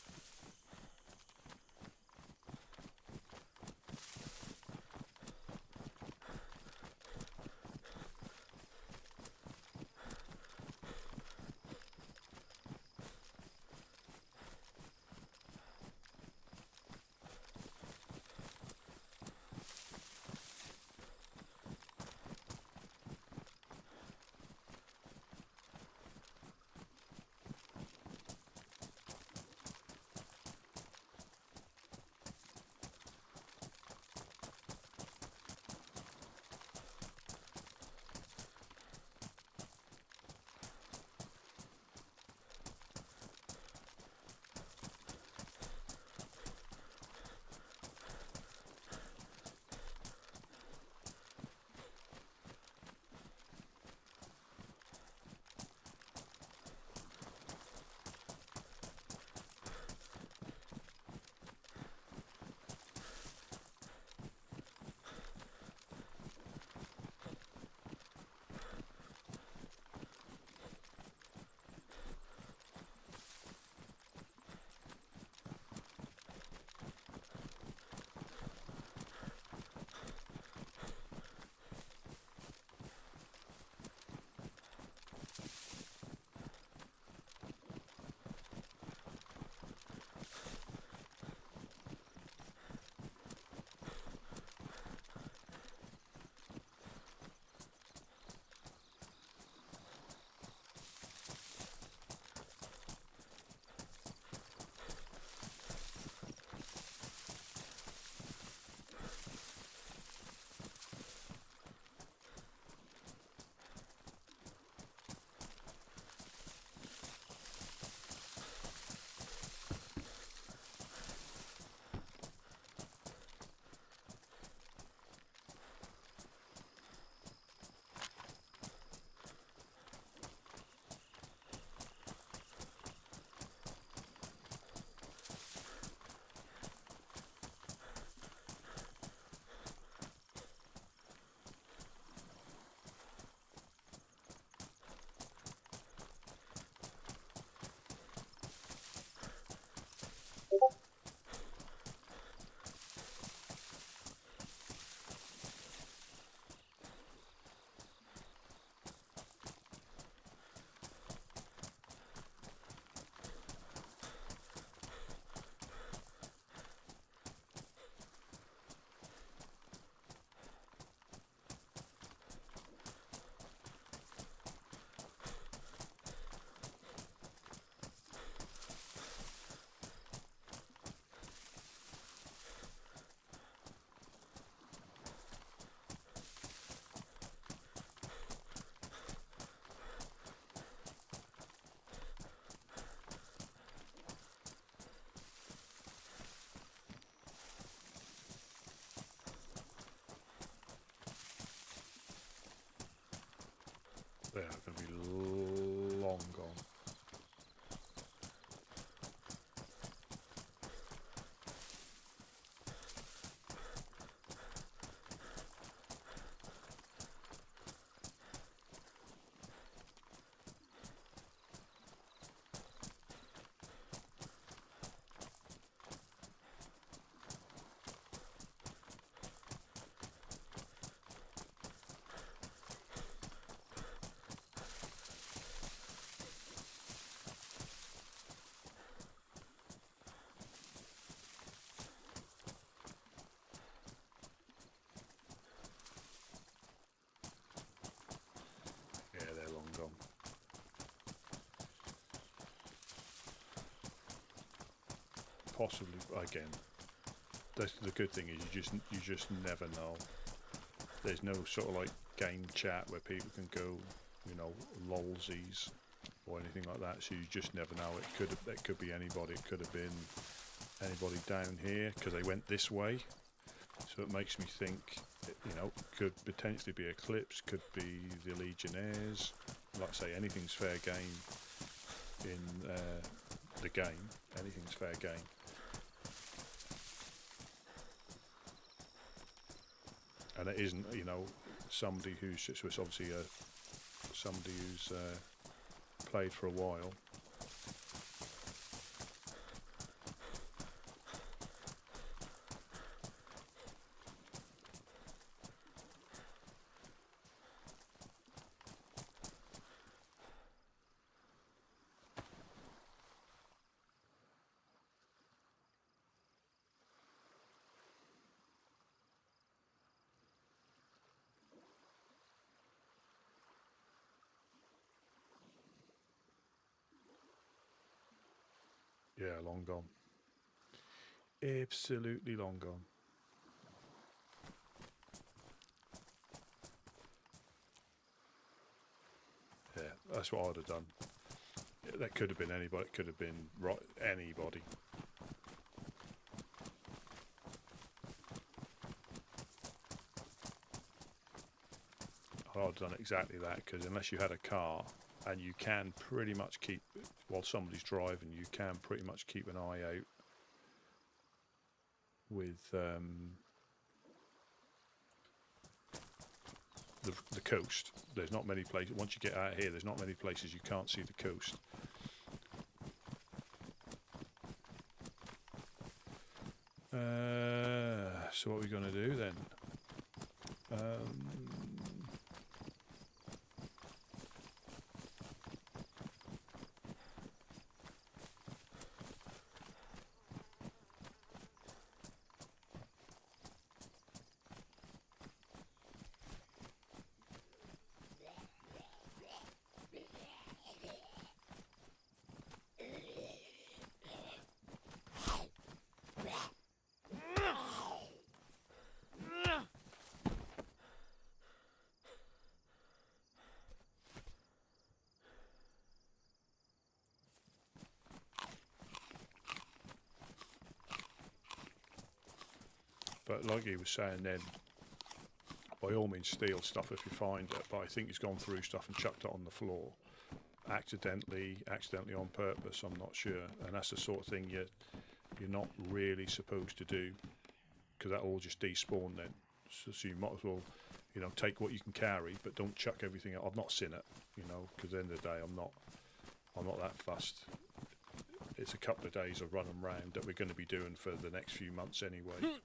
They are going to be long gone. Yeah, they're long gone. Possibly again. That's the good thing is you just never know. There's no sort of like game chat where people can go, you know, lolsies or anything like that. So you just never know. It could be anybody. It could have been anybody down here because they went this way. So it makes me think, you know, could potentially be Eclipse, could be the Legionnaires. Like I say, anything's fair game in the game. Anything's fair game. And it isn't, you know, somebody who's, so it's obviously somebody who's played for a while. Yeah, long gone. Absolutely long gone. Yeah, that's what I'd have done. Yeah, that could have been anybody. It could have been anybody. I'd have done exactly that because unless you had a car, and you can pretty much keep, while somebody's driving, you can pretty much keep an eye out with the coast. There's not many places, once you get out here, there's not many places you can't see the coast. So what are we going to do then? But like he was saying then, by all means steal stuff if you find it, but I think he's gone through stuff and chucked it on the floor. Accidentally on purpose, I'm not sure. And that's the sort of thing you're not really supposed to do, because that will just despawn then. So you might as well, you know, take what you can carry, but don't chuck everything out. I've not seen it, you know, because at the end of the day, I'm not that fussed. It's a couple of days of running round that we're going to be doing for the next few months anyway.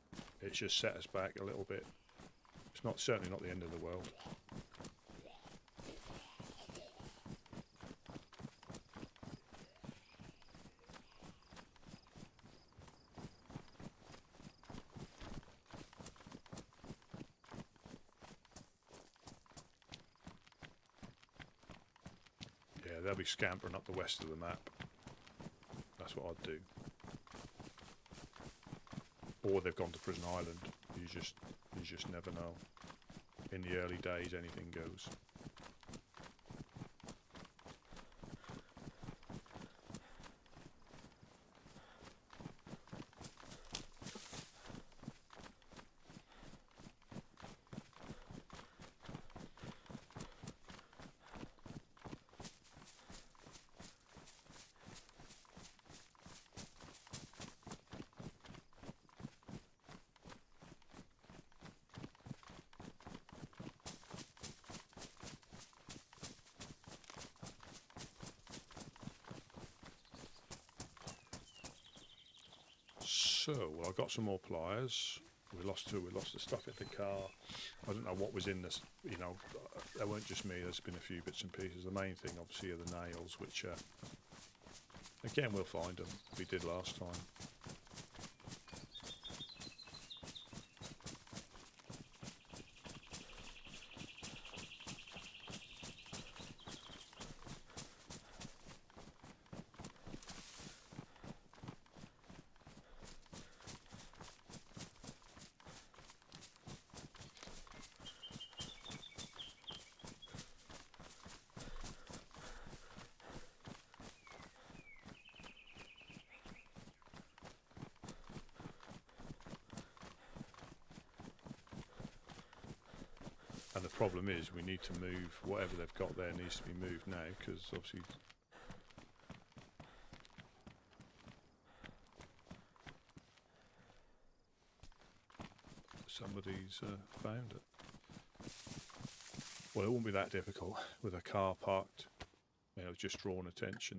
It's just set us back a little bit. It's certainly not the end of the world. Yeah, they'll be scampering up the west of the map. That's what I'd do. Or they've gone to Prison Island. You just never know. In the early days, anything goes. So, well, I got some more pliers. We lost two. We lost the stuff in the car. I don't know what was in this. You know, there weren't just me. There's been a few bits and pieces. The main thing, obviously, are the nails, which, again, we'll find them. We did last time. And the problem is we need to move whatever they've got there needs to be moved now, because obviously somebody's found it. Well, it won't be that difficult with a car parked, you know, just drawing attention.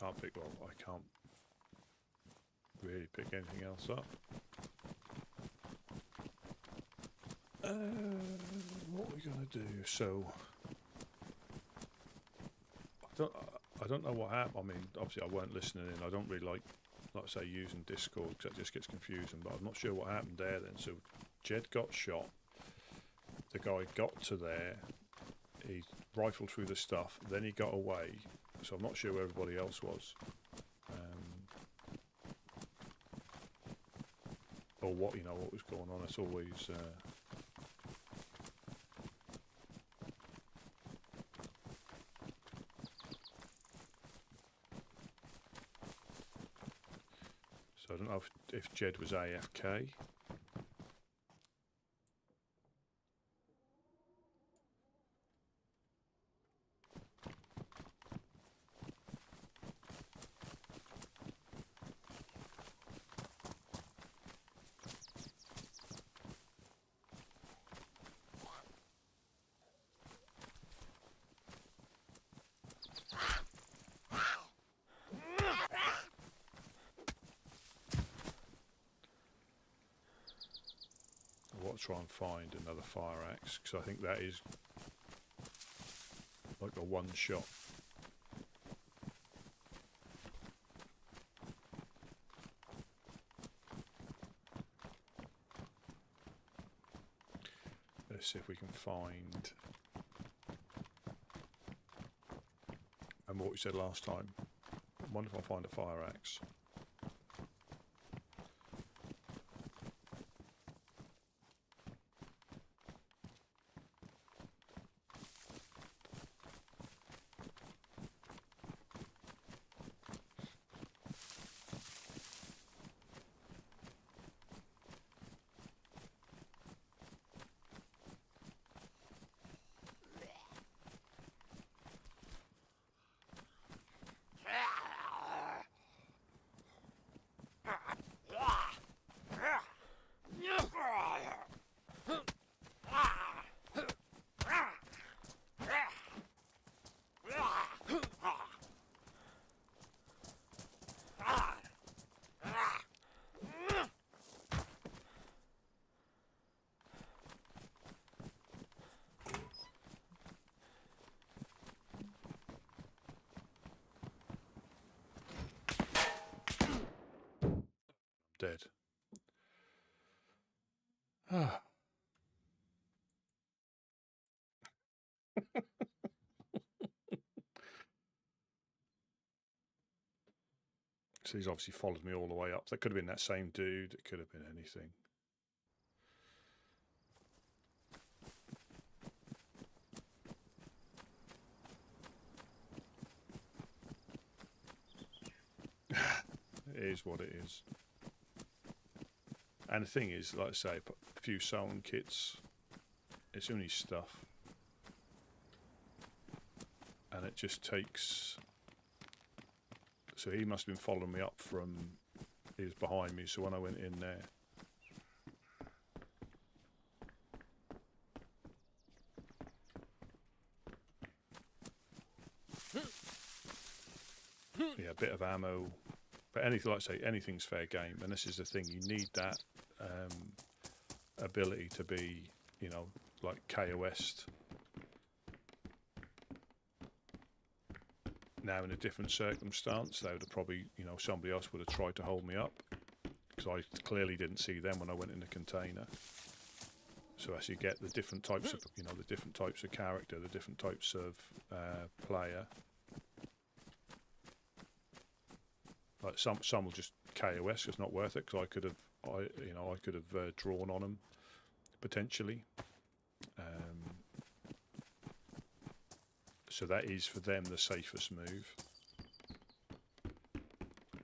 I can't really pick anything else up. What are we gonna do? So I don't know what happened. I mean, obviously I weren't listening in. I don't really like I say, using Discord because that just gets confusing. But I'm not sure what happened there then. So Jed got shot. The guy got to there. He rifled through the stuff. Then he got away. So I'm not sure where everybody else was. Or what, you know, what was going on. It's always... So I don't know if Jed was AFK. Try and find another fire axe because I think that is like a one shot. Let's see if we can find, and what we said last time, I wonder if I find a fire axe. dead. Ah. So he's obviously followed me all the way up. That could have been that same dude. It could have been anything. It is what it is. And the thing is, like I say, a few sewing kits. It's only stuff. And it just takes... So he must have been following me up from... He was behind me, so when I went in there... Yeah, a bit of ammo. But anything, like I say, anything's fair game. And this is the thing, you need that ability to be, you know, like KOS'd. Now in a different circumstance, they would have probably, you know, somebody else would have tried to hold me up, because I clearly didn't see them when I went in the container. So as you get the different types of, you know, the different types of character, the different types of player, like some will just KOS, it's not worth it, because I could have drawn on them potentially. So that is for them the safest move.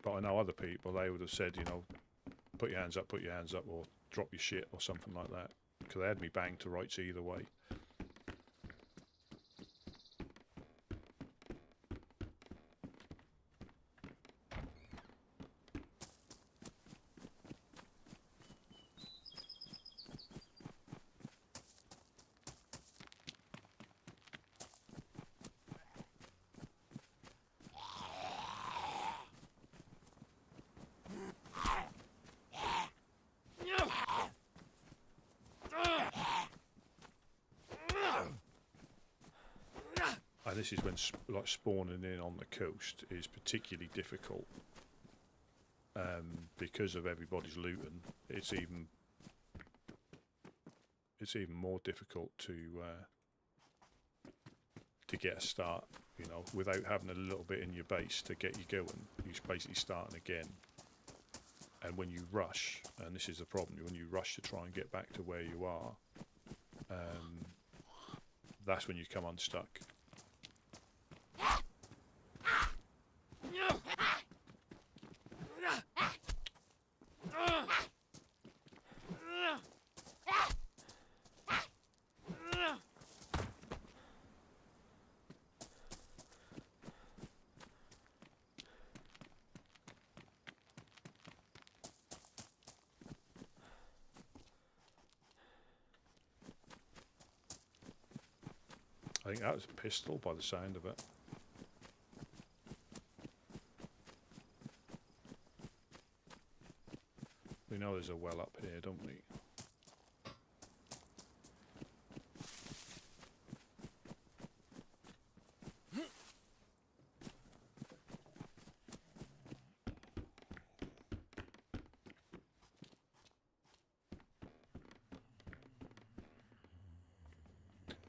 But I know other people, they would have said, you know, put your hands up, or drop your shit, or something like that, because they had me banged to rights either way. And this is when, like, spawning in on the coast is particularly difficult, because of everybody's looting. It's even more difficult to get a start. You know, without having a little bit in your base to get you going, you're basically starting again. And when you rush, and this is the problem, when you rush to try and get back to where you are, that's when you come unstuck. I think that was a pistol by the sound of it. We know there's a well up here, don't we?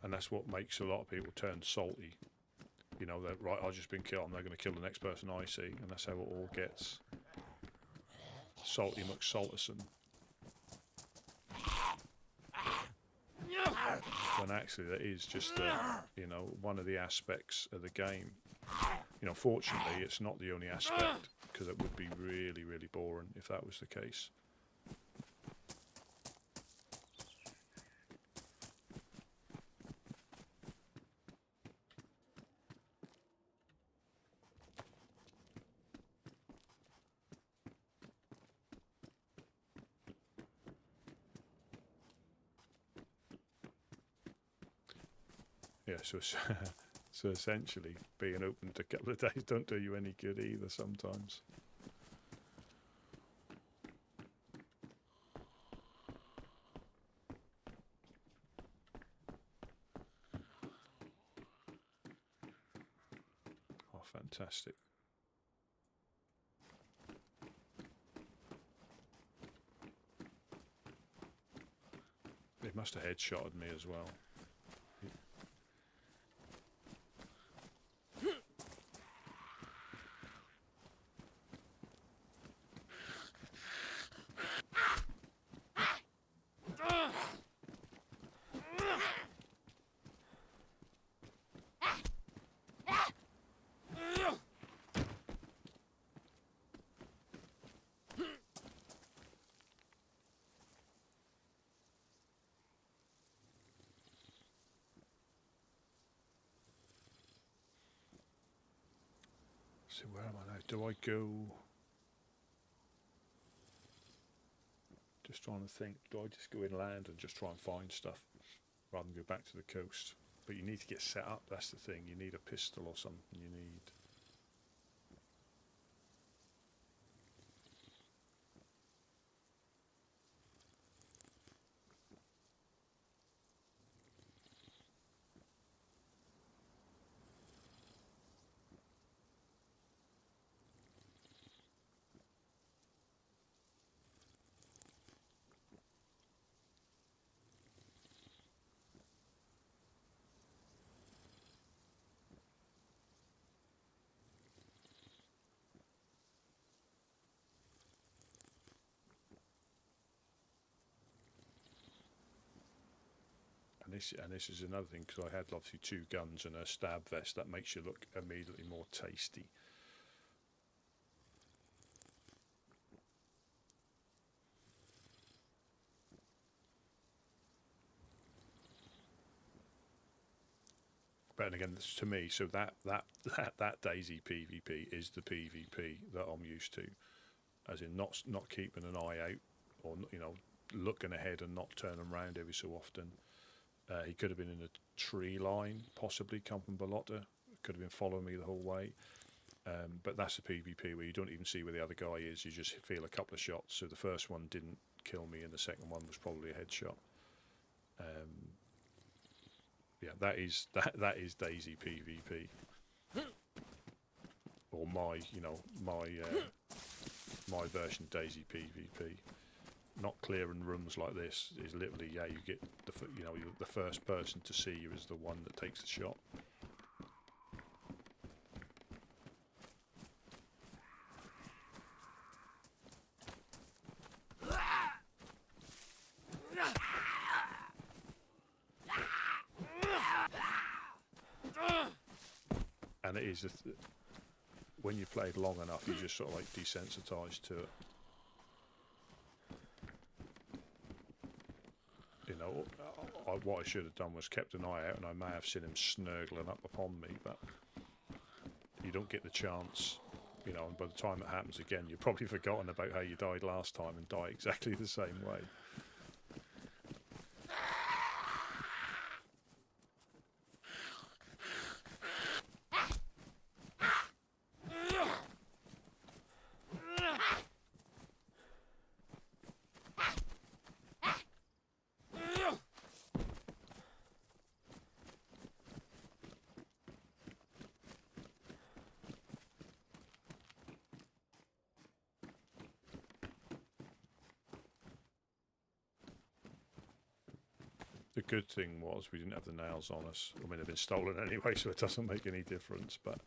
And that's what makes a lot of people turn salty. You know, that right, I've just been killed, I'm now going to kill the next person I see, and that's how it all gets. Salty McSalterson. When actually that is just the, you know, one of the aspects of the game. You know, fortunately it's not the only aspect, because it would be really, really boring if that was the case. Yeah, so essentially, being open to a couple of days don't do you any good either sometimes. Oh, fantastic. must have headshotted me as well. So where am I now? Do I go? Just trying to think. Do I just go inland and just try and find stuff rather than go back to the coast? But you need to get set up. That's the thing. You need a pistol or something. You need. And this is another thing, because I had obviously 2 guns and a stab vest. That makes you look immediately more tasty. But again, to me, so that DayZ PvP is the PvP that I'm used to, as in not keeping an eye out, or looking ahead and not turning around every so often. He could have been in a tree line, possibly, Campan Balota. Could have been following me the whole way. But that's a PvP where you don't even see where the other guy is. You just feel a couple of shots. So the first one didn't kill me, and the second one was probably a headshot. Yeah, that is DayZ PvP, or my my version of DayZ PvP. Not clearing rooms like this is literally, yeah, you get the first person to see you is the one that takes the shot. And it is when you played long enough, you just sort of like desensitized to it. What I should have done was kept an eye out, and I may have seen him snurgling up upon me, but you don't get the chance, and by the time it happens again, you've probably forgotten about how you died last time and die exactly the same way. The good thing was we didn't have the nails on us. I mean, they've been stolen anyway, so it doesn't make any difference, but...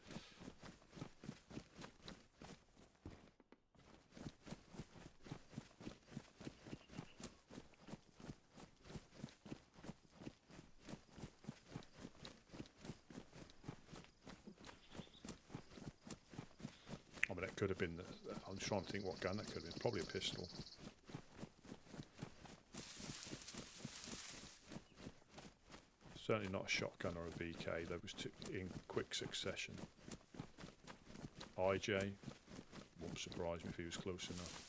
I mean, it could have been... I'm trying to think what gun that could have been. Probably a pistol. Certainly not a shotgun or a BK. That was in quick succession. IJ, won't surprise me if he was close enough.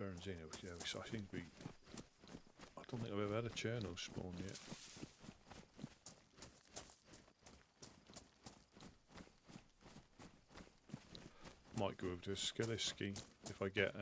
Bernzino. Yeah, I seem to be. I don't think I've ever had a Chernarus spawn yet. Might go over to Skiliski if I get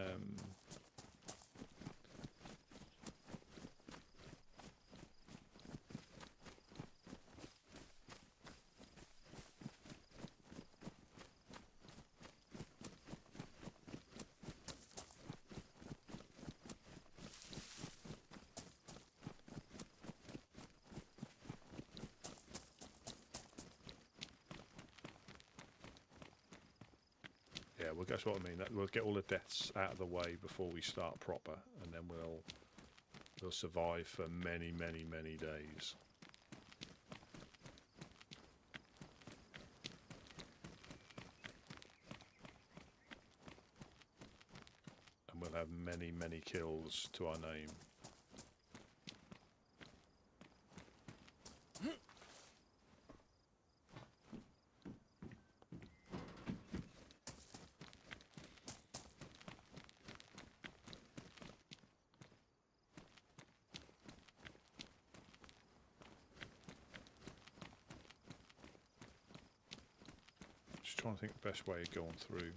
yeah, well, that's what I mean. We'll get all the deaths out of the way before we start proper, and then we'll survive for many, many, many days. And we'll have many, many kills to our name. Just trying to think the best way of going through.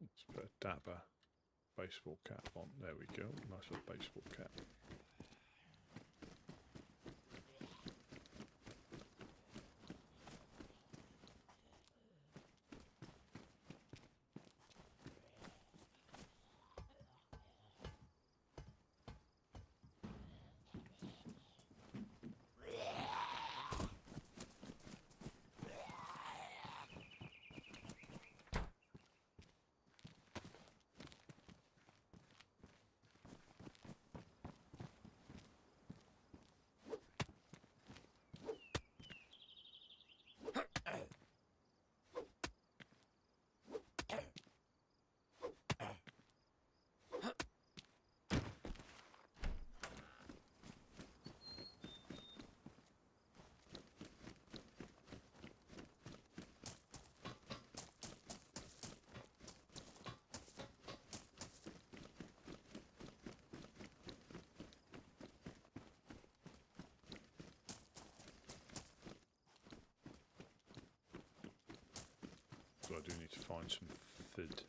Let's put a dapper baseball cap on. There we go. Nice little baseball cap. So I do need to find some food.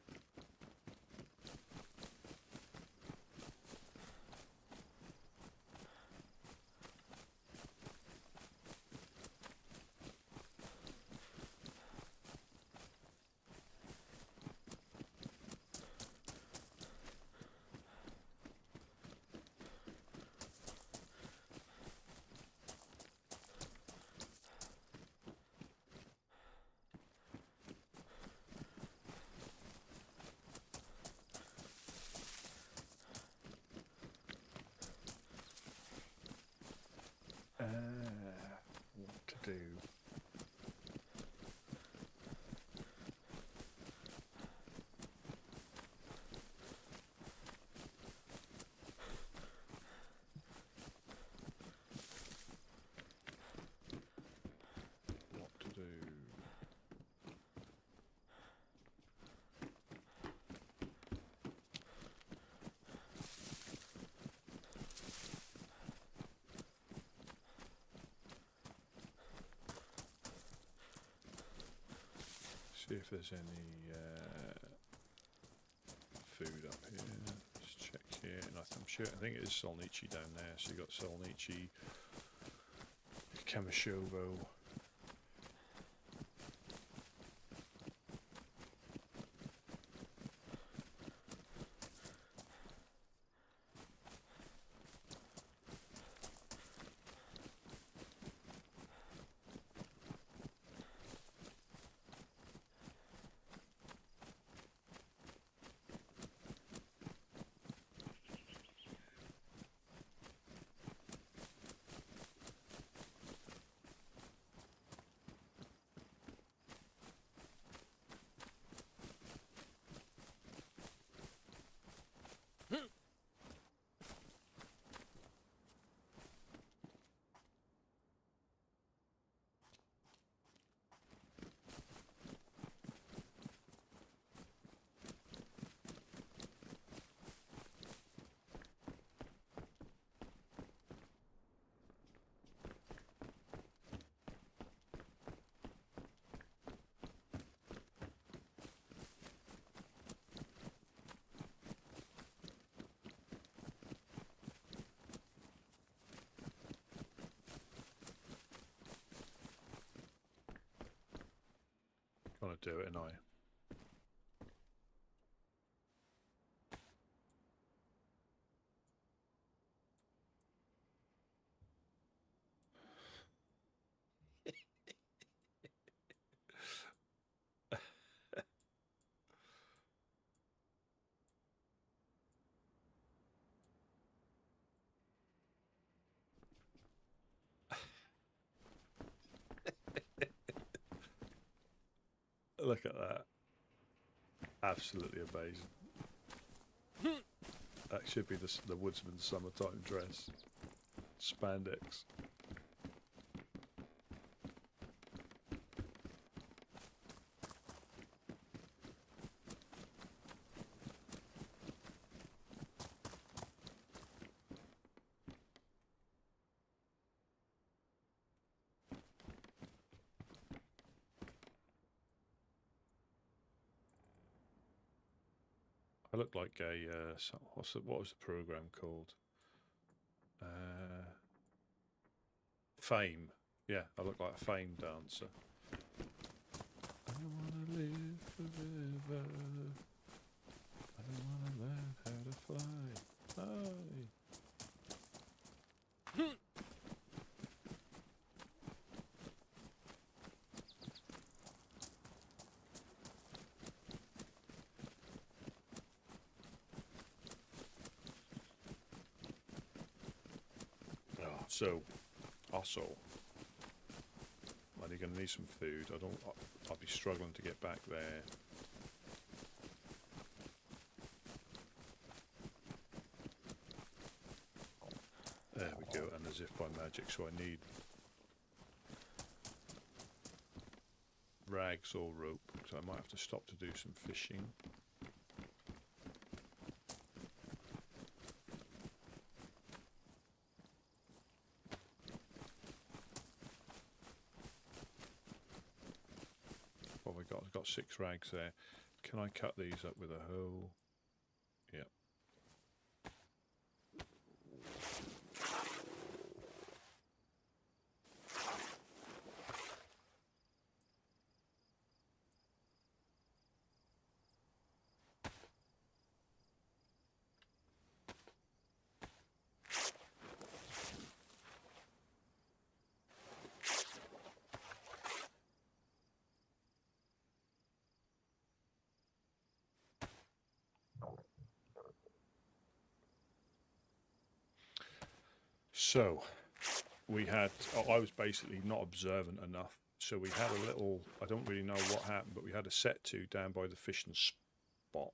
What to do? What to do? See if there's any food up here. Just check here. And I'm sure, I think it is Solnichi down there. So you got Solnichi, Kamashovo, to do it, and I. Look at that. Absolutely amazing. That should be the woodsman's summertime dress. Spandex. I look like a what was the program called? Fame. Yeah, I look like a Fame dancer. I wanna live forever. I wanna learn how to fly. Fly. So, also, well, you're going to need some food. I'll be struggling to get back there. There we go, and as if by magic, so I need rags or rope, so I might have to stop to do some fishing. I've got 6 rags there. Can I cut these up with a hoe? Yep. So, we had, I was basically not observant enough. So we had a little, I don't really know what happened, but we had a set to down by the fishing spot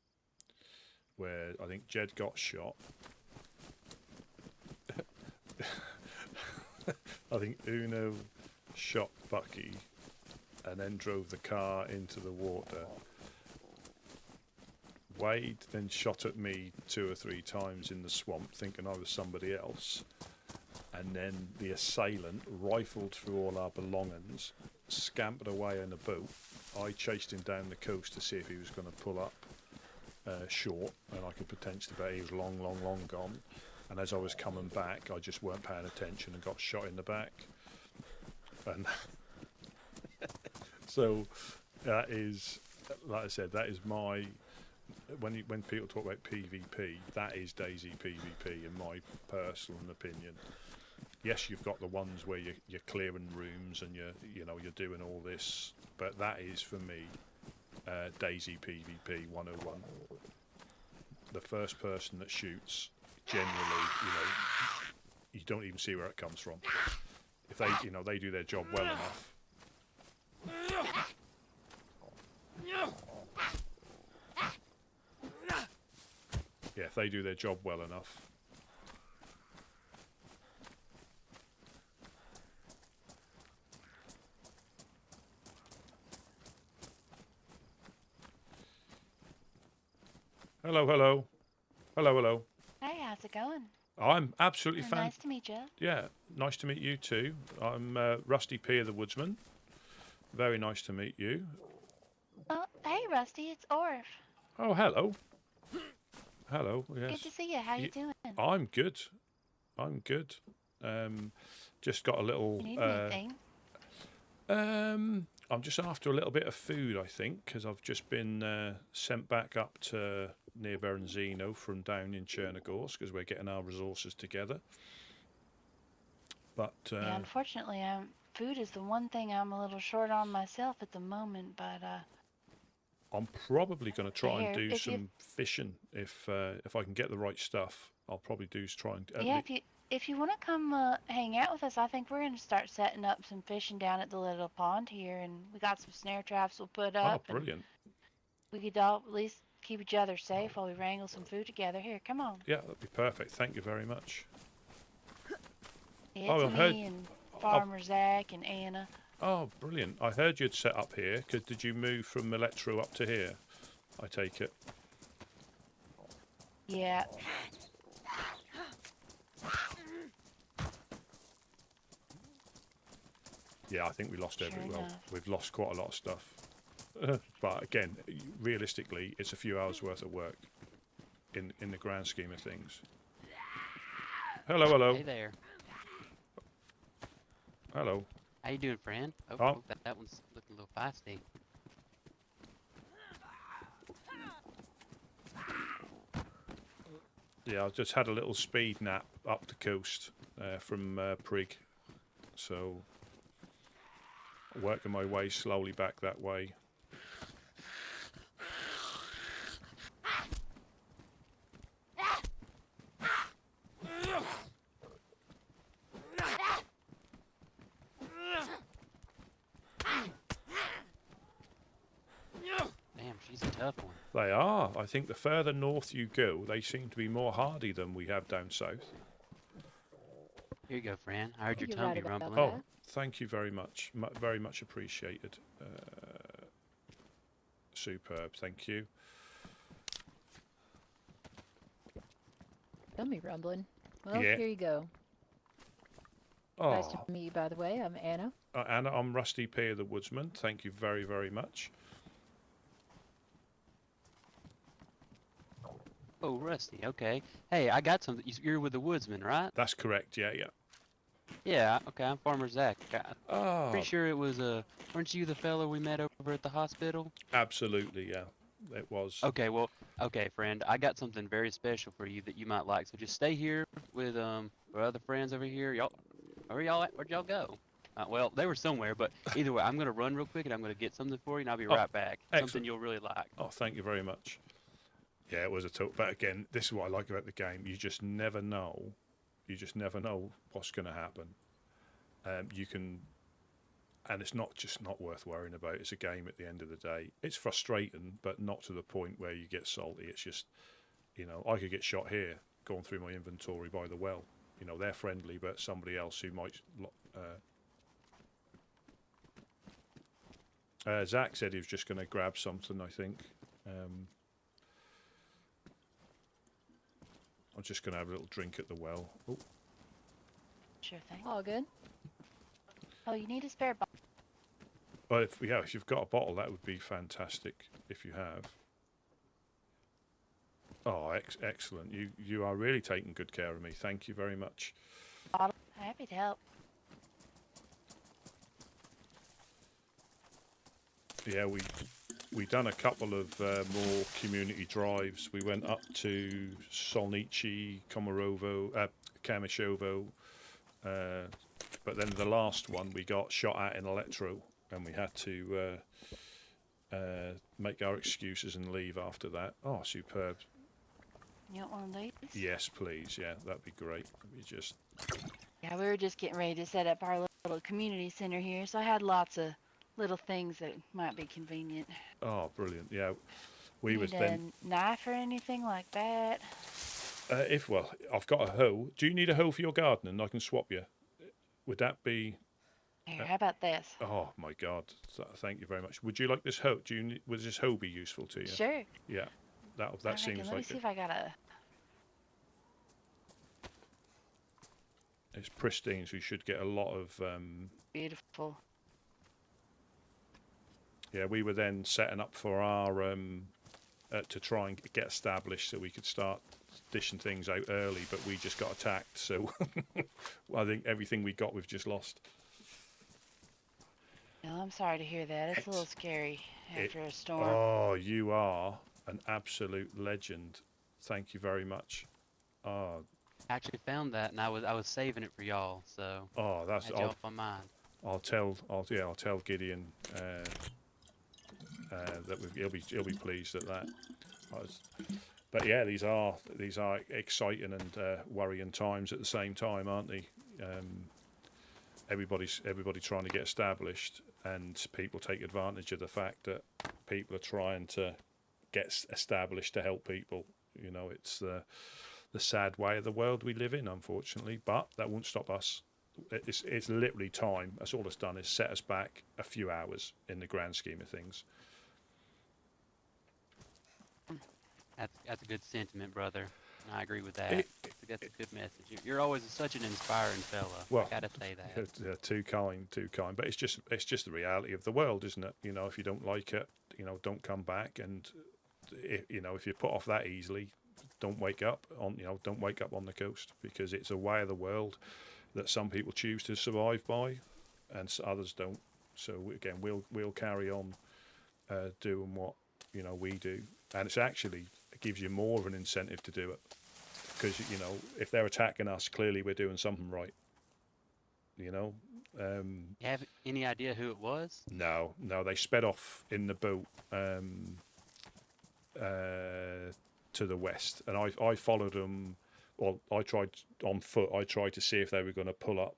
where I think Jed got shot. I think Uno shot Bucky and then drove the car into the water. Wade then shot at me 2 or 3 times in the swamp thinking I was somebody else. And then the assailant rifled through all our belongings, scampered away in a boat. I chased him down the coast to see if he was going to pull up short, and I could potentially bet he was long gone. And as I was coming back, I just weren't paying attention and got shot in the back. And so that is, like I said, that is my, when people talk about PvP, that is DayZ PvP in my personal opinion. Yes, you've got the ones where you're clearing rooms and you're doing all this, but that is for me DayZ PvP 101. The first person that shoots, generally, you don't even see where it comes from. If they, they do their job well enough. Yeah, if they do their job well enough. Hello. Hey, how's it going? I'm absolutely Nice to meet you. Yeah, nice to meet you too. I'm Rusty P of the Woodsman. Very nice to meet you. Oh, hey, Rusty, it's Orf. Oh, hello. Hello, yes. Good to see you. How you doing? I'm good. Just got a little... You need anything? I'm just after a little bit of food, I think, because I've just been sent back up to near Berenzino from down in Chernarus because we're getting our resources together. But Yeah, unfortunately, food is the one thing I'm a little short on myself at the moment. But I'm probably going to try and here, do if you some fishing if I can get the right stuff. I'll probably try and. yeah, if you want to come hang out with us, I think we're gonna start setting up some fishing down at the little pond here, and we got some snare traps we'll put up. Oh, brilliant! We could all at least keep each other safe while we wrangle some food together. Here, come on. Yeah, that'd be perfect. Thank you very much. Yeah, Oh, it's I heard- me and Farmer Zach and Anna. Oh, brilliant! I heard you'd set up here. Did you move from Electro up to here? I take it. Yeah. Yeah, I think we lost Sure well, enough. we've lost quite a lot of stuff. But again, realistically, it's a few hours worth of work in the grand scheme of things. Hello, hello. Hey there. Hello. How you doing, friend? Oh, Oh. that one's looking a little feisty. Yeah, I just had a little speed nap up the coast from Prig. So, working my way slowly back that way. Damn, she's a tough one. They are. I think the further north you go, they seem to be more hardy than we have down south. Here you go, friend. I heard your You're tummy right about rumbling. Oh, thank you very much. Very much appreciated. Superb. Thank you. Tummy rumbling. Well, Yeah. here you go. Oh, Nice to meet you, by the way. I'm Anna. Anna, I'm Rusty Pear the Woodsman. Thank you very, very much. Oh, Rusty. Okay. Hey, I got something. You're with the Woodsman, right? That's correct. Yeah, yeah. Yeah. Okay. I'm Farmer Zach. Oh, Pretty sure it was weren't you the fellow we met over at the hospital? absolutely. Yeah, it was. Okay. Well. Okay, friend. I got something very special for you that you might like. So just stay here with our other friends over here. Y'all. Where y'all at? Where'd y'all go? Well, they were somewhere, but either way, I'm gonna run real quick and I'm gonna get something for you, and I'll be right back. excellent. Something you'll really like. Oh, thank you very much. Yeah, it was a talk. But again, this is what I like about the game. You just never know. You just never know what's going to happen. You can, and it's not worth worrying about. It's a game at the end of the day. It's frustrating, but not to the point where you get salty. It's just, I could get shot here going through my inventory by the well. They're friendly, but somebody else who might. Zach said he was just going to grab something, I think. I'm just going to have a little drink at the well. Oh. Sure thing. All good. Oh, you need a spare bottle. Well, if you've got a bottle, that would be fantastic. If you have. Oh, excellent! You are really taking good care of me. Thank you very much. Happy to help. Yeah, we done a couple of more community drives. We went up to Solnici, Kamishovo, but then the last one we got shot at in Electro, and we had to make our excuses and leave after that. Oh, superb! You want one of these? Yes, please. Yeah, that'd be great. Yeah, we were just getting ready to set up our little community center here, so I had lots of little things that might be convenient. Oh, brilliant! Yeah, Need a knife or anything like that? I've got a hoe. Do you need a hoe for your gardening? I can swap you. Would that be? Here, how about this? Oh my God! Thank you very much. Would you like this hoe? Would this hoe be useful to you? Sure. Yeah, that seems like. Let me see if I got a. It's pristine, so you should get a lot of. Beautiful. Yeah, we were then setting up for our to try and get established so we could start dishing things out early, but we just got attacked. So I think everything we got, we've just lost. Well, I'm sorry to hear that. It's a little scary after a storm. Oh, you are an absolute legend. Thank you very much. Oh, I actually found that, and I was saving it for y'all, so that's. had y'all on mind. I'll tell Gideon that he'll be pleased at that. But yeah, these are exciting and worrying times at the same time, aren't they? Everybody trying to get established, and people take advantage of the fact that people are trying to get established to help people. You know, it's the sad way of the world we live in, unfortunately. But that won't stop us. It's literally time. That's all it's done is set us back a few hours in the grand scheme of things. That's a good sentiment, brother. I agree with that. That's a good message. You're always such an inspiring fella. Well, I gotta say that. Too kind. But it's just the reality of the world, isn't it? You know, if you don't like it, don't come back. And if you're put off that easily, don't wake up on the coast, because it's a way of the world that some people choose to survive by, and others don't. So again, we'll carry on doing what we do, and it gives you more of an incentive to do it, because if they're attacking us, clearly we're doing something right. You have any idea who it was? No, they sped off in the boat to the west, and I followed them. Well, I tried on foot. I tried to see if they were going to pull up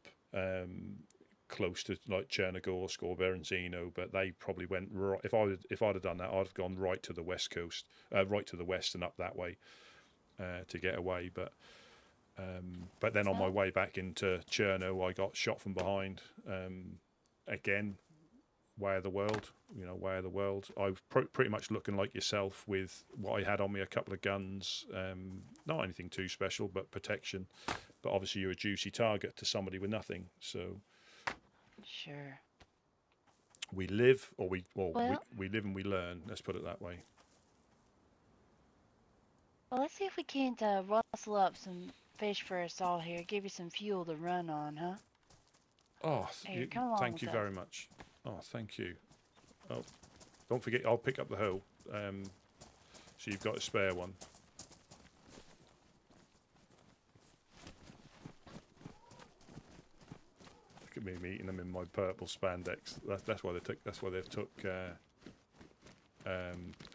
close to like Chernarus or Berenzino, but they probably went right. If I'd have done that, I'd have gone right to the west coast, right to the west and up that way to get away. But then on my way back into Cherno, I got shot from behind. Again, way of the world, way of the world. I was pretty much looking like yourself with what I had on me, a couple of guns, not anything too special, but protection. But obviously you're a juicy target to somebody with nothing. So Sure. we live, we live and we learn. Let's put it that way. Well, let's see if we can't rustle up some fish for us all here. Give you some fuel to run on, huh? Oh, Here, come along thank you with very us. much. Oh, thank you. Oh, don't forget, I'll pick up the hoe. So you've got a spare one. Look at me eating them in my purple spandex. That's why they took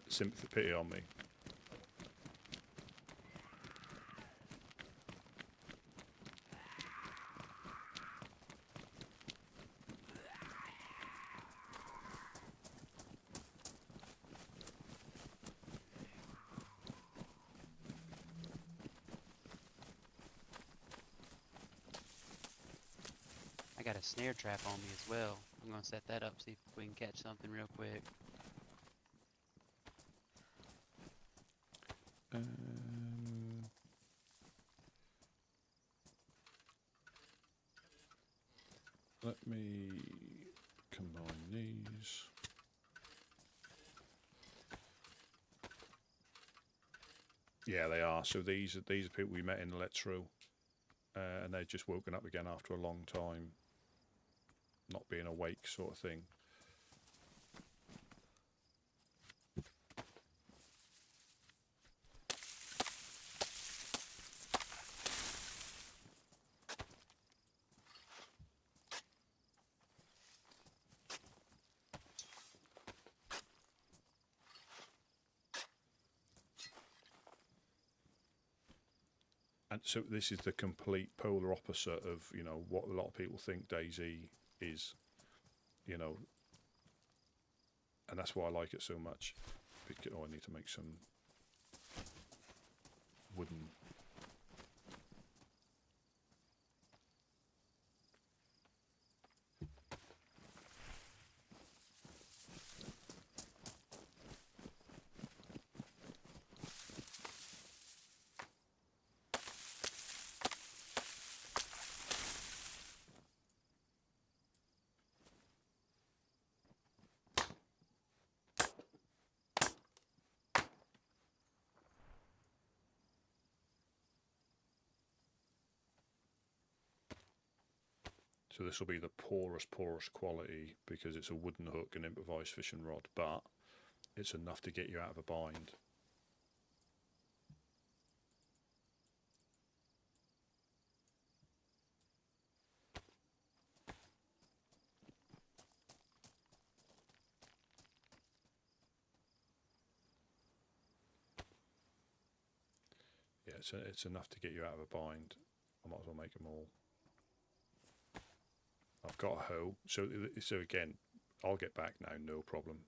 sympathy, pity on me. I got a snare trap on me as well. I'm gonna set that up, see if we can catch something real quick. Let me combine these. Yeah, they are. So these are people we met in Letro, and they've just woken up again after a long time, not being awake, sort of thing. And so this is the complete polar opposite of, what a lot of people think DayZ is, and that's why I like it so much. Because, I need to make some wooden. So this will be the poorest quality because it's a wooden hook and improvised fishing rod, but it's enough to get you out of a bind. Yeah, it's enough to get you out of a bind. I might as well make them all. I've got a hoe, so again, I'll get back now, no problem.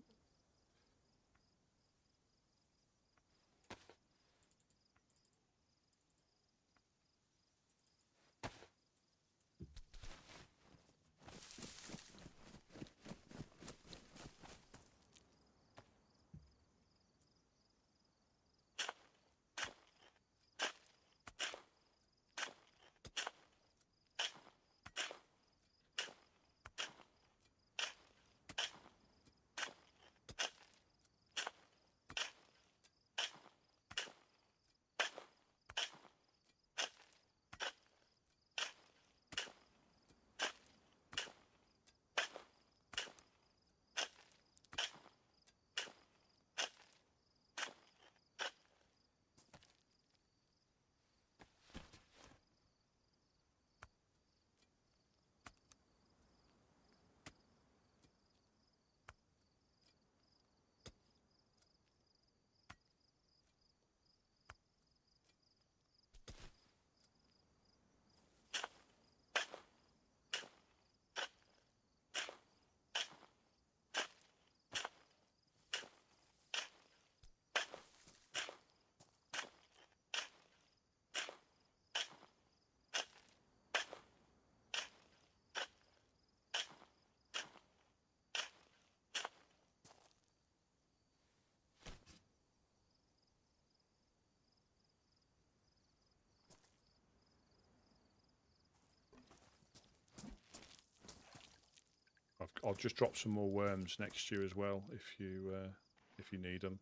I'll just drop some more worms next year as well if you need them.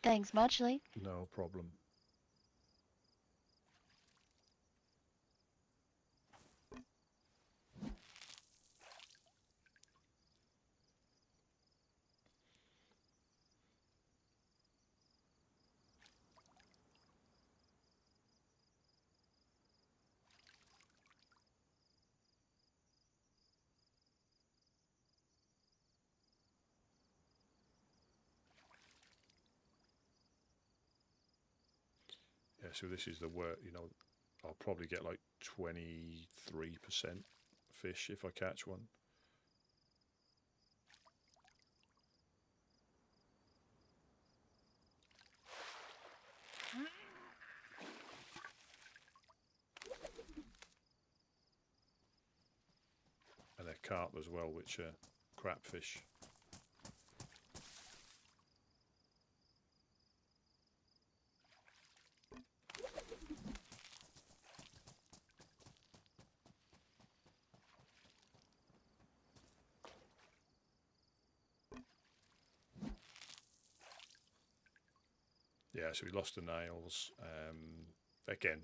Thanks muchly. No problem. Yeah, so this is the work, you know, I'll probably get like 23% fish if I catch one. And they're carp as well, which are crap fish. Yeah, so we lost the nails. Again,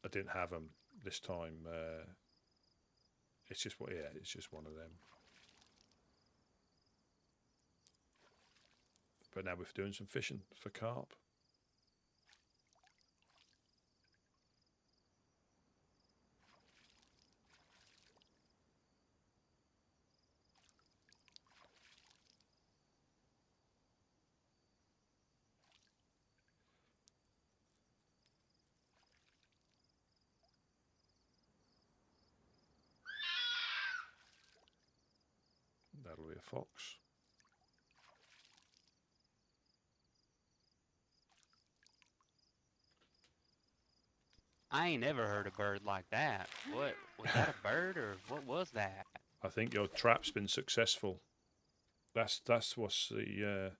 I didn't have them this time. It's just what, yeah, it's just one of them. But now we're doing some fishing for carp. That'll be a fox. I ain't ever heard a bird like that. What was that, a bird or what was that? I think your trap's been successful. That's what's the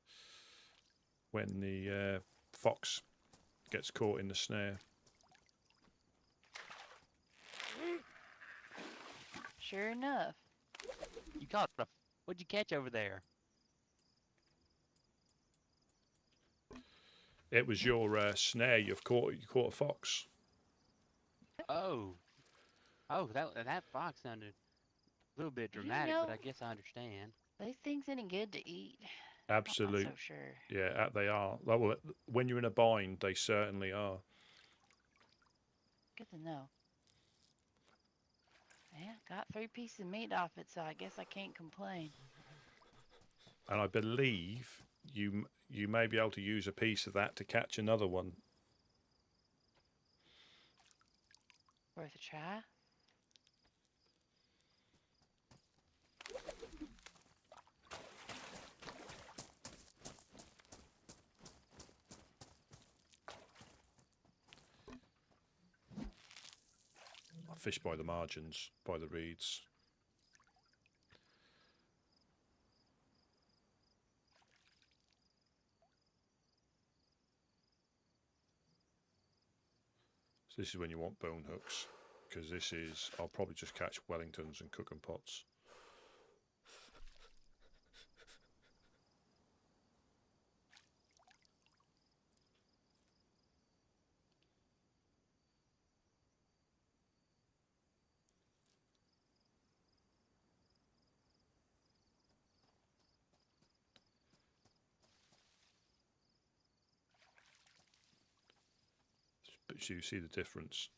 when the fox gets caught in the snare. Sure enough. You caught a, what'd you catch over there? It was your snare. You caught a fox. Oh, Oh, that fox sounded a little bit You dramatic, but know, I guess I understand. these things any good to eat. Absolute. Not so sure. Yeah, they are. Well, when you're in a bind, they certainly are. Good to know. Yeah, got 3 pieces of meat off it, so I guess I can't complain. And I believe you may be able to use a piece of that to catch another one. Worth a try. I fish by the margins, by the reeds. So this is when you want bone hooks, because this is, I'll probably just catch Wellingtons and cooking pots. But you see the difference.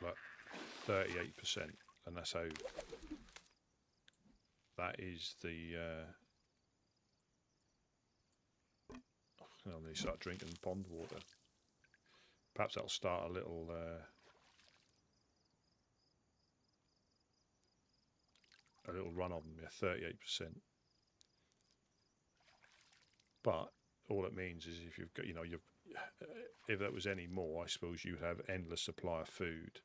Like 38%, and that's how. That is the. I need to start drinking pond water. Perhaps that'll start a little. A little run on me, 38%. But all it means is if you've got, if that was any more, I suppose you'd have endless supply of food.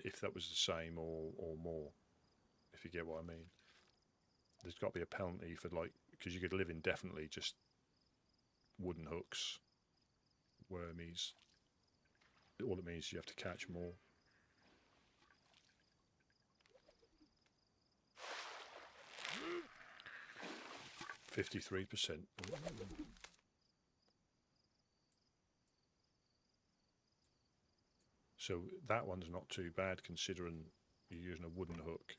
If that was the same or more, if you get what I mean. There's got to be a penalty for, like, because you could live indefinitely just wooden hooks, wormies. All it means is you have to catch more. %53%. So that one's not too bad considering you're using a wooden hook,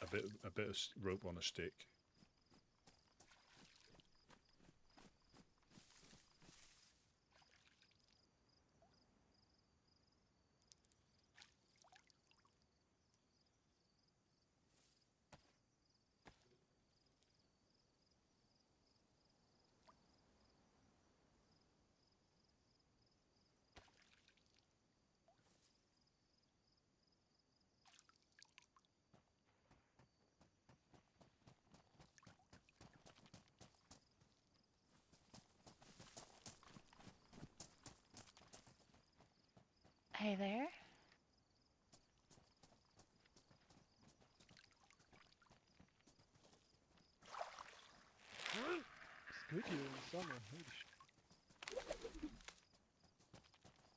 a bit of rope on a stick. Hey there. It's good here in summer. Holy shit.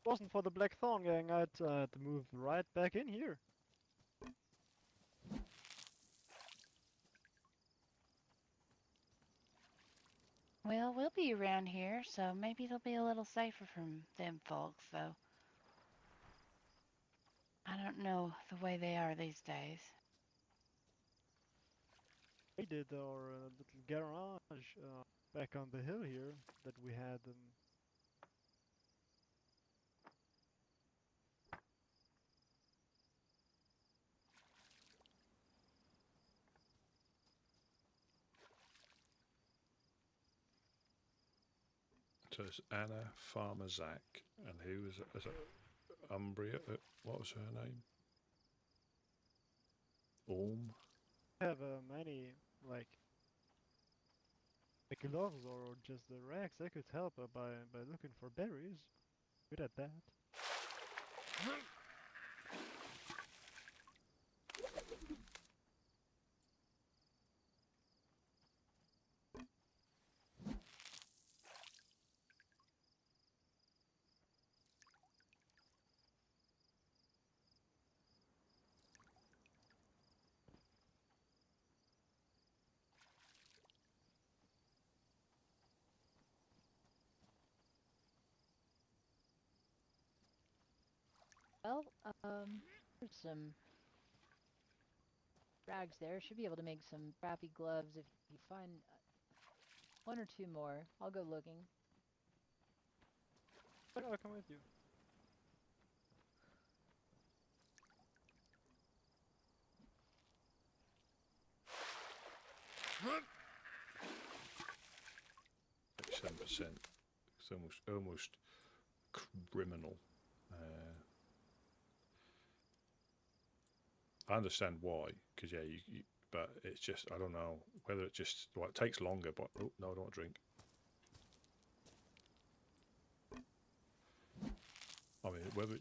Wasn't for the Black Thorn gang, I'd to move right back in here. Well, we'll be around here, so maybe it'll be a little safer from them folks, though. I don't know the way they are these days. We did our little garage back on the hill here that we had. So it's Anna, Farmer Zach, and who was it? Umbria? What was her name? Orm? Have many, like, the gloves or just the racks. I could help by looking for berries. Good at that. Well, there's some rags there. Should be able to make some crappy gloves if you find one or two more. I'll go looking. I'll come with you. Seven percent. It's almost criminal. I understand why, because yeah, but it's just I don't know whether it just it takes longer. But oh no, I don't want to drink. I mean, whether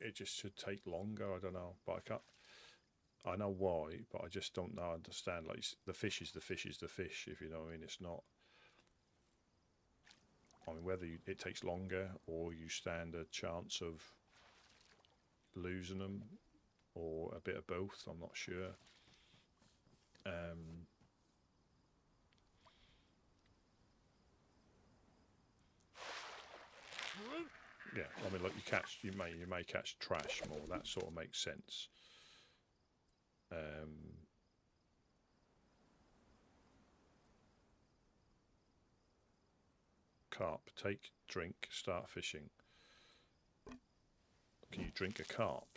it just should take longer, I don't know. But I can't. I know why, but I just don't know. Understand like the fish is the fish is the fish. If you know what I mean, it's not. I mean, whether it takes longer or you stand a chance of losing them, or a bit of both, I'm not sure. Yeah, I mean, like you may catch trash more. That sort of makes sense. Carp, take, drink, start fishing. Can you drink a carp?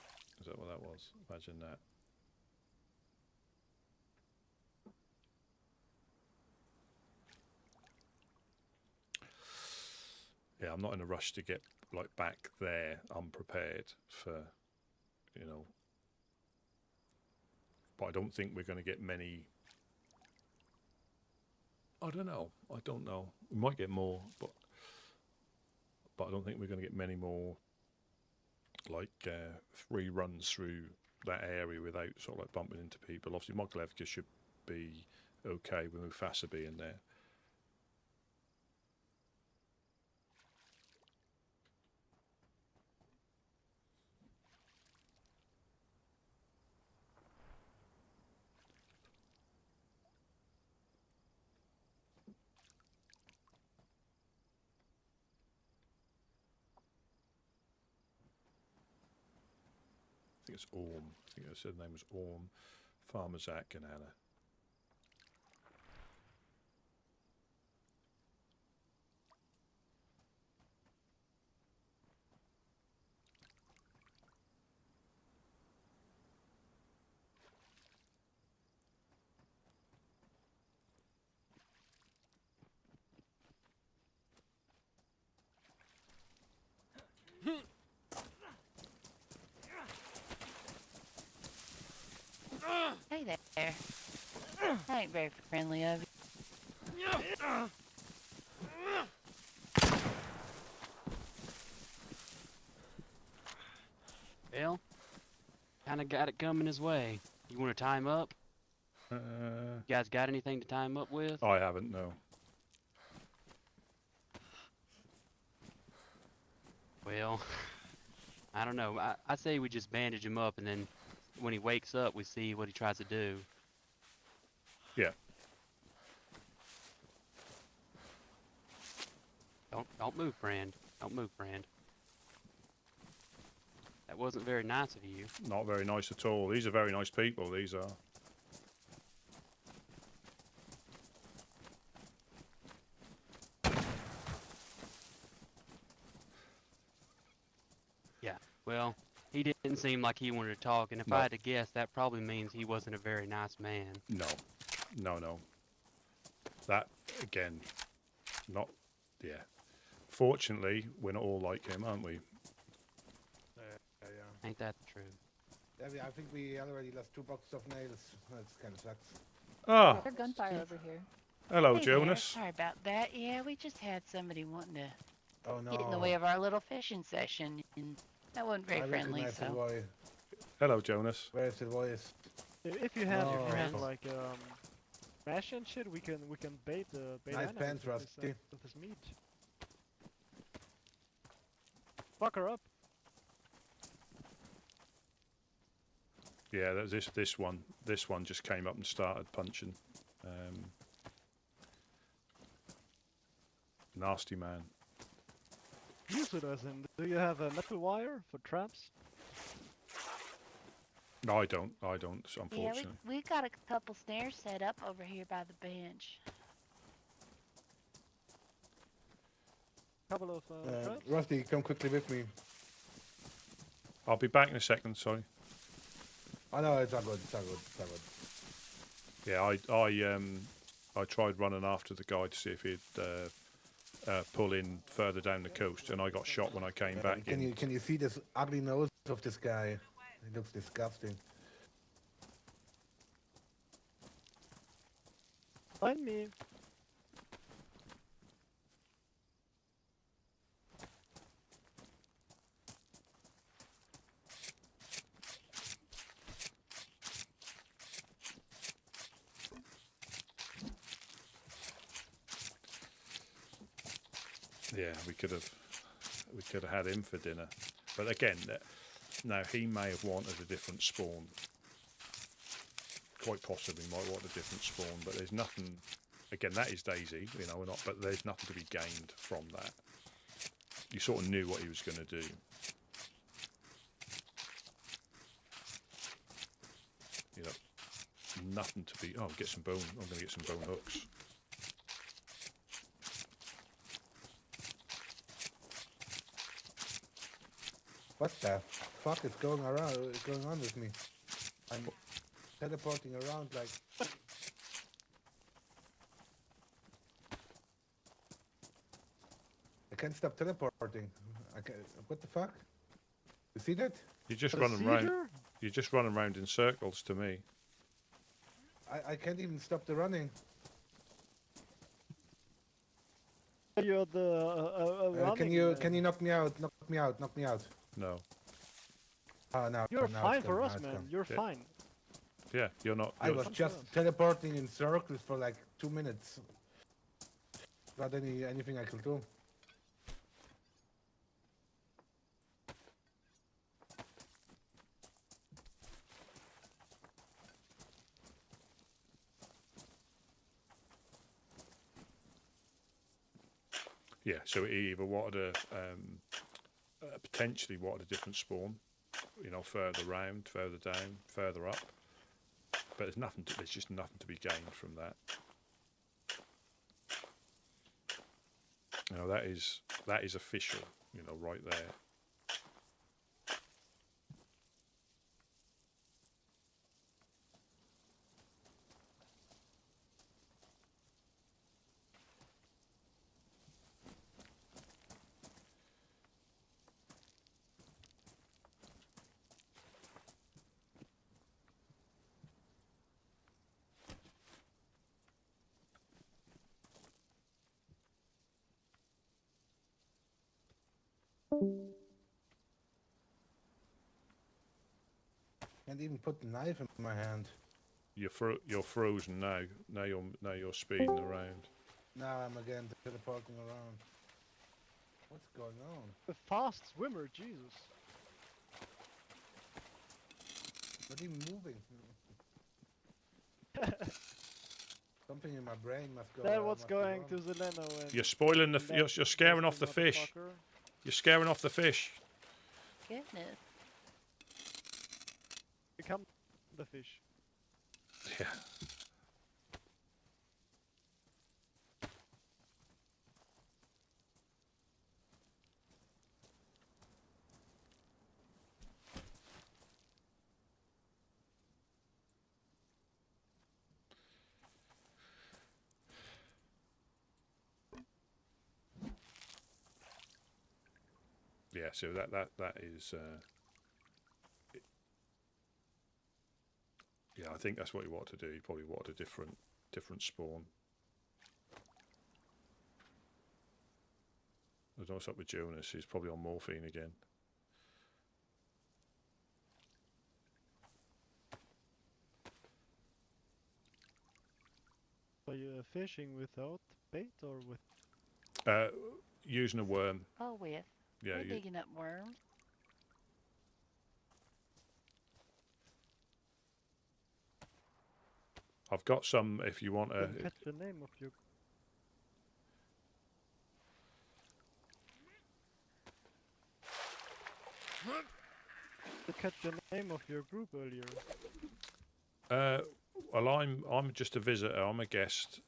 Is that what that was? Imagine that. Yeah, I'm not in a rush to get like back there unprepared for, you know. But I don't think we're going to get many. I don't know. We might get more, but I don't think we're going to get many more. Like free runs through that area without sort of like bumping into people. Obviously, Moglevka should be okay with Mufasa being there. I think it's Orm. I think I said the name was Orm, Farmer Zach and Anna. Hey there. That ain't very friendly of you. Well, kind of got it coming his way. You want to tie him up? You guys got anything to tie him up with? I haven't, no. Well, I don't know. I say we just bandage him up, and then when he wakes up, we see what he tries to do. Yeah. Don't move, friend. Don't move, friend. That wasn't very nice of you. Not very nice at all. These are very nice people, these are. Yeah, well, he didn't seem like he wanted to talk, and if I had to guess, that probably means he wasn't a very nice man. No. That, again, not, yeah. Fortunately, we're not all like him, aren't we? Ain't that the truth? Yeah, I think we already lost 2 boxes of nails. That kind of sucks. Ah. There's gunfire over here. Hello, Hey Jonas. there. Sorry about that. Yeah, we just had somebody wanting to Oh no. get in the way of our little fishing session, and that wasn't very I friendly. recognize the So boy. Hello, Jonas. Where's the voice? If you have No. like mesh and shit, we can bait Nice animals pants, with this, Rusty. with this meat. Fuck her up. Yeah, that's this one. This one just came up and started punching. Nasty man. Usually doesn't. Do you have a metal wire for traps? No, I don't, Yeah, unfortunately. we got a couple snares set up over here by the bench. Couple of traps. Rusty, come quickly with me. I'll be back in a second, sorry. Oh no, it's all good. It's all good. It's all good. Yeah, I tried running after the guy to see if he'd pull in further down the coast, and I got shot when I came back in. Can you see this ugly nose of this guy? He looks disgusting. Find me. Yeah, we could have had him for dinner, but again, now he may have wanted a different spawn. Quite possibly might want a different spawn, but there's nothing. Again, that is DayZ, you know, we're not. But there's nothing to be gained from that. You sort of knew what he was going to do. You know, nothing to be. Oh, get some bone. I'm going to get some bone hooks. What the fuck is going on with me? I'm teleporting around like. I can't stop teleporting. What the fuck? You see that? You're just running around. You're just running around in circles to me. I can't even stop the running. You're the running. Can you knock me out? Knock me out. Knock me out. No. Oh no. You're now fine it's for gone, us, now it's man. gone. You're fine. Yeah, you're not. I was just teleporting in circles for like 2 minutes. Not anything I could do. Yeah, so he either wanted potentially wanted a different spawn, you know, further round, further down, further up. But there's nothing. There's just nothing to be gained from that. You know, that is official. You know, right there. Can't even put the knife in my hand. You're frozen now. Now you're speeding around. Now I'm again teleporting around. What's going on? A fast swimmer, Jesus. Not even moving. Something in my brain must go. That what's must be going wrong. to the Leno and You're spoiling the. You're scaring off the fish. motherfucker. You're scaring off the fish. Goodness. Become the fish. Yeah. Yeah, so that is. Yeah, I think that's what he wanted to do. He probably wanted a different spawn. I don't know what's up with Jonas. He's probably on morphine again. Are you fishing without bait or with? Using a worm. Oh, with. Yeah, We're digging up worms. I've got some. If you want Didn't catch the name of your. to catch the name of your group earlier. Well, I'm just a visitor. I'm a guest.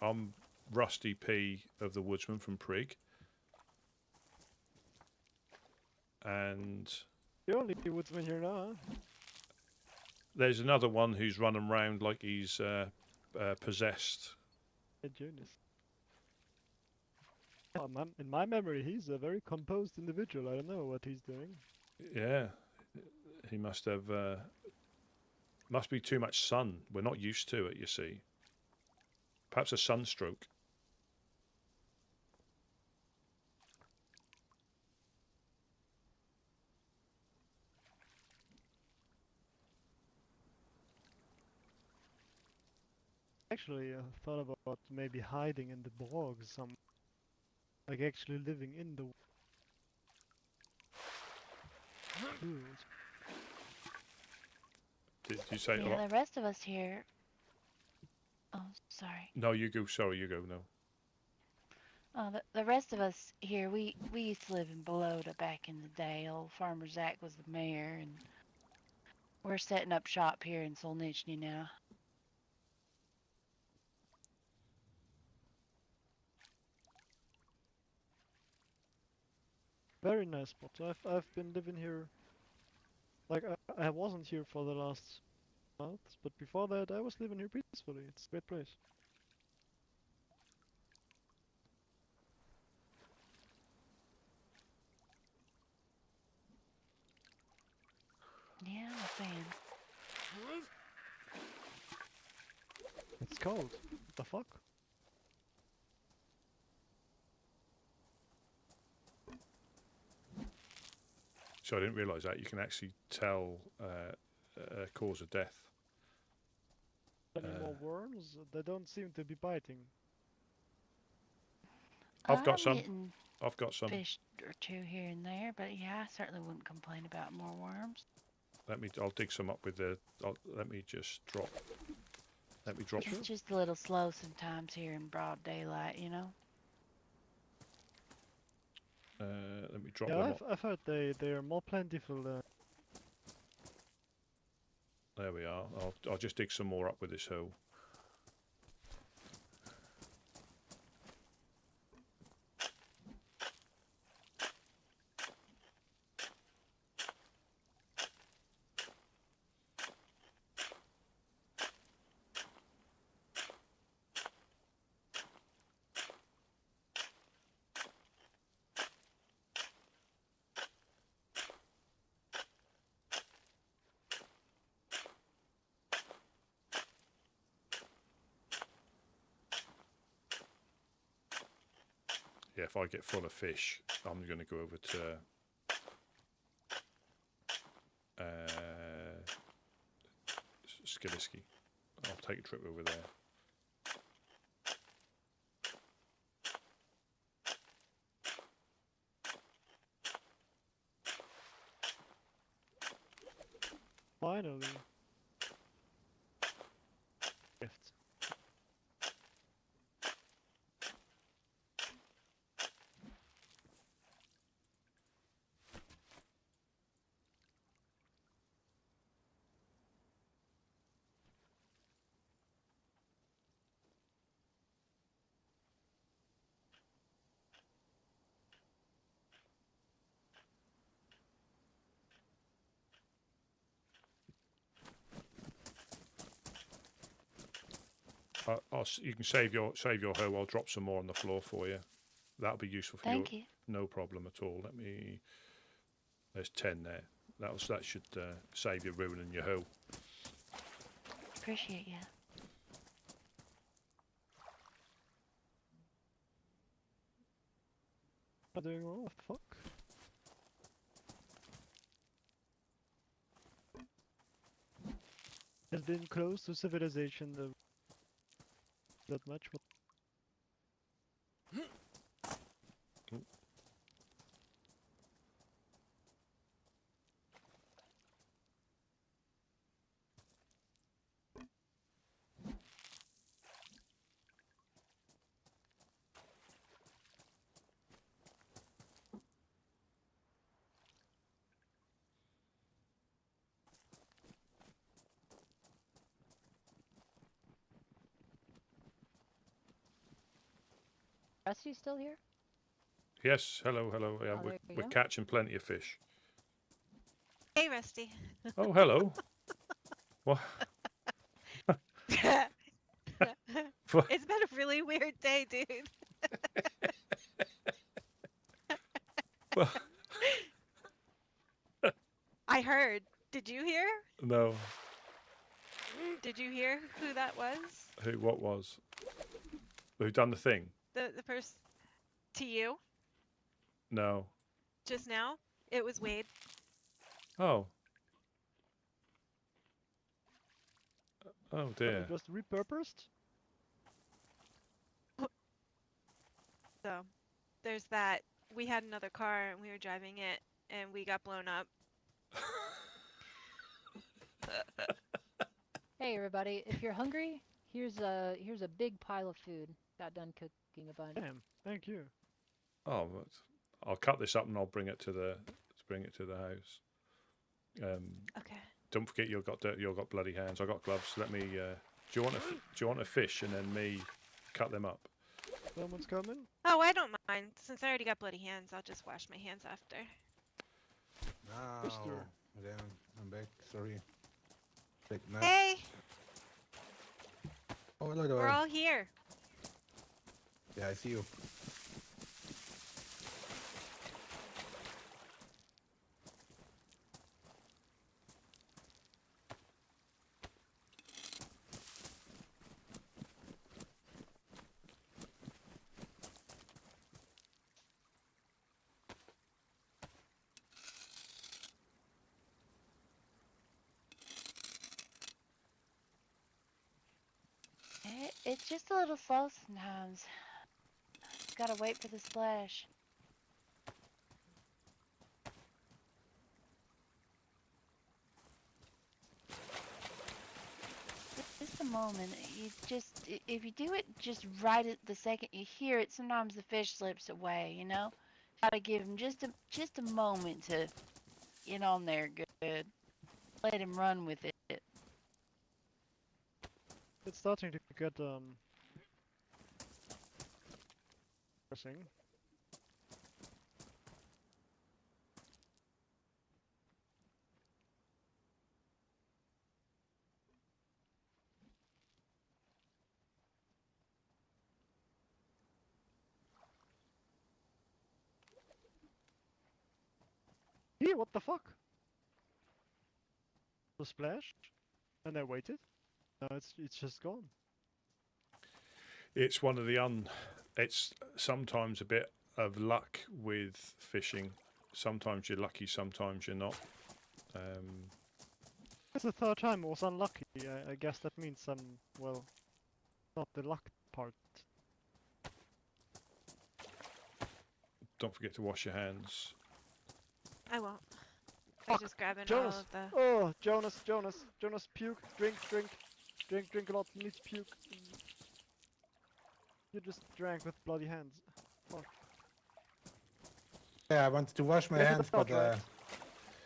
I'm Rusty P of the Woodsman from Prig, and The only woodsman here now, huh? there's another one who's running around like he's possessed. Hey, Jonas. Oh, in my memory, he's a very composed individual. I don't know what he's doing. Yeah, he must have. Must be too much sun. We're not used to it, you see. Perhaps a sunstroke. Actually, I thought about maybe hiding in the bog like actually living in the woods. Did you say? Yeah, the rest of us here. Oh, sorry. No, you go. Sorry, you go. No. Oh, the rest of us here, we used to live in Belota back in the day. Old Farmer Zach was the mayor, and we're setting up shop here in Solnichny now. Very nice spot. I've been living here. Like I wasn't here for the last months, but before that I was living here peacefully. It's a great place. Yeah, I'm a fan. It's cold. What the fuck? So I didn't realise that you can actually tell cause of death. Any more worms? They don't seem to be biting. I've got I'm some. getting I've got some. fish or two here and there, but yeah, I certainly wouldn't complain about more worms. I'll dig some up with the. Let me just drop. Let me drop. It's just a little slow sometimes here in broad daylight, you know. Let me drop Yeah, them up. I've heard they are more plentiful. There we are. I'll just dig some more up with this hoe. Yeah, if I get full of fish, I'm going to go over to Skidisky. I'll take a trip over there. Finally. Gift. You can save your hoe. I'll drop some more on the floor for you. That'll be useful for you. Thank you. No problem at all. Let me. There's 10 there. That should save you ruining your hoe. Appreciate ya. I'm doing wrong. What the fuck? Has been close to civilization that much. Rusty still here? Yes, hello, hello. Yeah, Oh, there you we're go. catching plenty of fish. Hey, Rusty. Oh, hello. What? What? It's been a really weird day, dude. Well, I heard. Did you hear? no. Did you hear who that was? Who? What was? Who done the thing? The person to you No. just now? It was Wade. Oh. Oh dear. Just repurposed? So there's that. We had another car and we were driving it and we got blown up. Hey everybody, if you're hungry, here's a big pile of food. Got done cooking a bunch. Damn, thank you. Oh, but I'll cut this up and I'll bring it to the house. Okay. Don't forget you've got bloody hands. I got gloves. Let me. Do you want a fish and then me cut them up? Someone's coming. Oh, I don't mind. Since I already got bloody hands, I'll just wash my hands after. No. Mister. Then I'm back. Sorry. Take nap. Hey, Oh, hello we're there. all here. Yeah, I see you. It's just a little slow sometimes. Just gotta wait for the splash. Just a moment. If you do it just right at the second you hear it, sometimes the fish slips away, you know? Gotta give him just a moment to get on there good. Let him run with it. It's starting to get pressing. Hey, what the fuck? The splash, and I waited. Now it's just gone. It's one of the It's sometimes a bit of luck with fishing. Sometimes you're lucky, sometimes you're not. It's the third time I was unlucky. I guess that means well, not the luck part. Don't forget to wash your hands. I won't. I'm just grabbing all Jonas! of the. Oh, Jonas, puke, drink a lot, needs puke. You just drank with bloody hands. Fuck. Yeah, I wanted to wash my Get to the hands, but project.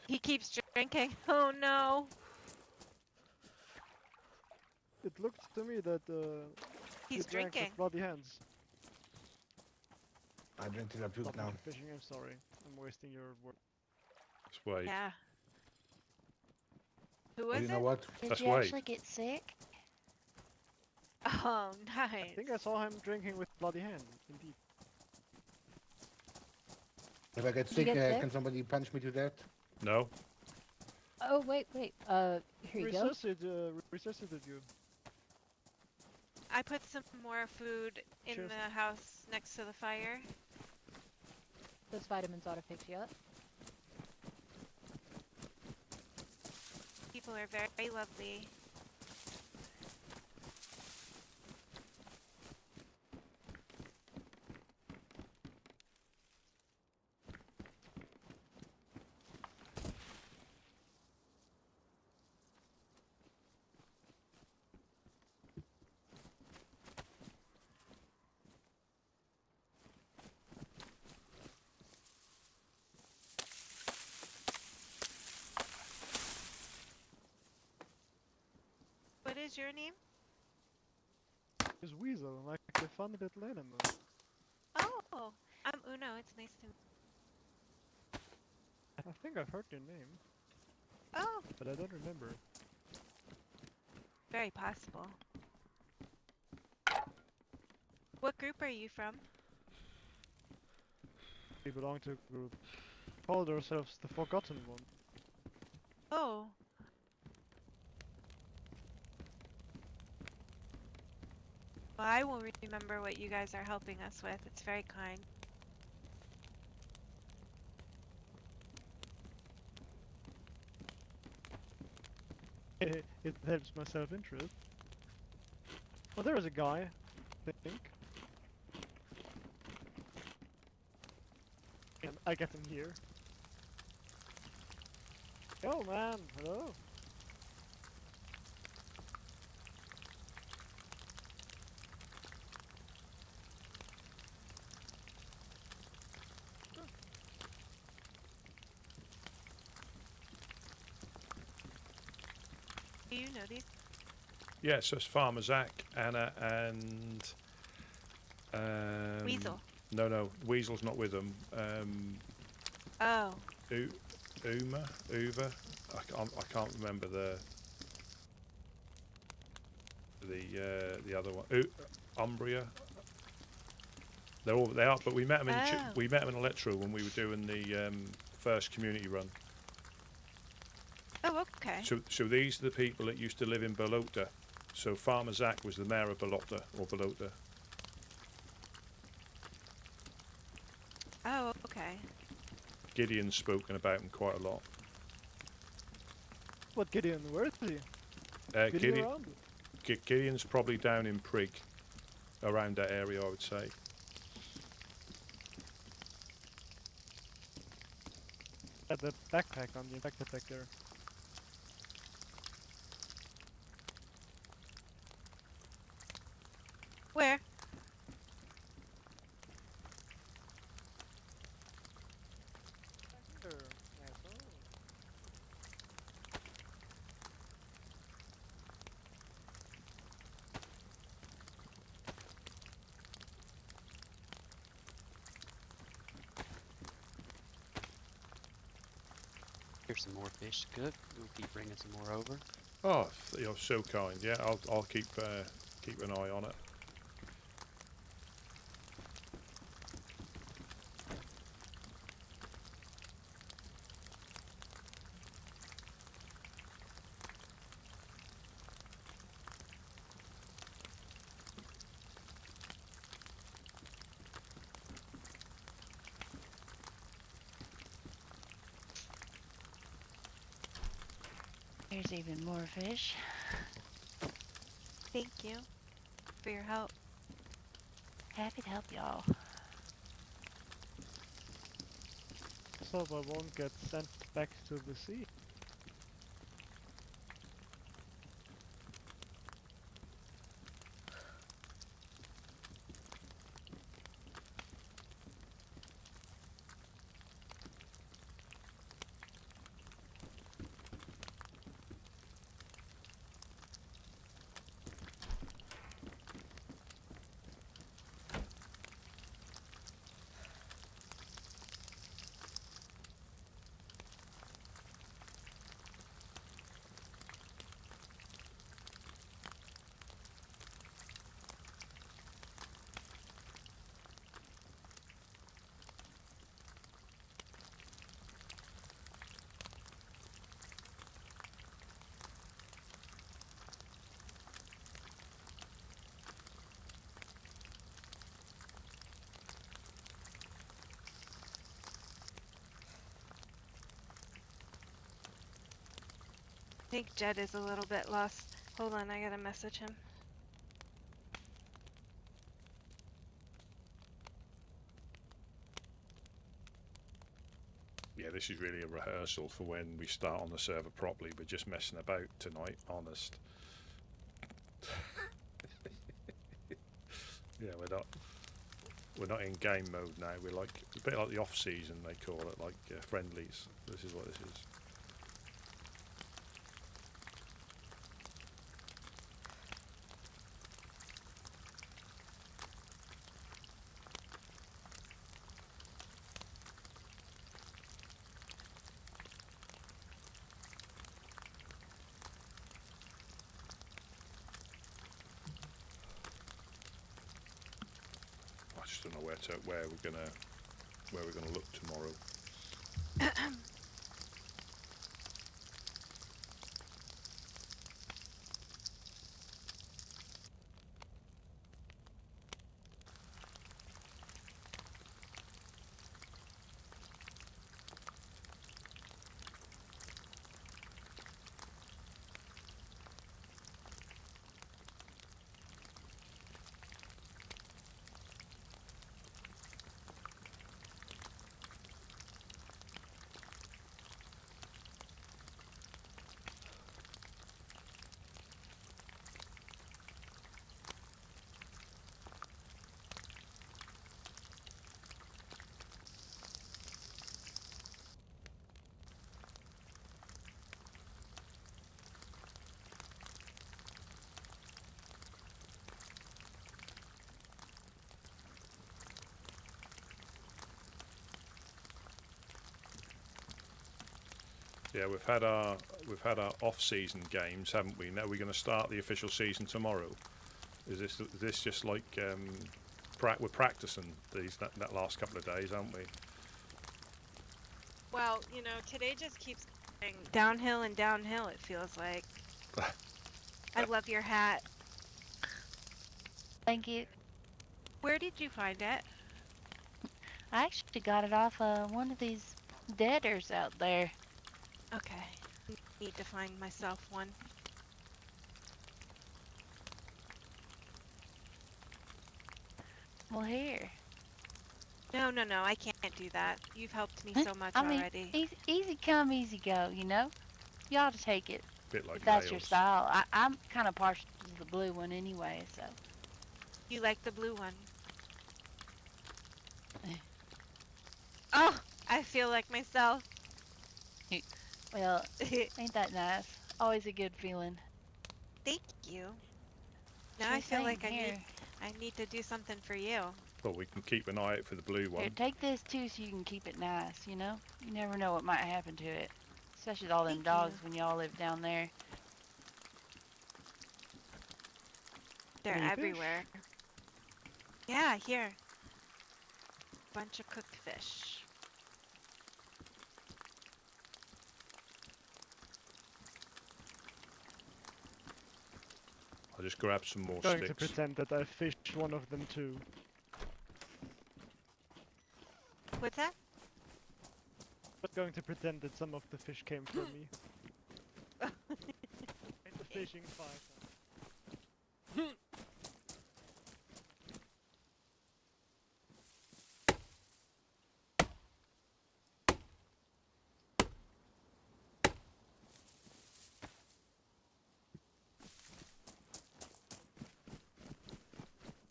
He keeps drinking. Oh no. It looked to me that He's you drank drinking. with bloody hands. I drink till I puke Stop now. fishing, I'm sorry. I'm wasting your word. That's Wade. Yeah. Who Well, was you know it? what? Did That's you Wade. actually get sick? Oh, nice. I think I saw him drinking with bloody hands, indeed. If I get You sick, get sick? can somebody punch me to death? No. Oh wait. Here you go. Resuscitated you. I put some more food in Cheers. the house next to the fire. Those vitamins ought to fix you up. People are very lovely. What is your name? It's Weasel, like a funny little animal. Oh, I'm Uno. It's nice to. I think I've heard your name, Oh, but I don't remember. very possible. What group are you from? We belong to a group. Called ourselves the Forgotten One. Oh. Well, I will remember what you guys are helping us with. It's very kind. It helps my self-interest. Oh, there is a guy, I think. And I get him here. Yo, man, hello. Do you know these? Yeah, so it's Farmer Zach, Anna, and Weasel. No, Weasel's not with them. Oh. Uva. I can't remember the other one. Umbria. They are, but we met them in we met them in Electro when we were doing the first community run. Oh, okay. So these are the people that used to live in Bolota. So Farmer Zach was the mayor of Bolota, or Bolota. Oh, okay. Gideon's spoken about him quite a lot. What, Gideon? Where is he? Gideon, around? Gideon's probably down in Prig, around that area, I would say. At the backpack on the infected deck there. Where? Here. Here's some more fish to cook. We'll keep bringing some more over. Oh, you're so kind. Yeah, I'll keep an eye on it. Here's even more fish. Thank you for your help. Happy to help y'all. So I won't get sent back to the sea. I think Jed is a little bit lost. Hold on, I gotta message him. Yeah, this is really a rehearsal for when we start on the server properly. We're just messing about tonight, honest. Yeah, we're not in game mode now. We're like a bit like the off season, they call it, like friendlies. This is what this is. just don't know where we're gonna look tomorrow. Yeah, we've had our off-season games, haven't we? Now we're going to start the official season tomorrow. Is this just like we're practicing that last couple of days, aren't we? Well, you know, today just keeps going downhill and downhill, it feels like. I love your hat. Thank you. Where did you find it? I actually got it off one of these deaders out there. Okay. Need to find myself one. Well, here. No, I can't do that. You've helped me so much I mean, already. easy come, easy go, you know? You ought to take it. Bit like If that's your nails. style. I'm kind of partial to the blue one anyway, so. You like the blue one. Oh, I feel like myself. Well, ain't that nice? Always a good feeling. Thank you. Now Sure I feel thing, like here. I need to do something for you. Well, we can keep an eye out for the blue one. Here, take this too so you can keep it nice, you know? You never know what might happen to it. Especially with all them Thank dogs you. when y'all live down there. They're Any fish? everywhere. Yeah, here. Bunch of cooked fish. I'll just grab some more Going to sticks. pretend that I fished one of them too. What's that? But going to pretend that some of the fish came from me. Ain't the fishing fight.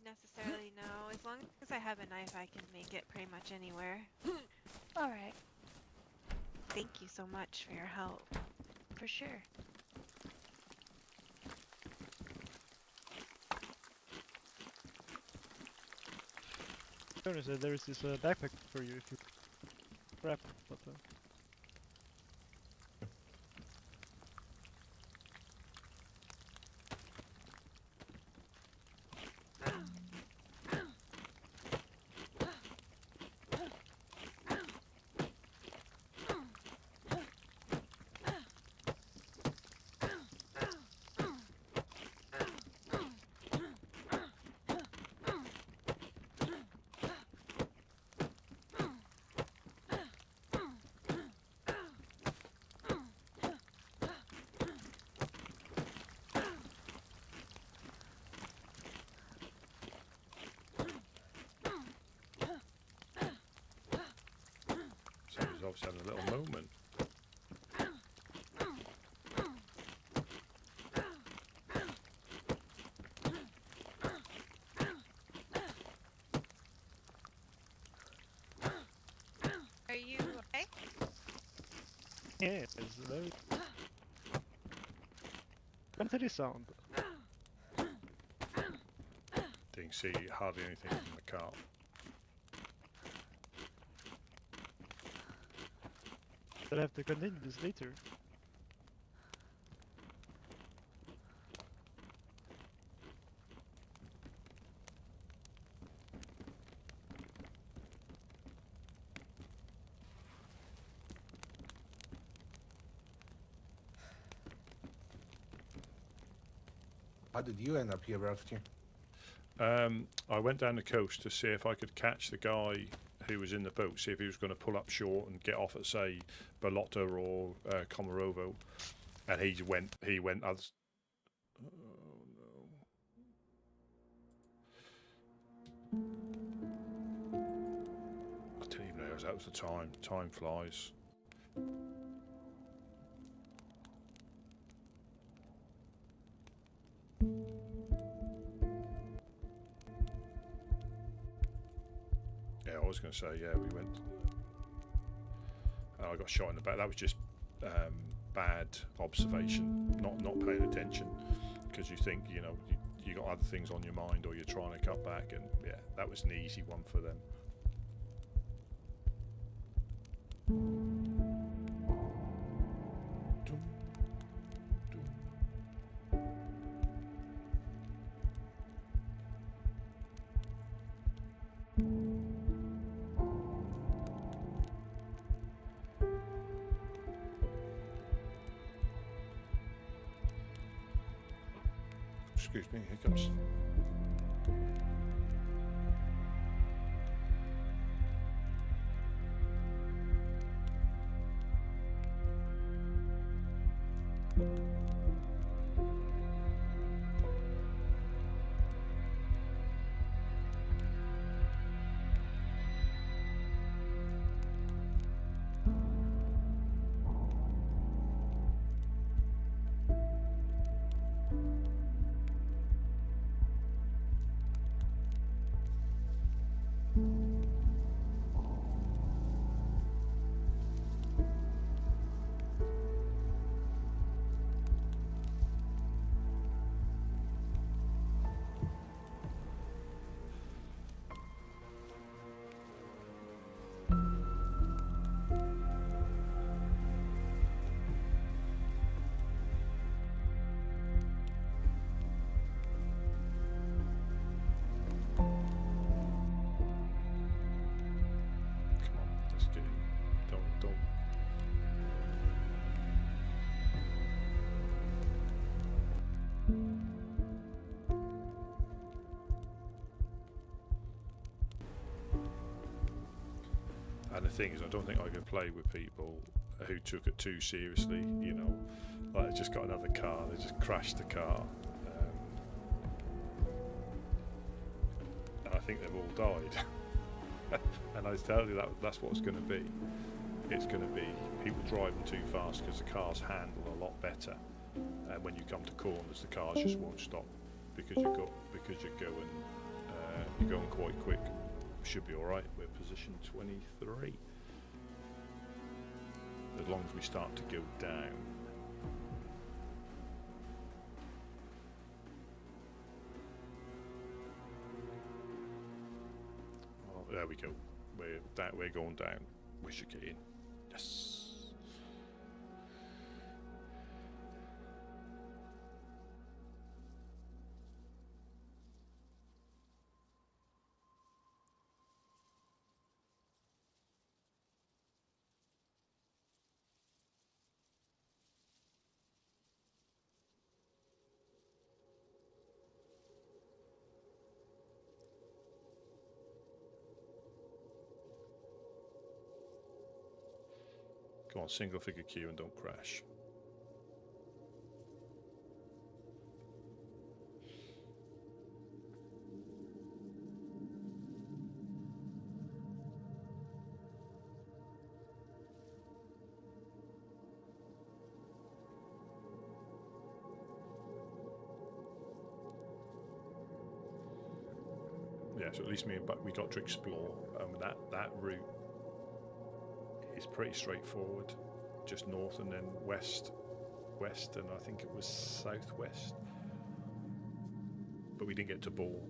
Necessarily no. As long as I have a knife, I can make it pretty much anywhere. Alright, Thank you so much for your help. for sure. Jonas said there is this backpack for you if you grab. But, So he's obviously having a little moment. Are you okay? yeah, it's very... Quantity sound. Didn't see hardly anything from the cart. But I have to continue this later. How did you end up here, Rusty? I went down the coast to see if I could catch the guy who was in the boat, see if he was going to pull up short and get off at, say, Balota or Komarovo, and he went. Others. Oh no! I didn't even know that was the time. Time flies. Yeah, I was going to say, yeah, we went. I got shot in the back. That was just bad observation, not paying attention, because you think, you know, you got other things on your mind, or you're trying to cut back, and yeah, that was an easy one for them. Excuse me, hiccups. Don't. And the thing is, I don't think I could play with people who took it too seriously. You know, like they just got another car, they just crashed the car, and I think they've all died. And I tell you that's what it's going to be. It's going to be people driving too fast because the cars handle a lot better. And when you come to corners, the cars just won't stop because you're going quite quick. Should be all right. We're position 23. As long as we start to go down. Oh, there we go. We're going down. We should get in. Yes. Come on, single figure queue and don't crash. Yeah, so at least me and Buck, we got to explore that route. It's pretty straightforward, just north and then west, and I think it was southwest. But we didn't get to Ball.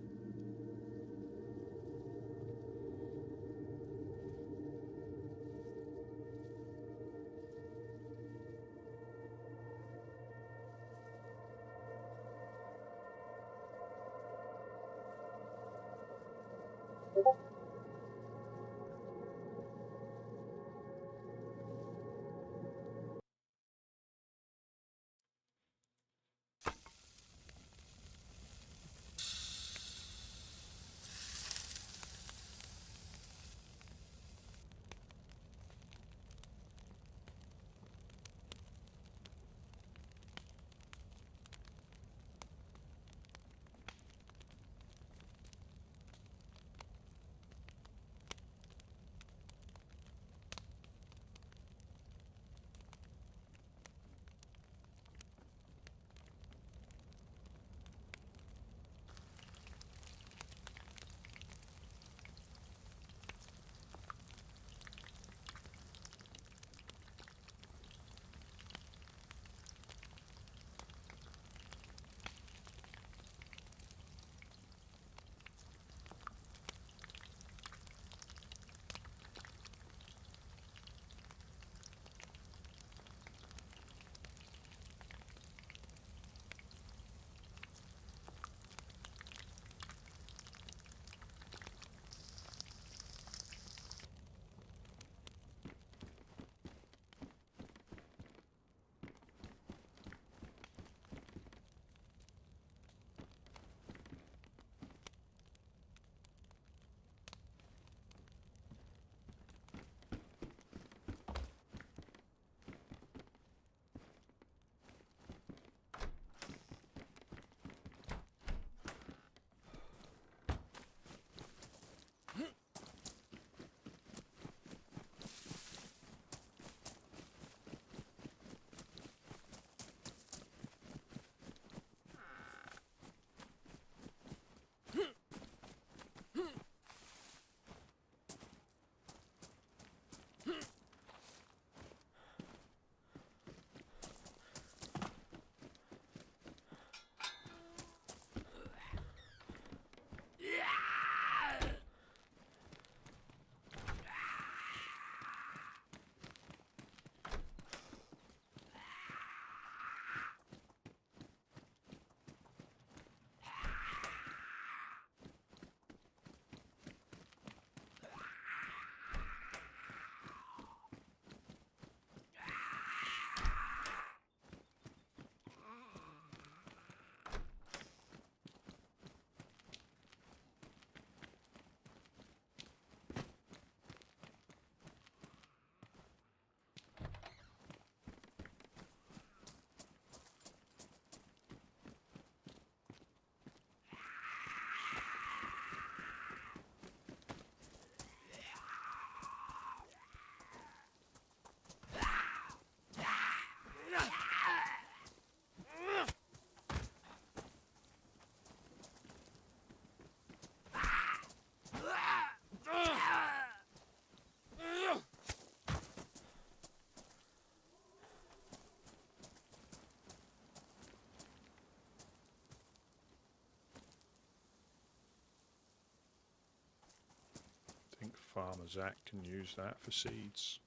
Farmer Zach can use that for seeds.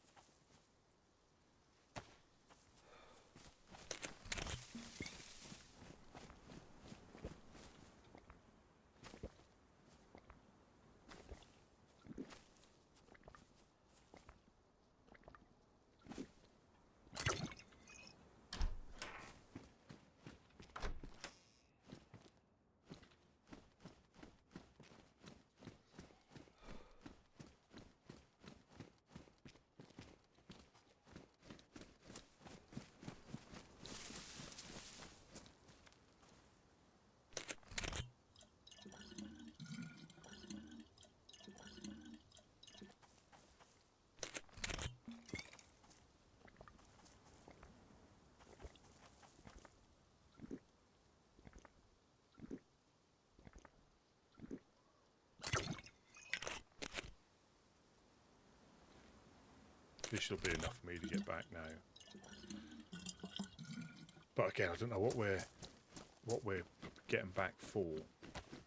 This will be enough for me to get back now. But again, I don't know what we're getting back for.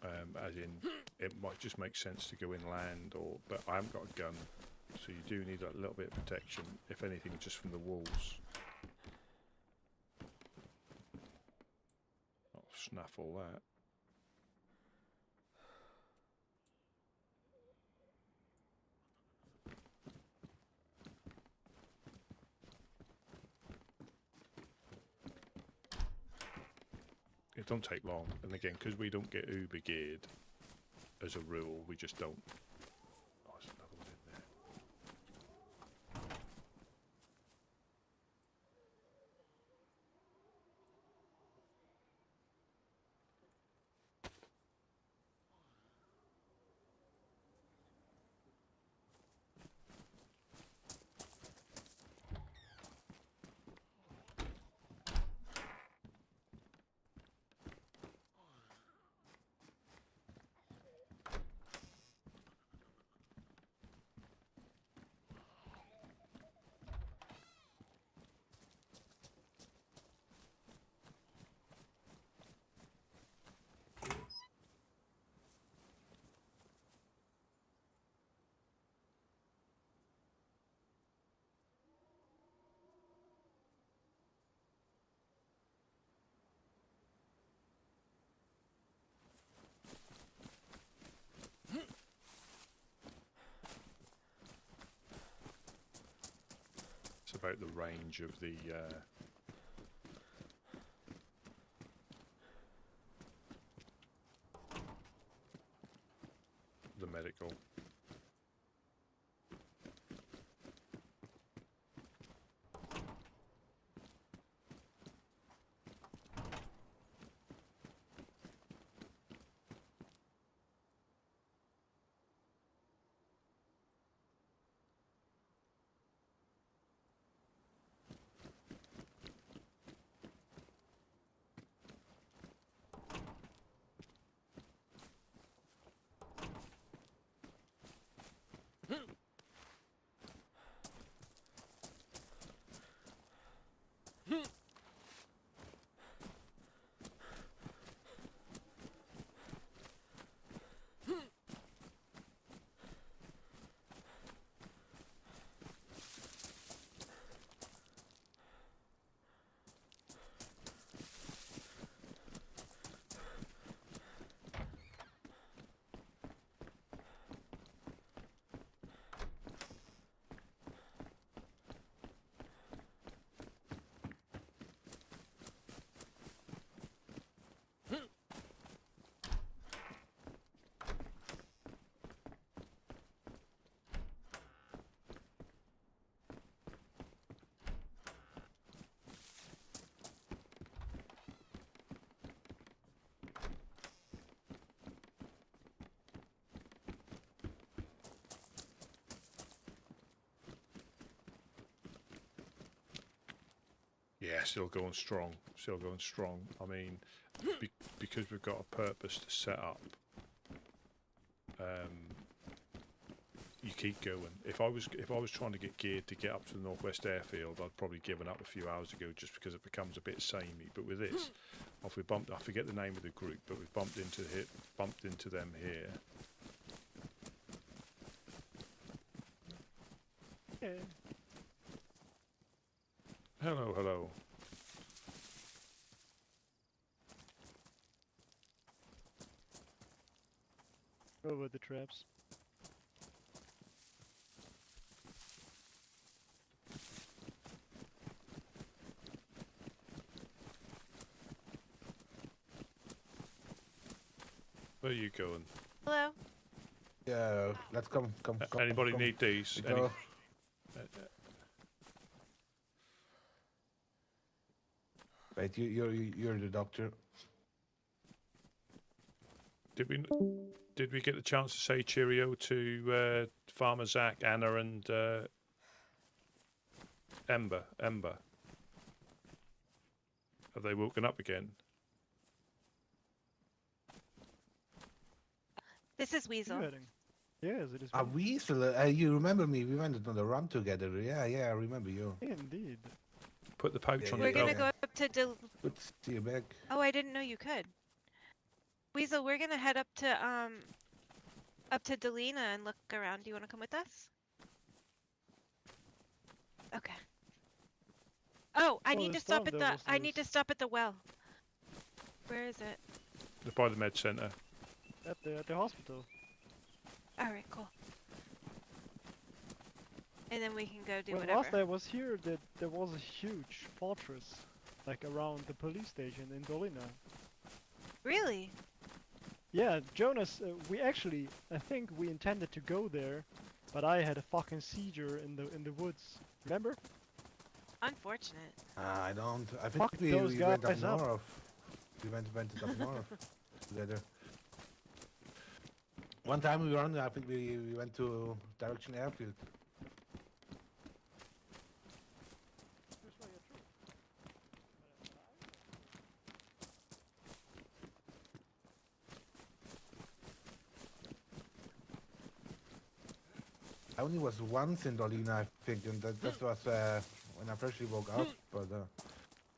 As in, it might just make sense to go inland, but I haven't got a gun, so you do need a little bit of protection, if anything, just from the wolves. I'll snaffle that. It don't take long, and again, because we don't get uber geared as a rule, we just don't. Oh, there's another one in there. It's about the range of the medical. Yeah, still going strong. Still going strong. I mean, because we've got a purpose to set up, you keep going. If I was trying to get geared to get up to the Northwest Airfield, I'd probably given up a few hours ago just because it becomes a bit samey. But with this, if we bumped, I forget the name of the group, but we've bumped into them here. Yeah. Hello, hello. Over the traps. Where are you going? Hello. Yeah, let's come. Anybody come. need these? We Any, go. Wait, you're the doctor. Did we get the chance to say cheerio to Farmer Zach, Anna, and Ember? Have they woken up again? This is Weasel. Yes, it is. Weasel, you remember me? We went on the run together. Yeah, I remember you. Indeed. Put the pouch on We're your gonna belt. go up to Good to see you back. Oh, I didn't know you could. Weasel, we're gonna head up to Delina and look around. Do you want to come with us? Okay. Oh, I need to stop at the well. Where is it? By the med centre. At the hospital. All right, cool. And then we can go do When whatever. last I was here, there was a huge fortress, like around the police station in Dolina. Really? Yeah, Jonas, I think we intended to go there, but I had a fucking seizure in the woods. Remember? Unfortunate. I don't. I think Fuck we those went up guys up. north. We went up north together. One time we were on. I think we went to direction airfield. I only was once in Dolina, I think, and that was when I freshly woke up. But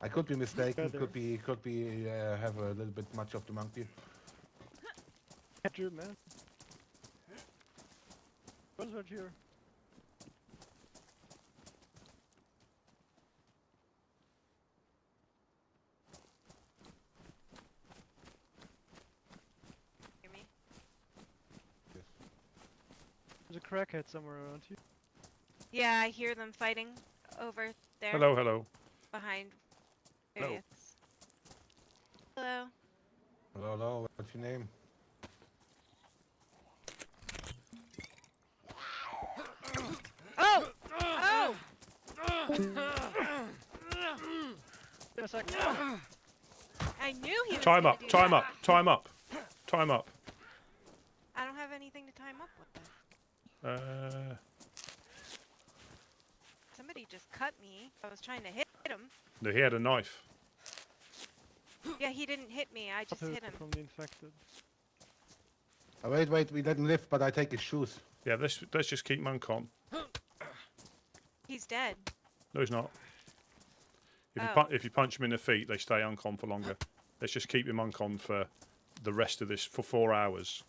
I could be mistaken. Could be have a little bit much of the monkey. True, man. What's right here? Hear me? Yes. There's a crackhead somewhere around here. Yeah, I hear them fighting over there. Hello, hello. Behind Hello. various. Hello. Hello, what's your name? Oh! Oh! Yes, I knew he was Time gonna up, do time that. up, time up, time up. I don't have anything to time up with. Somebody just cut me. I was trying to hit him. No, he had a knife. Yeah, he didn't hit me. I just hit him. From the infected. Oh, wait, we let him live, but I take his shoes. Yeah, let's just keep Monk on. He's dead. No, he's not. Oh. If you punch him in the feet, they stay uncon for longer. Let's just keep him uncon for the rest of this, for 4 hours.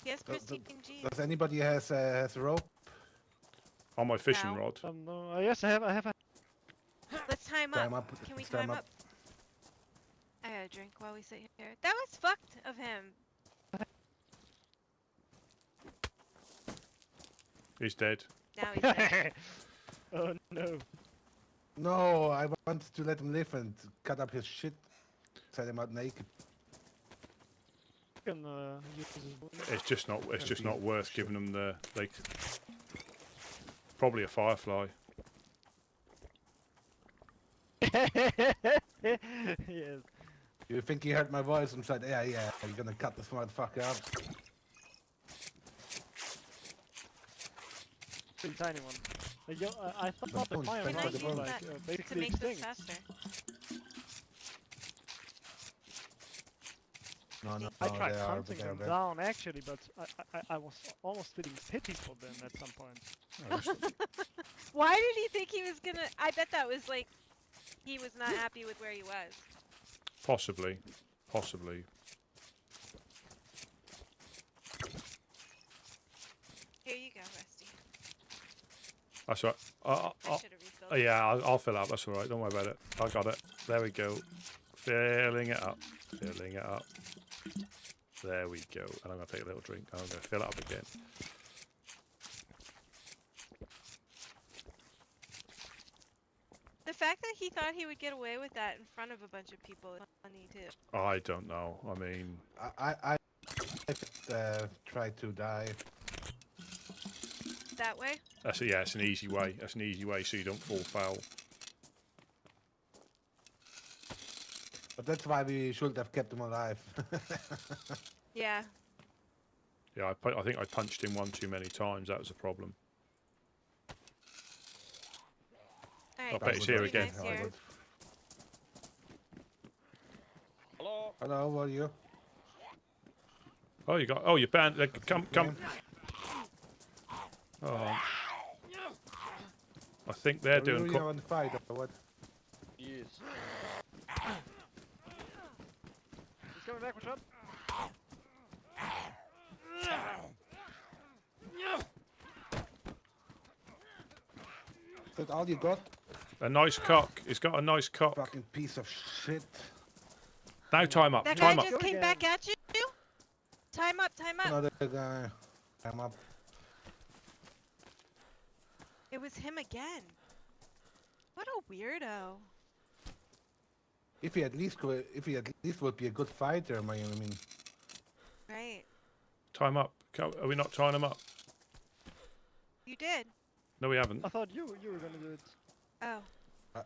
Yes, Christine G. Does anybody has a rope? On my fishing No. rod. No, yes, I have a... Let's time Time up. up. Can we Let's time time up. up? I gotta drink while we sit here. That was fucked of him. He's dead. Now he's dead. Oh no. No, I wanted to let him live and cut up his shit. Set him out naked. Can, use his wound. It's just not worth giving them the probably a firefly. Yes. You think you heard my voice and said, yeah, you're gonna cut this motherfucker up. Pretty tiny one. I thought the bones, fire thanks Can I for use the bones. was that like to basically make this extinct. faster? No, I tried they are, hunting but they are them back. down actually, but I was almost feeling pity for them at some point. Why did he think he was gonna? I bet that was like, he was not happy with where he was. Possibly. Here you go, Rusty. That's right. I should have refilled. Yeah, I'll fill up. That's all right. Don't worry about it. I got it. There we go. Filling it up. Filling it up. There we go. And I'm going to take a little drink. I'm going to fill it up again. The fact that he thought he would get away with that in front of a bunch of people is funny too. I don't know. I mean... I tried to die. That way? Yeah, it's an easy way. That's an easy way so you don't fall foul. But that's why we should have kept him alive. Yeah. Yeah, I think I punched him one too many times. That was a problem. Alright, I bet he's here again. Nice here. Hello. Hello, how are you? Oh, you got... Oh, you're banned. Come. Oh. I think they're doing... You on the fight or what? Yes. He's coming back, watch out. Is that all you got? A nice cock. He's got a nice cock. Fucking piece of shit. Now time up. That Time guy up. just came back at you? Time up, time up. Another guy. I'm up. It was him again. What a weirdo. If he at least would be a good fighter, I mean. Right. Time up. Are we not tying him up? You did. No, we haven't. I thought you were gonna do it. Oh.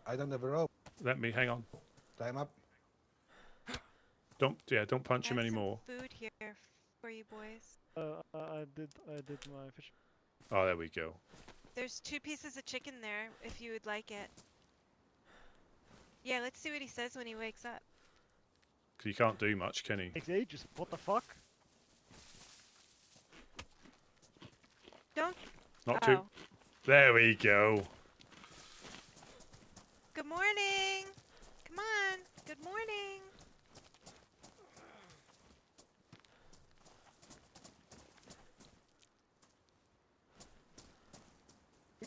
I don't have a rope. Let me hang on. Time up. Don't punch him I have some anymore. food here for you boys. I did my fish. Oh, there we go. There's 2 pieces of chicken there if you would like it. Yeah, let's see what he says when he wakes up. 'Cause he can't do much, can he? Takes ages. What the fuck? Don't. Not too. There we go. Good morning. Come on. Good morning.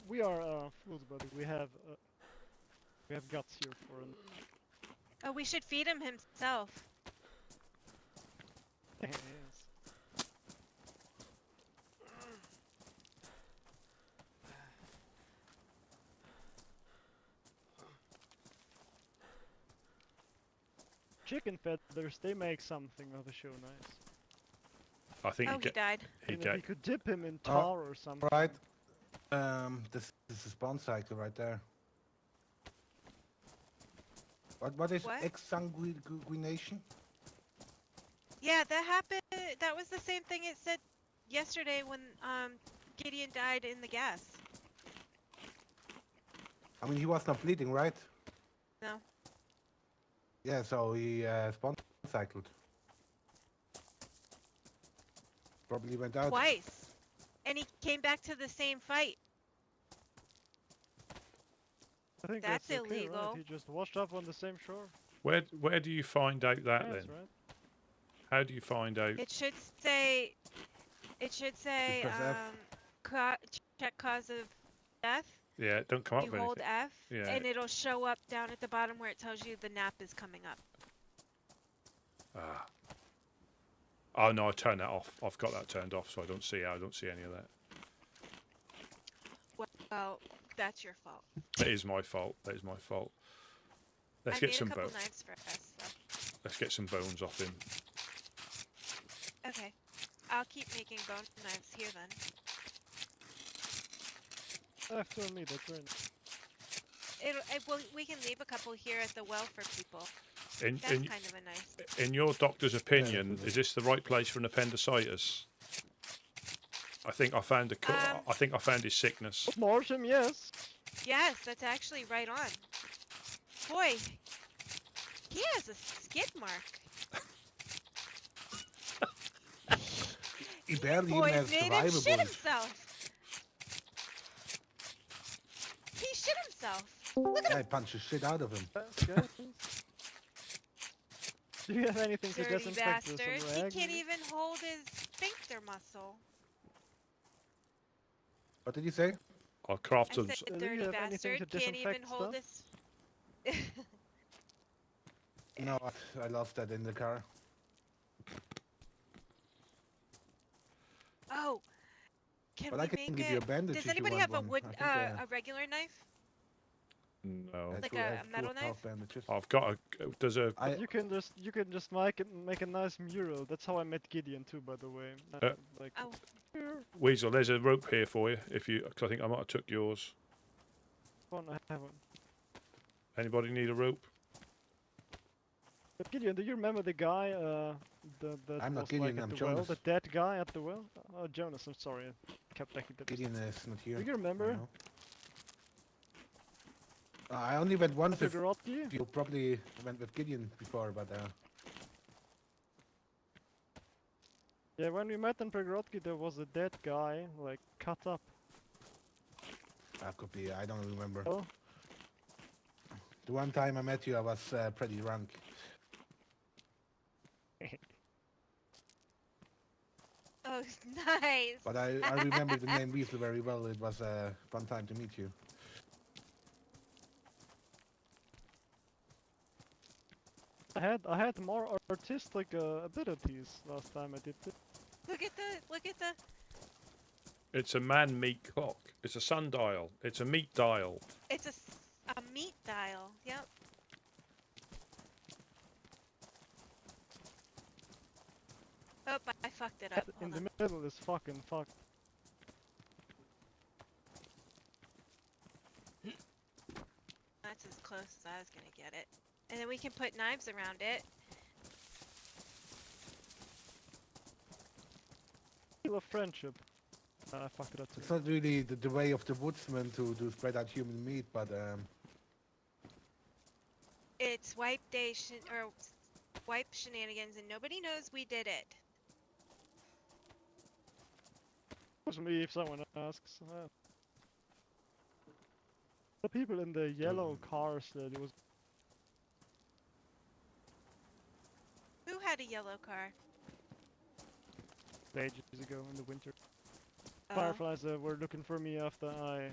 We are fools, buddy. We have guts here for an. Oh, we should feed him himself. Yes. Chicken feathers, they make something of a show nice. I think he died. If you could dip him in tar or something. Right. This is a spawn cycle right there. What is exsanguination? Yeah, that happened. That was the same thing it said yesterday when Gideon died in the gas. I mean, he was not bleeding, right? No. Yeah, so he spawn cycled. Probably went out. Twice. And he came back to the same fight. I think that's okay, illegal. Right? He just washed up on the same shore. Where do you find out that Yeah, then? that's right. How do you find out? It should say. It should say. Check cause of death. Yeah, don't come up You with hold anything. F, Yeah. and it'll show up down at the bottom where it tells you the nap is coming up. Ah. Oh no, I turned that off. I've got that turned off, so I don't see any of that. Well, that's your fault. That is my fault. That is my fault. Let's I get made some a couple bones. knives for us. So. Let's get some bones off him. Okay, I'll keep making bone knives here then. After me, that's right. We can leave a couple here at the well for people. In That's kind of a nice. in your doctor's opinion, is this the right place for an appendicitis? I think I found I think I found his sickness. Mortem, yes. Yes, that's actually right on. Boy, he has a skid mark. He barely Boy even has made him survival shit bullets. himself. He shit himself. Look at I him. punched the shit out of him. Do you have anything to Dirty disinfect this? bastard. Some He rag? can't even hold his sphincter muscle. What did you say? I'll craft I some. said, Do you dirty have anything bastard, to can't even disinfect hold stuff? this. No, I lost that in the car. Oh, can But we I can make give it? you a bandage Does if you anybody want have a one. wood, I think, a regular knife? No. Like two- a have metal 2.5 knife? bandages. I've got a. There's a. I You can just make a nice mural. That's how I met Gideon too, by the way. Like, Oh, Weasel, there's a rope here for you. If you, cause I think I might have took yours. one I have one. Anybody need a rope? But Gideon, do you remember the guy that I'm not was Gideon, like at I'm the well? Jonas. The dead guy at the well? Oh, Jonas, I'm sorry. I kept back the Gideon is not here. Do you remember? I know. I only went once with Prigorod? you. Probably went with Gideon before, but Yeah, when we met in Prigorod, there was a dead guy, like, cut up. that could be. I don't remember. Oh. The one time I met you, I was pretty drunk. oh, nice. But I remember the name Weasel very well. It was a fun time to meet you. I had more artistic abilities last time I did it. Look at the. It's a man-meat clock. It's a sundial. It's a meat dial. It's a meat dial. Yep. Oh, I fucked it up. In Hold the on. middle is fucking fucked. That's as close as I was gonna get it. And then we can put knives around it. Seal of friendship. I fucked it up too. It's not really the way of the woodsman to spread out human meat, but It's wipe day or wipe shenanigans, and nobody knows we did it. It was me if someone asks. The people in the yellow car said it was. Who had a yellow car? Ages ago in the winter. Oh. Fireflies were looking for me after I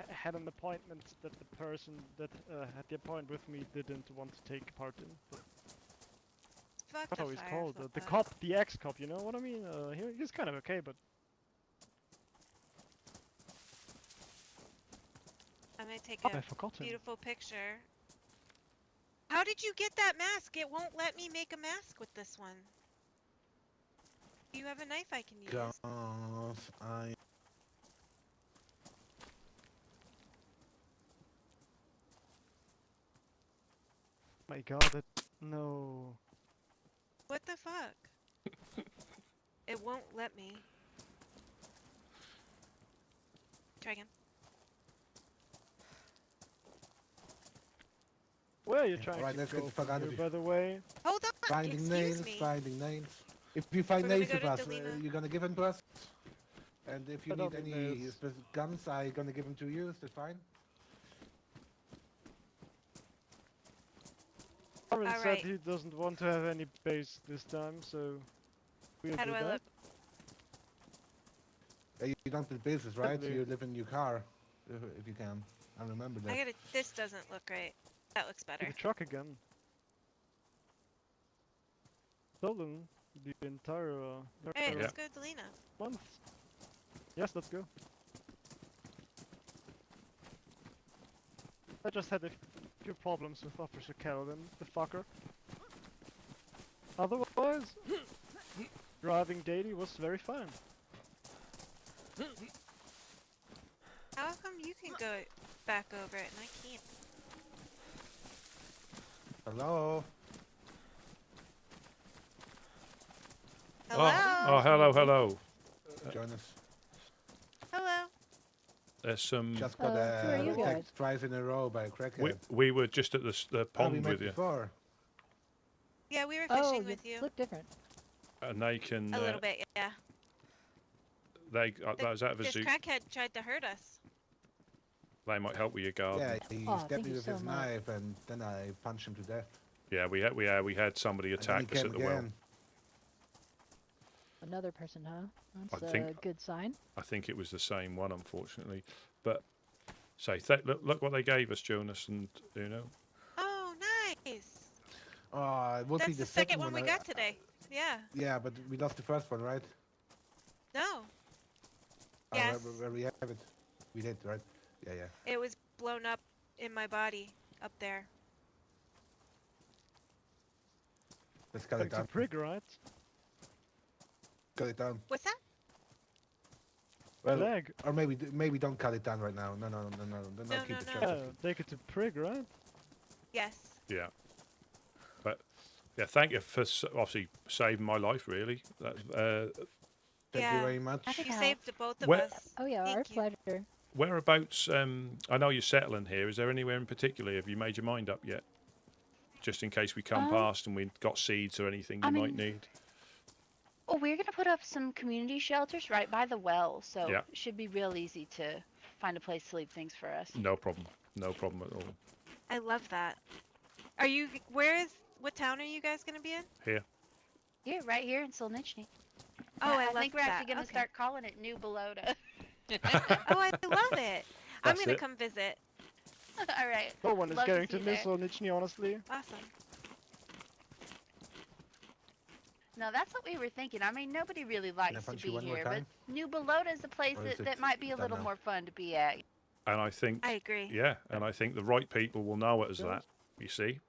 had an appointment that the person that had the appointment with me didn't want to take part in. But Fuck that's the how he's called. The firefly. cop, the ex-cop, you know what I mean? He's kind of okay, but I'm gonna take I a forgot him. beautiful picture. How did you get that mask? It won't let me make a mask with this one. Do you have a knife I can use? cause I My God, no. What the fuck? It won't let me. Try again. Where are you trying Alright, to let's go get the fuck out of here, here. by the way? Hold on. finding Excuse nails, me. finding nails. If you find We're gonna nails go with to us, Delina. you're gonna give them to us. And if you I need don't need any nails. specific guns, I'm gonna give them to you. Is that fine? Aaron said Alright. he doesn't want to have any base this time, so we'll How do do I that. look? You don't build bases, right? Definitely. You live in your car, if you can. I remember that. I gotta. This doesn't look right. That looks better. The truck again. Stolen the entire Alright, Yeah. let's go to Delina. month. Yes, let's go. I just had a few problems with Officer Calvin, the fucker. Otherwise, driving daily was very fun. How come you can go back over it and I can't? Hello? Hello? Oh, hello, hello. Join us. Hello? There's some. Just got who are you guys? attacked twice in a row by a crackhead. We were just at the Oh, we pond met with you, before. Yeah, we were Oh, fishing you with you. look different. and they can. A little bit, yeah. They that was out of a This zoo. crackhead tried to hurt us. They might help with your garden. Yeah, he Oh, stabbed thank me you with so his much. knife, and then I punched him to death. Yeah, we had somebody And then he attack us came at the well. again. Another person, huh? That's I a think- good sign. I think it was the same one, unfortunately. But say, look what they gave us, Jonas and Uno. Oh, nice. It would be That's the the second one one. we got today. Yeah. Yeah, but we lost the first one, right? No. Oh, Yes. where we have it. We did, right? Yeah, yeah. It was blown up in my body up there. Let's cut it It's a down. prig, right? Cut it down. What's that? Well, Leg. or maybe don't cut it down right now. No. Then keep the no. Take it to prig, right? Yes. Yeah. But yeah, thank you for obviously saving my life. Really, Thank Yeah. you very much. You saved both of Where- us. Oh yeah, our Thank you. pleasure. Whereabouts? I know you're settling here. Is there anywhere in particular? Have you made your mind up yet? Just in case we come past and we've got seeds or anything you might need. Oh, we're gonna put up some community shelters right by the well, so Yeah. it should be real easy to find a place to leave things for us. No problem. No problem at all. I love that. What town are you guys going to be in? Here. Here, right here in Solnichny. Oh, I I love think we're actually that. gonna Okay. start calling it New Balota. Oh, I love it. I'm That's going to it. come visit. All right. No one is Love to going see to you miss there. Solnichny, honestly. Awesome. No, that's what we were thinking. I mean, nobody really likes to punch you be one more here, but time? New Balota is a place Or is that it might be a done little now? more fun to be at. And I think. I agree. Yeah, and I think the right people will know it as that. You see,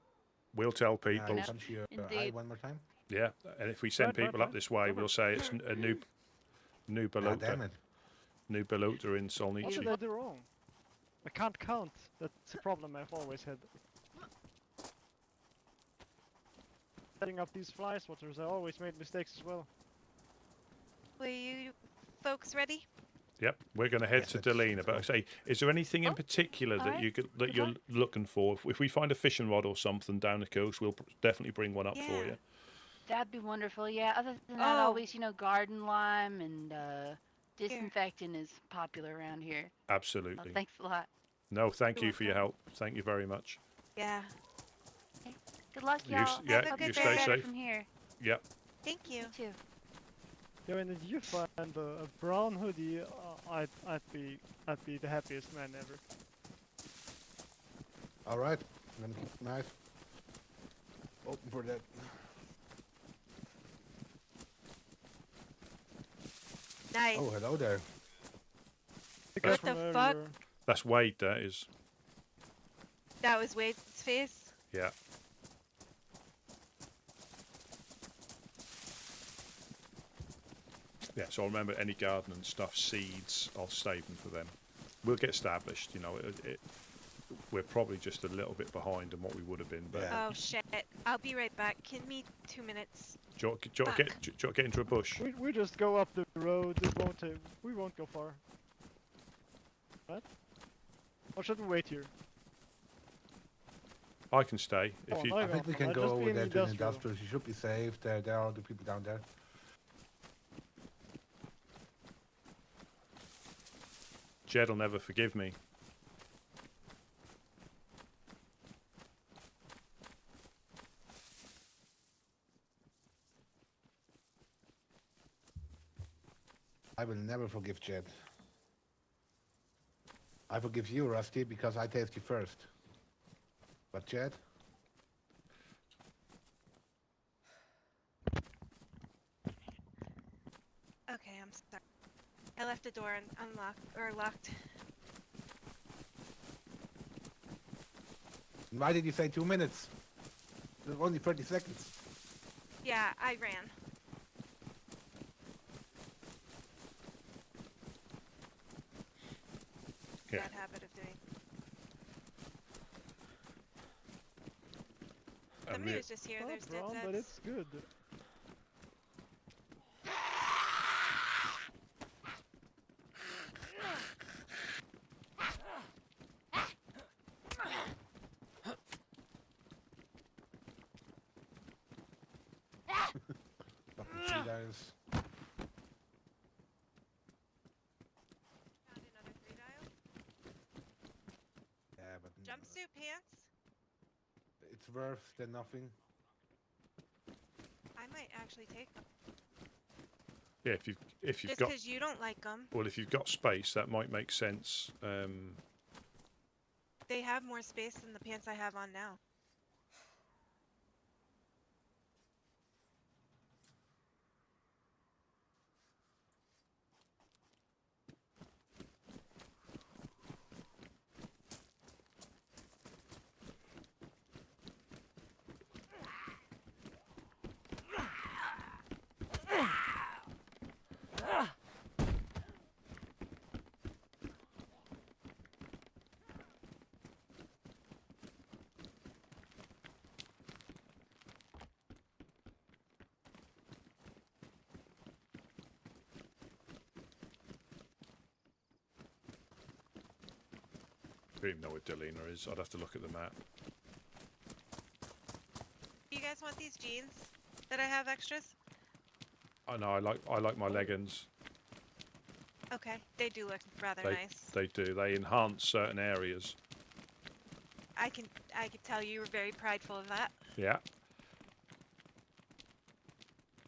we'll tell people. Can I punch your eye Indeed. one more time? Yeah, and if we send people up this way, we'll say it's a new Ah, damn Balota. it. New Balota in What did Solnichny. I do wrong? I can't count. That's a problem I've always had. Setting up these fly swatters, I always made mistakes as well. Were you folks ready? Yep, we're going to head Yes, to let's Delina. But I go. say, is there anything in particular that alright. you're looking for? If we find a fishing rod or something down the coast, we'll definitely bring one up for Yeah. you. That'd be wonderful. Yeah. Other than that, Oh. always, garden lime and disinfectant is popular around here. So Absolutely. thanks a lot. No, thank You're you for your help. Thank you very much. Yeah. Good luck, You y'all. yeah, Have a Hope good you day. stay better safe. from here. Yep. Thank you. You too. Yeah, and if you find a brown hoodie, I'd be the happiest man ever. All right. Let me keep my eyes open for that. Nice. Oh, hello there. The guy What from the fuck? earlier. That's Wade, that is. That was Wade's face. Yeah. Yeah, so I'll remember any garden and stuff, seeds, I'll save them for them. We'll get established, we're probably just a little bit behind on what we would have been, but Yeah. Oh shit. I'll be right back. Give me 2 minutes. do you want to get into a bush? We just go up the road. We won't go far. What? Or should we wait here? I can stay. Oh, If you, no. I think we can I'll go just be over in there to the industrial. industrial. You should be safe. There are other people down there. Jed will never forgive me. I will never forgive Jed. I forgive you, Rusty, because I taste you first. But Jed? Okay, I'm sorry. I left the door unlocked or locked. Why did you say 2 minutes? There's only 30 seconds. Yeah, I ran. Yeah. Bad habit of doing. And Somebody we- was just here. Not There's dead brown, but zeds. it's good. Fucking sea lions. Found another 3-dial. Yeah, but Jumpsuit pants. it's worse than nothing. I might actually take them. Yeah, if you've Just got because you don't like them. well, if you've got space, that might make sense. They have more space than the pants I have on now. I don't even know where Delina is. I'd have to look at the map. Do you guys want these jeans that I have extras? I know. I like my leggings. Okay, they do look rather They nice. they do. They enhance certain areas. I can tell you were very prideful of that. Yeah.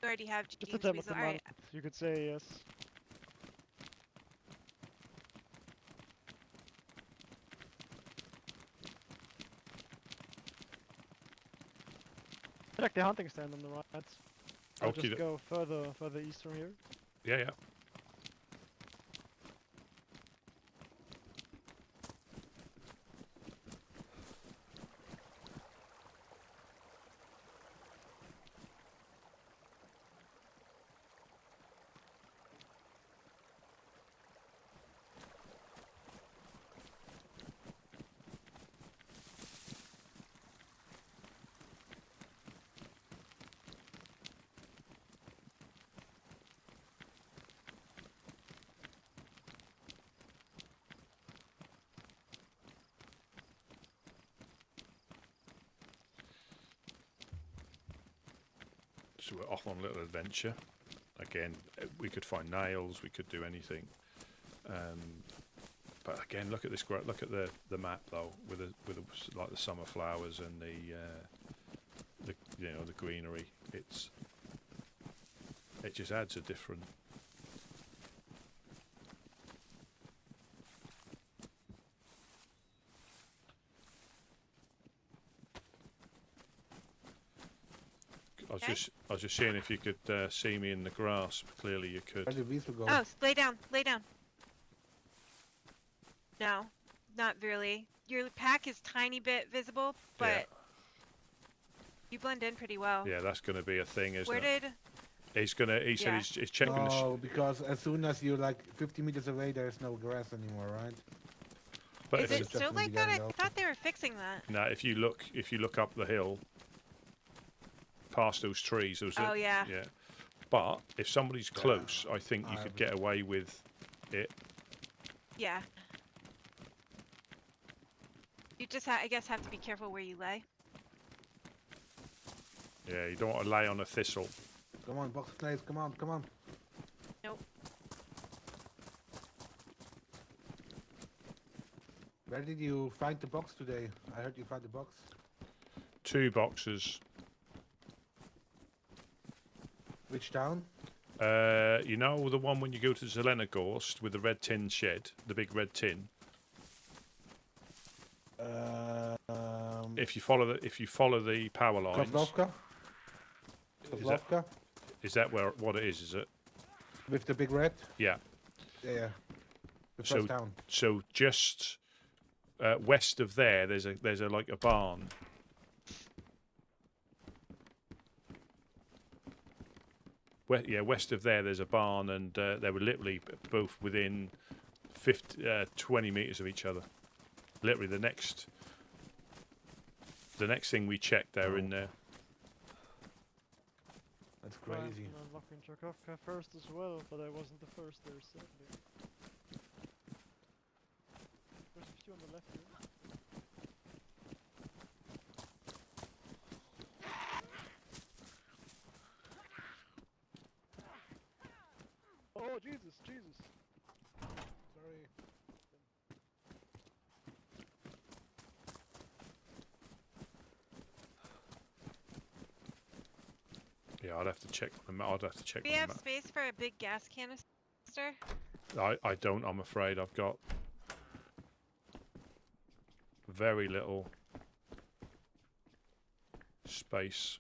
You already have Just the jeans. time of the Alright, month, you could say yes. I like the hunting stand on the right. I'll Okay. just go further east from here. Yeah, yeah. So we're off on a little adventure. Again, we could find nails. We could do anything. But again, look at this. Look at the map though, with like the summer flowers and the the greenery. It just adds a different. I was just seeing if you could see me in the grass. Clearly, you could. Where did Weasel go? oh, lay down, lay down. No, not really. Your pack is tiny bit visible, but Yeah. you blend in pretty well. Yeah, that's going to be a thing, isn't Where it? did? He said Yeah. he's checking the. No, because as soon as you're like 50 meters away, there's no grass anymore, right? But Is if it it's still just in the like that? I beginning, thought they were fixing that. no, if you look up the hill, past those trees, Oh, yeah. yeah. But if somebody's close, I think you could get away with it. Yeah. You just, I guess, have to be careful where you lay. Yeah, you don't want to lay on a thistle. Come on, box slaves, come on, come on. Nope. Where did you find the box today? I heard you found the box. 2 boxes. Which town? You know the one when you go to Zelenogorsk with the red tin shed, the big red tin. If you follow the power lines. Kozlovka? Is that- Kozlovka? Is that what it is? Is it? With the big red? Yeah. Yeah, yeah. The So first town. so just west of there, there's a like a barn. West of there, there's a barn, and they were literally both within 20 meters of each other. Literally, the next thing we checked, they were in there. That's crazy. I'm unlocking Charkovka first as well, but I wasn't the first there, sadly. There's a few on the left here. Oh, Jesus, Jesus! Sorry. Yeah, Yeah, I'd have to check on the map. I'd have to check Do we on have the map. space for a big gas canister? I don't, I'm afraid. I've got very little space.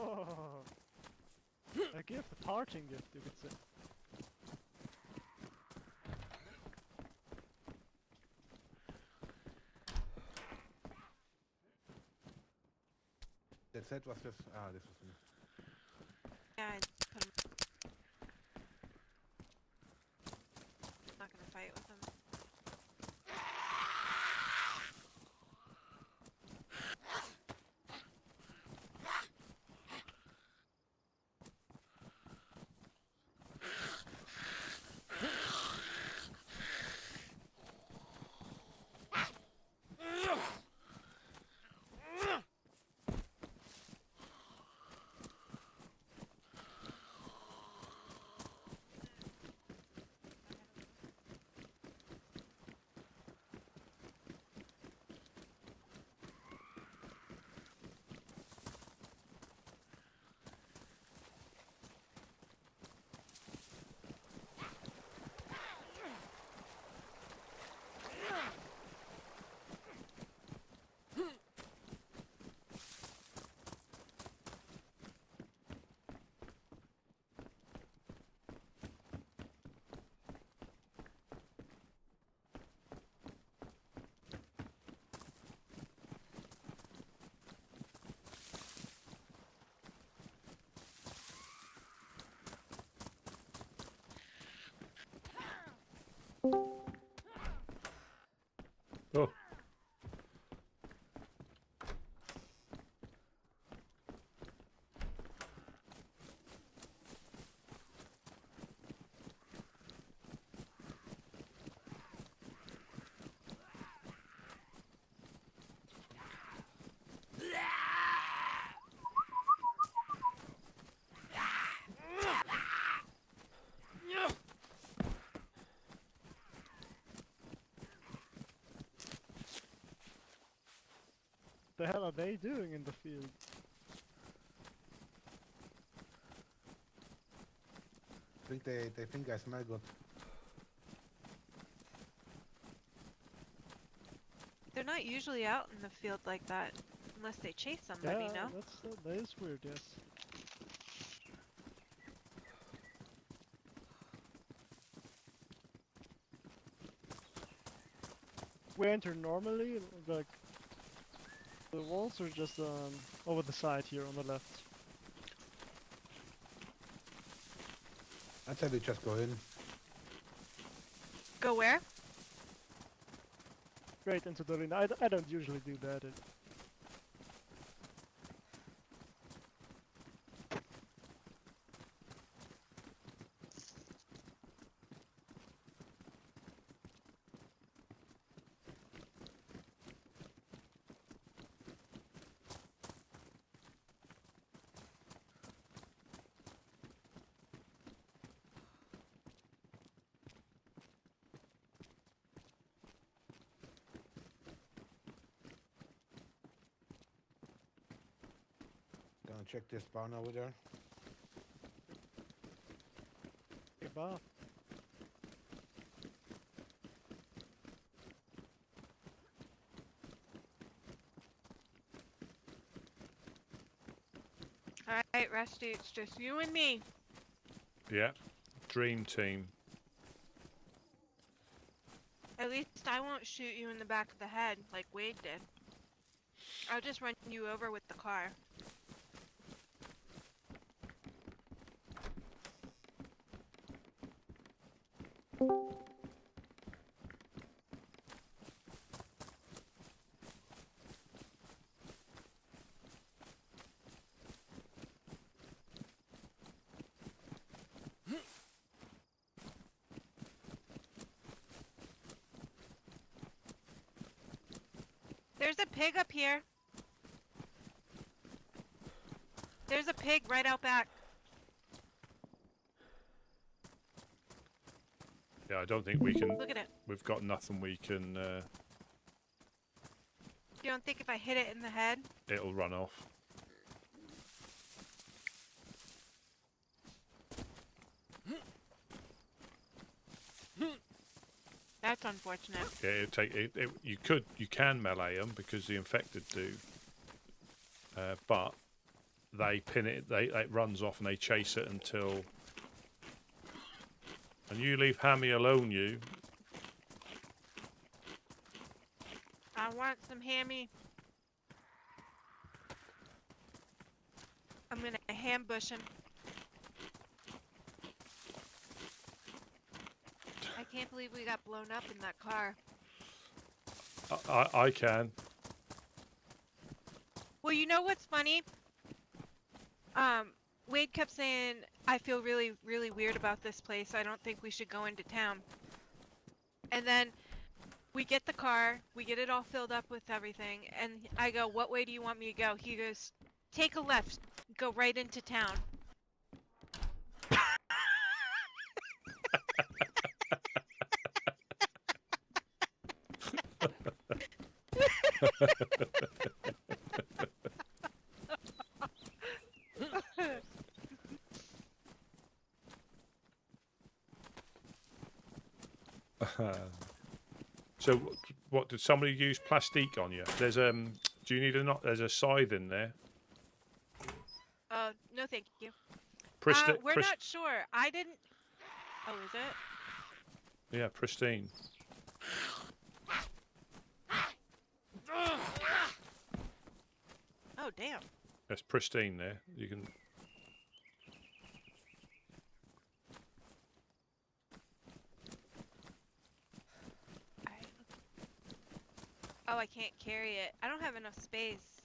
Oh, a gift, a parting gift, you could say. That's it. What's this? Ah, this was. Yeah, I put him. Not gonna fight with him. Oh. The hell are they doing in the field? I think they think I smell good. They're not usually out in the field like that, unless they chase somebody, Yeah, no? that is weird, yes. We enter normally, like, the walls are just over the side here on the left. I'd say we just go in. Go where? Straight into the arena. I don't usually do that. Gonna check this barn over there. Goodbye. Alright, Rusty, it's just you and me. Yeah. Dream team. At least I won't shoot you in the back of the head like Wade did. I'll just run you over with the car. There's a pig up here. There's a pig right out back. Yeah, I don't think we can. Look at it. We've got nothing we can. You don't think if I hit it in the head? It'll run off. That's unfortunate. Yeah, you can melee them because the infected do, but they pin it. It runs off and they chase it until. And you leave Hammy alone, you. I want some hammy. I'm gonna ambush him. I can't believe we got blown up in that car. I can. Well, you know what's funny? Wade kept saying, I feel really, really weird about this place. I don't think we should go into town. And then we get the car, we get it all filled up with everything, and I go, what way do you want me to go? He goes, take a left, go right into town. So, what did somebody use plastique on you? There's do you need a there's a scythe in there. No, thank you. Pristine. We're not sure. I didn't. Oh, is it? Yeah, pristine. Oh, damn. That's pristine there. You can. Oh, I can't carry it. I don't have enough space.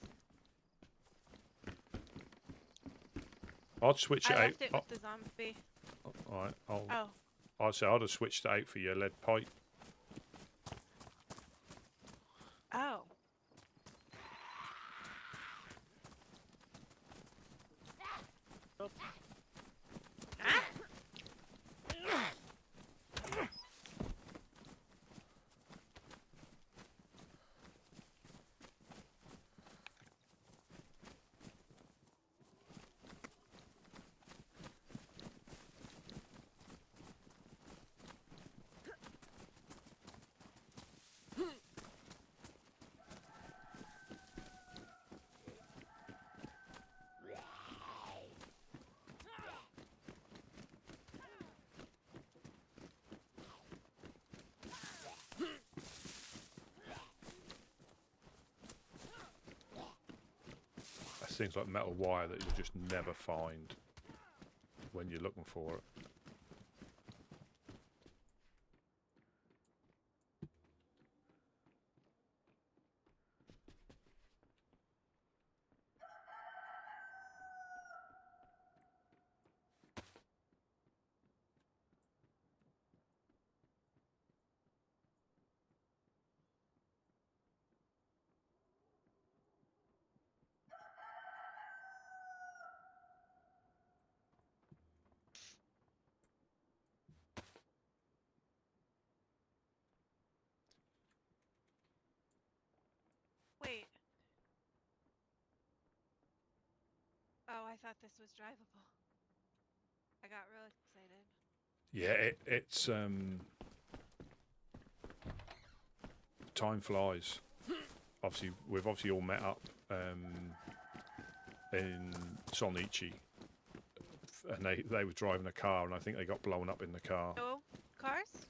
I'd switch it I out. left it with the zombie. All right. Oh. I'd say I'd have switched it out for your lead pipe. Oh. Ah! Things like metal wire that you'll just never find when you're looking for it. Wait. Oh, I thought this was drivable. I got real excited. Yeah, it's time flies. Obviously, we've all met up in Sonichi, and they were driving a car, and I think they got blown up in the car. Oh, cars?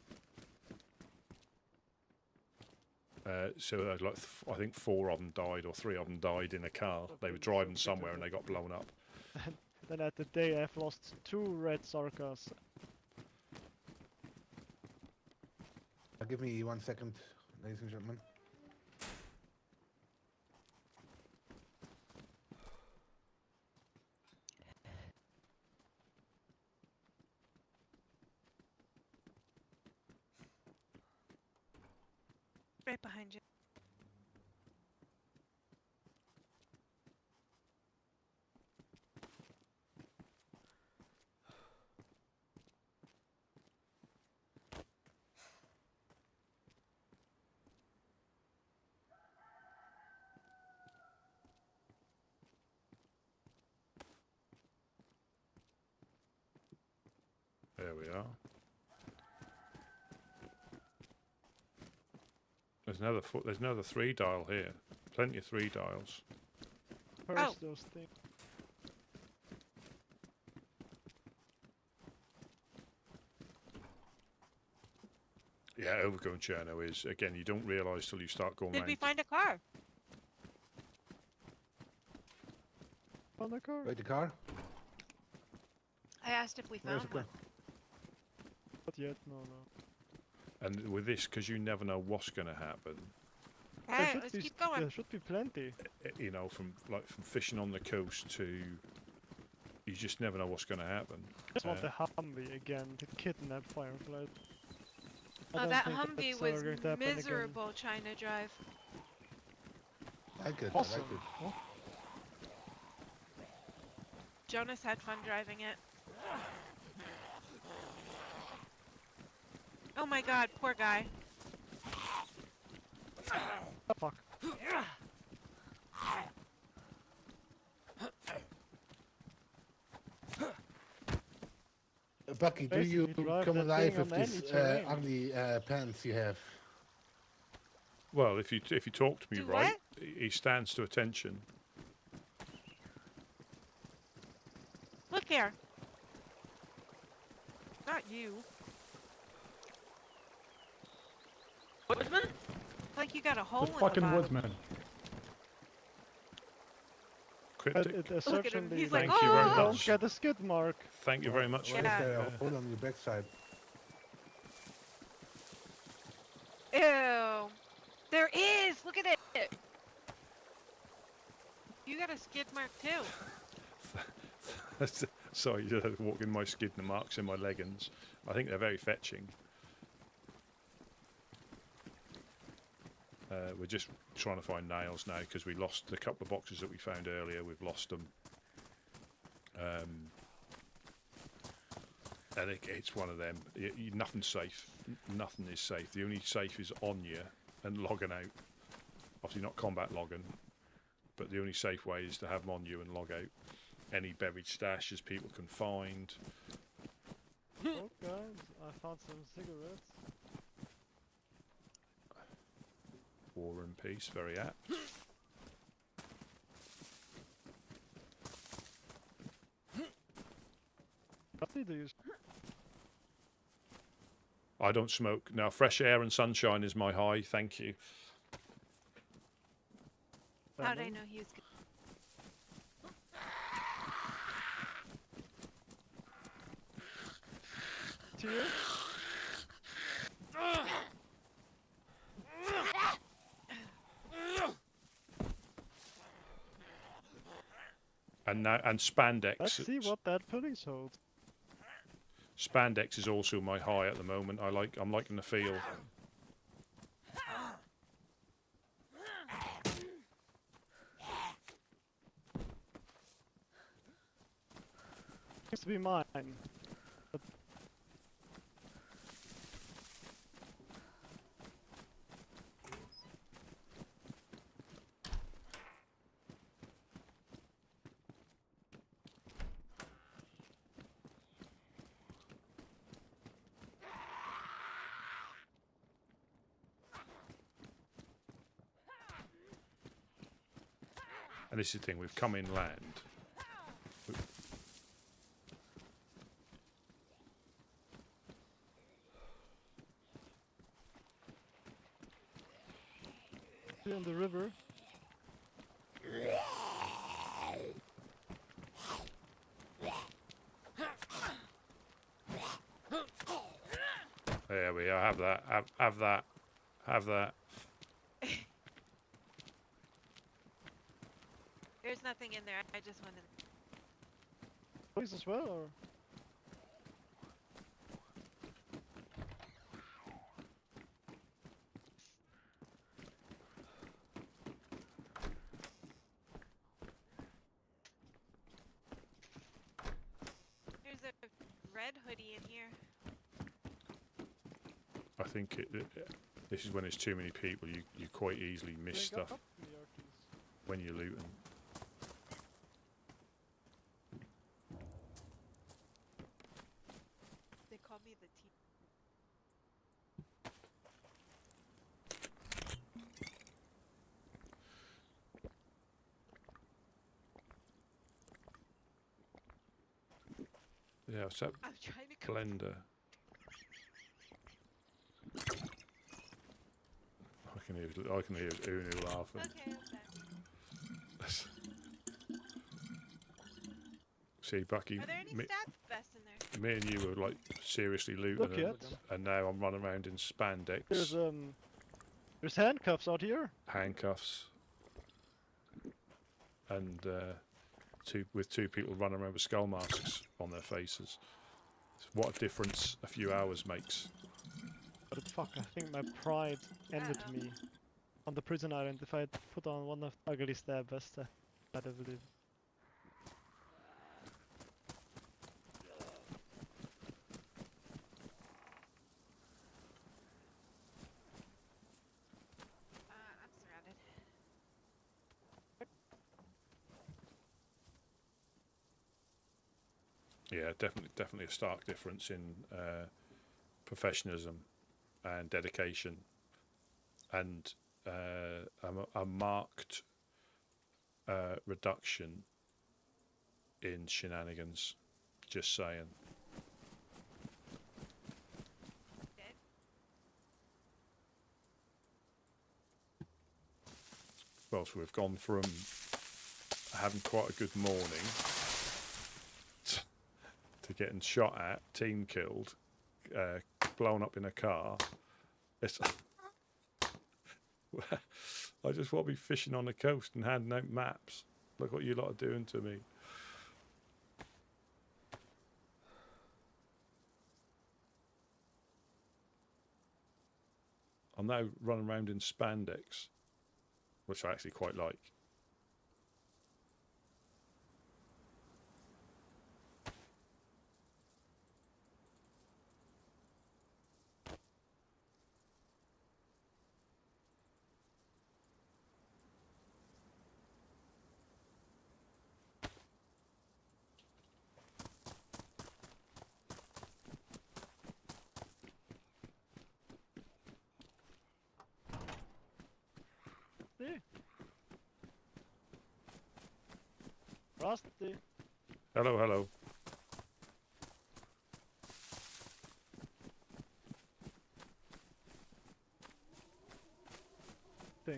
So like I think 4 of them died, or 3 of them died in a car. They were driving somewhere and they got blown up. Then at the day I've lost 2 red Sarkas. Give me 1 second, ladies and gentlemen. Right behind you. we are. There's another 3 dial here. Plenty of 3 dials. Where's those things? Yeah, overgrown Cherno is, again, you don't realise till you start going Did round. we find a car? On the car? Wait, the car? I asked if we Where's found the one. car? Not yet, no. And with this, because you never know what's going to happen, Alright, let's keep going. There should be plenty. you know, from fishing on the coast to, you just never know what's going to happen. I just want the Humvee again to kidnap Fireflies. I Oh, don't that think Humvee that's was ever going to happen again. miserable trying to drive. I like it, Awesome. I like it. Huh? Jonas had fun driving it. Oh my god, poor guy. Oh, fuck. Bucky, do you Basically drive come that alive thing with on this any terrain. ugly pants you have? Well, if you talk to me Do right, what? he stands to attention. Look here. Not you. Woodsman? It's like you got a hole The in fucking the bottom. woodsman. Cryptic. Look at him, he's like, Thank you very "Oh!" much. Don't get the skid mark. Thank you very much. Why is Yeah. there a hole on your backside? Ew. There is! Look at it! You got a skid mark too. Sorry, you had to walk in my skid marks in my leggings. I think they're very fetching. We're just trying to find nails now because we lost a couple of boxes that we found earlier. We've lost them. And it's one of them. Nothing's safe. Nothing is safe. The only safe is on you and logging out. Obviously not combat logging, but the only safe way is to have them on you and log out. Any buried stashes people can find. Oh, guys, I found some cigarettes. War and peace, very apt. Do you I don't smoke. Now, fresh air and sunshine is my high. Thank you. How'd I know he was good? to you? And now, and spandex. Let's see what that police holds. Spandex is also my high at the moment. I'm liking the feel. Used to be mine. But And this is the thing, we've come inland. in the river. There we are. Have that. Have that. Have that. There's nothing in there. I just wanted. Police as well, or? There's a red hoodie in here. I think this is when there's too many people. You quite easily miss stuff when you're looting. They call Yeah, what's that I'm trying to go. blender? I can hear Unu laughing. Okay, okay. See, Bucky, Are there any stab vests in there? me and you were like seriously looting Look them, at. and now I'm running around in spandex, There's handcuffs out here. handcuffs, and two people running around with skull masks on their faces. What a difference a few hours makes. But fuck, I think my pride ended me on the prison island. If I had put on one of the ugly stab vests, I'd have lived. I'm surrounded. Yeah, definitely a stark difference in professionalism and dedication, and a marked reduction in shenanigans. Just saying. Well, so we've gone from having quite a good morning to getting shot at, team killed, blown up in a car. It's I just want to be fishing on the coast and handing out maps. Look what you lot are doing to me. I'm now running around in spandex, which I actually quite like. Rusty. Hello, hello.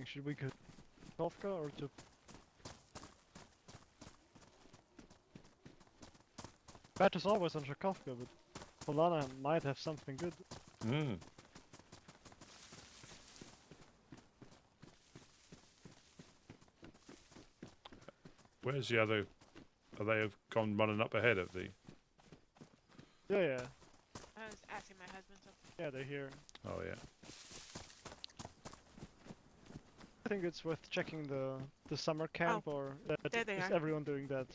Should we go to Kafka or to... Bet is always on Kafka, but Polana might have something good. Mm. Where's the other? Are they have gone running up ahead of the? Yeah. I was asking my husband something. Yeah, they're here. Oh yeah. I think it's worth checking the summer camp, or there they is are. everyone doing that?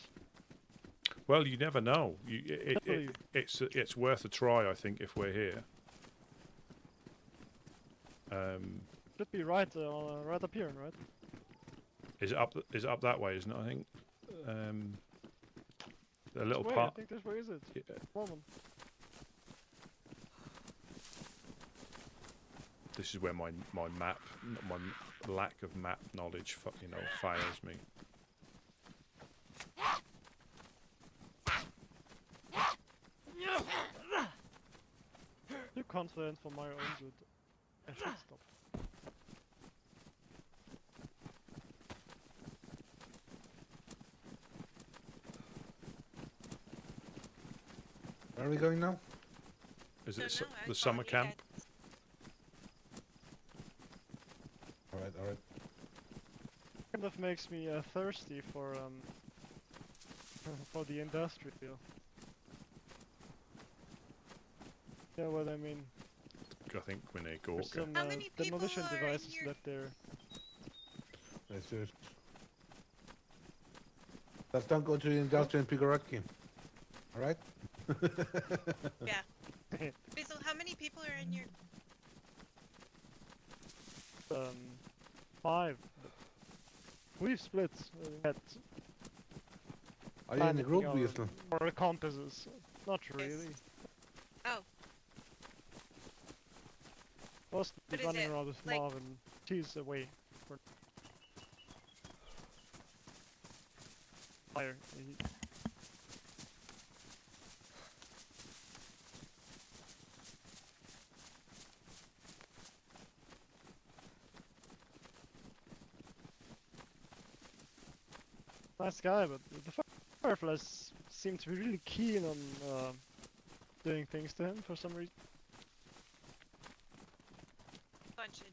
Well, you never know. It's worth a try, I think, if we're here. Should be right up here, right? Is it up? Is it up that way? Isn't it? I think. A little This way, part. I think this way is it. Yeah. Woman. This is where my map, my lack of map knowledge, fails me. Too confident for my own good. I should stop. Where are we going now? Is it Don't know, I the was summer following you camp? guys. Alright. Kind of makes me thirsty for the industrial. Yeah, what I mean. I think we're near There's Gorka. some How many people demolition are in devices here? left there. Let's don't go to the industrial in Pigoraki. Alright? Yeah. Basil, how many people are in your... 5. We've split. At Are you in the group, planning Weasel? our compasses. Not really. Oh, Mostly But is running it, around with like- Marvin. She's away. For fire. nice guy, but the fireflies seem to be really keen on doing things to him for some reason. Bunch of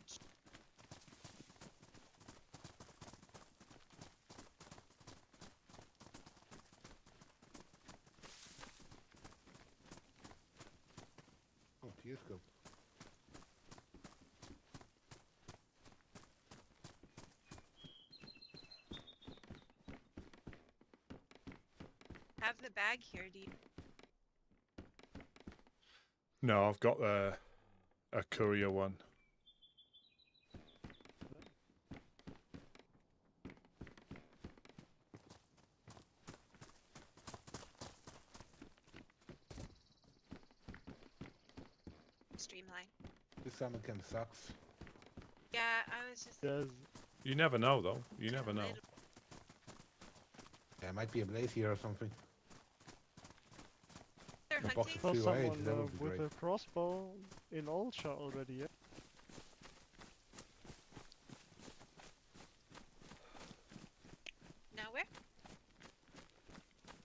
Oh, here's go. have the bag here, do you? No, I've got a courier one. Streamline. This summer camp sucks. Yeah, I was just. Yes. You never know, though. You never know. There might be a blaze here or something. They're A box hunting. of Saw 208, someone that would be with great. a crossbow in Olsha already, yeah? Nowhere?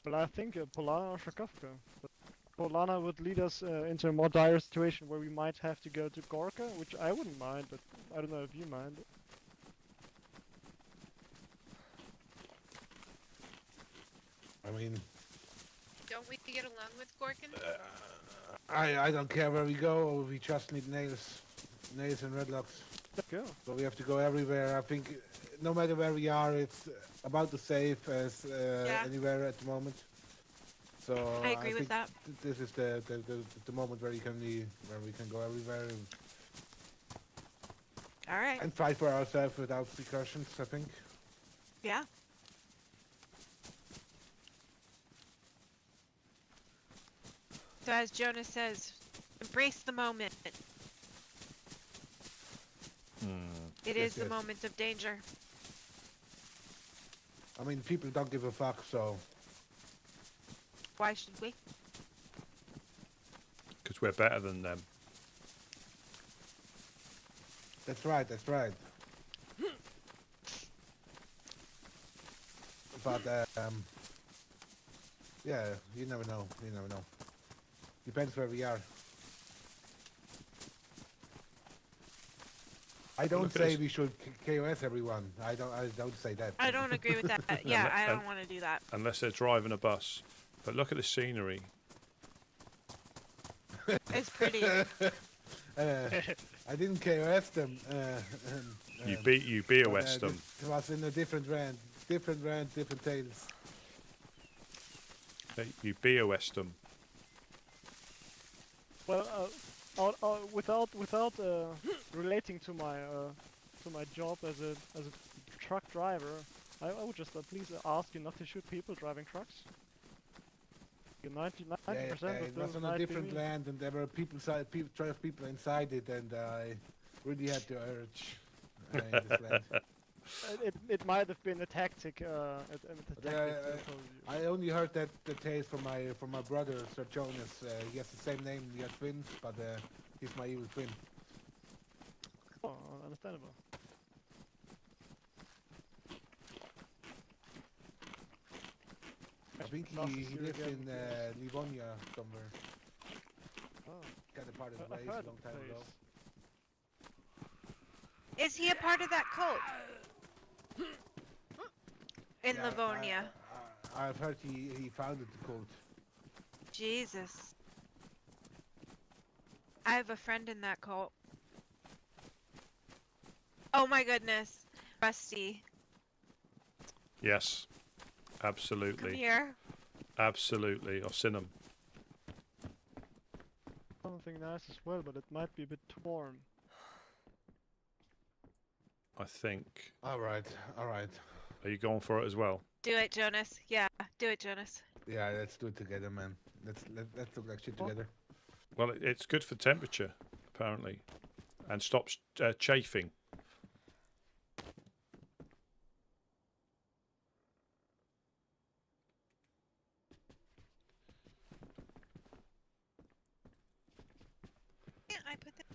But I think Polana or Shakafka. But Polana would lead us into a more dire situation where we might have to go to Gorka, which I wouldn't mind, but I don't know if you mind. I mean, Don't we get along with Gorkin? I don't care where we go. We just need nails and redlocks. Let's go. So we have to go everywhere. I think no matter where we are, it's about the safe as anywhere at the moment. So I agree with think that. This is the moment where we can go everywhere All right. and fight for ourselves without precautions. I think. Yeah. So as Jonas says, embrace the moment. It Yes, is the yes. moment of danger. I mean, people don't give a fuck. So Why should we? Because we're better than them. that's right. That's right. But yeah, you never know. You never know. Depends where we are. I don't Look at say this. we should KOS everyone. I don't say that. I don't agree with that. Yeah, I don't want to do that. Unless they're driving a bus. But look at the scenery. It's pretty. I didn't KOS them. You BOS them. It was in a different round. Different round, different tales. You BOS them. Well, without relating to my job as a truck driver, I would just please ask you not to shoot people driving trucks. 90% It of was those on might a be different me. land, and there were people inside it, and I really had to urge this land. It might have been a tactic. I only heard that the tales from my brother, Sir Jonas. He has the same name. We are twins, but he's my evil twin. Oh, understandable. I think he lives in Livonia somewhere. Oh. Got a part of the I've place a heard long of the time ago. Is he a part of that cult? In Yeah, Livonia. I've heard he founded the cult. Jesus. I have a friend in that cult. Oh my goodness. Rusty. Yes. Come Absolutely. here. Absolutely. I've seen them. Something nice as well, but it might be a bit torn. I think. All right. Are you going for it as well? Do it, Jonas. Yeah, do it, Jonas. Yeah, let's do it together, man. Let's look like shit together. Well, it's good for temperature, apparently, and stops chafing. Yeah, I put that.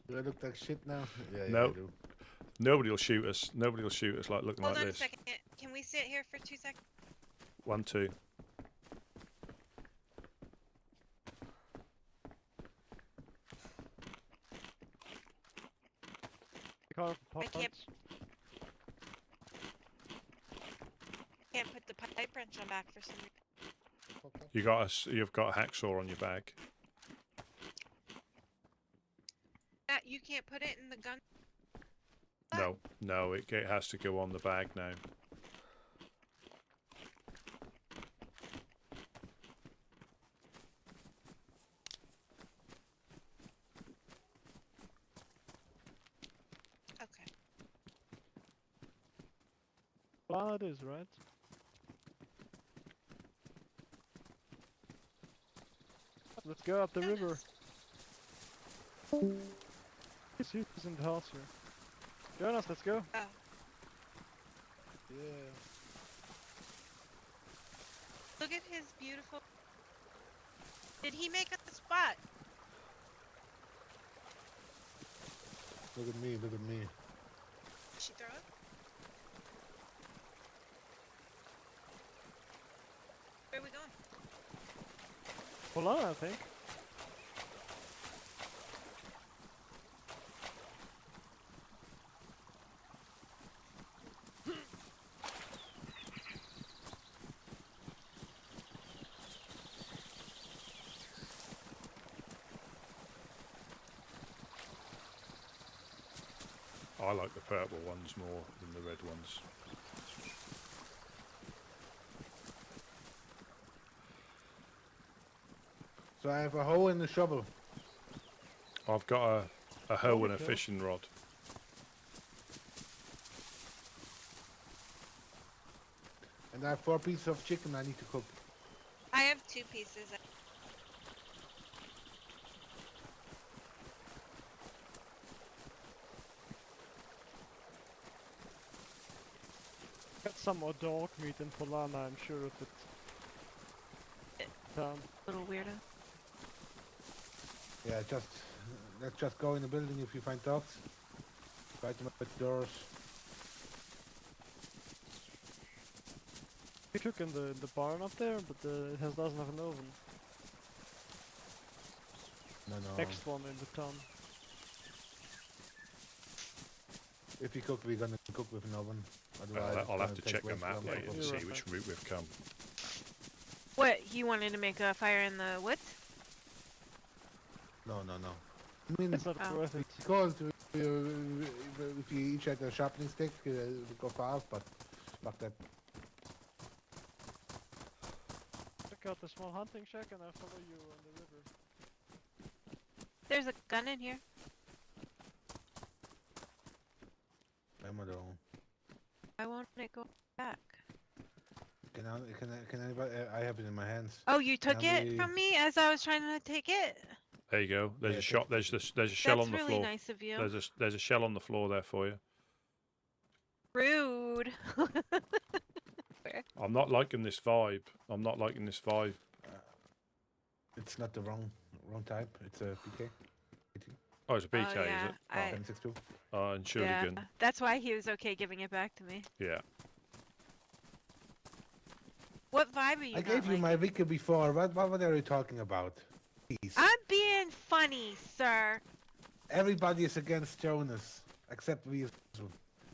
Do I look like shit now? Yeah, No. I do. Nobody will shoot us. Nobody will shoot us like looking Hold like on this. a second. Can we sit here for 2 seconds? 1, 2. I can't put the pipe wrench on back for some reason. You got us. You've got a hacksaw on your bag. You can't put it in the gun. No, no, it has to go on the bag now. Okay. Well, it is, right? Let's go up the river. He's in the house here. Join us, let's go. Oh. Yeah. Look at his beautiful... Did he make a spot? Look at me, look at me. Did she throw it? Where are we going? Hold on, I think. I like the purple ones more than the red ones. So I have a hoe and a shovel. I've got a hoe and a fishing rod. And I have 4 pieces of chicken I need to cook. I have 2 pieces. Got some more dog meat in Polana, I'm sure of it. Little weirdo. Yeah, let's just go in the building if you find dogs. Fight them at the doors. We took in the barn up there, but it doesn't have an oven. No. Next one in the town. If we cook, we're gonna cook with an oven. Otherwise, I'll it's have to gonna check take the way map too later long. to see which route we've come. What, you wanted to make a fire in the woods? No. I mean, It's not worth it. because if you each had a sharpening stick, it would go fast, but fuck that. Check out the small hunting shack and I'll follow you on the river. There's a gun in here. I want it go back. Can anybody? I have it in my hands. Oh, you took it from me as I was trying to take it? There you go. There's a shot. There's a shell on the That's floor. really nice of you. There's a shell on the floor there for you. Rude. I'm not liking this vibe. I'm not liking this vibe. It's not the wrong type. It's a PK. Oh, it's a BK, yeah, is it? I- 1062. And Shuriken. That's why he was okay giving it back to me. Yeah. What vibe are you I gave you my wiki before. What are you talking about? Please. I'm being funny, sir. Everybody is against Jonas, except we.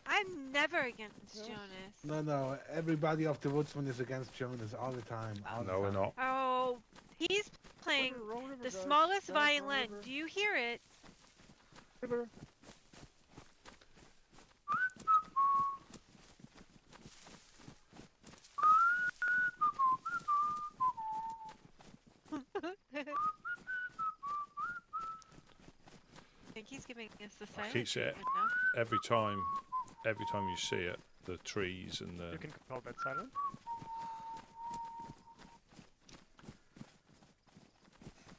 I'm never against Jonas. No. Everybody of the Woodsman is against Jonas all the time. No, we're not. Oh, he's playing the smallest violin. Do you hear it? River. I think he's giving us the I silent keep saying treatment now. every time you see it, the trees and the. You can call that silent.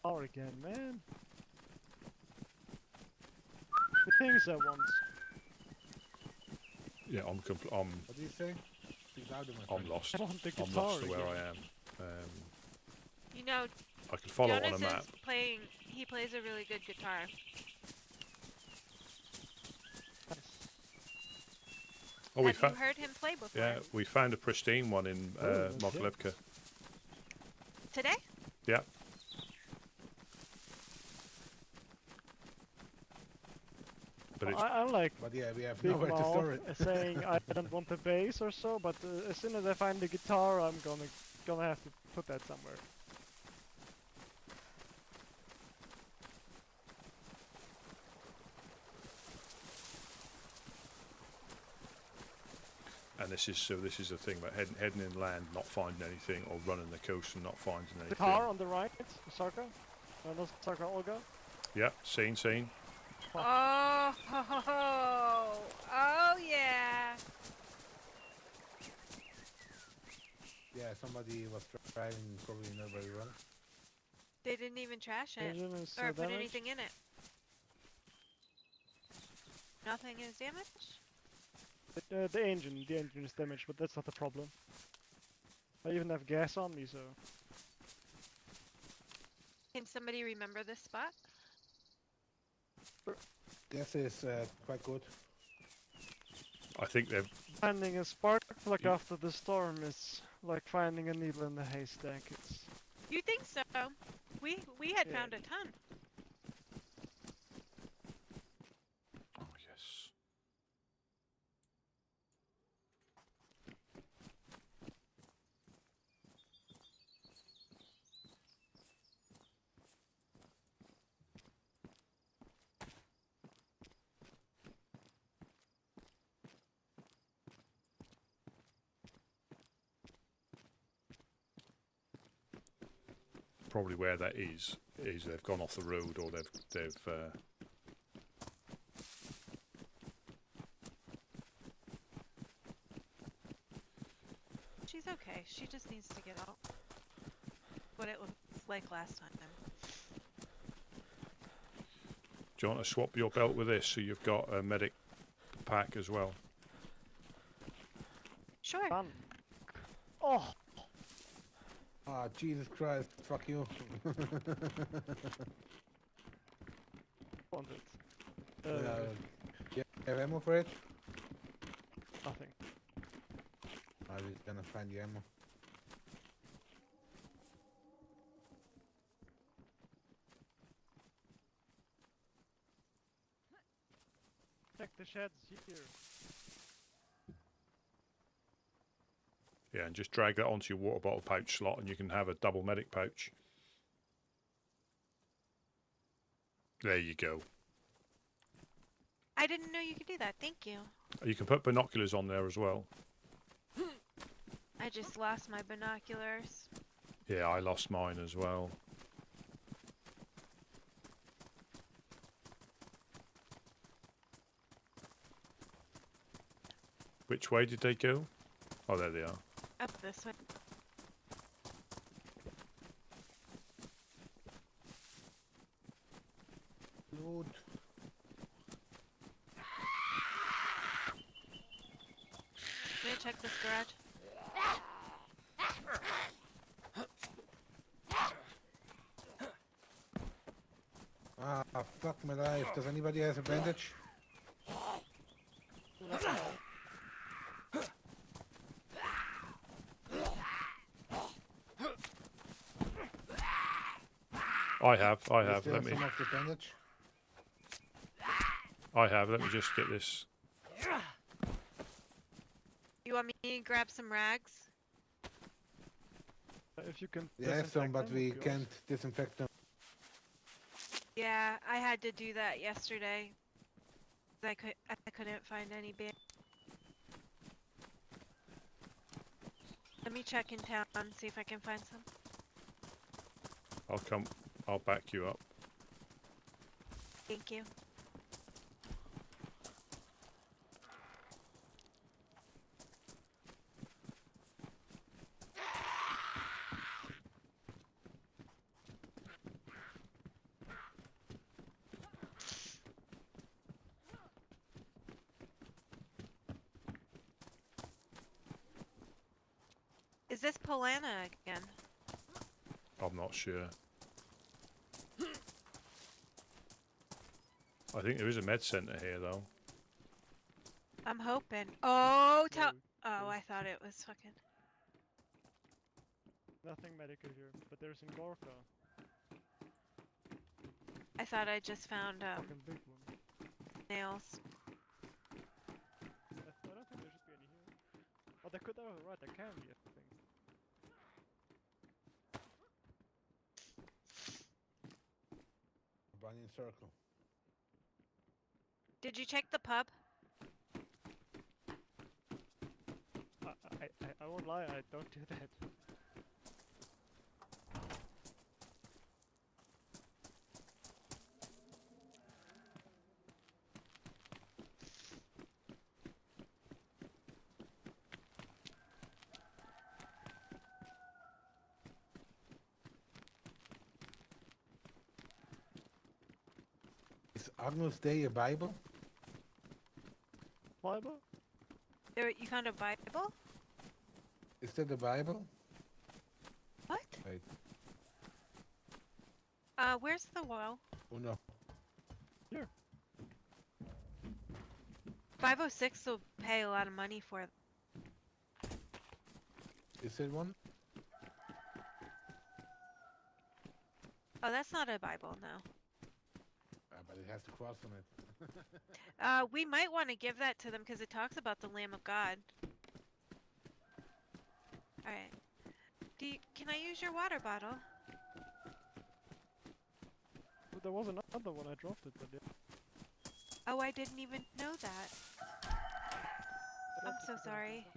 Or again, man. The things I want. Yeah, I'm What do you say? Speak louder, my friend. I'm lost. I want the I'm lost to guitar where I again. am. You know, I can follow Jonas on a map. is playing. He plays a really good guitar. Oh, we Have you found. heard him play before? Yeah, we found a pristine one in that's it. Moglivka. Today? Yeah. But it's I like But yeah, we have Big nowhere to Mouth store it. saying I don't want the bass or so, but as soon as I find the guitar, I'm gonna have to put that somewhere. and this is the thing about heading inland, not finding anything, or running the coast and not finding The anything. car on the right, Sarka. No, Sarka Olga. Yeah, seen. Oh, oh yeah. Yeah, somebody was driving probably not very well. They didn't even trash it Engine is or put damaged. anything in it. Nothing is damaged? The engine is damaged, but that's not the problem. I even have gas on me, so. Can somebody remember this spot? Gas is quite good. I think they've. Finding a spark plug after the storm is like finding a needle in the haystack. It's You think so? We had Yeah. found a ton. Oh yes. Probably where that is they've gone off the road, or they've She's okay. She just needs to get out. What it was like last time. Do you want to swap your belt with this so you've got a medic pack as well? Sure. done. Oh, Ah, Jesus Christ, fuck you. want it. You have ammo for it? Nothing. I'm just gonna find the ammo. Check the sheds here. Yeah, and just drag that onto your water bottle pouch slot, and you can have a double medic pouch. There you go. I didn't know you could do that. Thank you. You can put binoculars on there as well. I just lost my binoculars. Yeah, I lost mine as well. Which way did they go? Oh, there they are. Up this way. Loot. Let me check this garage. Ah, fuck my life. Does anybody have a bandage? I have. You Let still have me. some of the bandage? I have. Let me just get this. You want me to grab some rags? If you can. Yeah, I have some, disinfect but them, we of course. can't disinfect them. Yeah, I had to do that yesterday. I couldn't find any band. Let me check in town and see if I can find some. I'll come. I'll back you up. Thank you. Is this Polana again? I'm not sure. I think there is a med center here, though. I'm hoping. Oh, No, oh, I there's thought it was fucking. nothing medical here, but there's in Gorka. I thought I just found Fucking big one. nails. I don't think there should be any here. Oh, there could. Oh, right, there can be. I think. Bunny circle. Did you check the pub? I won't lie. I don't do that. Is Agnus Dei a Bible? Bible? There, you found a Bible? Is that a Bible? What? Wait. Where's the wall? Oh no. Here. 506 will pay a lot of money for it. Is it one? Oh, that's not a Bible, no. But it has the cross on it. We might want to give that to them because it talks about the Lamb of God. Alright. Can I use your water bottle? But there was another one. I dropped it, but yeah. Oh, I didn't even know that. I'm so sorry.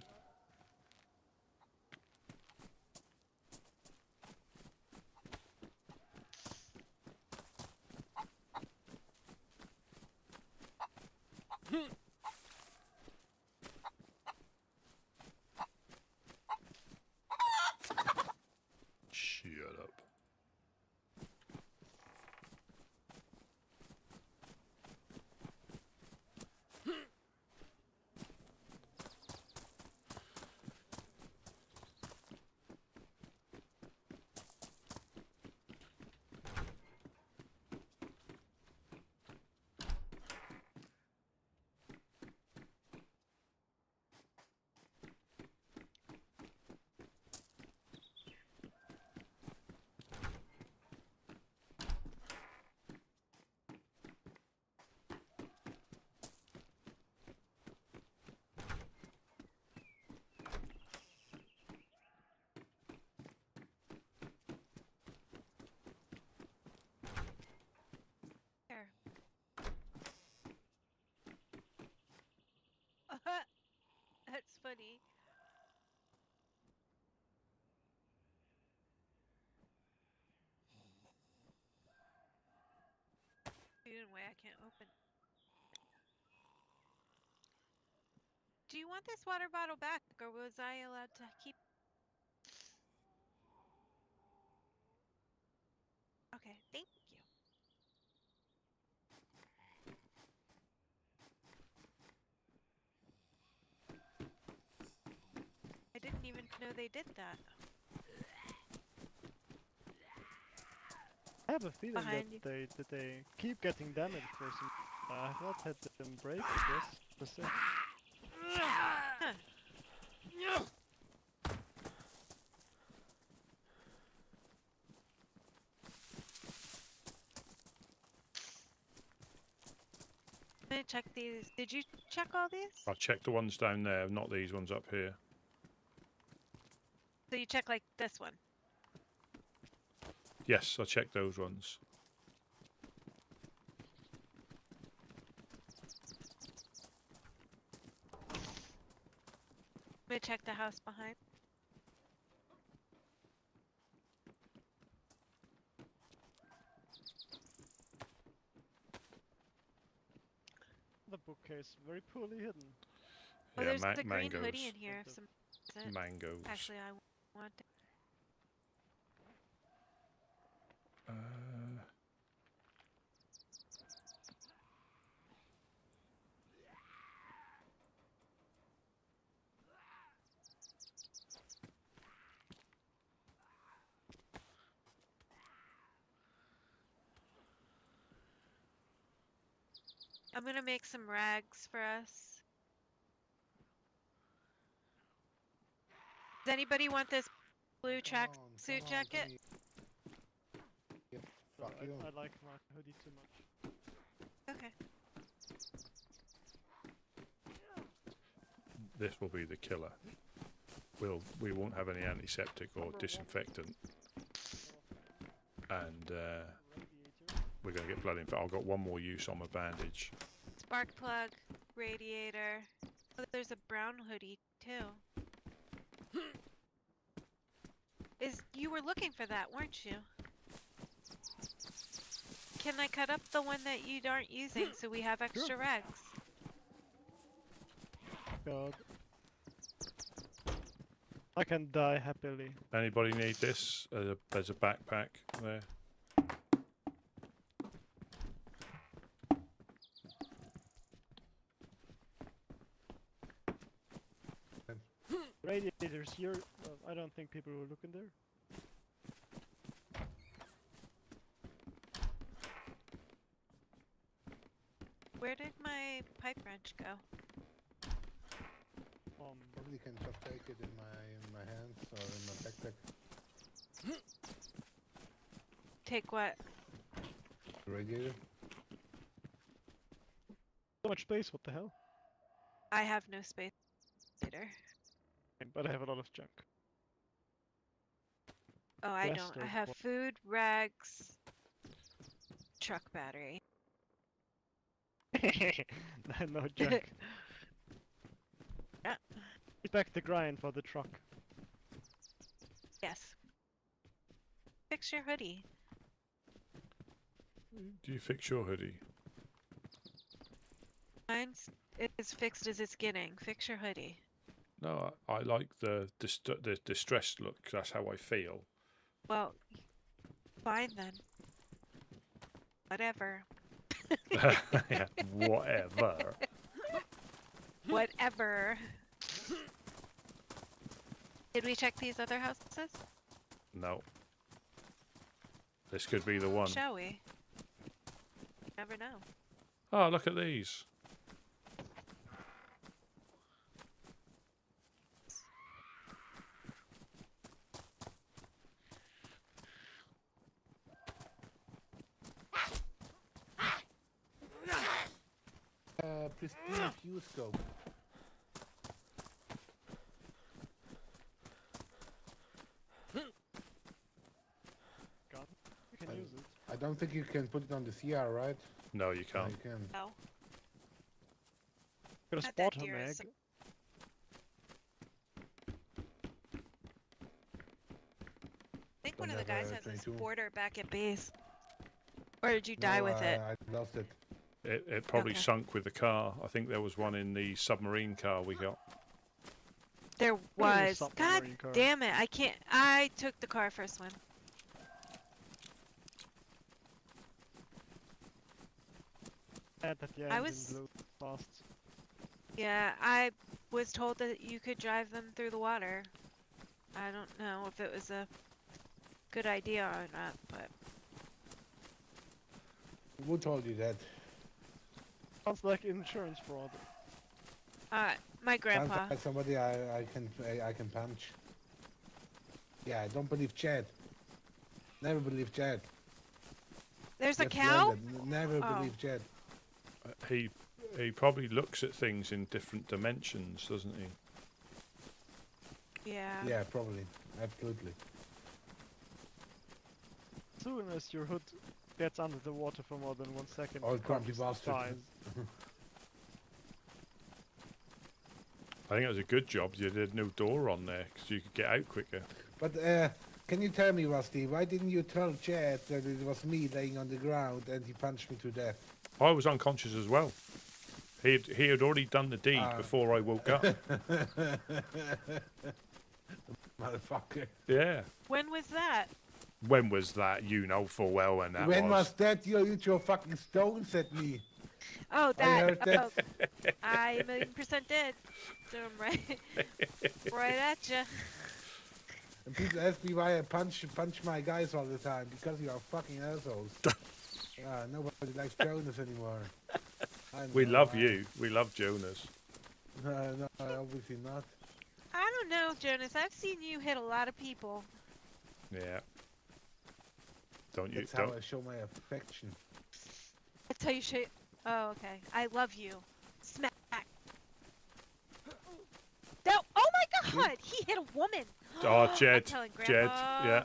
Shut up. Here. That's funny. Anyway, I can't open. Do you want this water bottle back, or was I allowed to keep? Okay, thank you. I didn't even know they did that. I have a feeling Behind you. that they keep getting damage for some. I've not had them break, I guess. That's it. Huh. I'm gonna check these. Did you check all these? I checked the ones down there, not these ones up here. So you check like this one. Yes, I checked those ones. I'm gonna check the house behind. The bookcase, very poorly hidden. Oh, Yeah, there's the green mangoes. hoodie in here. If some is it? Mangoes. Actually, I want it. I'm gonna make some rags for us. Does anybody want this blue track Come on, suit come on, jacket? Tony. Yeah, No, fuck you. I like my hoodie too much. Okay. This will be the killer. We won't have any antiseptic or disinfectant, and we're going to get blood infection. I've got one more use on my bandage. Spark plug, radiator. Oh, there's a brown hoodie too. You were looking for that, weren't you? Can I cut up the one that you aren't using so we have extra rags? God. I can die happily. Anybody need this as a backpack there? Radiators here. I don't think people will look in there. Where did my pipe wrench go? Probably can just take it in my hands or in my backpack. Take what? Radiator. So much space, what the hell? I have no space later. But I have a lot of junk. Oh, I Rest don't. I of have what? food, rags, truck battery. No junk. Yeah. Get back the grind for the truck. Yes. Fix your hoodie. Do you fix your hoodie? Mine's as fixed as it's getting. Fix your hoodie. No, I like the distressed look. That's how I feel. Well, fine then. Whatever. Yeah, whatever. Whatever. Did we check these other houses? No. This could be the one. Shall we? Never know. Oh, look at these. Pristine fuse scope. God, you can use it. I don't think you can put it on the CR, right? No, you No, can't. you can. No. Got a Not that spotter dear, mag. it's- I think one of the Don't have guys a has a 22. sporter back at base. Or did you die No, with it? I lost it. It probably Okay. sunk with the car. I think there was one in the submarine car we got. There Where was. is the God submarine car? damn it. I can't. I took the car first one. Bad that the I engine was- blew fast. Yeah, I was told that you could drive them through the water. I don't know if it was a good idea or not, but Who told you that? Sounds like insurance fraud. my Sounds grandpa. like somebody I can punch. Yeah, I don't believe Chad. Never believe Chad. There's a Let's learn cow? that. Never Oh. believe Chad. He probably looks at things in different dimensions, doesn't he? Yeah. Yeah, probably. Absolutely. As soon as your hood gets under the water for more than 1 second, Old the grumpy corpse bastard. dies. I think it was a good job you did no door on there because you could get out quicker. But can you tell me, Rusty, why didn't you tell Chad that it was me laying on the ground and he punched me to death? I was unconscious as well. He had already done the deed before I woke up. Motherfucker. Yeah. When was that? When was that? You know full well when that When was. was that you threw fucking stones at me? Oh, I that. heard that. Oh, I 1,000,000% did. So I'm right, right at you. And people ask me why I punch my guys all the time, because you are fucking assholes. Nobody likes Jonas anymore. We love you. We love Jonas. No, obviously not. I don't know, Jonas. I've seen you hit a lot of people. Yeah. Don't you? That's how Don't. I show my affection. That's how you should. Oh, okay. I love you. Smack. No. Oh my God! He hit a woman. Oh, I'm Jed. telling Jed. Grandpa. Yeah.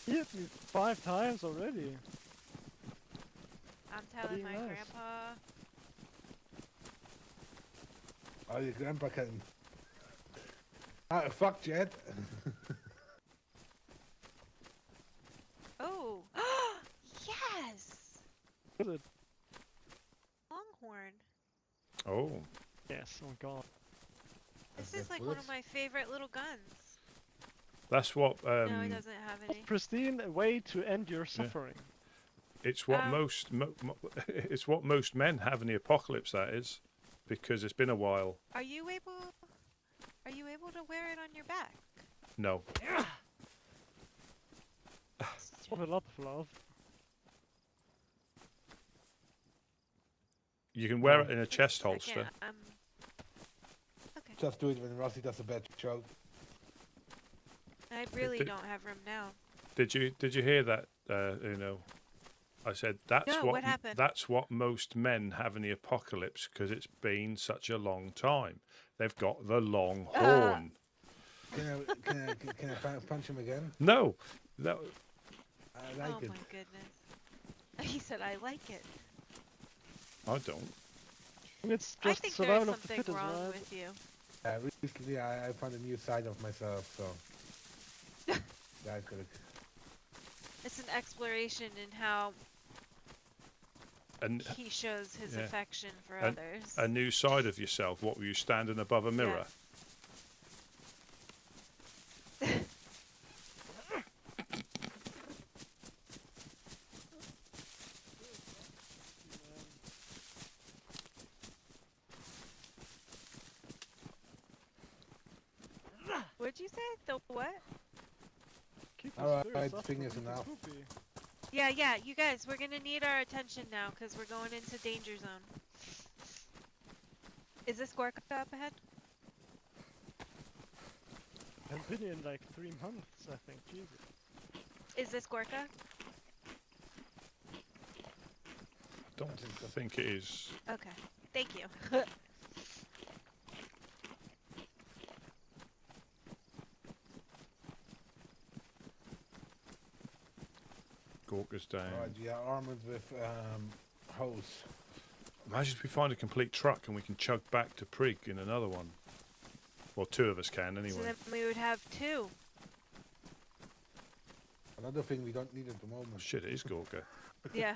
He hit me 5 times already. I'm telling my Pretty nice. grandpa. Oh, your grandpa can. Ah, fuck, Jed. Oh. Yes. Is it? Longhorn. Oh. Yes, oh god. This That's is like one bullets? of my favorite little guns. That's what. No, he doesn't have any. Pristine way to end your suffering. It's what it's what most men have in the apocalypse. That is, because it's been a while. Are you able to wear it on your back? No. What a lot of love. You can wear it in a chest I holster. can't. Okay. Just do it when Rossi does a bad show. I really Did- don't have room now. Did you hear that? You know, I said that's No, what happened? that's what most men have in the apocalypse because it's been such a long time. They've got the long horn. Can I punch him again? No, that I like Oh it. my goodness. He said I like it. I don't. It's I just think there's survival of the something fittest, wrong right? with you. Recently, I found a new side of myself, so. That's good. It's an exploration in how And he shows his yeah. affection for An- others. a new side of yourself. What were you standing above a mirror? What'd you say? The what? Keep the Alright, spirits up, thing but is keep it enough. poopy. Yeah, you guys, we're gonna need our attention now because we're going into danger zone. Is this Gorka up ahead? I've been in like 3 months, I think. Jesus. Is this Gorka? Don't think it is. Okay, thank you. Gorka's down. Alright, yeah, armored with hose. Imagine if we find a complete truck and we can chug back to Prig in another one. Well, 2 of us can anyway. So then we would have 2. Another thing we don't need at the moment. Oh, shit, it is Gorka. Yeah.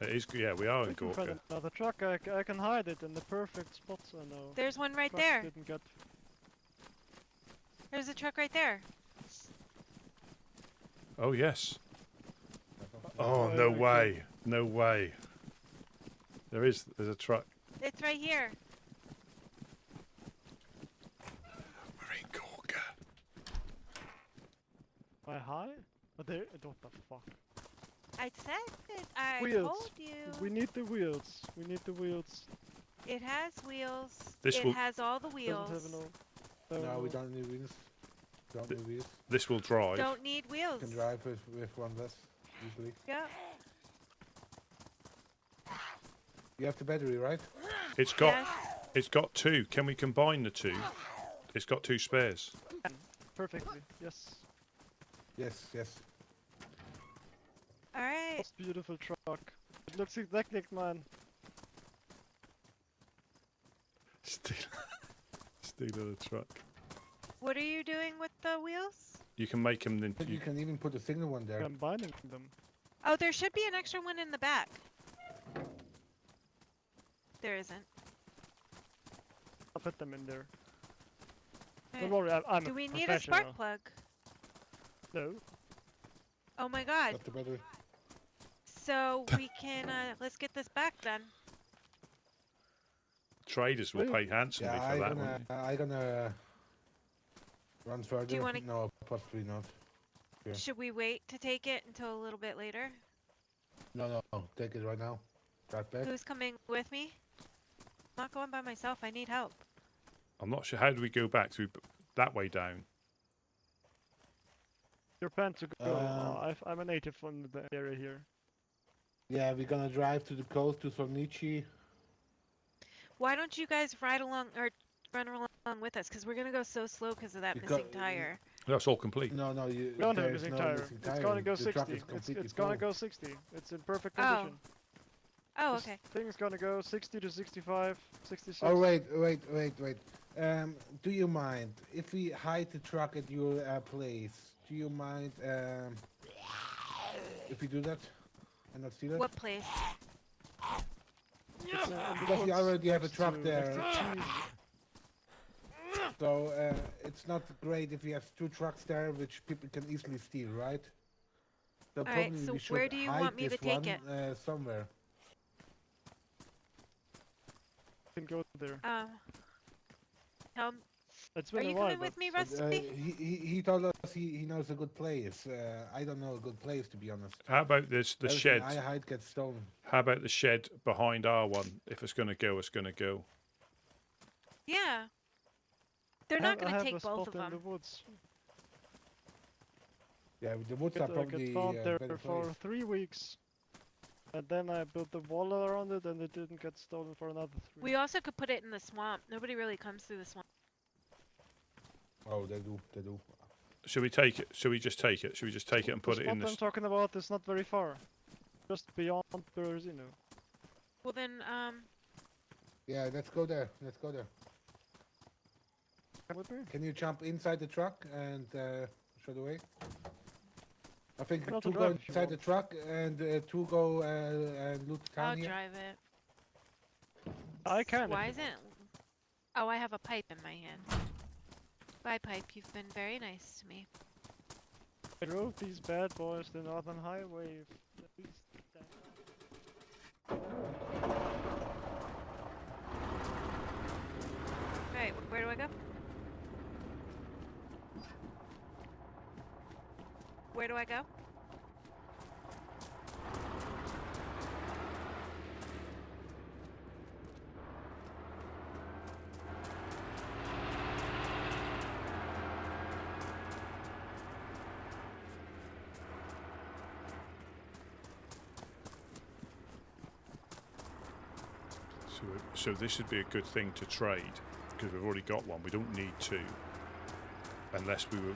It is. Yeah, we are in We can find Gorka. another truck. I can hide it in the perfect spots I know. There's one right Truck there. Didn't get. There's a truck right there. Oh yes. Oh, Oh no we can- way! No way! There's a truck. It's right here. We're in Gorka. Am I high? But there. What the fuck? I said it. I Wheels. told you. We need the wheels. We need the wheels. It has wheels. This it will- has all the wheels. Doesn't have No, we don't need wheels. Don't need wheels. This will drive. Don't need wheels. You can drive with one less, usually. Yeah. You have the battery, right? It's got. Yes. It's got 2. Can we combine the 2? It's got 2 spares. Perfectly. Yes. Yes. All right. That's beautiful truck. It looks exactly like mine. Stealing a truck. What are you doing with the wheels? You can make them. Then You can even put a signal one there. Combining them. Oh, there should be an extra one in the back. There isn't. I'll put them in there. Alright. Don't worry, I'm Do a we need a professional. spark plug? No. Oh my god. Got the battery. So we can, let's get this back then. traders will pay handsomely Yeah, for that. wouldn't they? I'm gonna run further. Do you wanna- No, possibly not. Yeah. Should we wait to take it until a little bit later? No, take it right now. Right back. Who's coming with me? not going by myself. I need help. I'm not sure. How do we go back? Through that way down? Your plan to go. Um, I'm a native from the area here. Yeah, we're gonna drive to the coast to Solnici. Why don't you guys ride along or run along with us? Because we're gonna go so slow because of that missing tire. That's all complete. No, We don't have a there's missing no tire. missing It's tire. gonna go The truck 60. is completely It's gonna full. go 60. It's in perfect Oh. condition. Oh, This okay. thing's gonna go 60 to 65, 66. Oh wait. Do you mind if we hide the truck at your place? Do you mind if we do that and not steal it? What place? Because we already have a truck there. So it's not great if we have 2 trucks there, which people can easily steal, right? So Alright, probably so we should where do you hide want me to this take one, it? Somewhere. Can go there. Tell It's Are been you a while, coming with me, But, Rusty? he told us he knows a good place. I don't know a good place, to be honest. How about this? The Everything shed. I hide gets stolen. How about the shed behind our one? If it's going to go, it's going to go. Yeah. They're I not have gonna a take both spot of in them. the woods. Yeah, the woods are Get probably found a there better for place. 3 weeks. And then I built the wall around it and it didn't get stolen for another 3. We also could put it in the swamp. Nobody really comes through the swamp. Oh, they do. Should we take it? Should we just take it? Should we just take it and put the it in spot the... I'm talking about is not very far. Just beyond Berezino. Well then, Yeah, let's go there. Come with me? Can you jump inside the truck and show the way? I think Not 2 to go drive if you inside the want. truck and 2 go and loot the I'll town here. drive it. I can. Why isn't? Oh, I have a pipe in my hand. Bye, pipe. You've been very nice to me. I drove these bad boys the Northern Highway. At least Right, where do I go? Where do I go? So this would be a good thing to trade, because we've already got one. We don't need 2. Unless we were...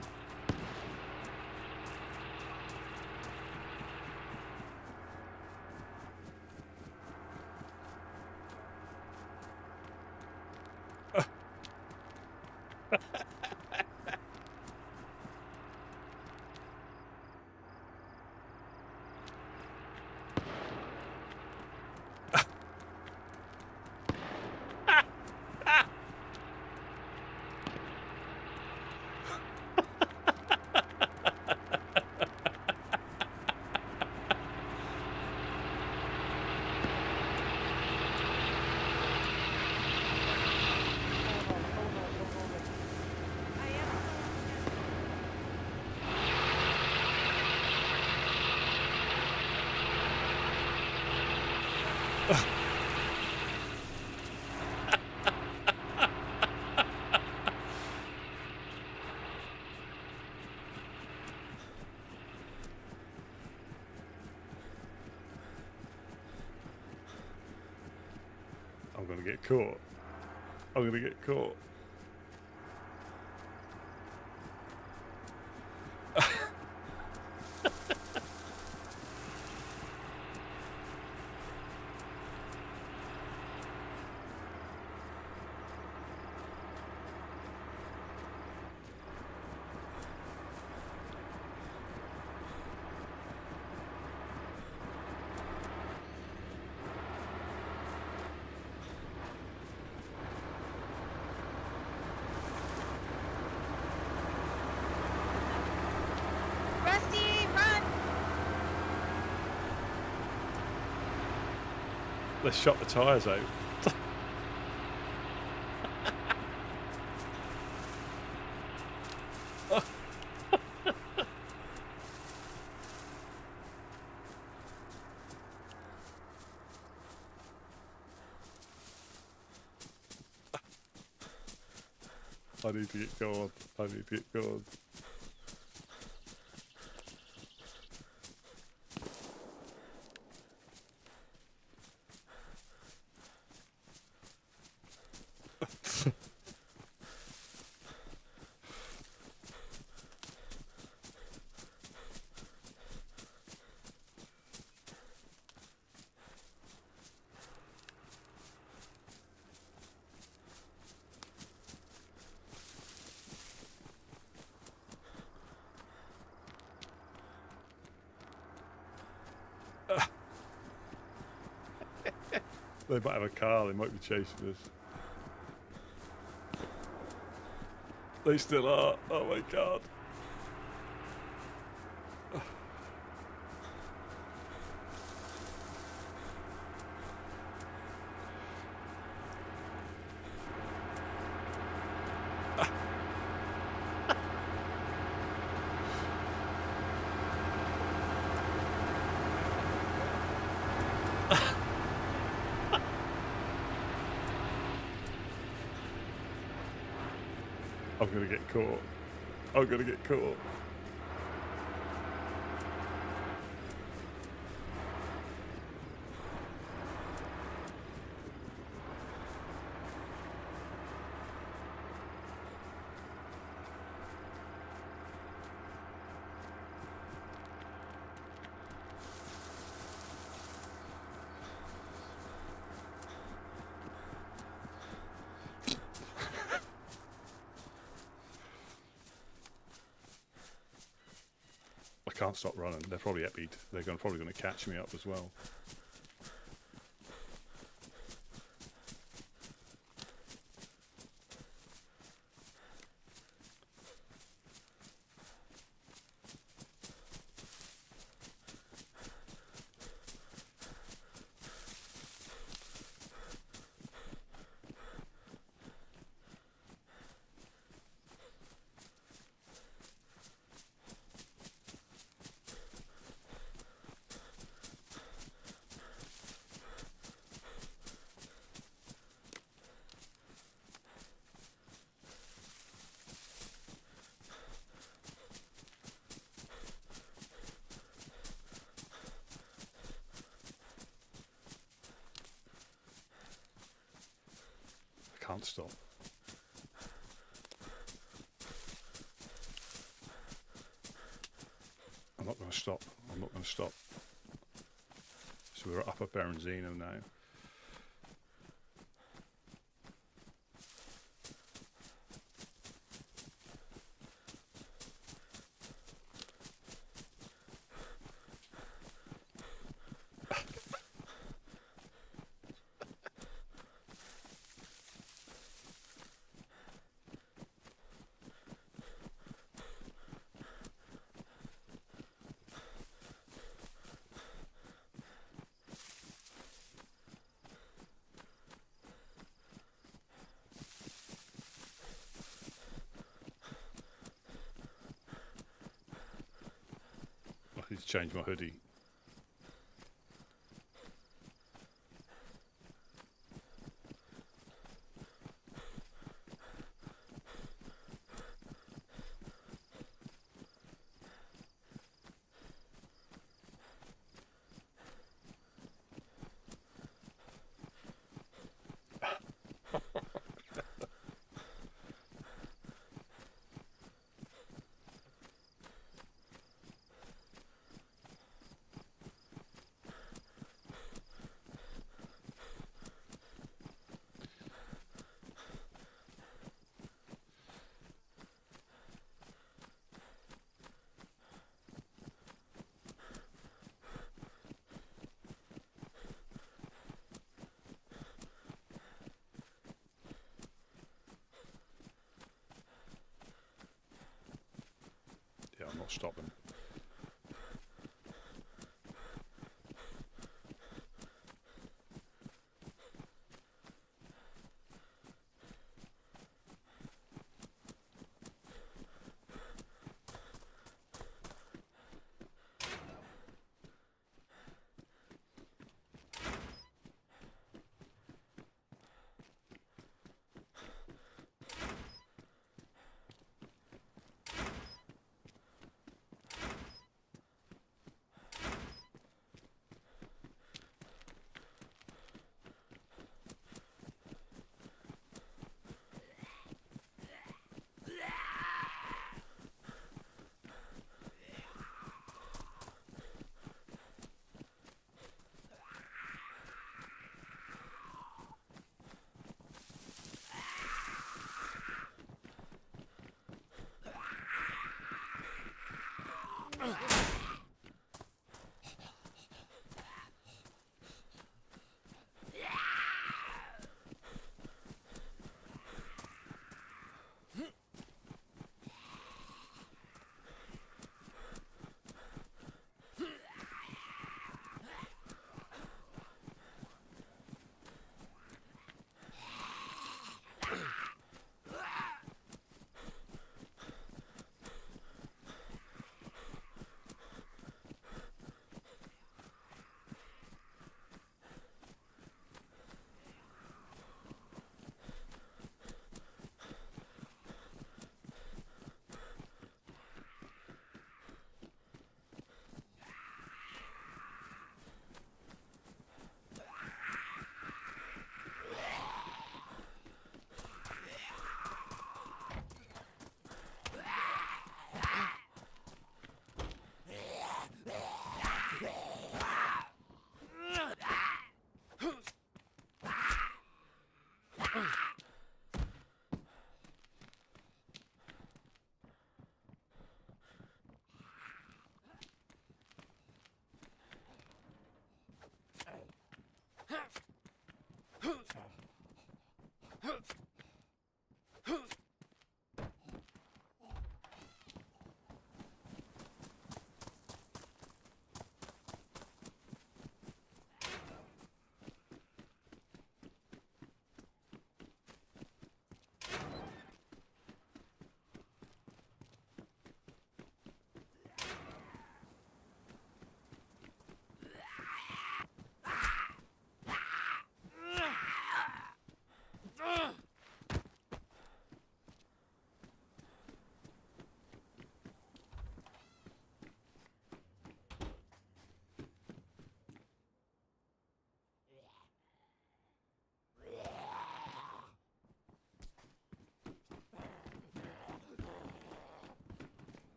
I'm going to get caught. I'm going to get caught. Rusty, run! Let's shut the tyres out. I need to get going. I need to get going. They might have a car, they might be chasing us. They still are. Oh my god. I'm gonna get caught. I'm gonna get caught. I can't stop running. They're probably epied. They're probably going to catch me up as well. Can't stop. I'm not going to stop. I'm not going to stop. So we're at Upper Berenzino now. I need to change my hoodie. Yeah, I'm not stopping.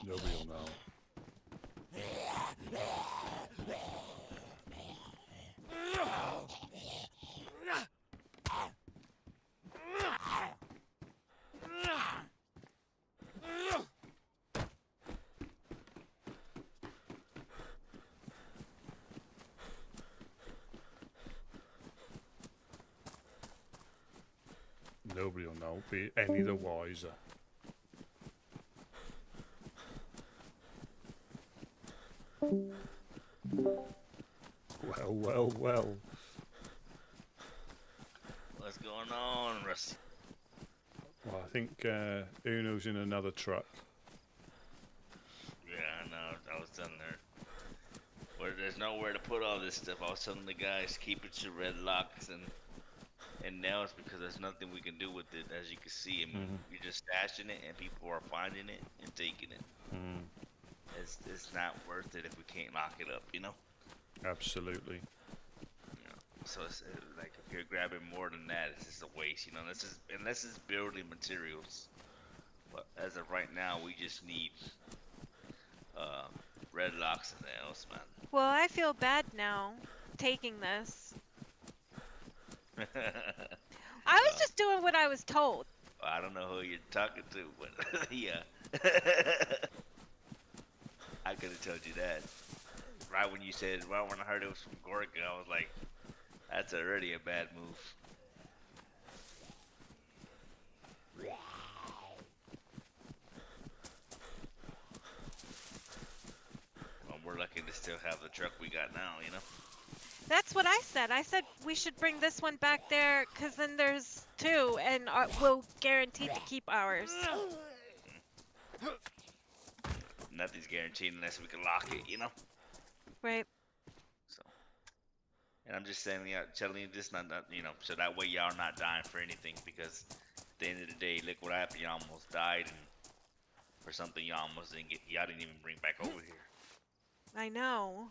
Nobody will know. Nobody will know. Be any the wiser. Well, well, well. What's going on, Rusty? Well, I think Uno's in another truck. Yeah, I know. I was telling her. Where there's nowhere to put all this stuff. I was telling the guys, keep it to red locks and nails because there's nothing we can do with it, as you can see. I mean, you're just stashing it and people are finding it and taking it. It's not worth it if we can't lock it up, you know? Absolutely. You know, so it's like if you're grabbing more than that, it's just a waste, you know? Unless it's building materials. But as of right now, we just need red locks and nails, man. Well, I feel bad now taking this. I was just doing what I was told. I don't know who you're talking to, but yeah. I could have told you that. Right when you said, well, when I heard it was from Gorka, I was like, that's already a bad move. Well, we're lucky to still have the truck we got now, you know? That's what I said. I said we should bring this one back there, because then there's two, and we'll guarantee to keep ours. Nothing's guaranteed unless we can lock it, you know? Right. So, and I'm just saying, telling you this, not you know, so that way y'all not dying for anything, because at the end of the day, look what happened. Y'all almost died, and for something y'all almost didn't get, y'all didn't even bring back over here. I know.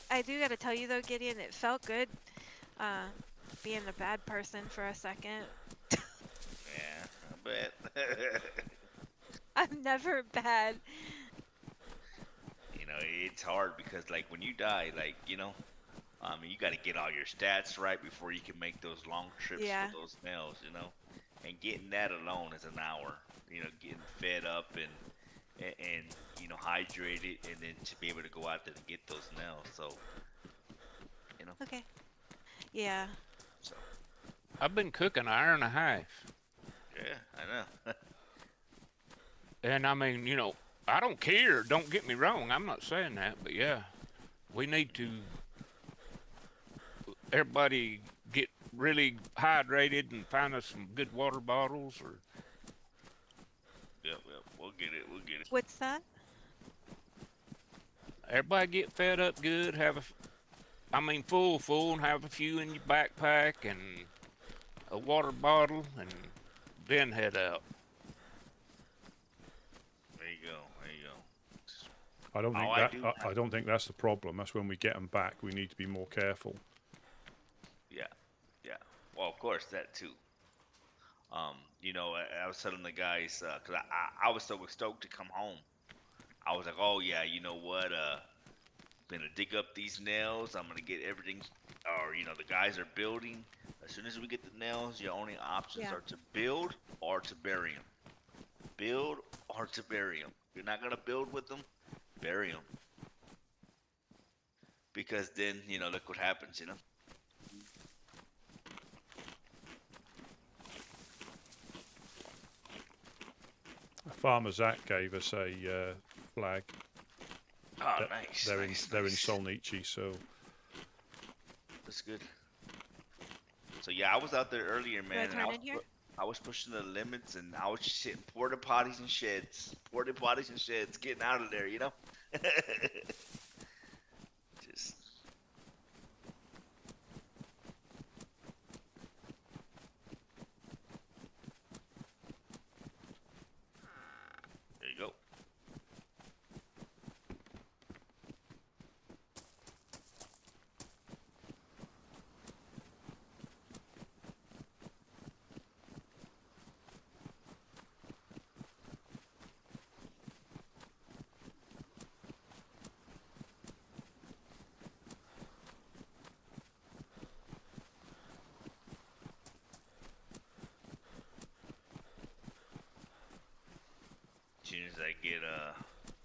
I do gotta tell you though, Gideon, it felt good being a bad person for a second. Yeah, I bet. I'm never bad. You know, it's hard because, like, when you die, like, you know, you got to get all your stats right before you can make those long trips for those nails, you know? And getting that alone is an hour. You know, getting fed up and you know, hydrated, and then to be able to go out there and get those nails. So, you know. Okay. Yeah. So. I've been cooking an hour and a half. Yeah, I know. And I mean, you know, I don't care. Don't get me wrong. I'm not saying that, but yeah, we need to. Everybody get really hydrated and find us some good water bottles, or. Yep, we'll get it. We'll get it. What's that? Everybody get fed up good. Full, and have a few in your backpack and a water bottle, and then head out. There you go. There you go. I don't think I don't think that's the problem. That's when we get them back. We need to be more careful. Yeah. Well, of course that too. You know, I was telling the guys because I was so stoked to come home. I was like, oh yeah, you know what? Gonna dig up these nails. I'm gonna get everything. Or you know, the guys are building. As soon as we get the nails, your only options are to build or to bury them. Build or to bury them. You're not gonna build with them. Bury them. Because then, you know, look what happens. You know. Farmer Zach gave us a flag. Oh, nice. They're nice, in nice. Solnichi, so That's good. So yeah, I was out there earlier, man. Do I And turn in here? I was pushing the limits, and I was just hitting porta potties and sheds, getting out of there, you know. Just. soon as I get a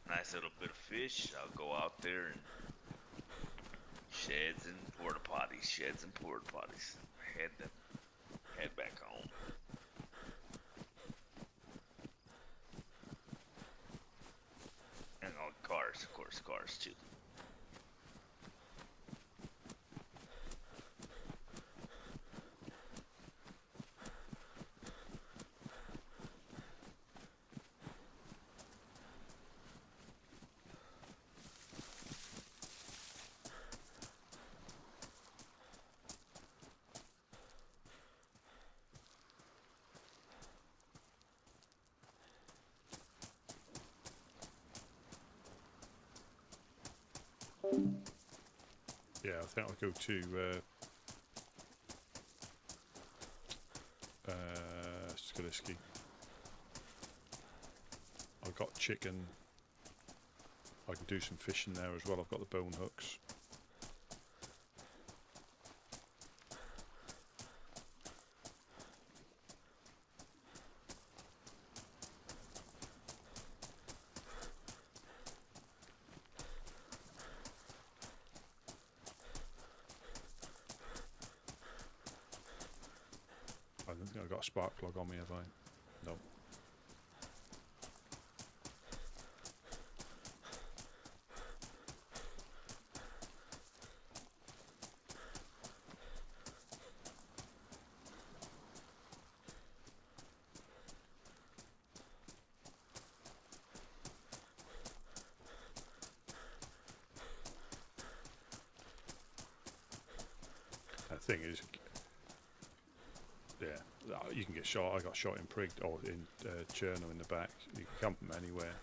nice little bit of fish, I'll go out there and sheds and porta potties, sheds and porta potties. Head back home. And all cars, of course, cars too. Yeah, I think I'll go to Skaliski. I've got chicken. I can do some fishing there as well. I've got the bone hooks. I don't think I've got a spark plug on me, have I? No. The thing is, yeah, you can get shot. I got shot in Prig or in Cherno in the back. You can come from anywhere.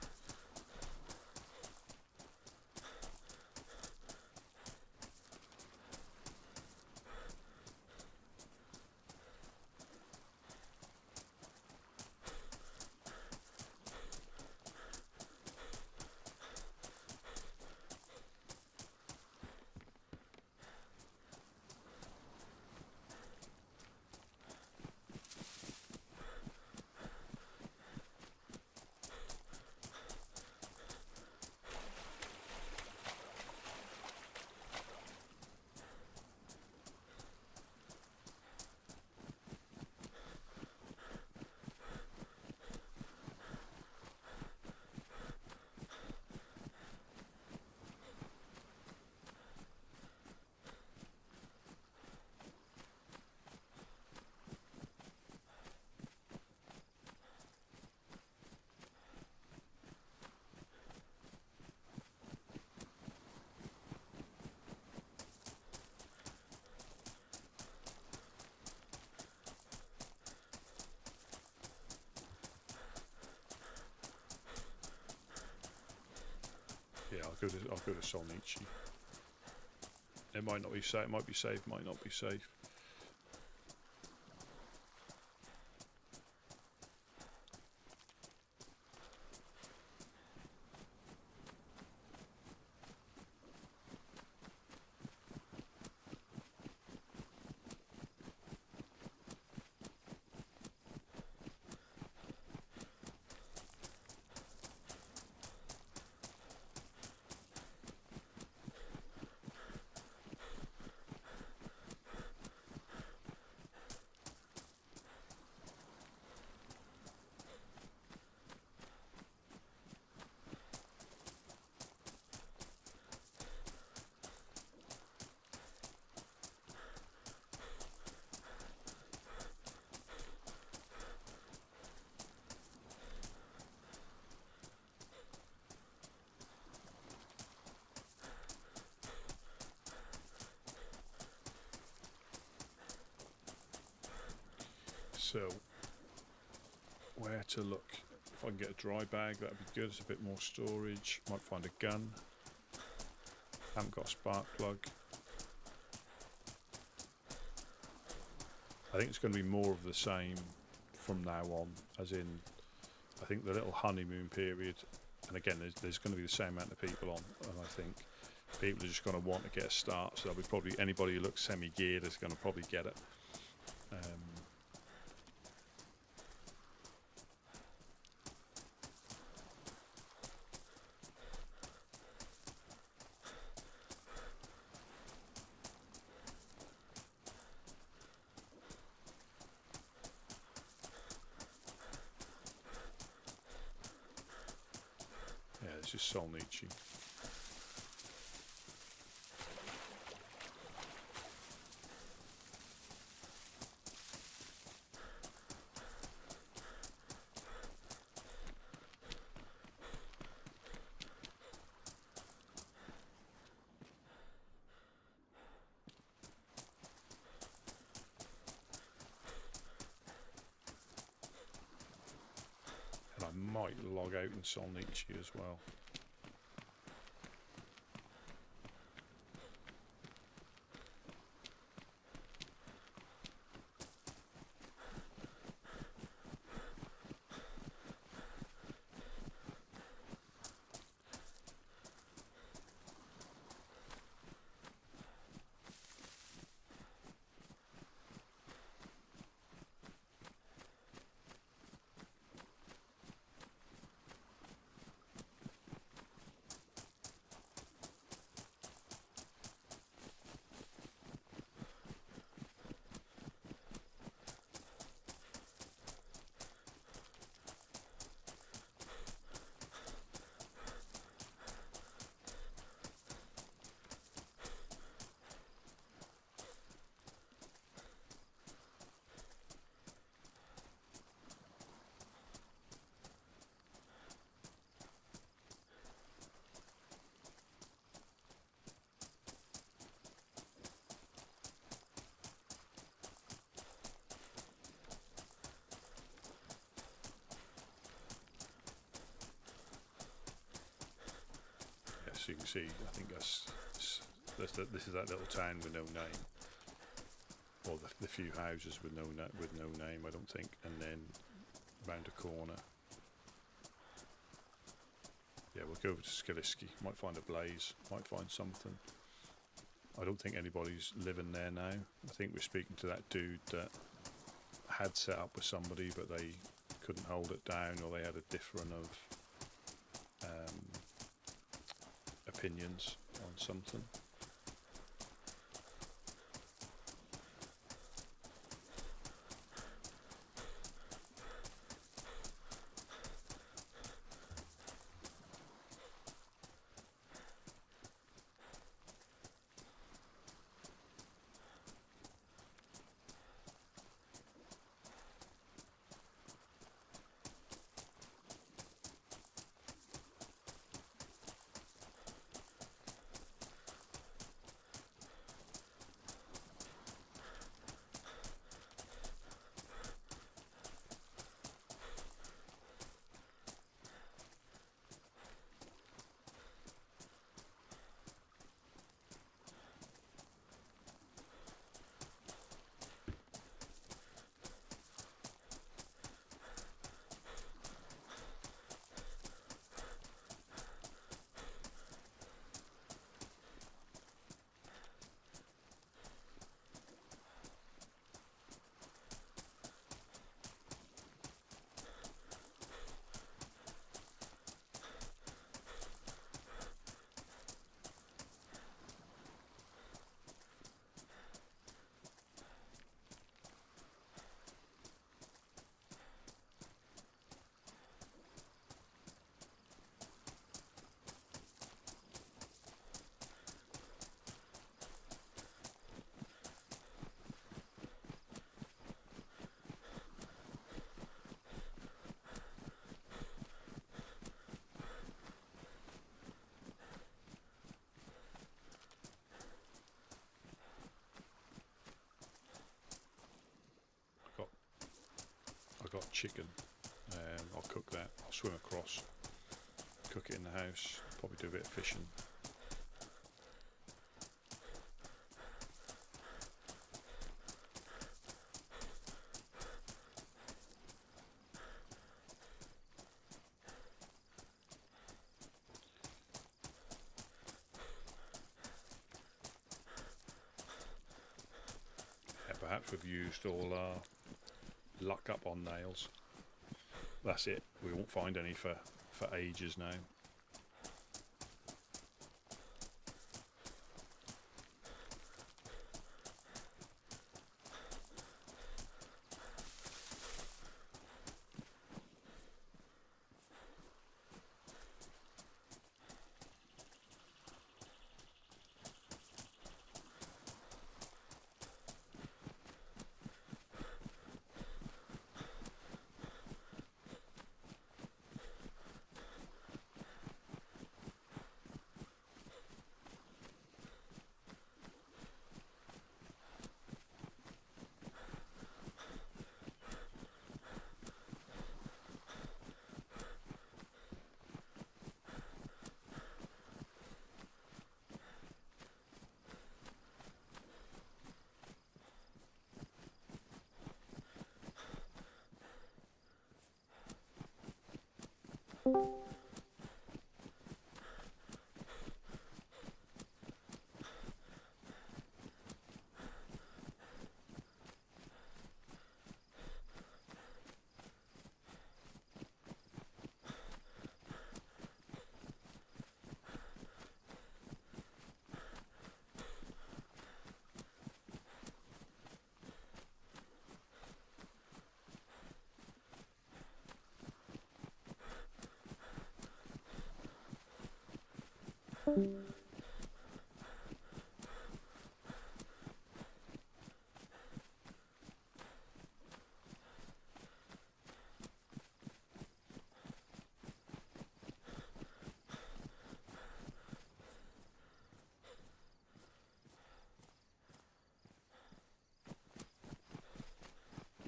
Yeah, I'll go to Solnichi. It might not be safe. It might be safe. Might not be safe. So, where to look? If I can get a dry bag, that'd be good. It's a bit more storage. Might find a gun. Haven't got a spark plug. I think it's going to be more of the same from now on, as in, I think the little honeymoon period, and again, there's going to be the same amount of people on, and I think people are just going to want to get a start, so there'll be probably anybody who looks semi-geared is going to probably get it. this is Solnichi. And I might log out in Solnichi as well. So you can see, I think this is that little town with no name, or the few houses with no name, I don't think, and then round a corner. Yeah, we'll go over to Skaliski. Might find a blaze, might find something. I don't think anybody's living there now. I think we're speaking to that dude that had set up with somebody, but they couldn't hold it down, or they had a different of opinions on something. I got chicken. I'll cook that. I'll swim across, cook it in the house. Probably do a bit of fishing. Yeah, perhaps we've used all our luck up on nails. That's it. We won't find any for ages now.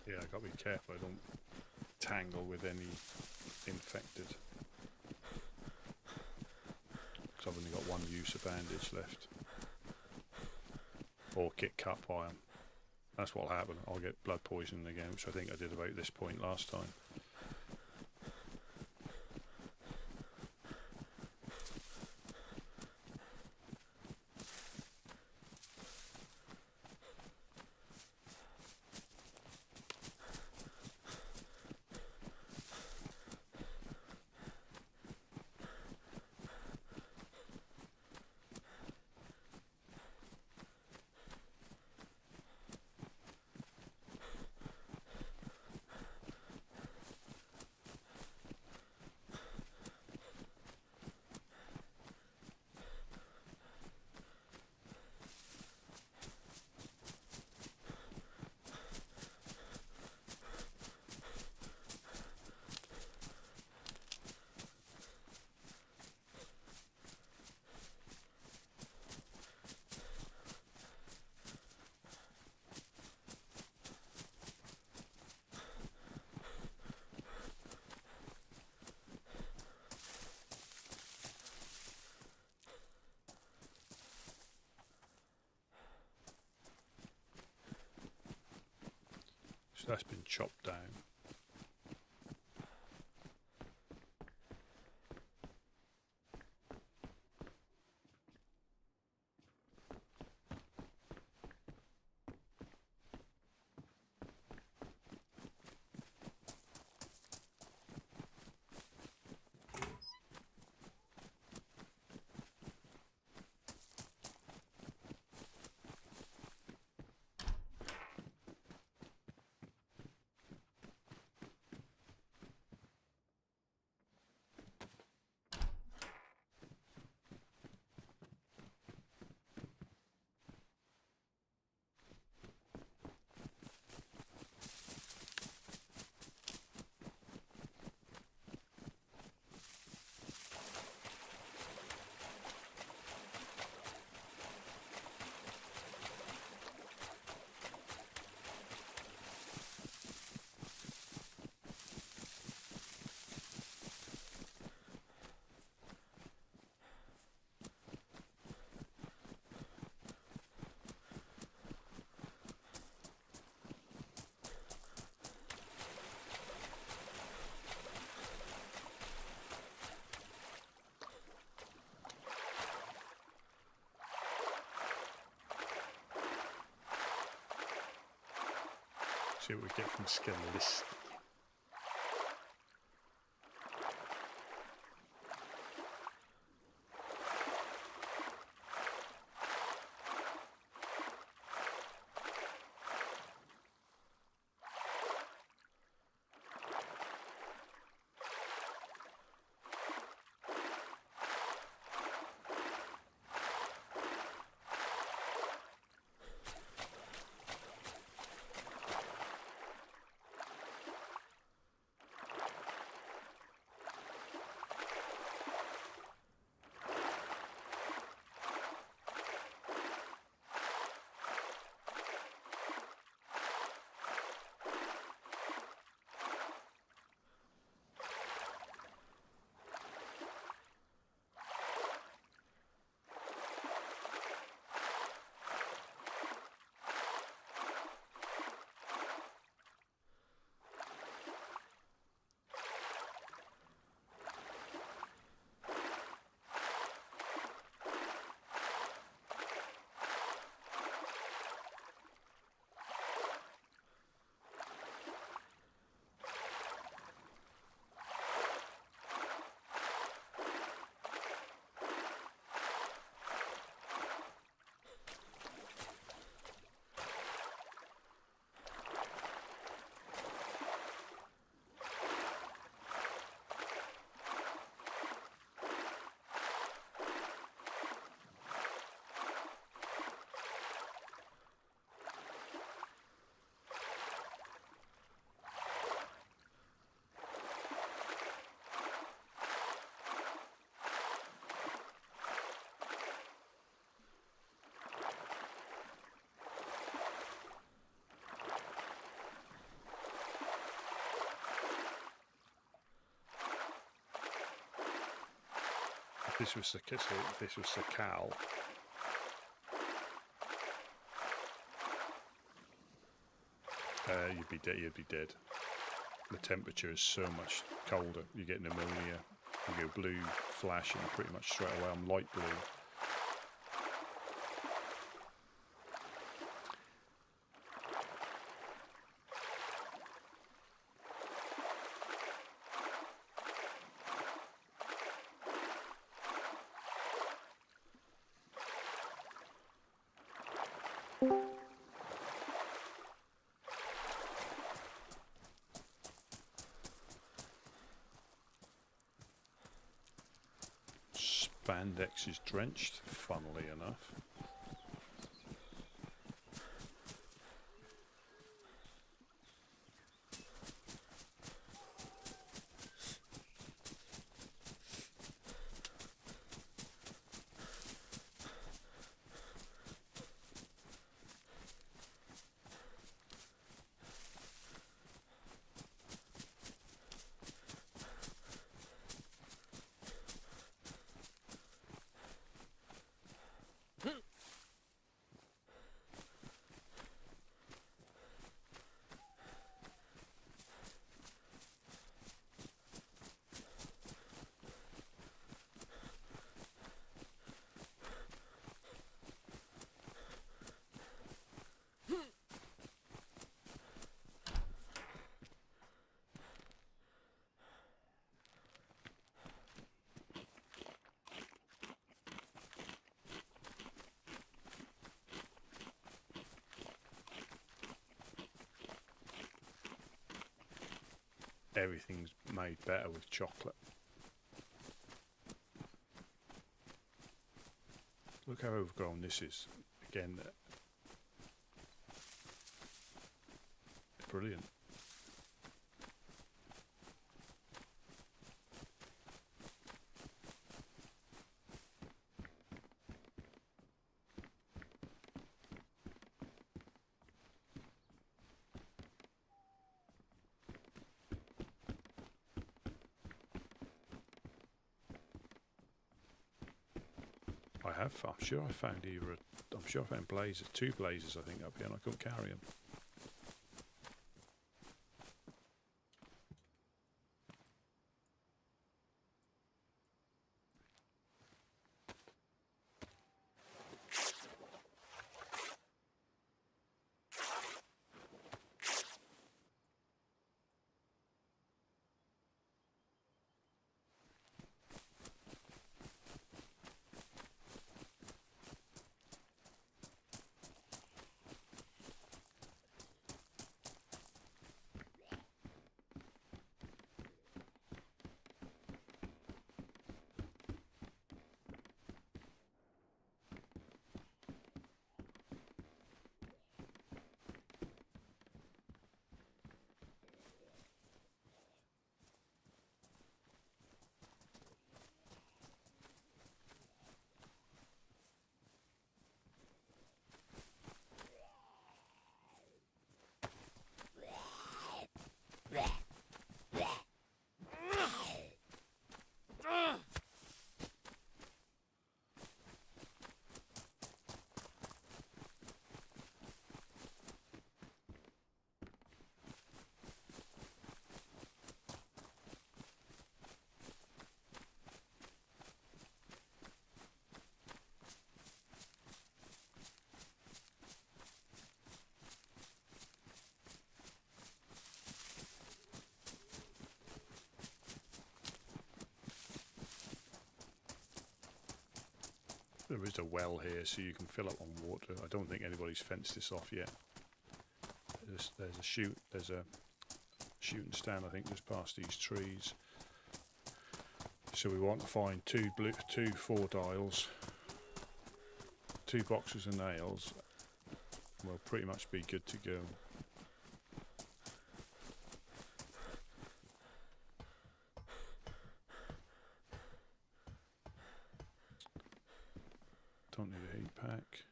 Yeah, I gotta be careful I don't tangle with any infected. Because I've only got one use of bandage left. Or get cut by them. That's what'll happen. I'll get blood poisoning again, which I think I did about this point last time. So that's been chopped down. See what we get from skin list. This was the this was the Cal. You'd be dead. You'd be dead. The temperature is so much colder. You get pneumonia. You go blue, flashing pretty much straight away. I'm light blue. Spandex is drenched, funnily enough. Everything's made better with chocolate. Look how overgrown this is. Again, brilliant. I'm sure I found I'm sure I found blazes, 2 blazes I think up here, and I couldn't carry them. There is a well here, so you can fill up on water. I don't think anybody's fenced this off yet. There's a shooting stand, I think, just past these trees. So we want to find two 4-dials, 2 boxes of nails, and we'll pretty much be good to go. Don't need a heat pack.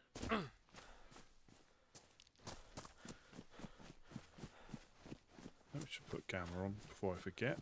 I should put camera on before I forget.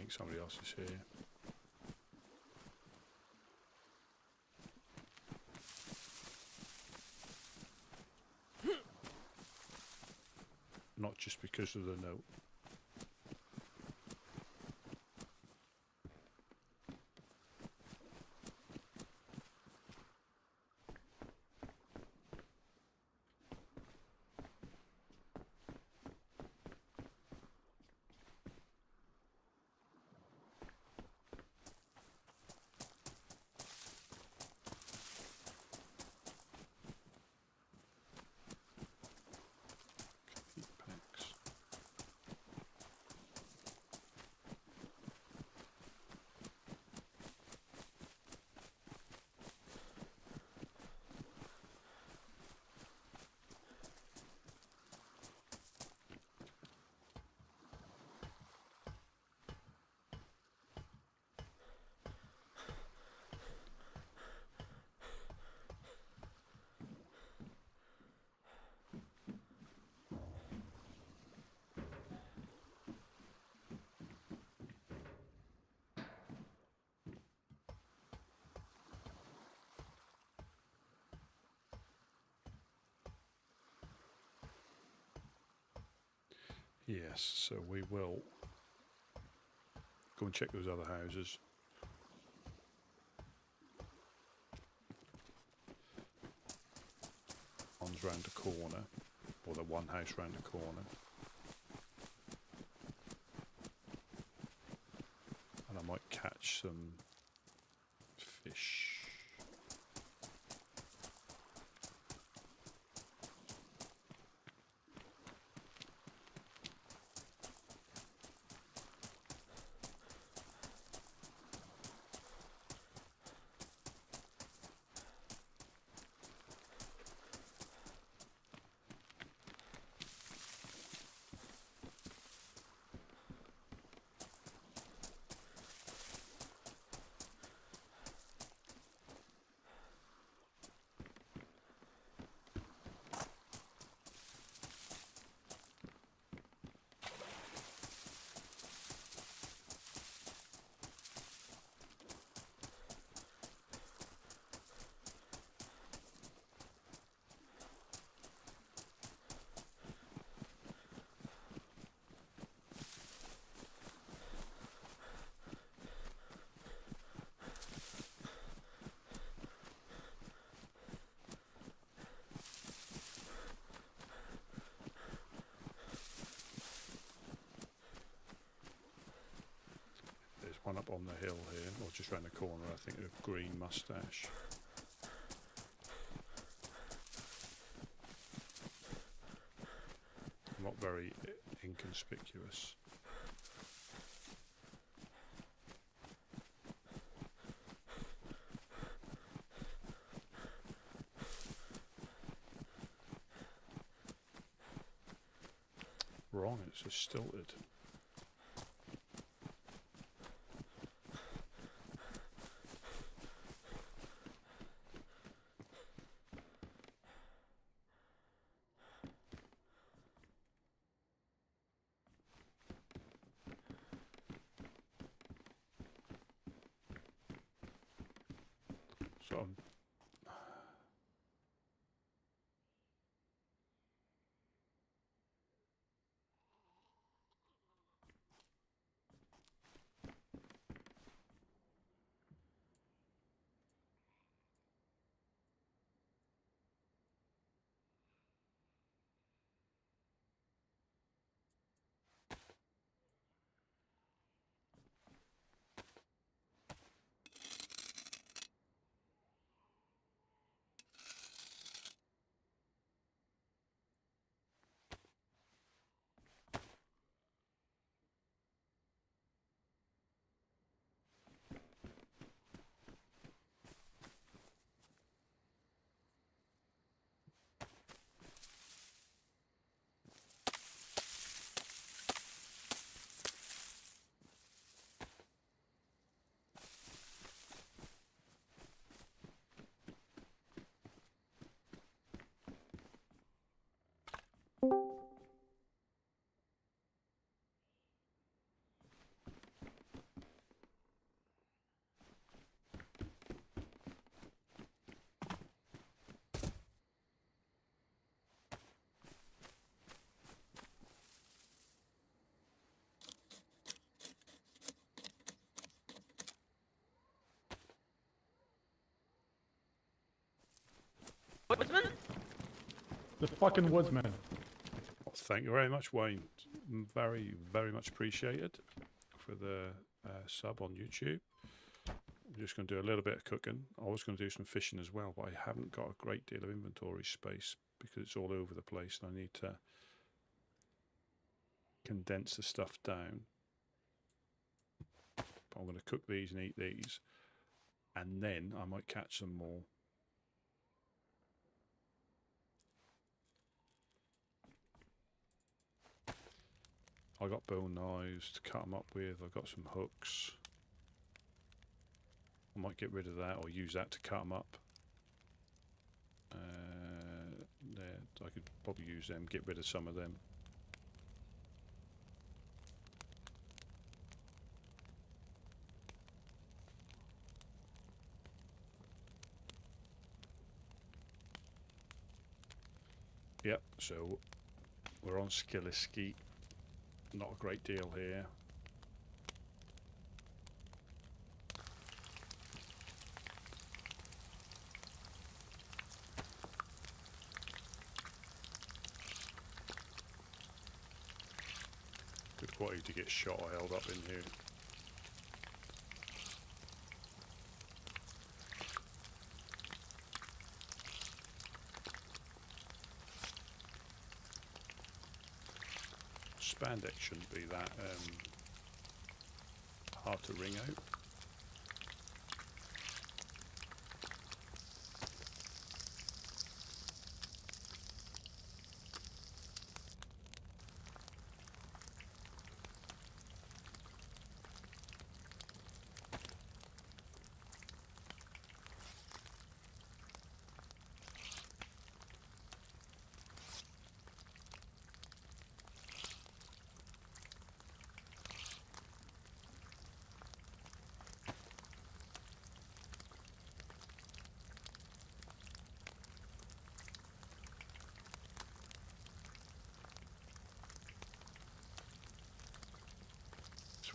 think somebody else is here. Not just because of the note. Heat packs. Yes, so we will go and check those other houses. One's round the corner, or the one house round the corner. And I might catch some fish. One up on the hill here, or just round the corner, I think, a green moustache. Not very inconspicuous. Wrong, it's just stilted. So The fucking woodsman. Well, thank you very much, Wayne. Very, very much appreciated for the sub on YouTube. I'm just going to do a little bit of cooking. I was going to do some fishing as well, but I haven't got a great deal of inventory space because it's all over the place and I need to condense the stuff down. But I'm going to cook these and eat these, and then I might catch some more. I got bone knives to cut them up with. I got some hooks. I might get rid of that or use that to cut them up. There, I could probably use them, get rid of some of them. Yep, so we're on Skilliski. Not a great deal here. Good quality to get shot or held up in here. Spandex shouldn't be that hard to wring out.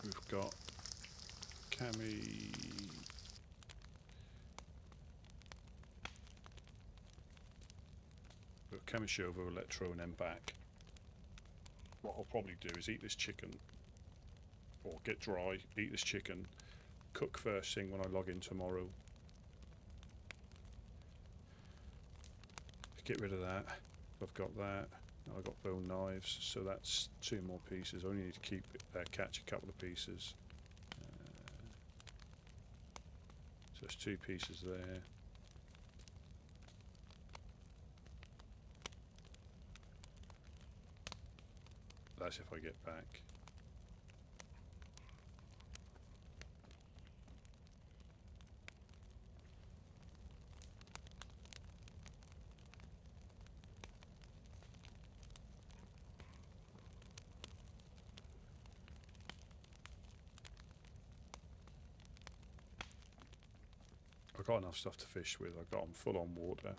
We've got Cami. We've got Kamishova, Electro, and then back. What I'll probably do is eat this chicken, or get dry, eat this chicken, cook first thing when I log in tomorrow. Get rid of that. I've got that. I've got bone knives, so that's 2 more pieces. I only need to keep catch a couple of pieces. So there's 2 pieces there. That's if I get back. I've got enough stuff to fish with. I've got them full on water.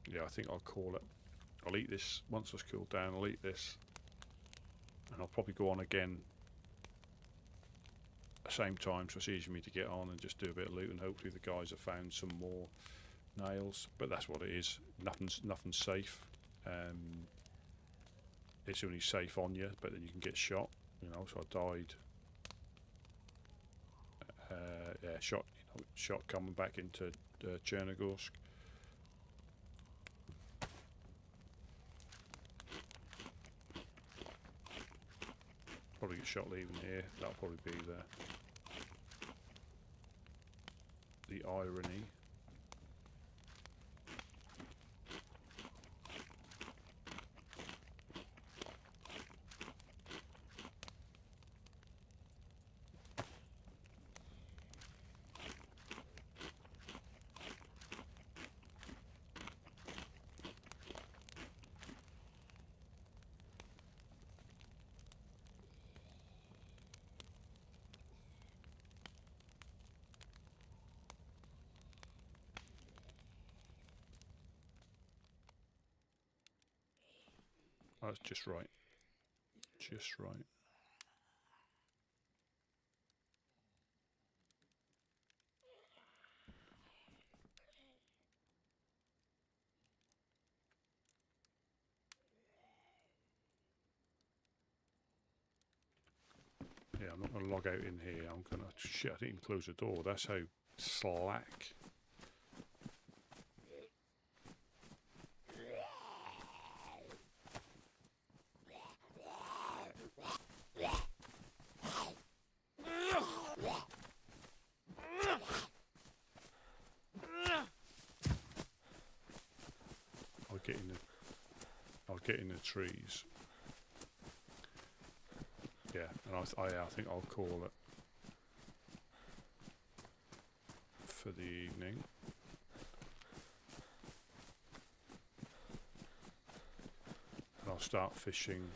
Yeah, I think I'll call it. I'll eat this once it's cooled down. I'll eat this, and I'll probably go on again at the same time, so it's easy for me to get on and just do a bit of loot, and hopefully the guys have found some more nails. But that's what it is. Nothing's safe. It's only safe on you, but then you can get shot. You know, so I died. Yeah, shot coming back into Chernarus. Probably get shot leaving here. That'll probably be the irony. That's just right. Just right. not going to log out in here. I'm going to... Shit, I didn't even close the door. That's how slack. I'll get in the trees. Yeah, and I think I'll call it for the evening. And I'll start fishing.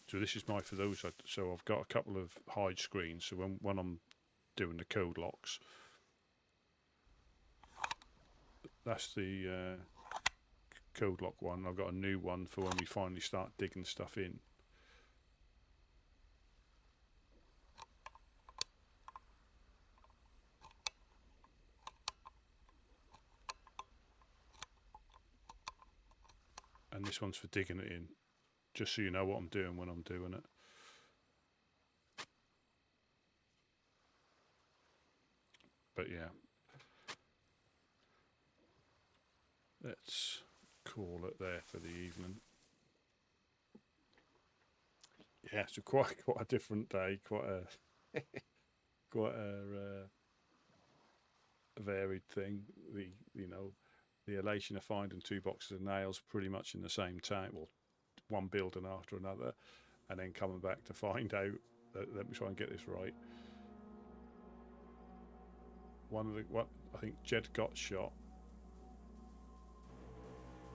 So this is for those. So I've got a couple of hide screens. So when I'm doing the code locks, that's the code lock one. I've got a new one for when we finally start digging stuff in. And this one's for digging it in. Just so you know what I'm doing when I'm doing it. But yeah. Let's call it there for the evening. Yeah, it's quite a different day, quite a varied thing. The elation of finding 2 boxes of nails pretty much in the same time. Well, one building after another, and then coming back to find out that, let me try and get this right. I think Jed got shot.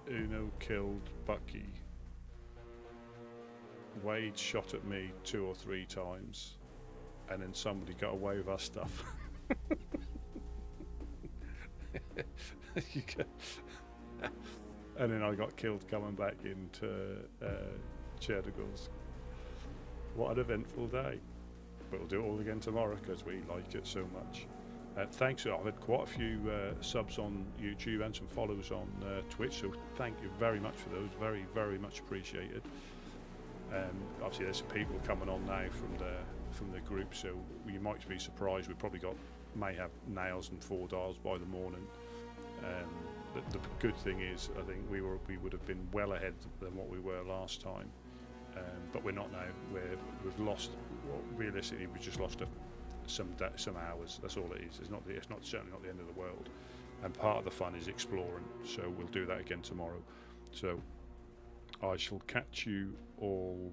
Uno killed Bucky. Wade shot at me 2 or 3 times, and then somebody got away with our stuff. And then I got killed coming back into Chernarus. What an eventful day. But we'll do it all again tomorrow because we like it so much. Thanks. I've had quite a few subs on YouTube and some follows on Twitch, so thank you very much for those. Very, very much appreciated. Obviously there's some people coming on now from the group, so you might be surprised. We probably may have nails and 4 dials by the morning. The good thing is, I think we would have been well ahead than what we were last time, but we're not now. We've lost. Well, realistically, we just lost some hours. That's all it is. It's certainly not the end of the world. And part of the fun is exploring. So we'll do that again tomorrow. So I shall catch you all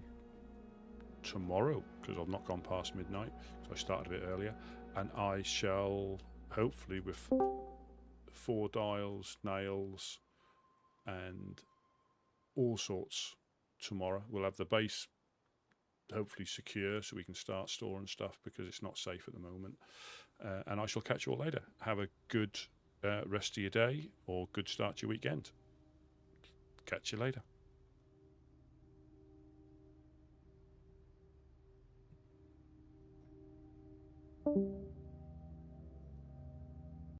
tomorrow because I've not gone past midnight. So I started a bit earlier, and I shall hopefully with 4 dials, nails, and all sorts tomorrow. We'll have the base hopefully secure so we can start storing stuff because it's not safe at the moment. And I shall catch you all later. Have a good rest of your day or good start to your weekend. Catch you later.